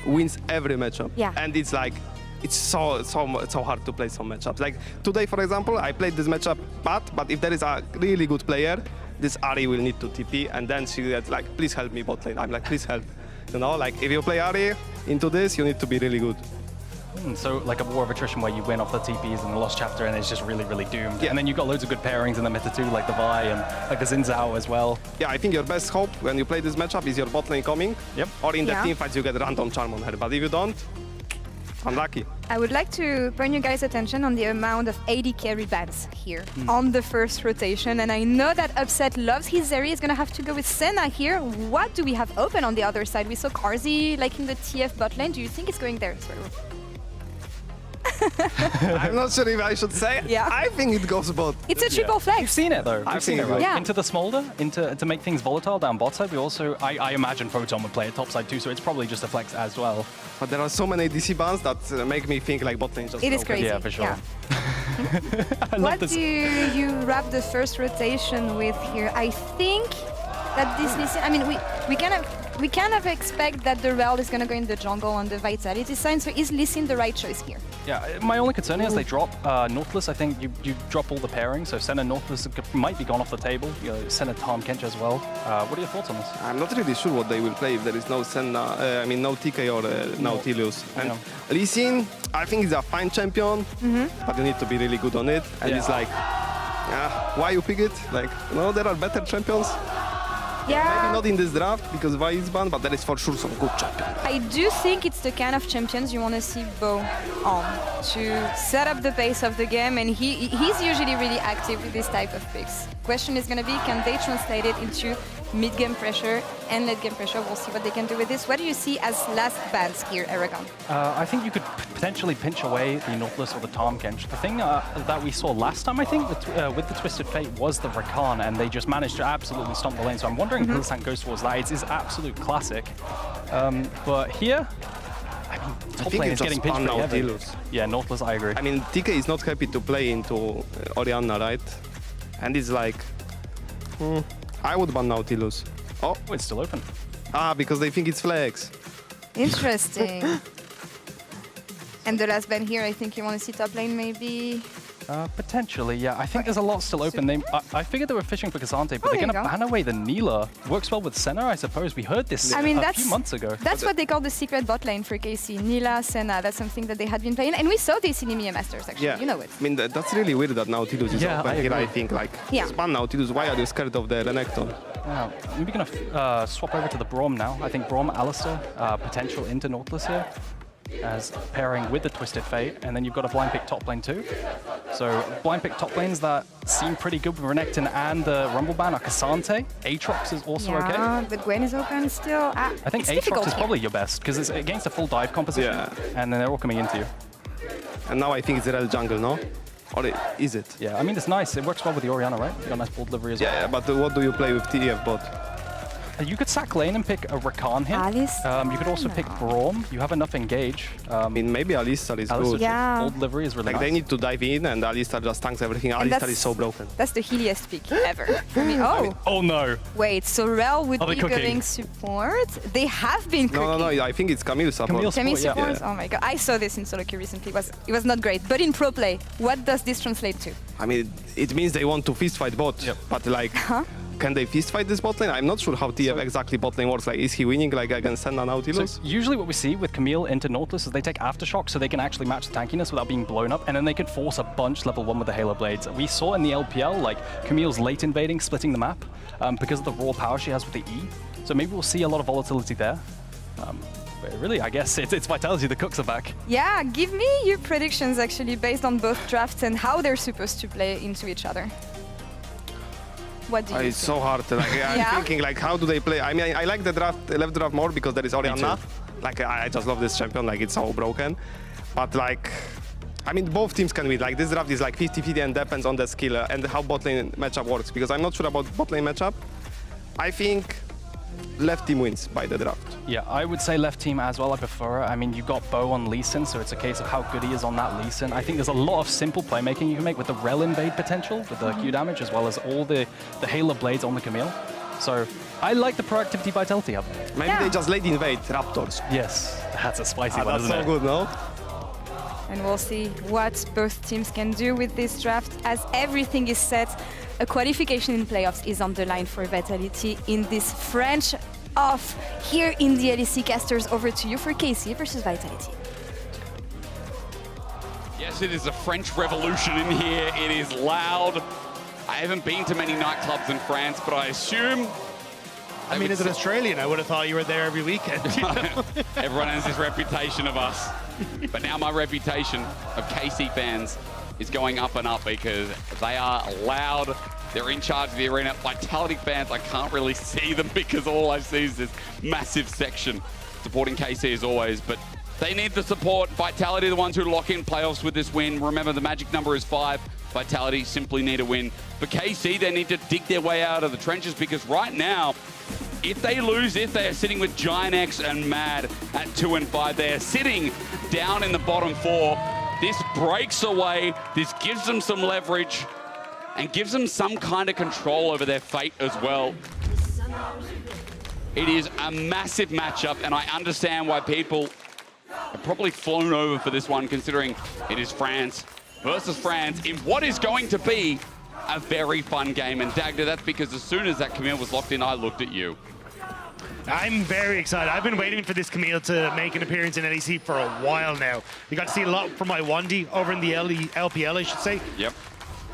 wins every matchup. Yeah. And it's like, it's so hard to play some matchups. Like today, for example, I played this matchup bad, but if there is a really good player, this Ahri will need to TP, and then she gets like, please help me bot lane. I'm like, please help. You know, like if you play Ahri into this, you need to be really good. So like a war of attrition where you win off the TPs in the Lost Chapter and it's just really, really doomed. Yeah. And then you've got loads of good pairings in the meta too, like the Vi and like the Xin Zhao as well. Yeah, I think your best hope when you play this matchup is your bot lane coming. Yep. Or in the team fights you get random charm on her. But if you don't, unlucky. I would like to bring you guys' attention on the amount of AD carry bans here on the first rotation. And I know that Upset loves his Zeri. He's going to have to go with Senna here. What do we have open on the other side? We saw Karzi like in the TF bot lane. Do you think it's going there? I'm not sure if I should say. Yeah. I think it goes both. It's a triple flex. You've seen it though. I've seen it, right? Yeah. Into the Smolder, to make things volatile down bot side. We also, I imagine Photon would play it top side too, so it's probably just a flex as well. But there are so many DC bans that make me think like bot lane just It is crazy. Yeah, for sure. Yeah. What do you wrap the first rotation with here? I think that this Lee Sin, I mean, we kind of expect that the Rel is going to go in the jungle on the Vitality side, so is Lee Sin the right choice here? Yeah, my only concern is they drop Nautilus. I think you drop all the pairings, so Senna Nautilus might be gone off the table. You know, Senna Tahm Kench as well. What are your thoughts on this? I'm not really sure what they will play if there is no Senna, I mean no TK or Nautilus. And Lee Sin, I think he's a fine champion, but you need to be really good on it. And it's like, why you pick it? Like, no, there are better champions. Yeah. Maybe not in this draft because Vi is banned, but there is for sure some good champions. I do think it's the kind of champions you want to see Bo on to set up the pace of the game, and he's usually really active with this type of picks. Question is going to be, can they translate it into mid-game pressure and late-game pressure? We'll see what they can do with this. What do you see as last bans here, Aragon? I think you could potentially pinch away the Nautilus or the Tahm Kench. The thing that we saw last time, I think, with the Twisted Fate was the Rakan, and they just managed to absolutely stomp the lane. So I'm wondering if Hillsang goes towards that. It's his absolute classic. But here, I mean, top lane is getting pinched pretty heavy. Yeah, Nautilus, I agree. I mean, TK is not happy to play into Orianna, right? And it's like, I would ban Nautilus. Oh, it's still open. Ah, because they think it's flex. Interesting. And the last ban here, I think you want to see top lane maybe? Potentially, yeah. I think there's a lot still open. I figured they were fishing for K'Sante, but they're going to ban away the Neela. Works well with Senna, I suppose. We heard this a few months ago. That's what they call the secret bot lane for KC. Neela, Senna, that's something that they had been playing. And we saw this in EMEA Masters, actually. Yeah. You know it. I mean, that's really weird that Nautilus is open here, I think. Like, ban Nautilus, why are you scared of the Renekton? Wow. We're going to swap over to the Braum now. I think Braum, Alistar, potential into Nautilus here, as pairing with the Twisted Fate, and then you've got a blind pick top lane too. So blind pick top lanes that seem pretty good with Renekton and the Rumble ban are K'Sante. Aatrox is also okay. Yeah, but Gwen is open still. I think Aatrox is probably your best because it's against a full dive composition, and then they're all coming into you. And now I think it's Rel jungle, no? Or is it? Yeah, I mean it's nice. It works well with the Orianna, right? You got a nice ball delivery as well. Yeah, but what do you play with TF bot? You could sack lane and pick a Rakan here. You could also pick Braum. You have enough engage. I mean, maybe Alistar is good. Yeah. Old livery is really like nice. They need to dive in, and Alistar just tanks everything. Alistar is so broken. That's the healiest pick ever. Oh no. Wait, so Rel would be going support? They have been cooking. No, I think it's Camille support. Camille support? Yeah. Oh my god. I saw this in solo queue recently. It was not great. But in pro play, what does this translate to? I mean, it means they want to fist fight bot. But like... Can they fist fight this bot lane? I'm not sure how TF exactly bot lane works. Like, is he winning like against Senna Nautilus? So usually what we see with Camille into Nautilus is they take Aftershock so they can actually match the tankiness without being blown up, and then they can force a bunch level 1 with the Halo Blades. We saw in the LPL, like, Camille's late invading, splitting the map because of the raw power she has with the E. So maybe we'll see a lot of volatility there. But really, I guess it's Vitality, the cooks are back. Yeah, give me your predictions actually based on both drafts and how they're supposed to play into each other. What do you It's so hard. Like, I'm thinking, like, how do they play? I mean, I like the left draft more because there is Orianna. Like, I just love this champion. Like, it's so broken. But, like, I mean, both teams can win. Like, this draft is like 50-50 and depends on the skill and how bot lane matchup works. Because I'm not sure about bot lane matchup. I think left team wins by the draft. Yeah, I would say left team as well. I prefer it. I mean, you've got Bo on Lee Sin, so it's a case of how good he is on that Lee Sin. I think there's a lot of simple playmaking you can make with the Rel invade potential, with the Q damage, as well as all the Halo blades on the Camille. So I like the proactivity Vitality up. Maybe they just late invade Raptors. Yes, that's a spicy one, isn't it? That's so good, no? And we'll see what both teams can do with this draft as everything is set. A qualification in playoffs is on the line for Vitality in this French off here in the LEC. Casters, over to you for KC versus Vitality. Yes, it is a French revolution in here. It is loud. I haven't been to many nightclubs in France, but I assume... I mean, as an Australian, I would have thought you were there every weekend. You know? Everyone has this reputation of us. But now my reputation of KC fans is going up and up because they are loud. They're in charge of the arena. Vitality fans, I can't really see them because all I see is this massive section supporting KC as always. But they need the support. Vitality are the ones who lock in playoffs with this win. Remember, the magic number is 5. Vitality simply need a win. For KC, they need to dig their way out of the trenches because right now, if they lose, if they are sitting with Giant X and Mad at 2 and 5, they are sitting down in the bottom 4. This breaks away. This gives them some leverage and gives them some kind of control over their fate as well. It is a massive matchup, and I understand why people have probably flown over for this one, considering it is France versus France in what is going to be a very fun game. And Dagda, that's because as soon as that Camille was locked in, I looked at you. I'm very excited. I've been waiting for this Camille to make an appearance in LEC for a while now. We got to see a lot from my Wandy over in the LPL, I should say. Yep.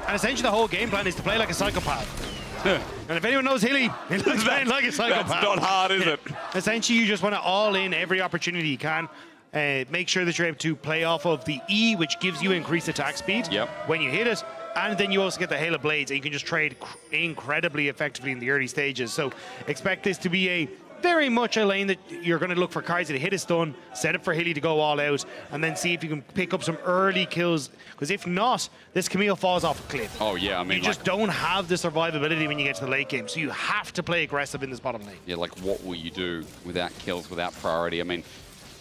And essentially the whole game plan is to play like a psychopath. And if anyone knows Hilly, he looks playing like a psychopath. That's not hard, is it? Essentially, you just want to all in every opportunity you can. Make sure that you're able to play off of the E, which gives you increased attack speed when you hit it. And then you also get the Halo Blades, and you can just trade incredibly effectively in the early stages. So expect this to be a very much a lane that you're going to look for Kaiser to hit a stun, set it for Hilly to go all out, and then see if you can pick up some early kills. Because if not, this Camille falls off a cliff. Oh, yeah, I mean, you just don't have the survivability when you get to the late game. So you have to play aggressive in this bottom lane. Yeah, like what will you do without kills, without priority? I mean,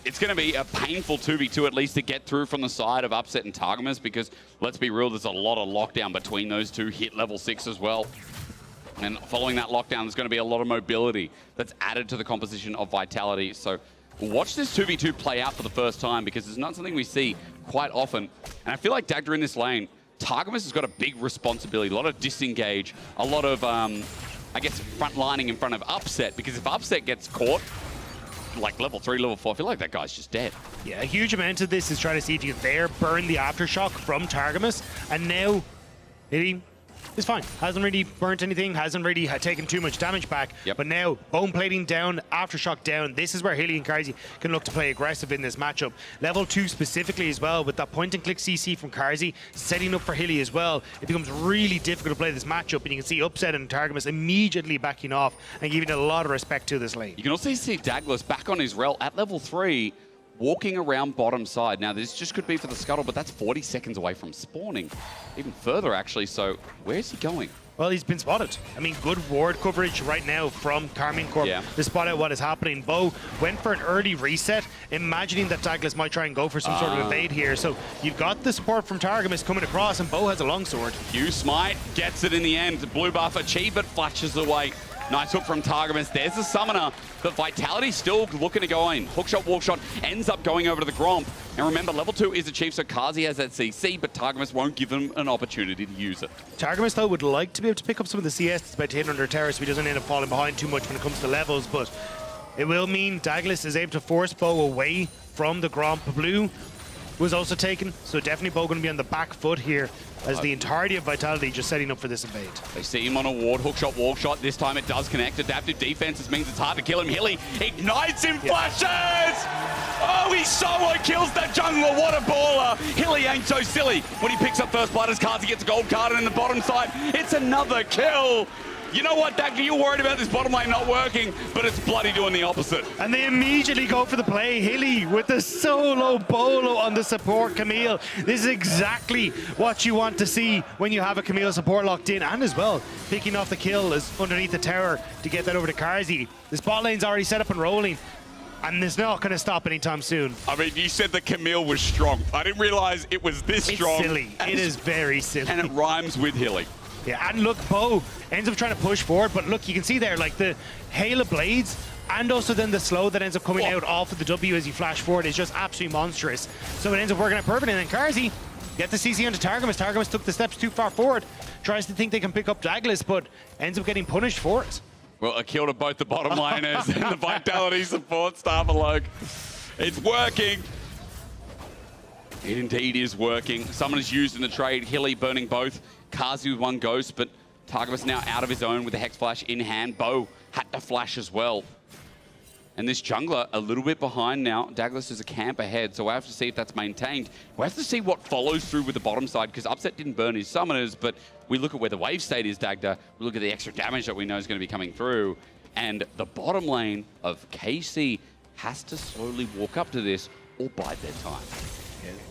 it's going to be a painful 2v2 at least to get through from the side of Upset and Targamas because, let's be real, there's a lot of lockdown between those two. Hit level 6 as well. And following that lockdown, there's going to be a lot of mobility that's added to the composition of Vitality. So watch this 2v2 play out for the first time because it's not something we see quite often. And I feel like Dagda in this lane, Targamas has got a big responsibility, a lot of disengage, a lot of, I guess, front lining in front of Upset because if Upset gets caught, like level 3, level 4, I feel like that guy's just dead. Yeah, a huge amount of this is trying to see if you can there burn the Aftershock from Targamas, and now it's fine. Hasn't really burnt anything, hasn't really taken too much damage back, but now bone plating down, Aftershock down. This is where Hilly and Karzi can look to play aggressive in this matchup. Level 2 specifically as well, with that point and click CC from Karzi setting up for Hilly as well. It becomes really difficult to play this matchup, and you can see Upset and Targamas immediately backing off and giving a lot of respect to this lane. You can also see Douglas back on his rel at level 3, walking around bottom side. Now, this just could be for the scuttle, but that's 40 seconds away from spawning. Even further, actually. So where's he going? Well, he's been spotted. I mean, good ward coverage right now from Carmine Corp to spot out what is happening. Bo went for an early reset, imagining that Douglas might try and go for some sort of evade here. So you've got the support from Targamas coming across, and Bo has a longsword. Q Smite gets it in the end. Blue buff achieved, but flashes away. Nice hook from Targamas. There's the summoner, but Vitality's still looking to go in. Hookshot, walkshot, ends up going over to the Gromp. And remember, level 2 is achieved, so Kazi has that CC, but Targamas won't give him an opportunity to use it. Targamas, though, would like to be able to pick up some of the CS that's about to hit under terrace so he doesn't end up falling behind too much when it comes to levels, but it will mean Douglas is able to force Bo away from the Gromp. Blue was also taken, so definitely Bo going to be on the back foot here as the entirety of Vitality just setting up for this invade. They see him on a ward, hook shot, wall shot. This time it does connect. Adaptive defenses means it's hard to kill him. Hilly ignites him, flashes! Oh, he solo kills that jungler. What a baller. Hilly ain't so silly. When he picks up first blood as cards, he gets a gold card, and in the bottom side, it's another kill. You know what, Dagda, you're worried about this bottom lane not working, but it's bloody doing the opposite. And they immediately go for the play. Hilly with the solo bolo on the support Camille. This is exactly what you want to see when you have a Camille support locked in, and as well, picking off the kill is underneath the tower to get that over to Karzi. This bot lane's already set up and rolling, and it's not going to stop anytime soon. I mean, you said that Camille was strong. I didn't realize it was this strong. It's silly. It is very silly. And it rhymes with Hilly. Yeah, and look, Bo ends up trying to push forward, but look, you can see there, like the hail of blades, and also then the slow that ends up coming out off of the W as you flash forward is just absolutely monstrous. So it ends up working out perfectly, and then Karzi get the CC onto Targamas. Targamas took the steps too far forward, tries to think they can pick up Douglas, but ends up getting punished for it. Well, a kill to both the bottom laners and the Vitality support staff alike. It's working. It indeed is working. Someone is used in the trade. Hilly burning both. Karzi with one ghost, but Targamas now out of his own with the Hex Flash in hand. Bo had to flash as well. And this jungler a little bit behind now. Douglas is a camp ahead, so we'll have to see if that's maintained. We'll have to see what follows through with the bottom side, because Upset didn't burn his summoners, but we look at where the wave state is, Dagda. We look at the extra damage that we know is going to be coming through. And the bottom lane of KC has to slowly walk up to this or bide their time.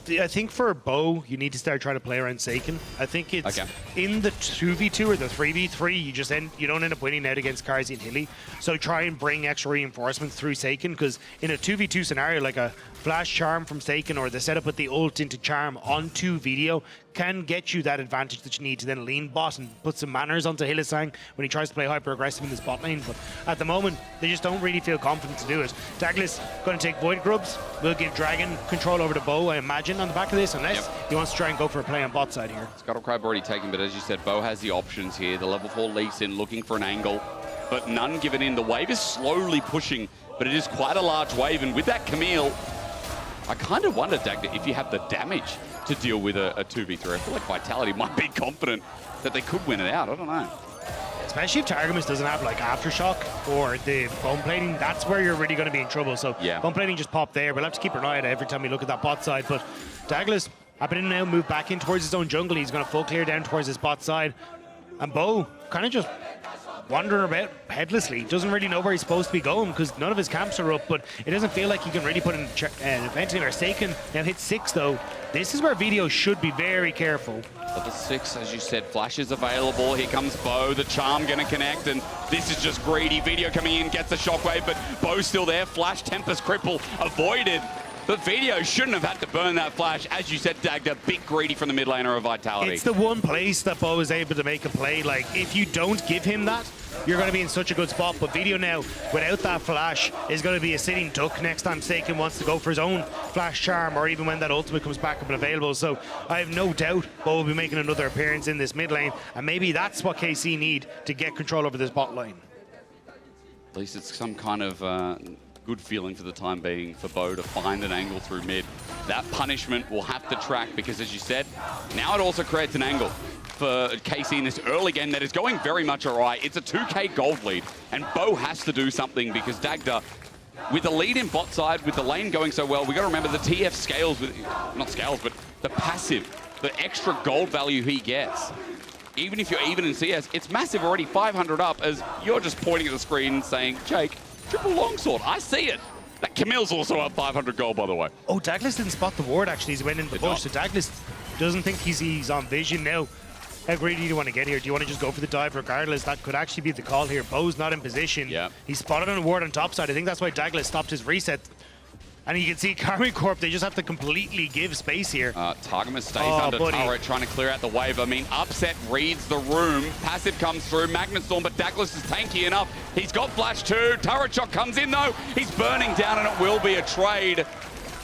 I think for Bo, you need to start trying to play around Seiken. I think it's in the 2v2 or the 3v3, you don't end up winning out against Karzi and Hilly. So try and bring extra reinforcements through Seiken, because in a 2v2 scenario, like a flash charm from Seiken or the setup with the ult into charm onto video can get you that advantage that you need to then lean bot and put some manners onto Hylissang when he tries to play hyper aggressive in this bot lane. But at the moment, they just don't really feel confident to do it. Douglas going to take Void Grubs, will give Dragon control over the Bo, I imagine, on the back of this, unless he wants to try and go for a play on bot side here. Scuttle Crab already taken, but as you said, Bo has the options here. The level 4 Lee Sin looking for an angle, but none given in. The wave is slowly pushing, but it is quite a large wave, and with that Camille, I kind of wonder, Dagda, if you have the damage to deal with a 2v3. I feel like Vitality might be confident that they could win it out. I don't know. Especially if Targamas doesn't have like Aftershock or the bone plating, that's where you're really going to be in trouble. So bone plating just popped there. We'll have to keep an eye on it every time we look at that bot side. But Douglas, happening now, move back in towards his own jungle. He's going to full clear down towards his bot side. And Bo kind of just wandering about headlessly. Doesn't really know where he's supposed to be going because none of his camps are up, but it doesn't feel like he can really put in an event in or Seiken. Now hit 6 though. This is where Video should be very careful. Level 6, as you said, flash is available. Here comes Bo, the charm going to connect, and this is just greedy. Video coming in, gets the shockwave, but Bo's still there. Flash, Tempest, Cripple, avoided. But Video shouldn't have had to burn that flash. As you said, Dagda, big greedy from the mid laner of Vitality. It's the one place that Bo is able to make a play. Like, if you don't give him that, you're going to be in such a good spot. But Video now, without that flash, is going to be a sitting duck next time Seiken wants to go for his own flash charm, or even when that ultimate comes back up and available. So I have no doubt Bo will be making another appearance in this mid lane, and maybe that's what KC need to get control over this bot lane. At least it's some kind of good feeling for the time being for Bo to find an angle through mid. That punishment will have to track because, as you said, now it also creates an angle for KC in this early game that is going very much awry. It's a 2k gold lead, and Bo has to do something because Dagda, with the lead in bot side, with the lane going so well, we got to remember the TF scales with, not scales, but the passive, the extra gold value he gets. Even if you're even in CS, it's massive already, 500 up, as you're just pointing at the screen saying, Jake, triple longsword, I see it. That Camille's also up 500 gold, by the way. Oh, Douglas didn't spot the ward, actually. He's went in the bush, so Douglas doesn't think he's on vision now. How greedy do you want to get here? Do you want to just go for the dive regardless? That could actually be the call here. Bo's not in position. Yeah. He's spotted on a ward on top side. I think that's why Douglas stopped his reset. And you can see Karmi Corp, they just have to completely give space here. Targamas stays under turret, trying to clear out the wave. I mean, Upset reads the room. Passive comes through. Magnetstorm, but Douglas is tanky enough. He's got flash too. Turret shot comes in though. He's burning down and it will be a trade.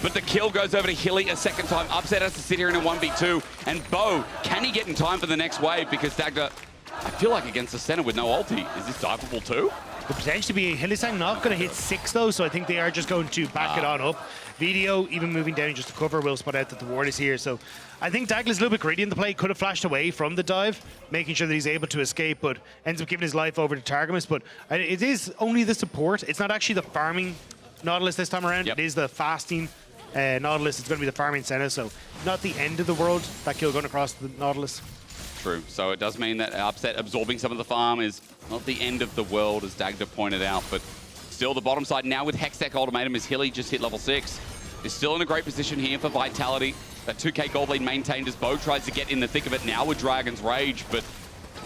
But the kill goes over to Hilly a second time. Upset has to sit here in a 1v2. And Bo, can he get in time for the next wave? Because Dagda, I feel like against the center with no ulti, is this diveable too? Could potentially be Hylissang not going to hit 6 though, so I think they are just going to back it on up. Video even moving down just to cover will spot out that the ward is here. So I think Dagla's a little bit greedy in the play. Could have flashed away from the dive, making sure that he's able to escape, but ends up giving his life over to Targamas. But it is only the support. It's not actually the farming Nautilus this time around. It is the fasting Nautilus. It's going to be the farming Senna, so not the end of the world, that kill going across the Nautilus. True. So it does mean that Upset absorbing some of the farm is not the end of the world, as Dagda pointed out, but still the bottom side now with Hextech Ultimatum as Hilly just hit level 6. Is still in a great position here for Vitality. That 2k gold lead maintained as Bo tries to get in the thick of it now with Dragon's Rage, but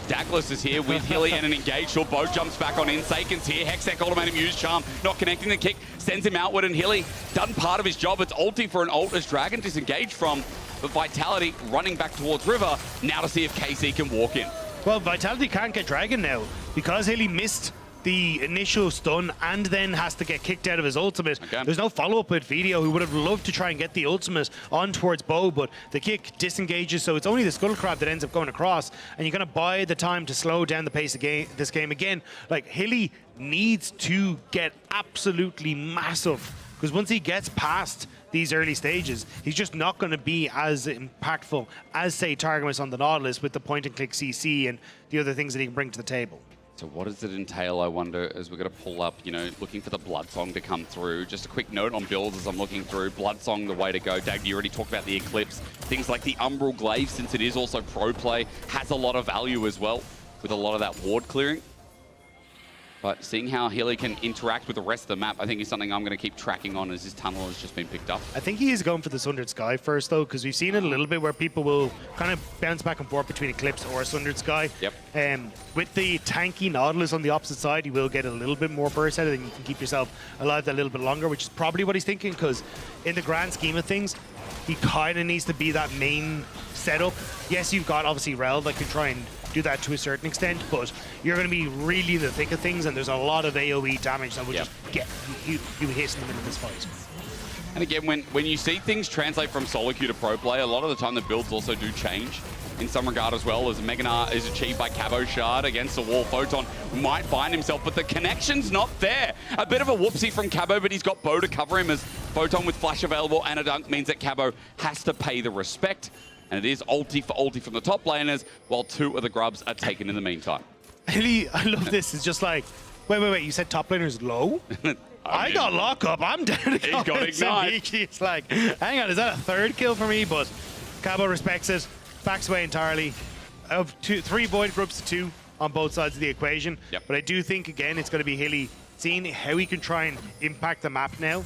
Douglas is here with Hilly and an engage. So Bo jumps back on in. Saken's here. Hextech Ultimatum used Charm, not connecting the kick, sends him outward, and Hilly done part of his job. It's ulti for an ult as Dragon disengaged from, but Vitality running back towards River, now to see if KC can walk in. Well, Vitality can't get Dragon now because Hilly missed the initial stun and then has to get kicked out of his ultimate. There's no follow-up with Video, who would have loved to try and get the ultimate on towards Bo, but the kick disengages, so it's only the Scuttle Crab that ends up going across, and you're going to buy the time to slow down the pace of this game again. Like, Hilly needs to get absolutely massive, because once he gets past these early stages, he's just not going to be as impactful as, say, Targamas on the Nautilus with the point-and-click CC and the other things that he can bring to the table. So what does it entail, I wonder, as we're going to pull up, you know, looking for the Blood Song to come through. Just a quick note on builds as I'm looking through. Blood Song, the way to go. Dag, you already talked about the Eclipse. Things like the Umbral Glaive, since it is also pro play, has a lot of value as well, with a lot of that ward clearing. But seeing how Hilly can interact with the rest of the map, I think is something I'm going to keep tracking on as his tunnel has just been picked up. I think he is going for the Sundered Sky first, though, because we've seen it a little bit where people will kind of bounce back and forth between Eclipse or Sundered Sky. Yep. With the tanky Nautilus on the opposite side, you will get a little bit more burst out of it, and you can keep yourself alive that little bit longer, which is probably what he's thinking, because in the grand scheme of things, he kind of needs to be that main setup. Yes, you've got, obviously, Rel that can try and do that to a certain extent, but you're going to be really in the thick of things, and there's a lot of AoE damage that will just get you hit in the middle of this fight. And again, when you see things translate from solo queue to pro play, a lot of the time the builds also do change in some regard as well, as Meganar is achieved by Cabo Shard against the wall. Photon might find himself, but the connection's not there. A bit of a whoopsie from Cabo, but he's got Bo to cover him, as Photon with flash available and a dunk means that Cabo has to pay the respect. And it is ulti from the top laners, while 2 of the grubs are taken in the meantime. Hilly, I love this. It's just like, wait, you said top laner's low? I got lockup. I'm down to He's got Ignite. It's like, hang on, is that a 3rd kill for me? But Cabo respects it, backs away entirely. Of 3 Void groups to 2 on both sides of the equation. But I do think, again, it's going to be Hilly seeing how he can try and impact the map now.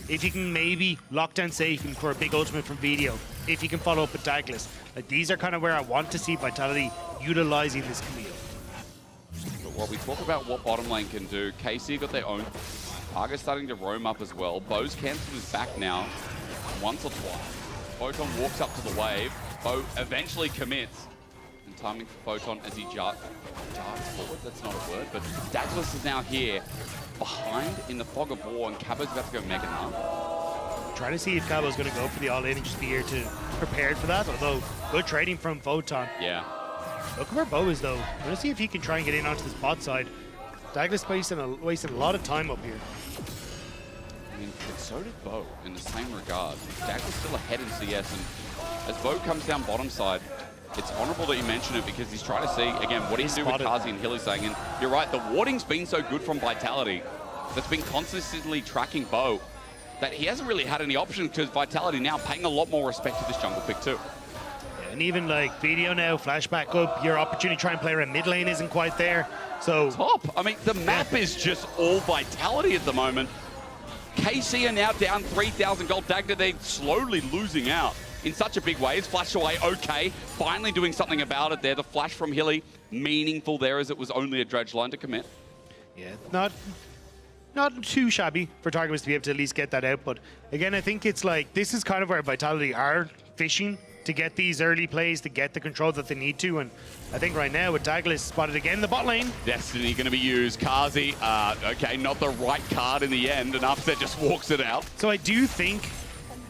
If he can maybe lock down safe for a big ultimate from Video, if he can follow up with Douglas. Like, these are kind of where I want to see Vitality utilizing this Camille. But while we talk about what bottom lane can do, KC got their own. Arga's starting to roam up as well. Bo's cancelled his back now, once or twice. Photon walks up to the wave. Bo eventually commits. And timing for Photon as he darts forward. That's not a word, but Douglas is now here, behind in the fog of war, and Cabo's about to go Mega Now. Trying to see if Cabo's going to go for the all-in and just be here to prepared for that, although good trading from Photon. Yeah. Look where Bo is, though. I'm going to see if he can try and get in onto this bot side. Douglas wasting a lot of time up here. I mean, but so did Bo in the same regard. Douglas still ahead in CS, and as Bo comes down bottom side, it's honourable that you mention it, because he's trying to see, again, what he can do with Kazi and Hilly saying. And you're right, the warding's been so good from Vitality that's been consistently tracking Bo that he hasn't really had any options, because Vitality now paying a lot more respect to this jungle pick too. Yeah, and even like Video now, flashback up, your opportunity to try and play around mid lane isn't quite there. So top. I mean, the map is just all Vitality at the moment. KC are now down 3,000 gold. Dagda, they're slowly losing out in such a big way. It's flashed away, okay. Finally doing something about it there. The flash from Hilly, meaningful there, as it was only a dredge line to commit. Yeah, not too shabby for Targamas to be able to at least get that out. But again, I think it's like, this is kind of where Vitality are fishing to get these early plays, to get the control that they need to. And I think right now with Douglas spotted again in the bot lane. Destiny going to be used. Kazi, okay, not the right card in the end, and Upset just walks it out. So I do think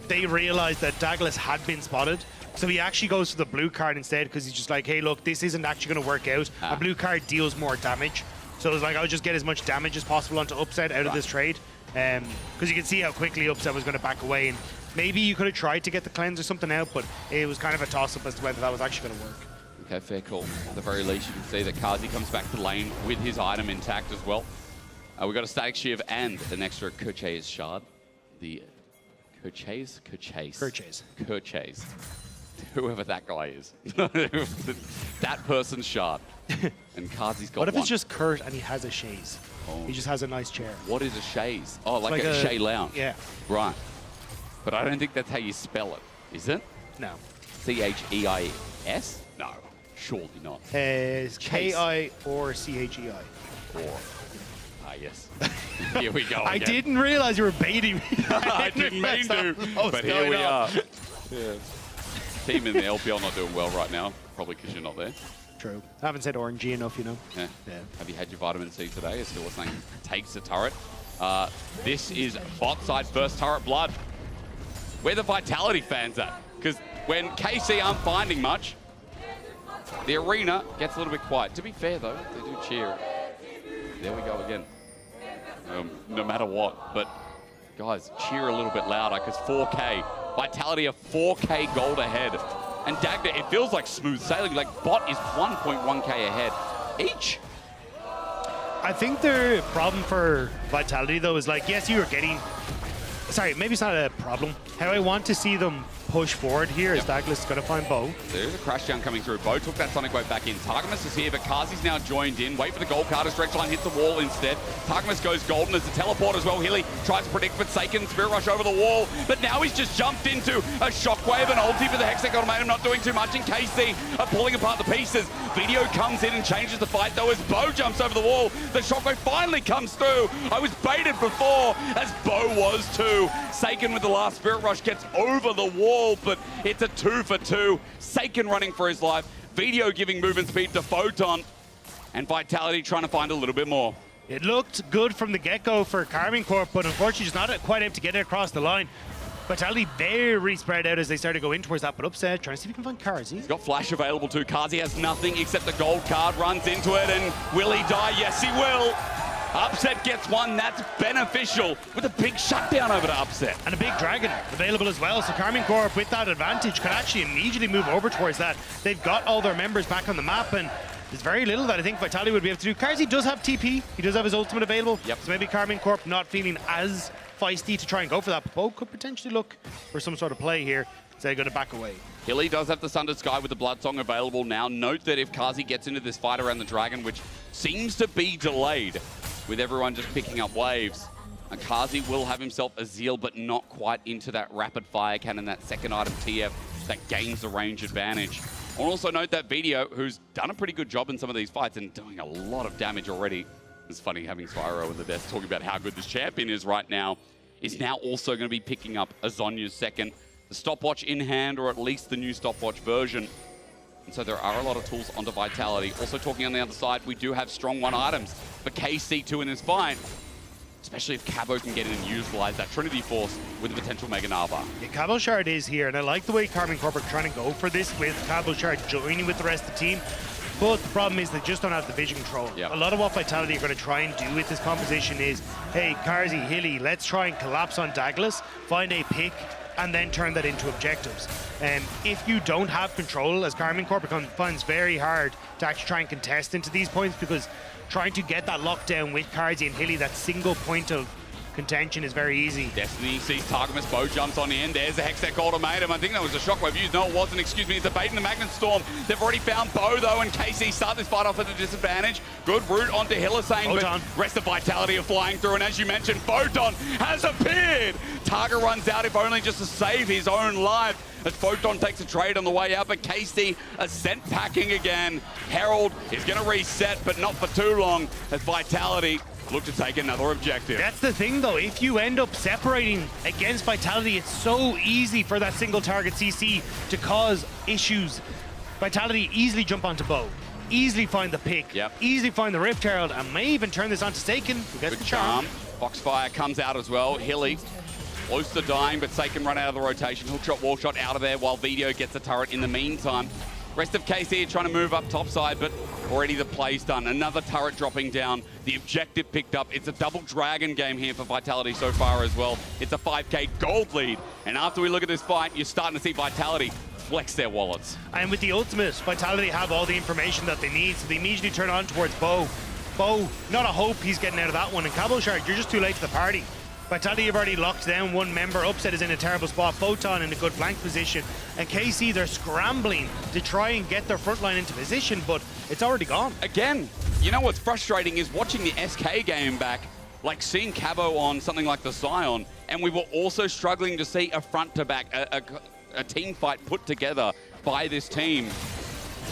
they realized that Douglas had been spotted. So he actually goes for the blue card instead, because he's just like, hey, look, this isn't actually going to work out. A blue card deals more damage. So it was like, I'll just get as much damage as possible onto Upset out of this trade. Because you can see how quickly Upset was going to back away. And maybe you could have tried to get the cleanse or something out, but it was kind of a toss-up as to whether that was actually going to work. Okay, fair call. At the very least, you can see that Kazi comes back to lane with his item intact as well. We've got a Static Shiv and an extra Kerchase Shard. The Kerchase? Whoever that guy is. That person's shard. And Kazi's got What if one. it's just Kurt and he has a chaise? Oh. He just has a nice chair. What is a chaise? Oh, like It's a chaise lounge. Yeah. Right. But I don't think that's how you spell it, is it? No. C-H-E-I-S? No, surely not. K-I or C-H-E-I. Or. Ah, yes. Here we go I again. didn't realize you were baiting me. I didn't mean to, but here we are. Yeah. Team in the LPL not doing well right now, probably because you're not there. True. I haven't said orangey enough, you know. Yeah. Have you had your vitamin C today? Is still saying takes the turret. This is bot side first turret blood. Where the Vitality fans at? Because when KC aren't finding much, the arena gets a little bit quiet. To be fair though, they do cheer. There we go again. No matter what, but guys, cheer a little bit louder because 4K. Vitality are 4K gold ahead. And Dagda, it feels like smooth sailing. Like bot is 1.1K ahead each. I think the problem for Vitality though is like, yes, you are getting, sorry, maybe it's not a problem. How I want to see them push forward here is Douglas is going to find Bo. There's a crash down coming through. Bo took that Sonic Wave back in. Targamas is here, but Kazi's now joined in. Wait for the gold card. A stretch line hits the wall instead. Targamas goes golden as the teleport as well. Hilly tries to predict, but Seiken Spirit Rush over the wall. But now he's just jumped into a Shockwave and ulti for the Hextech Ultimatum, not doing too much. And KC are pulling apart the pieces. Video comes in and changes the fight, though, as Bo jumps over the wall. The Shockwave finally comes through. I was baited before, as Bo was too. Seiken with the last Spirit Rush gets over the wall, but it's a 2 for 2. Seiken running for his life. Video giving movement speed to Photon. And Vitality trying to find a little bit more. It looked good from the get-go for Karmine Corp, but unfortunately just not quite able to get it across the line. Vitality very spread out as they start to go in towards that, but Upset trying to see if he can find Kazi. He's got Flash available too. Kazi has nothing except the gold card, runs into it, and will he die? Yes, he will. Upset gets one, that's beneficial, with a big shutdown over to Upset. And a big dragon available as well, so Karmine Corp with that advantage can actually immediately move over towards that. They've got all their members back on the map, and there's very little that I think Vitality would be able to do. Kazi does have TP, he does have his ultimate available, so maybe Karmine Corp not feeling as feisty to try and go for that, but Bo could potentially look for some sort of play here. So they're going to back away. Hilly does have the Sundered Sky with the Blood Song available now. Note that if Kazi gets into this fight around the Dragon, which seems to be delayed, with everyone just picking up waves, Kazi will have himself a Zeal, but not quite into that rapid fire cannon, that second item TF that gains the range advantage. I'll also note that Video, who's done a pretty good job in some of these fights and doing a lot of damage already. It's funny having Spyro in the desk talking about how good this champion is right now, is now also going to be picking up a Zonya's second. The stopwatch in hand, or at least the new stopwatch version. And so there are a lot of tools onto Vitality. Also talking on the other side, we do have strong 1 items for KC2 in this fight. Especially if Cabo can get in and utilize that Trinity Force with a potential Mega Nava. Yeah, Cabo Shard is here, and I like the way Karmine Corp are trying to go for this with Cabo Shard joining with the rest of the team. But the problem is they just don't have the vision control. A lot of what Vitality are going to try and do with this composition is, hey, Kazi, Hilly, let's try and collapse on Douglas, find a pick, and then turn that into objectives. And if you don't have control, as Karmine Corp finds very hard to actually try and contest into these points, because trying to get that lockdown with Kazi and Hilly, that single point of contention is very easy. Destiny sees Targamas, Bo jumps on in. There's a Hextech Ultimatum. I think that was a Shockwave used. No, it wasn't. Excuse me. It's a bait in the Magnet Storm. They've already found Bo, though, and KC start this fight off at a disadvantage. Good route onto Hylissane, but rest of Vitality are flying through, and as you mentioned, Photon has appeared. Targa runs out, if only just to save his own life, as Photon takes a trade on the way out, but KC are sent packing again. Herald is going to reset, but not for too long, as Vitality look to take another objective. That's the thing, though. If you end up separating against Vitality, it's so easy for that single target CC to cause issues. Vitality easily jump onto Bo, easily find the pick, easily find the Rift Herald, and may even turn this onto Seiken, who gets the charm. Foxfire comes out as well. Hilly close to dying, but Seiken run out of the rotation. Hook shot, wall shot out of there while Video gets the turret in the meantime. Rest of KC are trying to move up topside, but already the play's done. Another turret dropping down. the objective picked up. It's a double dragon game here for Vitality so far as well. It's a 5k gold lead. And after we look at this fight, you're starting to see Vitality flex their wallets. And with the ultimate, Vitality have all the information that they need, so they immediately turn on towards Bo. Bo, not a hope he's getting out of that one. And Cabochard, you're just too late to the party. Vitality have already locked down one member. Upset is in a terrible spot. Photon in a good flank position. And KC, they're scrambling to try and get their front line into position, but it's already gone. Again, you know what's frustrating is watching the SK game back, like seeing Cabo on something like the Zion, and we were also struggling to see a front-to-back, a team fight put together by this team.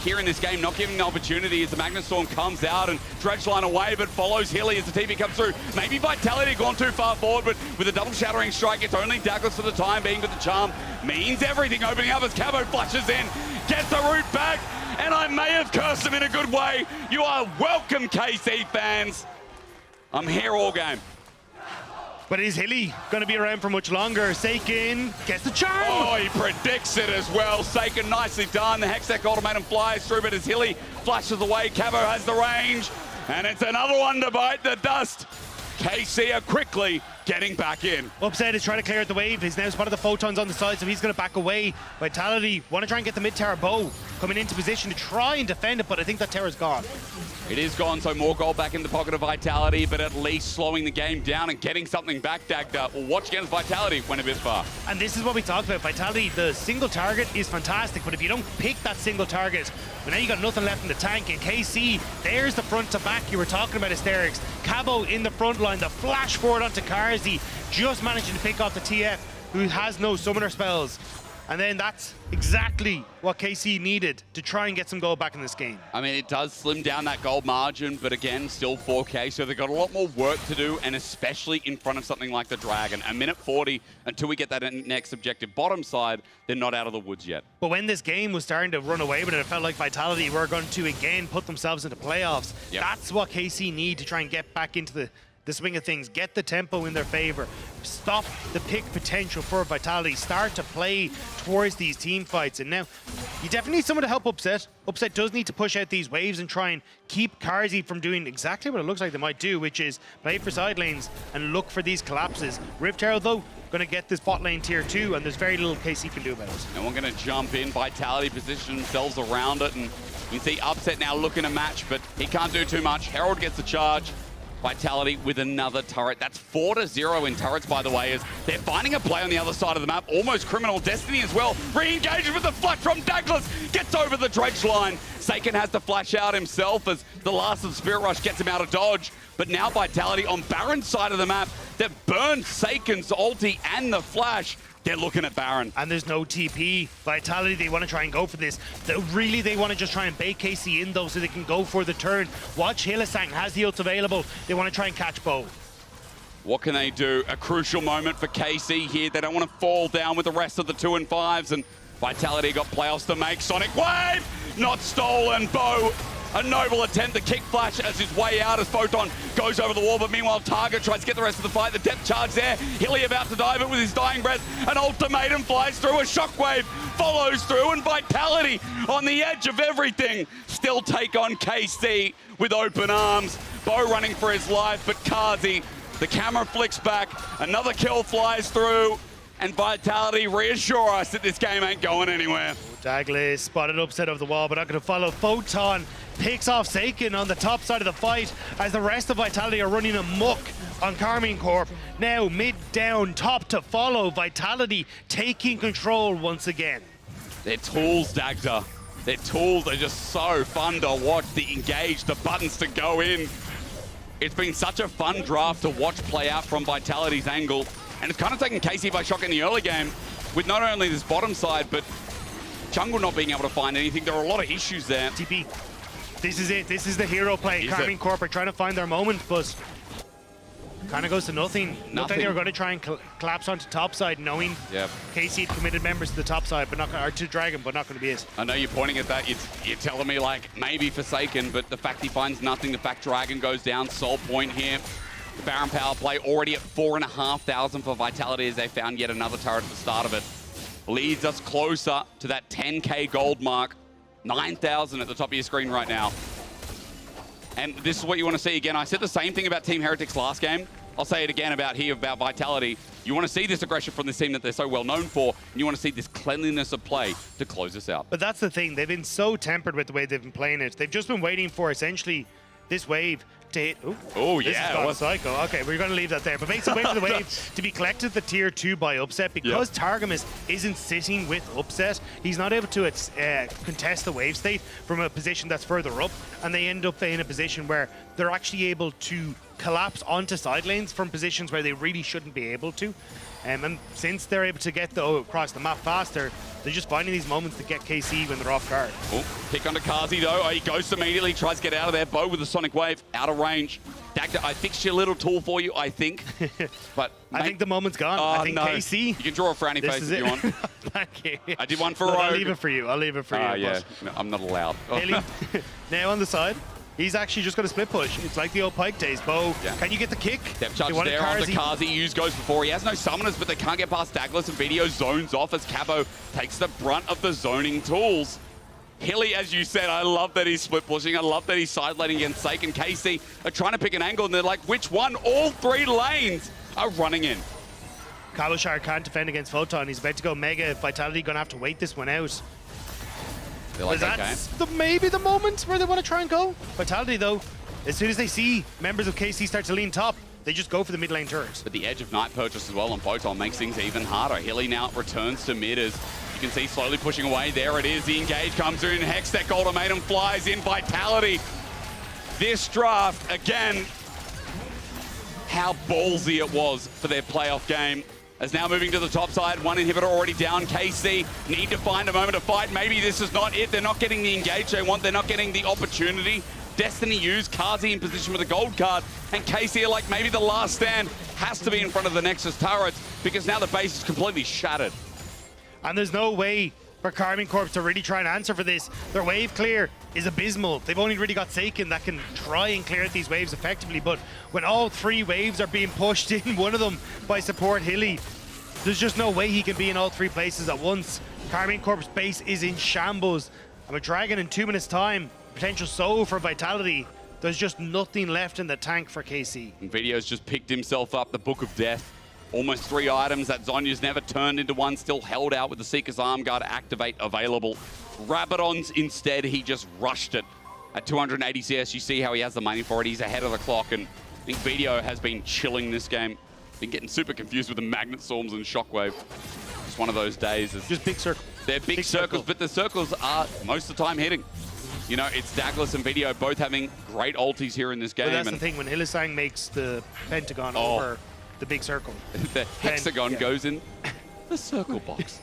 Here in this game, not giving the opportunity as the Magnet Storm comes out and Dredge line away, but follows Hilly as the TP comes through. Maybe Vitality gone too far forward, but with a double Shattering Strike, it's only Douglas for the time being, but the charm means everything. Opening up as Cabo flashes in, gets the root back, and I may have cursed him in a good way. You are welcome, KC fans. I'm here all game. But is Hilly going to be around for much longer? Seiken gets the charm! Oh, he predicts it as well. Seiken nicely done. The Hextech Ultimatum flies through, but as Hilly flashes away, Cabo has the range. And it's another one to bite the dust. KC are quickly getting back in. Upset is trying to clear out the wave. He's now spotted the Photons on the side, so he's going to back away. Vitality want to try and get the mid-tower. Bo coming into position to try and defend it, but I think that tower's gone. It is gone, so more gold back in the pocket of Vitality, but at least slowing the game down and getting something back, Dagda. Well, watch against Vitality went a bit far. And this is what we talked about. Vitality, the single target is fantastic, but if you don't pick that single target, well, now you got nothing left in the tank. And KC, there's the front to back you were talking about, Asterix. Cabo in the front line, the flash forward onto Karzi, just managing to pick off the TF, who has no summoner spells. And then that's exactly what KC needed to try and get some gold back in this game. I mean, it does slim down that gold margin, but again, still 4K, so they've got a lot more work to do, and especially in front of something like the Dragon. A minute 40 until we get that next objective bottom side, they're not out of the woods yet. But when this game was starting to run away with it, it felt like Vitality were going to again put themselves into playoffs. Yep. That's what KC need to try and get back into the swing of things, get the tempo in their favor, stop the pick potential for Vitality, start to play towards these team fights. And now you definitely need someone to help Upset. Upset does need to push out these waves and try and keep Karzi from doing exactly what it looks like they might do, which is play for side lanes and look for these collapses. Rift Herald, though, going to get this bot lane tier 2, and there's very little KC can do about it. And we're going to jump in. Vitality position themselves around it, and you can see Upset now looking to match, but he can't do too much. Herald gets the charge. Vitality with another turret. That's 4-0 in turrets, by the way, as they're finding a play on the other side of the map. Almost Criminal Destiny as well. Re-engaging with the flash from Douglas. Gets over the dredge line. Seiken has to flash out himself as the last of Spirit Rush gets him out of dodge. But now Vitality on Baron's side of the map. They've burned Seiken's ulti and the flash. They're looking at Baron. And there's no TP. Vitality, they want to try and go for this. They want to just try and bait KC in, though, so they can go for the turn. Watch, Hylissang has the ult available. They want to try and catch Bo. What can they do? A crucial moment for KC here. They don't want to fall down with the rest of the 2 and 5s, and Vitality got playoffs to make. Sonic Wave! Not stolen. Bo, a noble attempt to kick flash as his way out as Photon goes over the wall, but meanwhile Target tries to get the rest of the fight. The depth charge there. Hilly about to die, but with his dying breath, an ultimatum flies through, a shockwave follows through, and Vitality on the edge of everything still take on KC with open arms. Bo running for his life, but Karzi, the camera flicks back, another kill flies through, and Vitality reassure us that this game ain't going anywhere. Douglas spotted Upset of the wall, but not going to follow. Photon picks off Seiken on the top side of the fight as the rest of Vitality are running amok on Karmine Corp. Now mid down, top to follow. Vitality taking control once again. Their tools, Dagda. Their tools are just so fun to watch. The engage, the buttons to go in. It's been such a fun draft to watch play out from Vitality's angle. And it's kind of taken KC by shock in the early game with not only this bottom side, but jungle not being able to find anything. There are a lot of issues there. TP. This is it. This is the hero play. Karmine Corp are trying to find their moment, but kind of goes to nothing. Looked like they were going to try and collapse onto top side, knowing KC had committed members to the top side, but not or to Dragon, but not going to be it. I know you're pointing at that. You're telling me like maybe Forsaken, but the fact he finds nothing, the fact Dragon goes down, Soul Point here. The Baron power play already at 4,500 for Vitality as they found yet another turret at the start of it. Leads us closer to that 10k gold mark. 9,000 at the top of your screen right now. And this is what you want to see again. I said the same thing about Team Heretics last game. I'll say it again about Vitality. You want to see this aggression from this team that they're so well known for, and you want to see this cleanliness of play to close this out. But that's the thing. They've been so tempered with the way they've been playing it. They've just been waiting for essentially this wave to hit. Oh, this yeah. has gone psycho. Okay, we're going to leave that there. But basically, wait for the wave to be collected the tier 2 by Upset. Because Targamas isn't sitting with Upset, he's not able to contest the wave state from a position that's further up. And they end up in a position where they're actually able to collapse onto side lanes from positions where they really shouldn't be able to. And since they're able to get across the map faster, they're just finding these moments to get KC when they're off guard. Oh, pick onto Kazi though. He ghosts immediately, tries to get out of there. Bo with the Sonic Wave, out of range. Dagda, I fixed your little tool for you, I think. But I think the moment's gone. I think KC. You can draw a frowny face if you want. Thank you. I did one for Rogue. I'll leave it for you. I'll leave it for you. Yeah, no, I'm not allowed. Haley, now on the side. He's actually just got a split push. It's like the old Pike days. Bo, can you get the kick? Depth charge there onto Kazi. Use goes before. He has no summoners, but they can't get past Douglas, and Video zones off as Cabo takes the brunt of the zoning tools. Hilly, as you said, I love that he's split pushing. I love that he's side laning against Sake, and KC are trying to pick an angle, and they're like, which one? All 3 lanes are running in. Cabochard can't defend against Photon. He's about to go Mega. Vitality going to have to wait this one out. Like, that's maybe the moment where they want to try and go. Vitality, though, as soon as they see members of KC start to lean top, they just go for the mid lane turret. But the edge of Night Purchase as well on Photon makes things even harder. Hilly now returns to mid as you can see slowly pushing away. There it is. The engage comes in. Hextech Ultimatum flies in. Vitality. This draft, again, how ballsy it was for their playoff game. As now moving to the top side, 1 inhibitor already down. KC need to find a moment to fight. Maybe this is not it. They're not getting the engage they want. They're not getting the opportunity. Destiny used, Kazi in position with a gold card, and KC are like, maybe the last stand has to be in front of the Nexus turrets because now the base is completely shattered. And there's no way for Karmine Corp to really try and answer for this. Their wave clear is abysmal. They've only really got Seiken that can try and clear these waves effectively, but when all 3 waves are being pushed in, one of them by support Hilly, there's just no way he can be in all 3 places at once. Karmine Corp's base is in shambles. And with Dragon in 2 minutes time, potential soul for Vitality, there's just nothing left in the tank for KC. And Video's just picked himself up the Book of Death. Almost 3 items that Zonya's never turned into one, still held out with the Seeker's Arm Guard activate available. Rabadon's instead, he just rushed it. At 280 CS, you see how he has the money for it. He's ahead of the clock, and I think Video has been chilling this game. Been getting super confused with the Magnet Storms and Shockwave. Just one of those days. Just big circles. They're big circles, but the circles are most of the time hitting. You know, it's Douglas and Video both having great ultis here in this game. But that's the thing, when Hylissang makes the pentagon over the big circle. The hexagon goes in the circle box.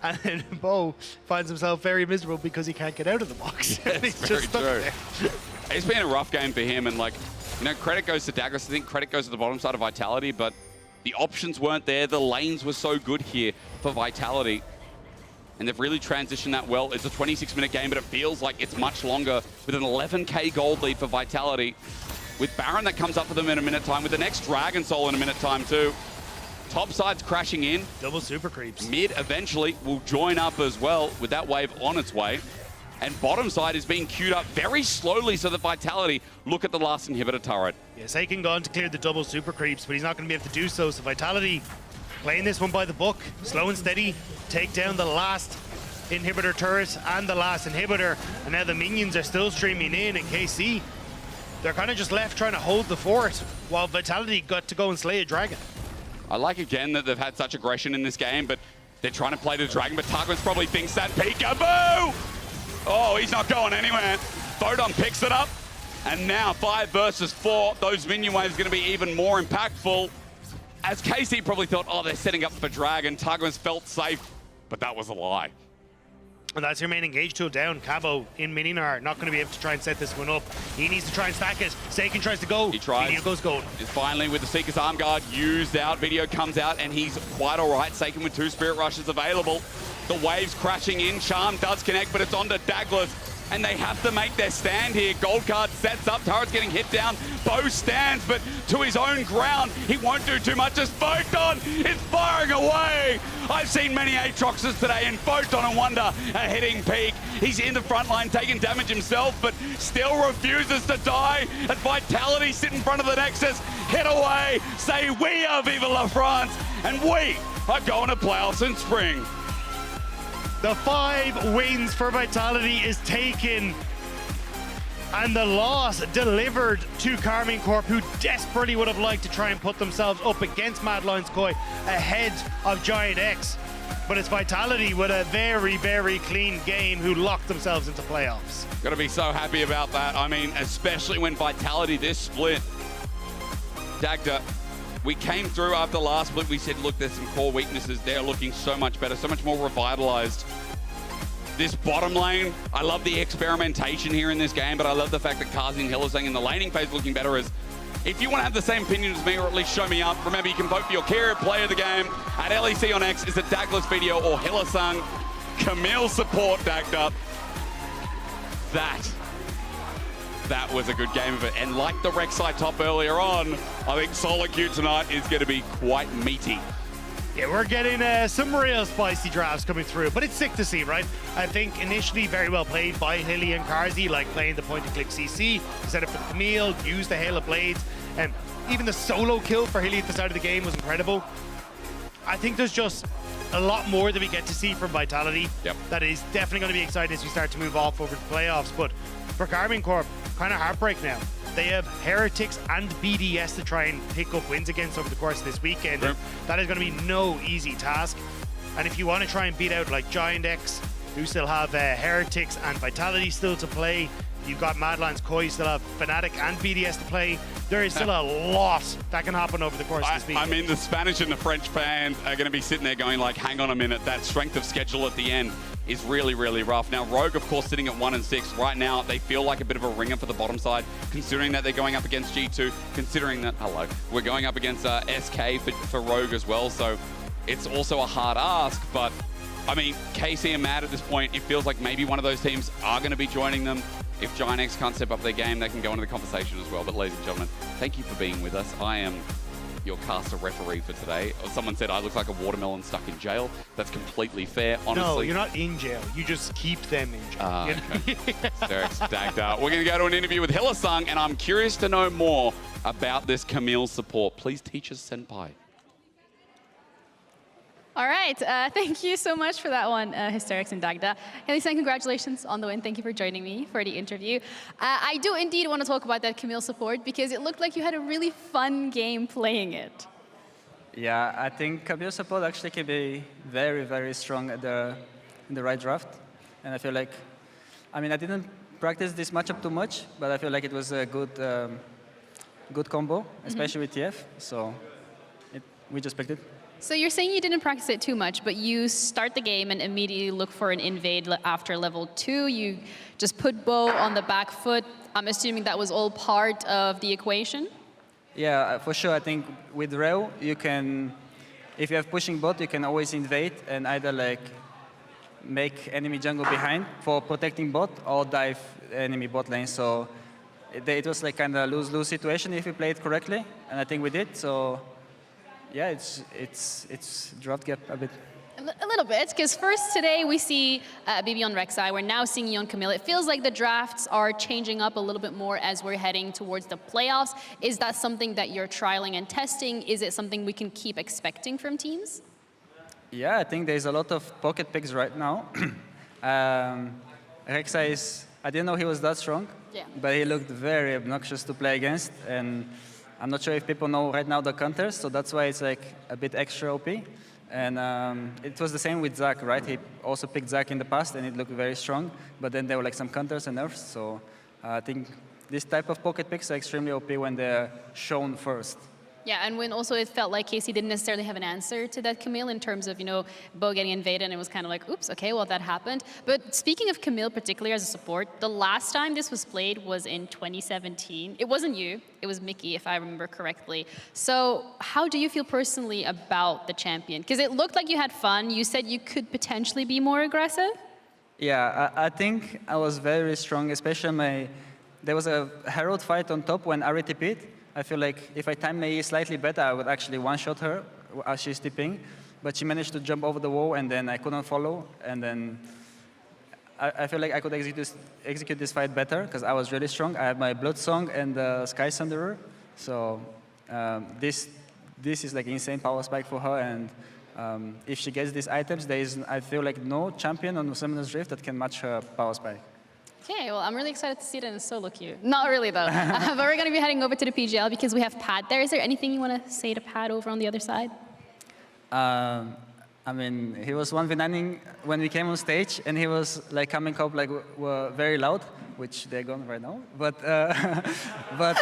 And then Bo finds himself very miserable because he can't get out of the box. Yes, He's very just stuck true. there. It's been a rough game for him, and like, you know, credit goes to Douglas. I think credit goes to the bottom side of Vitality, but the options weren't there. The lanes were so good here for Vitality. And they've really transitioned that well. It's a 26-minute game, but it feels like it's much longer with an 11k gold lead for Vitality. With Baron that comes up for them in a minute time, with the next Dragon Soul in a minute time too. Top side's crashing in. Double super creeps. Mid eventually will join up as well with that wave on its way. And bottom side is being queued up very slowly so that Vitality look at the last inhibitor turret. Yeah, Seiken gone to clear the double super creeps, but he's not going to be able to do so. So Vitality playing this one by the book, slow and steady, take down the last inhibitor turret and the last inhibitor. And now the minions are still streaming in KC. They're kind of just left trying to hold the fort while Vitality got to go and slay a dragon. I like again that they've had such aggression in this game, but they're trying to play to the dragon, but Targos probably thinks that peekaboo! Oh, he's not going anywhere. Photon picks it up, and now 5 versus 4. Those minion waves are going to be even more impactful. As KC probably thought, oh, they're setting up for Dragon. Targos felt safe, but that was a lie. And that's your main engage tool down. Cabo in Mininar, not going to be able to try and set this one up. He needs to try and stack it. Seiken tries to go. He tries. Video goes gold. Is finally with the Seeker's Arm Guard used out. Video comes out and he's quite all right. Seiken with 2 Spirit Rushes available. The waves crashing in. Charm does connect, but it's onto Douglas. And they have to make their stand here. Gold card sets up. Turret's getting hit down. Bo stands, but to his own ground. He won't do too much as Photon is firing away. I've seen many Aatroxes today, and Photon and Wonder are hitting peak. He's in the front line taking damage himself, but still refuses to die. And Vitality sit in front of the Nexus, hit away, say we are Vive la France, and we are going to playoffs in Spring. The 5 wins for Vitality is taken. And the loss delivered to Karmine Corp, who desperately would have liked to try and put themselves up against Mad Lions Koi ahead of Giant X. But it's Vitality with a very, very clean game who locked themselves into playoffs. Got to be so happy about that. I mean, especially when Vitality this split. Dagda, we came through after last split. We said, look, there's some core weaknesses. They're looking so much better, so much more revitalized. This bottom lane, I love the experimentation here in this game, but I love the fact that Kazi and Hillsang in the laning phase looking better. As if you want to have the same opinion as me, or at least show me up, remember you can vote for your career player of the game at LEC on X. Is it Dagla's video or Hillsang? Camille support Dagda. That was a good game of it. And like the Rek'Sai top earlier on, I think solo queue tonight is going to be quite meaty. Yeah, we're getting some real spicy drafts coming through, but it's sick to see, right? I think initially very well played by Hilly and Karzi, like playing the point-and-click CC, set up for Camille, use the Hail of Blades, and even the solo kill for Hilly at the start of the game was incredible. I think there's just a lot more that we get to see from Vitality. Yep. That is definitely going to be exciting as we start to move off over the playoffs, but for Karmine Corp, kind of heartbreak now. They have Heretics and BDS to try and pick up wins against over the course of this weekend. Yep. That is going to be no easy task. And if you want to try and beat out like Giant X, who still have Heretics and Vitality still to play, you've got Mad Lions Koi, still have Fnatic and BDS to play. There is still a lot that can happen over the course of this weekend. I mean, the Spanish and the French fans are going to be sitting there going like, hang on a minute, that strength of schedule at the end is really, really rough. Now, Rogue, of course, sitting at 1-6. Right now, they feel like a bit of a ringer for the bottom side, considering that they're going up against G2, considering that, we're going up against SK for Rogue as well. So it's also a hard ask, but I mean, KC and Mad at this point, it feels like maybe one of those teams are going to be joining them. If Giant X can't step up their game, they can go into the conversation as well. But ladies and gentlemen, thank you for being with us. I am your caster referee for today. Someone said I look like a watermelon stuck in jail. That's completely fair, honestly. No, you're not in jail. You just keep them in jail. Okay. Derek's stacked up. We're going to go to an interview with Hillsang, and I'm curious to know more about this Camille support. Please teach us, Senpai. All right, thank you so much for that one, Hysterics and Dagda. Hillsang, congratulations on the win. Thank you for joining me for the interview. I do indeed want to talk about that Camille support because it looked like you had a really fun game playing it. Yeah, I think Camille support actually can be very, very strong at in the right draft. And I feel like, I mean, I didn't practice this matchup too much, but I feel like it was a good combo, especially with TF. So we just picked it. So you're saying you didn't practice it too much, but you start the game and immediately look for an invade after level 2. You just put bow on the back foot. I'm assuming that was all part of the equation? Yeah, for sure. I think with Reo, you can, if you have pushing bot, you can always invade and either like make enemy jungle behind for protecting bot or dive enemy bot lane. So it was like kind of lose-lose situation if we played correctly, and I think we did. So yeah, it's draft gap a bit. A little bit, because first today we see BB on Rek'Sai. We're now seeing you on Camille. It feels like the drafts are changing up a little bit more as we're heading towards the playoffs. Is that something that you're trialing and testing? Is it something we can keep expecting from teams? Yeah, I think there's a lot of pocket picks right now. Rek'Sai is, I didn't know he was that strong, but he looked very obnoxious to play against. And I'm not sure if people know right now the counters, so that's why it's like a bit extra OP. And it was the same with Zac, right? He also picked Zac in the past, and it looked very strong. But then there were like some counters and nerfs, so I think this type of pocket picks are extremely OP when they're shown first. Yeah, and when also it felt like Casey didn't necessarily have an answer to that Camille in terms of, Bo getting invaded, and it was kind of like, oops, okay, well, that happened. But speaking of Camille, particularly as a support, the last time this was played was in 2017. It wasn't you, it was Mickey, if I remember correctly. So how do you feel personally about the champion? Because it looked like you had fun. You said you could potentially be more aggressive? Yeah, I think I was very strong, especially there was a Herald fight on top when Ari TP'd. I feel like if I timed Mei slightly better, I would actually one-shot her as she's tipping. But she managed to jump over the wall, and then I couldn't follow. And then I feel like I could execute this fight better because I was really strong. I have my Blood Song and Sky Sunderer. So this is like insane power spike for her. And if she gets these items, there is, I feel like, no champion on Summoner's Rift that can match her power spike. Okay, well, I'm really excited to see it in a solo queue. Not really, though. But we're going to be heading over to the PGL because we have Pat there. Is there anything you want to say to Pat over on the other side? I mean, he was 1v9ing when we came on stage, and he was like coming up like were very loud, which they're gone right now. But but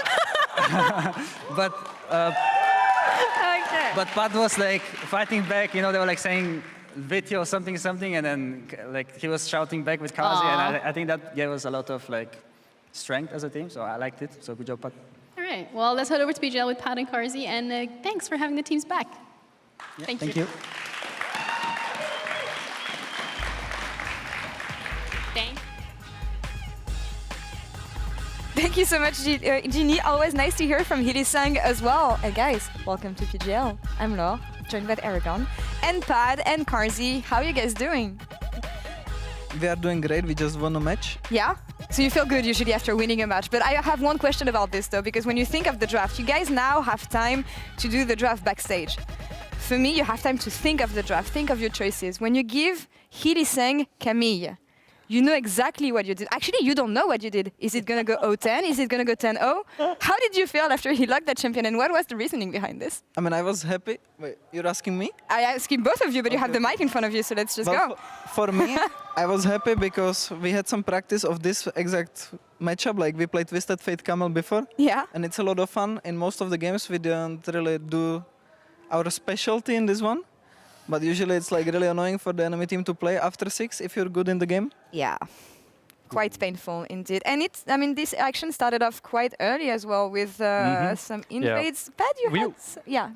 Pat was like fighting back. You know, they were like saying VIT or something, and then like he was shouting back with Kazi, and I think that gave us a lot of like strength as a team. So I liked it. So good job, Pat. All right. Well, let's head over to PGL with Pat and Karzi, and thanks for having the teams back. Yeah, thank you. Thank you so much, Jeannie. Always nice to hear from Hili-Sang as well. And guys, welcome to PGL. I'm Laure, joined by Aragon, and Pad and Karzi. How are you guys doing? We are doing great. We just won a match. Yeah? So you feel good usually after winning a match. But I have one question about this, though, because when you think of the draft, you guys now have time to do the draft backstage. For me, you have time to think of the draft, think of your choices. When you give Hili-Sang Camille, you know exactly what you did. Actually, you don't know what you did. Is it going to go 0-10? Is it going to go 10-0? How did you feel after he locked that champion, and what was the reasoning behind this? I mean, I was happy. Wait, you're asking me? I asking both of you, but you have the mic in front of you, so let's just go. For me, I was happy because we had some practice of this exact matchup. Like, we played Twisted Fate Camel before. Yeah. And it's a lot of fun. In most of the games, we didn't really do our specialty in this one. But usually it's like really annoying for the enemy team to play after 6 if you're good in the game. Yeah, quite painful indeed. And it's, I mean, this action started off quite early as well with some invades. Pat, you had,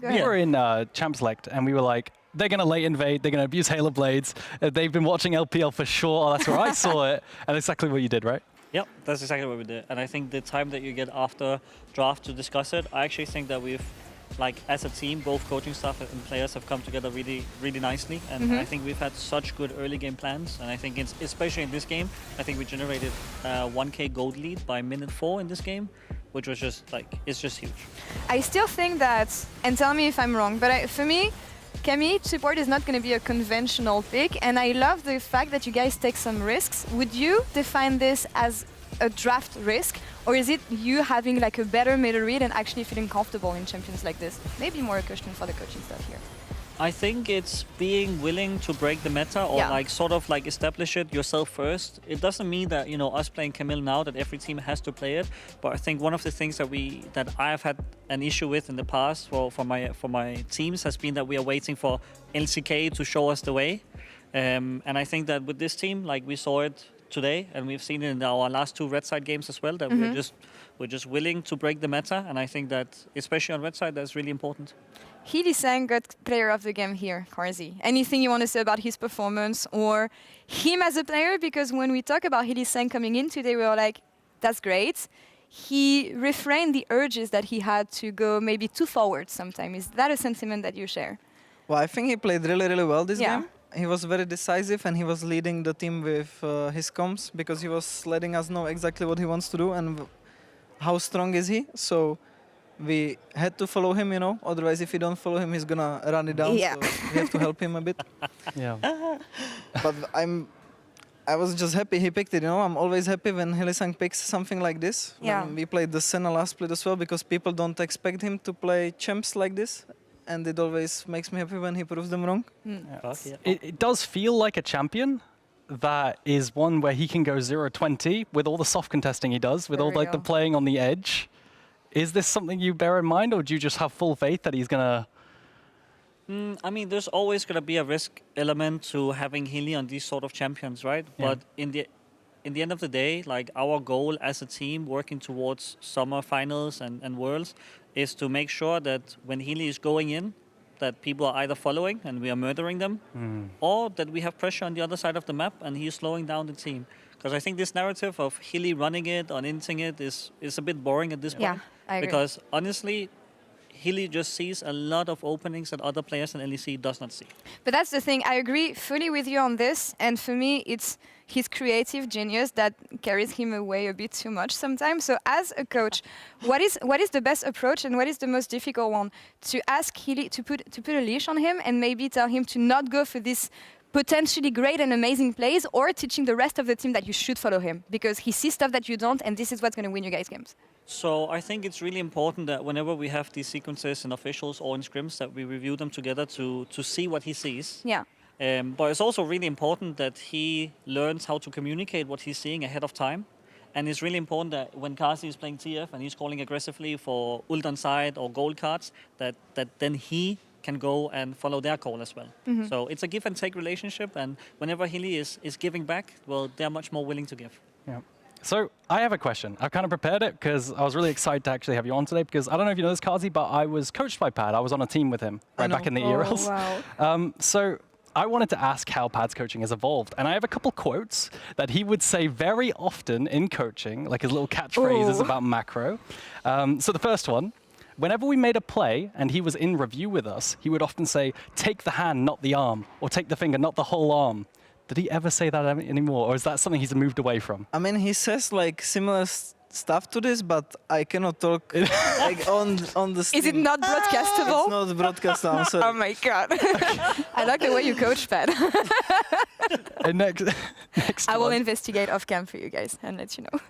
go ahead. We were in Champ Select and we were like, they're going to late invade, they're going to abuse Halo Blades. They've been watching LPL for sure. That's where I saw it. And exactly what you did, right? Yep, that's exactly what we did. And I think the time that you get after draft to discuss it, I actually think that we've, like as a team, both coaching staff and players have come together really, really nicely. And I think we've had such good early game plans. And I think it's, especially in this game, I think we generated 1K gold lead by minute 4 in this game, which was just like, it's just huge. I still think that, and tell me if I'm wrong, but for me, Camille support is not going to be a conventional pick. And I love the fact that you guys take some risks. Would you define this as a draft risk, or is it you having like a better middle read and actually feeling comfortable in champions like this? Maybe more a question for the coaching staff here. I think it's being willing to break the meta or like sort of like establish it yourself first. It doesn't mean that, you know, us playing Camille now that every team has to play it, but I think one of the things that I've had an issue with in the past for my teams has been that we are waiting for LCK to show us the way. And I think that with this team, like we saw it today, and we've seen it in our last 2 Red Side games as well, that we're just willing to break the meta, and I think that, especially on Red Side, that's really important. Hili-Sang got player of the game here, Karzi. Anything you want to say about his performance or him as a player? Because when we talk about Hili-Sang coming in today, we were like, that's great. He refrained the urges that he had to go maybe too forward sometimes. Is that a sentiment that you share? Well, I think he played really, really well this game. He was very decisive and he was leading the team with his comms because he was letting us know exactly what he wants to do and how strong is he. So we had to follow him, you know, otherwise if we don't follow him, he's gonna run it down. So we have to help him a bit. But I was just happy he picked it, you know. I'm always happy when Hili-Sang picks something like this. When we played the Senna last split as well because people don't expect him to play champs like this. And it always makes me happy when he proves them wrong. It does feel like a champion that is one where he can go 0-20 with all the soft contesting he does, with all like the playing on the edge. Is this something you bear in mind, or do you just have full faith that he's gonna? I mean, there's always gonna be a risk element to having Hili on these sort of champions, right? But in the end of the day, like our goal as a team working towards summer finals and worlds is to make sure that when Hili is going in, that people are either following and we are murdering them, or that we have pressure on the other side of the map and he's slowing down the team. Because I think this narrative of Hili running it, uninting it is a bit boring at this point. I agree. Because honestly, Hilly just sees a lot of openings that other players in LEC does not see. But that's the thing. I agree fully with you on this. And for me, it's his creative genius that carries him away a bit too much sometimes. So as a coach, what is the best approach and what is the most difficult one? To ask Hilly to put a leash on him and maybe tell him to not go for this potentially great and amazing plays, or teaching the rest of the team that you should follow him because he sees stuff that you don't, and this is what's going to win you guys games. So I think it's really important that whenever we have these sequences in officials or in scrims, that we review them together to see what he sees. Yeah. But it's also really important that he learns how to communicate what he's seeing ahead of time. And it's really important that when Kasi is playing TF and he's calling aggressively for ult on side or gold cards, that then he can go and follow their call as well. Mhm. So it's a give and take relationship, and whenever Hilly is giving back, well, they're much more willing to give. Yeah. So I have a question. I've kind of prepared it because I was really excited to actually have you on today because I don't know if you know this, Kazi, but I was coached by Pad. I was on a team with him right back in the ERLs. Wow. So I wanted to ask how Pad's coaching has evolved. And I have a couple quotes that he would say very often in coaching, like his little catchphrases about macro. So the first one, whenever we made a play and he was in review with us, he would often say, take the hand, not the arm, or take the finger, not the whole arm. Did he ever say that anymore, or is that something he's moved away from? I mean, he says like similar stuff to this, but I cannot talk like on the stream. Is it not broadcastable? It's not broadcastable, I'm sorry. Oh my god. I like the way you coach, Pat. And next I will one. investigate off cam for you guys and let you know.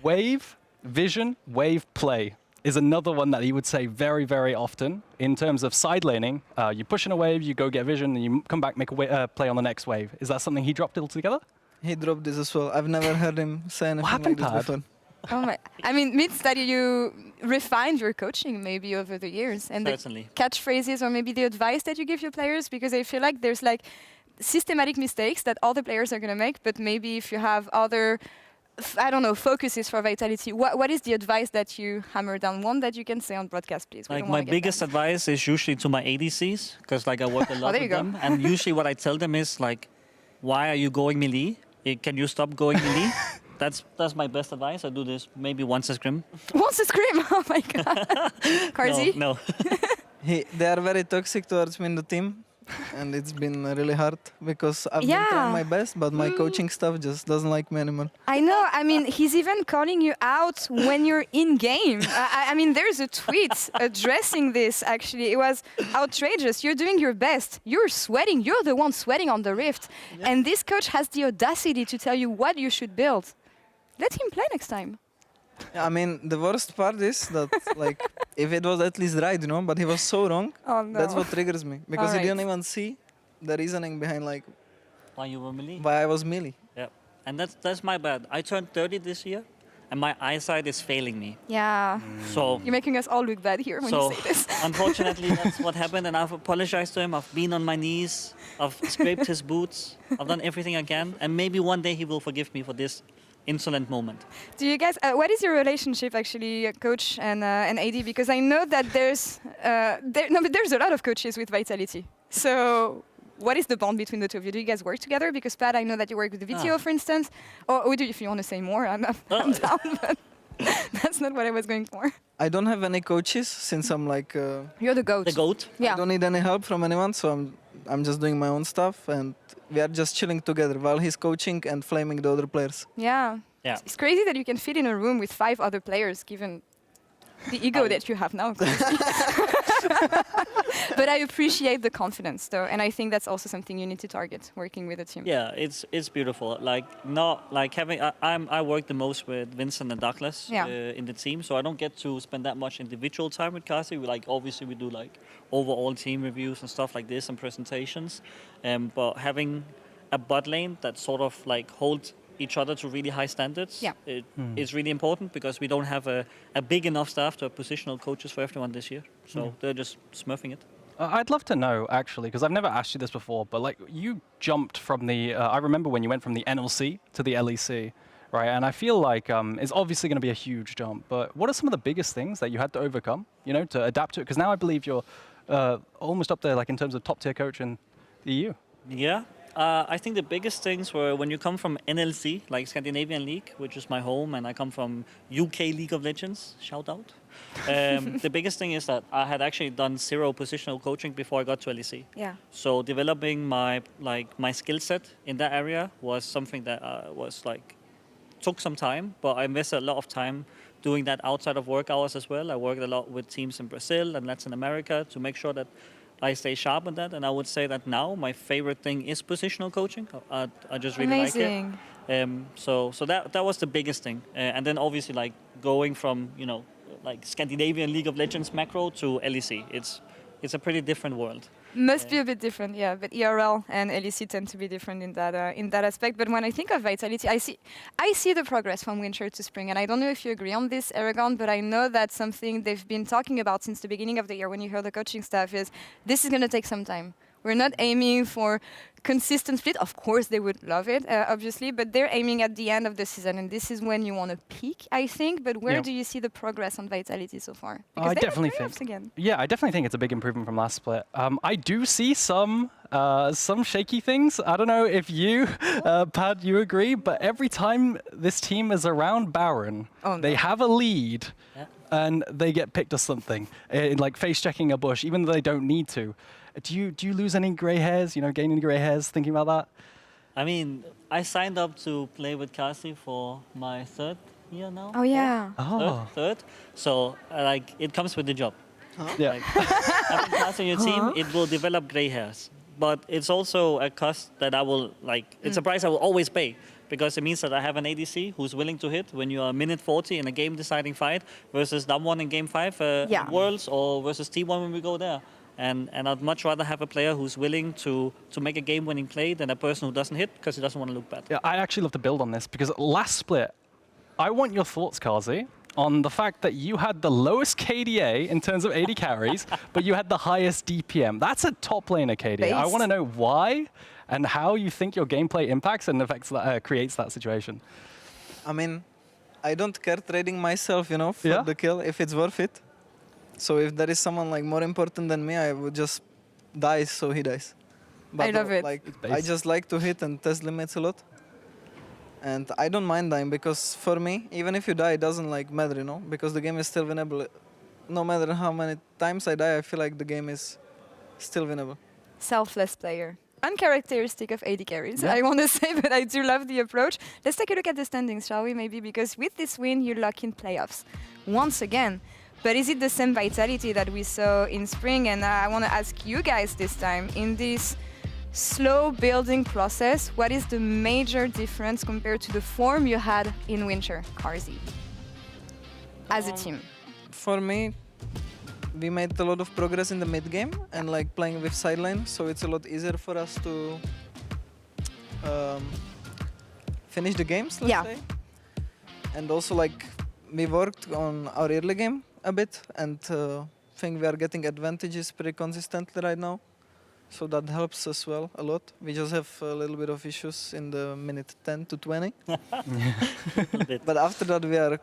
Wave, vision, wave, play is another one that he would say very, very often in terms of side laning. You push in a wave, you go get vision, and you come back, make a play on the next wave. Is that something he dropped altogether? He dropped this as well. I've never heard him say anything like this before. Oh my! I mean, means that you refined your coaching maybe over the years, and Certainly. the catchphrases or maybe the advice that you give your players, because I feel like there's like systematic mistakes that all the players are going to make, but maybe if you have other, I don't know, focuses for Vitality, what is the advice that you hammer down? One that you can say on broadcast, please. We Like don't my wanna get biggest advice is usually to my ADCs, because like I work a lot there with you go. them, and usually what I tell them is like, why are you going melee? Can you stop going melee? That's my best advice. I do this maybe once a scrim. Once a scrim? Oh my god. Karzi? No. They are very toxic towards me in the team, and it's been really hard because I've been trying my best, but my coaching staff just doesn't like me anymore. I know. I mean, he's even calling you out when you're in game. I mean, there's a tweet addressing this, actually. It was outrageous. You're doing your best. You're sweating. You're the one sweating on the Rift. And this coach has the audacity to tell you what you should build. Let him play next time. I mean, the worst part is that, like, if it was at least right, you know, but he was so wrong. Oh, no. That's what triggers me. Because he Alright. didn't even see the reasoning behind, like, Why you were melee? why I was melee. Yeah, and that's my bad. I turned 30 this year, and my eyesight is failing me. Yeah. So You're making us all look bad here when you say this. unfortunately, that's what happened, and I've apologized to him. I've been on my knees. I've scraped his boots. I've done everything I can, and maybe one day he will forgive me for this insolent moment. Do you guys? What is your relationship, actually, coach and AD? Because I know that there's there's a lot of coaches with Vitality. So what is the bond between the two of you? Do you guys work together? Because Pat, I know that you work with the VTO, for instance. Or do if you want to say more, I'm down. But that's not what I was going for. I don't have any coaches since I'm like... You're the goat. The goat? Yeah. I don't need any help from anyone, so I'm just doing my own stuff, and we are just chilling together while he's coaching and flaming the other players. Yeah. Yeah. It's crazy that you can fit in a room with 5 other players, given the ego that you have now. But I appreciate the confidence, though, and I think that's also something you need to target working with a team. Yeah, it's beautiful. Like not like having. I work the most with Vincent and Douglas in the team, so I don't get to spend that much individual time with Kasi. Like obviously we do like overall team reviews and stuff like this and presentations, but having a bot lane that sort of like holds each other to really high standards is really important, because we don't have a big enough staff to have positional coaches for everyone this year. So they're just smurfing it. I'd love to know, actually, because I've never asked you this before, but like you jumped from the, I remember when you went from the NLC to the LEC, right? And I feel like it's obviously going to be a huge jump, but what are some of the biggest things that you had to overcome, you know, to adapt to it? Because now I believe you're almost up there, like in terms of top tier coach in the EU. Yeah, I think the biggest things were when you come from NLC, like Scandinavian League, which is my home, and I come from UK League of Legends, shout out. The biggest thing is that I had actually done 0 positional coaching before I got to LEC. Yeah. So developing my skill set in that area was something that took some time, but I invested a lot of time doing that outside of work hours as well. I worked a lot with teams in Brazil and Latin America to make sure that I stay sharp on that. And I would say that now my favorite thing is positional coaching. I just really like it. So that was the biggest thing. And then obviously like going from, like Scandinavian League of Legends macro to LEC. It's a pretty different world. Must be a bit different, yeah. But ERL and LEC tend to be different in that aspect. But when I think of Vitality, I see the progress from winter to spring, and I don't know if you agree on this, Aragon. But I know that's something they've been talking about since the beginning of the year. When you hear the coaching staff, is this is going to take some time. We're not aiming for consistent split. Of course, they would love it, obviously, but they're aiming at the end of the season, and this is when you want to peak, I think. But where do you see the progress on Vitality so far? Because I definitely think. Again. Yeah, I definitely think it's a big improvement from last split. I do see some shaky things. I don't know if you, Pad, you agree, but every time this team is around Baron, they have a lead. Yeah. And they get picked or something, like face checking a bush, even though they don't need to. Do you lose any gray hairs? Gain any gray hairs thinking about that? I mean, I signed up to play with Kasi for my 3rd year now. Oh yeah. Third. So it comes with the job. Huh? Yeah. Having Kasi on your team, it will develop gray hairs, but it's also a cost that I will It's a price I will always pay. Because it means that I have an ADC who's willing to hit when you are minute 40 in a game-deciding fight versus Dam1 in game 5 Worlds or versus T1 when we go there. And I'd much rather have a player who's willing to make a game-winning play than a person who doesn't hit because he doesn't want to look bad. Yeah, I actually love to build on this because last split, I want your thoughts, Kazi, on the fact that you had the lowest KDA in terms of 80 carries, but you had the highest DPM. That's a top laner KDA. I want to know why and how you think your gameplay impacts and affects that, creates that situation. I mean, I don't care trading myself, for the kill if it's worth it. So if there is someone more important than me, I would just die so he dies. But I love it. I just like to hit and test limits a lot. And I don't mind dying because for me, even if you die, it doesn't matter, because the game is still winnable. No matter how many times I die, I feel like the game is still winnable. Selfless player. Uncharacteristic of 80 carries, I want to say, but I do love the approach. Let's take a look at the standings, shall we, maybe? Because with this win, you lock in playoffs once again. But is it the same Vitality that we saw in spring? And I want to ask you guys this time, in this slow building process, what is the major difference compared to the form you had in winter, Karzi, as a team? For me, we made a lot of progress in the mid game and playing with sideline, so it's a lot easier for us to finish the games, let's say. And also we worked on our early game a bit and think we are getting advantages pretty consistently right now. So that helps as well a lot. We just have a little bit of issues in the minute 10 to 20. But after that we are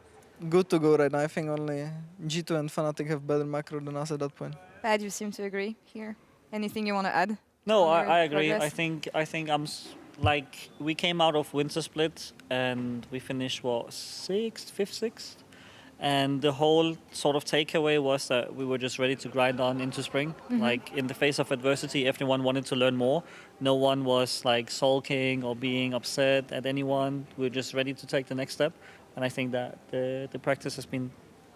good to go right now. I think only G2 and Fnatic have better macro than us at that point. Pad, you seem to agree here. Anything you want to add? No, I agree. I think I'm we came out of winter split and we finished fifth, sixth, and the whole sort of takeaway was that we were just ready to grind on into spring. In the face of adversity, everyone wanted to learn more. No one was sulking or being upset at anyone. We were just ready to take the next step. And I think that the practice has been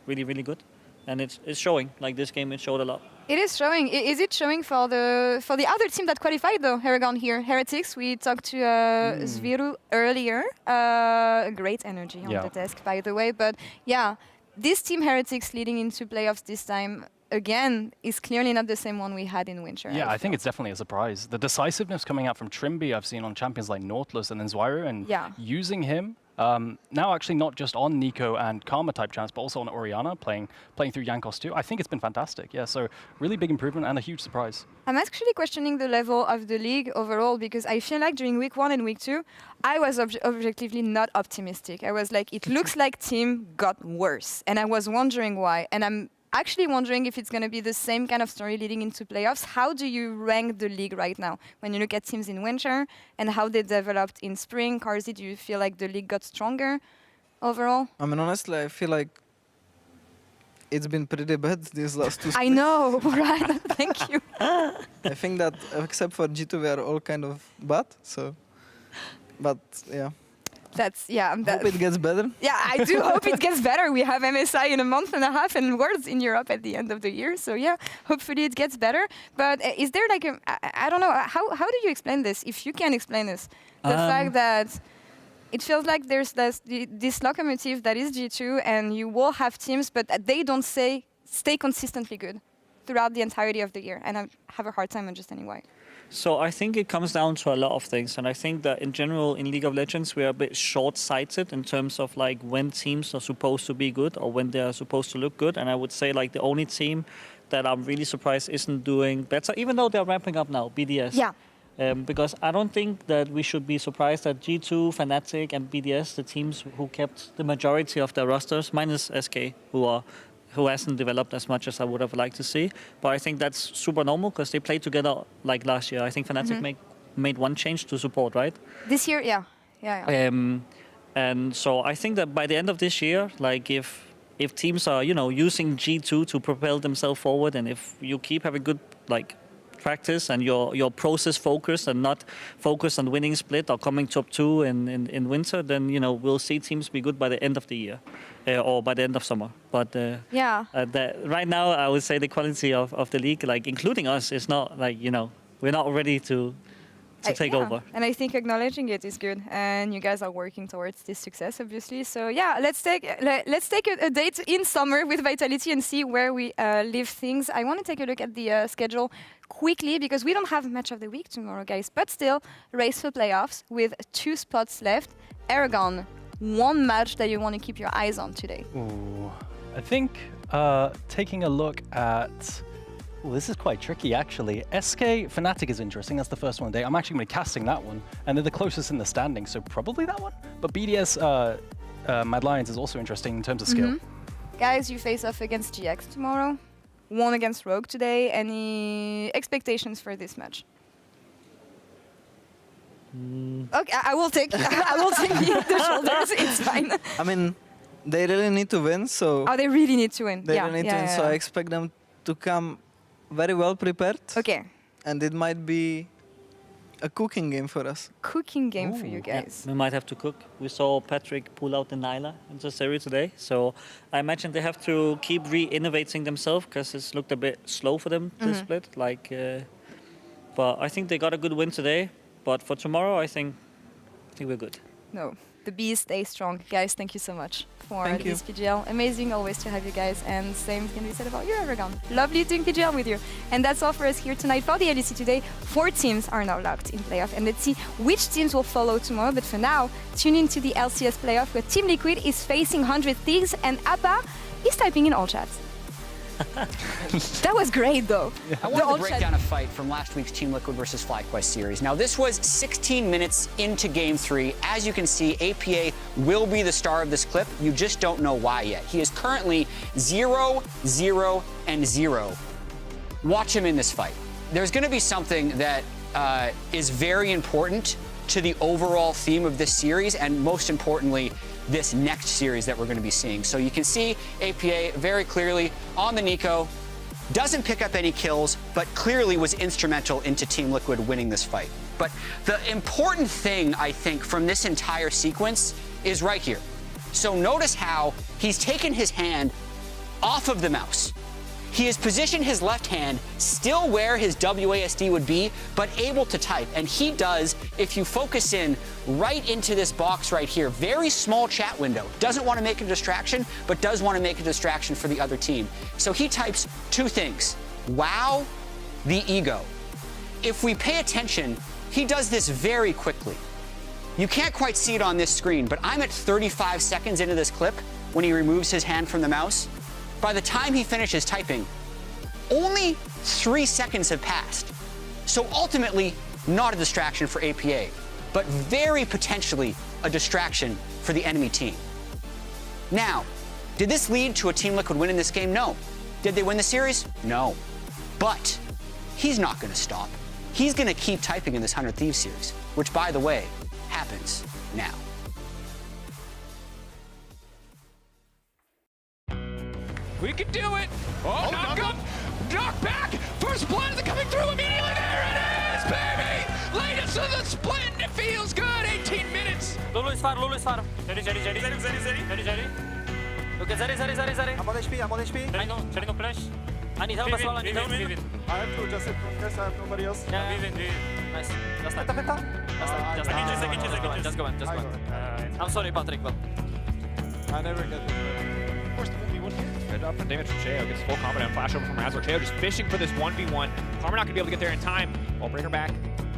really, really good. And it's showing. This game, it showed a lot. It is showing. Is it showing for the other team that qualified, though, Aragon here? Heretics, we talked to Zviru earlier. Great energy on the desk, by the way. But yeah, this team Heretics leading into playoffs this time, again, is clearly not the same one we had in winter. Yeah, I think it's definitely a surprise. The decisiveness coming out from Trimby, I've seen on champions like Nautilus and then Zwiru, and using him now actually not just on Nico and Karma type champs, but also on Orianna, playing through Jankos too. I think it's been fantastic. Yeah, so really big improvement and a huge surprise. I'm actually questioning the level of the league overall because I feel like during week 1 and week 2, I was objectively not optimistic. I was like, it looks like team got worse. And I was wondering why. And I'm actually wondering if it's going to be the same kind of story leading into playoffs. How do you rank the league right now when you look at teams in winter and how they developed in spring? Carzy, do you feel like the league got stronger overall? I mean, honestly, I feel like it's been pretty bad these last two I know, right? Thank you. I think that except for G2, we are all kind of bad. So, but yeah. That's, yeah. Hope it gets better. Yeah, I do hope it gets better. We have MSI in a month and a half and Worlds in Europe at the end of the year. So yeah, hopefully it gets better. But is there like a, I don't know, how do you explain this? If you can explain this. The fact that it feels like there's this locomotive that is G2 and you will have teams, but they don't stay consistently good throughout the entirety of the year. And I have a hard time understanding why. So I think it comes down to a lot of things, and I think that in general in League of Legends we are a bit short-sighted in terms of like when teams are supposed to be good or when they are supposed to look good. And I would say like the only team that I'm really surprised isn't doing better, even though they're ramping up now, BDS. Yeah. Because I don't think that we should be surprised that G2, Fnatic, and BDS, the teams who kept the majority of their rosters, minus SK, who hasn't developed as much as I would have liked to see. But I think that's super normal because they played together like last year. I think Fnatic made one change to support, right? This year, yeah. And so I think that by the end of this year, like if teams are, you know, using G2 to propel themselves forward, and if you keep having good like practice and your process focused and not focused on winning split or coming top 2 in winter, then you know we'll see teams be good by the end of the year or by the end of summer. But right now I would say the quality of the league, like including us, is not like, you know, we're not ready to take over. And I think acknowledging it is good, and you guys are working towards this success, obviously. So yeah, let's take a date in summer with Vitality and see where we leave things. I want to take a look at the schedule quickly because we don't have match of the week tomorrow, guys. But still, race for playoffs with 2 spots left. Aragon, one match that you want to keep your eyes on today. Ooh, I think taking a look at. Well, this is quite tricky, actually. SK Fnatic is interesting. That's the first one today. I'm actually going to be casting that one, and they're the closest in the standing, so probably that one. But BDS Mad Lions is also interesting in terms of skill. Guys, you face off against GX tomorrow. One against Rogue today. Any expectations for this match? Okay, I will take the shoulders. It's fine. I mean, they really need to win, so. Oh, they really need to win. They really need to win, so I expect them to come very well prepared. Okay. And it might be a cooking game for us. Cooking game for you guys. Yeah, we might have to cook. We saw Patrick pull out the Nyla in the series today, so I imagine they have to keep re-innovating themselves because it's looked a bit slow for them to split. Like, but I think they got a good win today. But for tomorrow, I think we're good. No, the bees stay strong, guys. Thank you so much for Thank this PGL. Amazing always to have you guys, and same can be said about you, Aragon. Lovely doing PGL with you. And that's all for us here tonight for the LEC today. 4 teams are now locked in playoff, and let's see which teams will follow tomorrow. But for now, tune in to the LCS playoff where Team Liquid is facing 100 Thieves, and Appa is typing in all chats. That was great, though. I wanted to break down a fight from last week's Team Liquid versus FlyQuest series. Now, this was 16 minutes into Game 3. As you can see, APA will be the star of this clip. You just don't know why yet. He is currently 0, 0, and 0. Watch him in this fight. There's going to be something that is very important to the overall theme of this series, and most importantly, this next series that we're going to be seeing. So you can see APA very clearly on the Nico, doesn't pick up any kills, but clearly was instrumental into Team Liquid winning this fight. But the important thing, I think, from this entire sequence is right here. So notice how he's taken his hand off of the mouse. He has positioned his left hand still where his WASD would be, but able to type. And he does, if you focus in right into this box right here, very small chat window. Doesn't want to make a distraction, but does want to make a distraction for the other team. So he types 2 things. Wow, the ego. If we pay attention, he does this very quickly. You can't quite see it on this screen, but I'm at 35 seconds into this clip when he removes his hand from the mouse. By the time he finishes typing, only 3 seconds have passed. So ultimately, not a distraction for APA, but very potentially a distraction for the enemy team. Now, did this lead to a Team Liquid win in this game? No. Did they win the series? No. But he's not going to stop. He's going to keep typing in this 100 Thieves series, which, by the way, happens now. We can do it. Oh, knock up. Knock back. First blood is coming through immediately. There it is, baby. Latest of the split. It feels good. 18 minutes. Lulu is far. Zeri. Okay, Zeri. I'm on HP. I know, flash. I need help as well. I need help. I have to just hit from this. I have nobody else. Yeah. Nice. Just go in. I'm sorry, Patrick, but I never get it. Of course, the 1v1 here. Good up from damage from Cheo. Gets full combo down. Flash over from Razor. Cheo just fishing for this 1v1. Karma not going to be able to get there in time. I'll bring her back.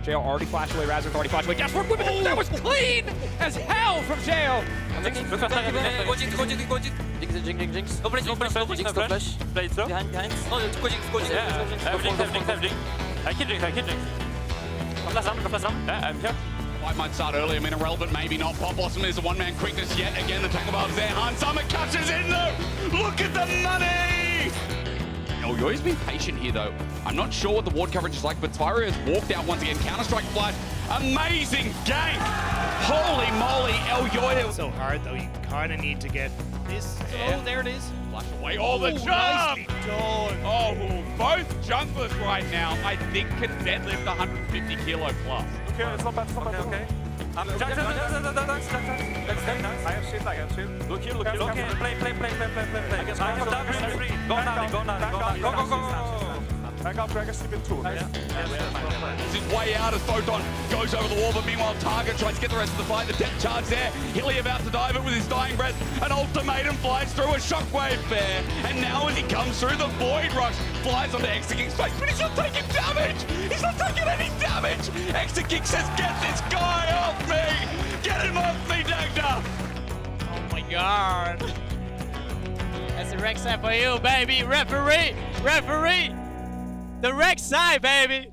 Cheo already flashed away. Razor's already flashed away. Just work with it. That was clean as hell from Cheo. Go Jinx. Go Jinx, no flash. Play it slow. Behind. No, go Jinx. Yeah, Jinx. I kill Jinx. Go flash down. Yeah, I'm here. Fight might start early. I mean, irrelevant, maybe not. Pop Blossom is a one-man quickness yet. Again, the tangle barb's there. Han Summer catches in, though. Look at the money! Elyoi's been patient here, though. I'm not sure what the ward coverage is like, but Spyro has walked out once again. Counter-Strike flash. Amazing gank! Holy moly, Elyoy. So hard, though. You kind of need to get this. Oh, there it is. Flash away all the jump! Nicely done. Oh, both junglers right now, I think, can deadlift 150 kilo plus. Okay, it's not bad. Okay. I have shield. Look here. Okay, play. Go. Back up, Dragons keep it 2. This is way out as Photon goes over the wall, but meanwhile Target tries to get the rest of the fight. The depth charge there. Hilly about to dive it with his dying breath. An ultimatum flies through a shockwave fair. And now as he comes through, the Void Rush flies onto Exaking's face, but he's not taking damage! He's not taking any damage! Exaking says, get this guy off me! Get him off me, Dagda! Oh my god. That's the Rek'Sai for you, baby! Referee! The Rek'Sai, baby!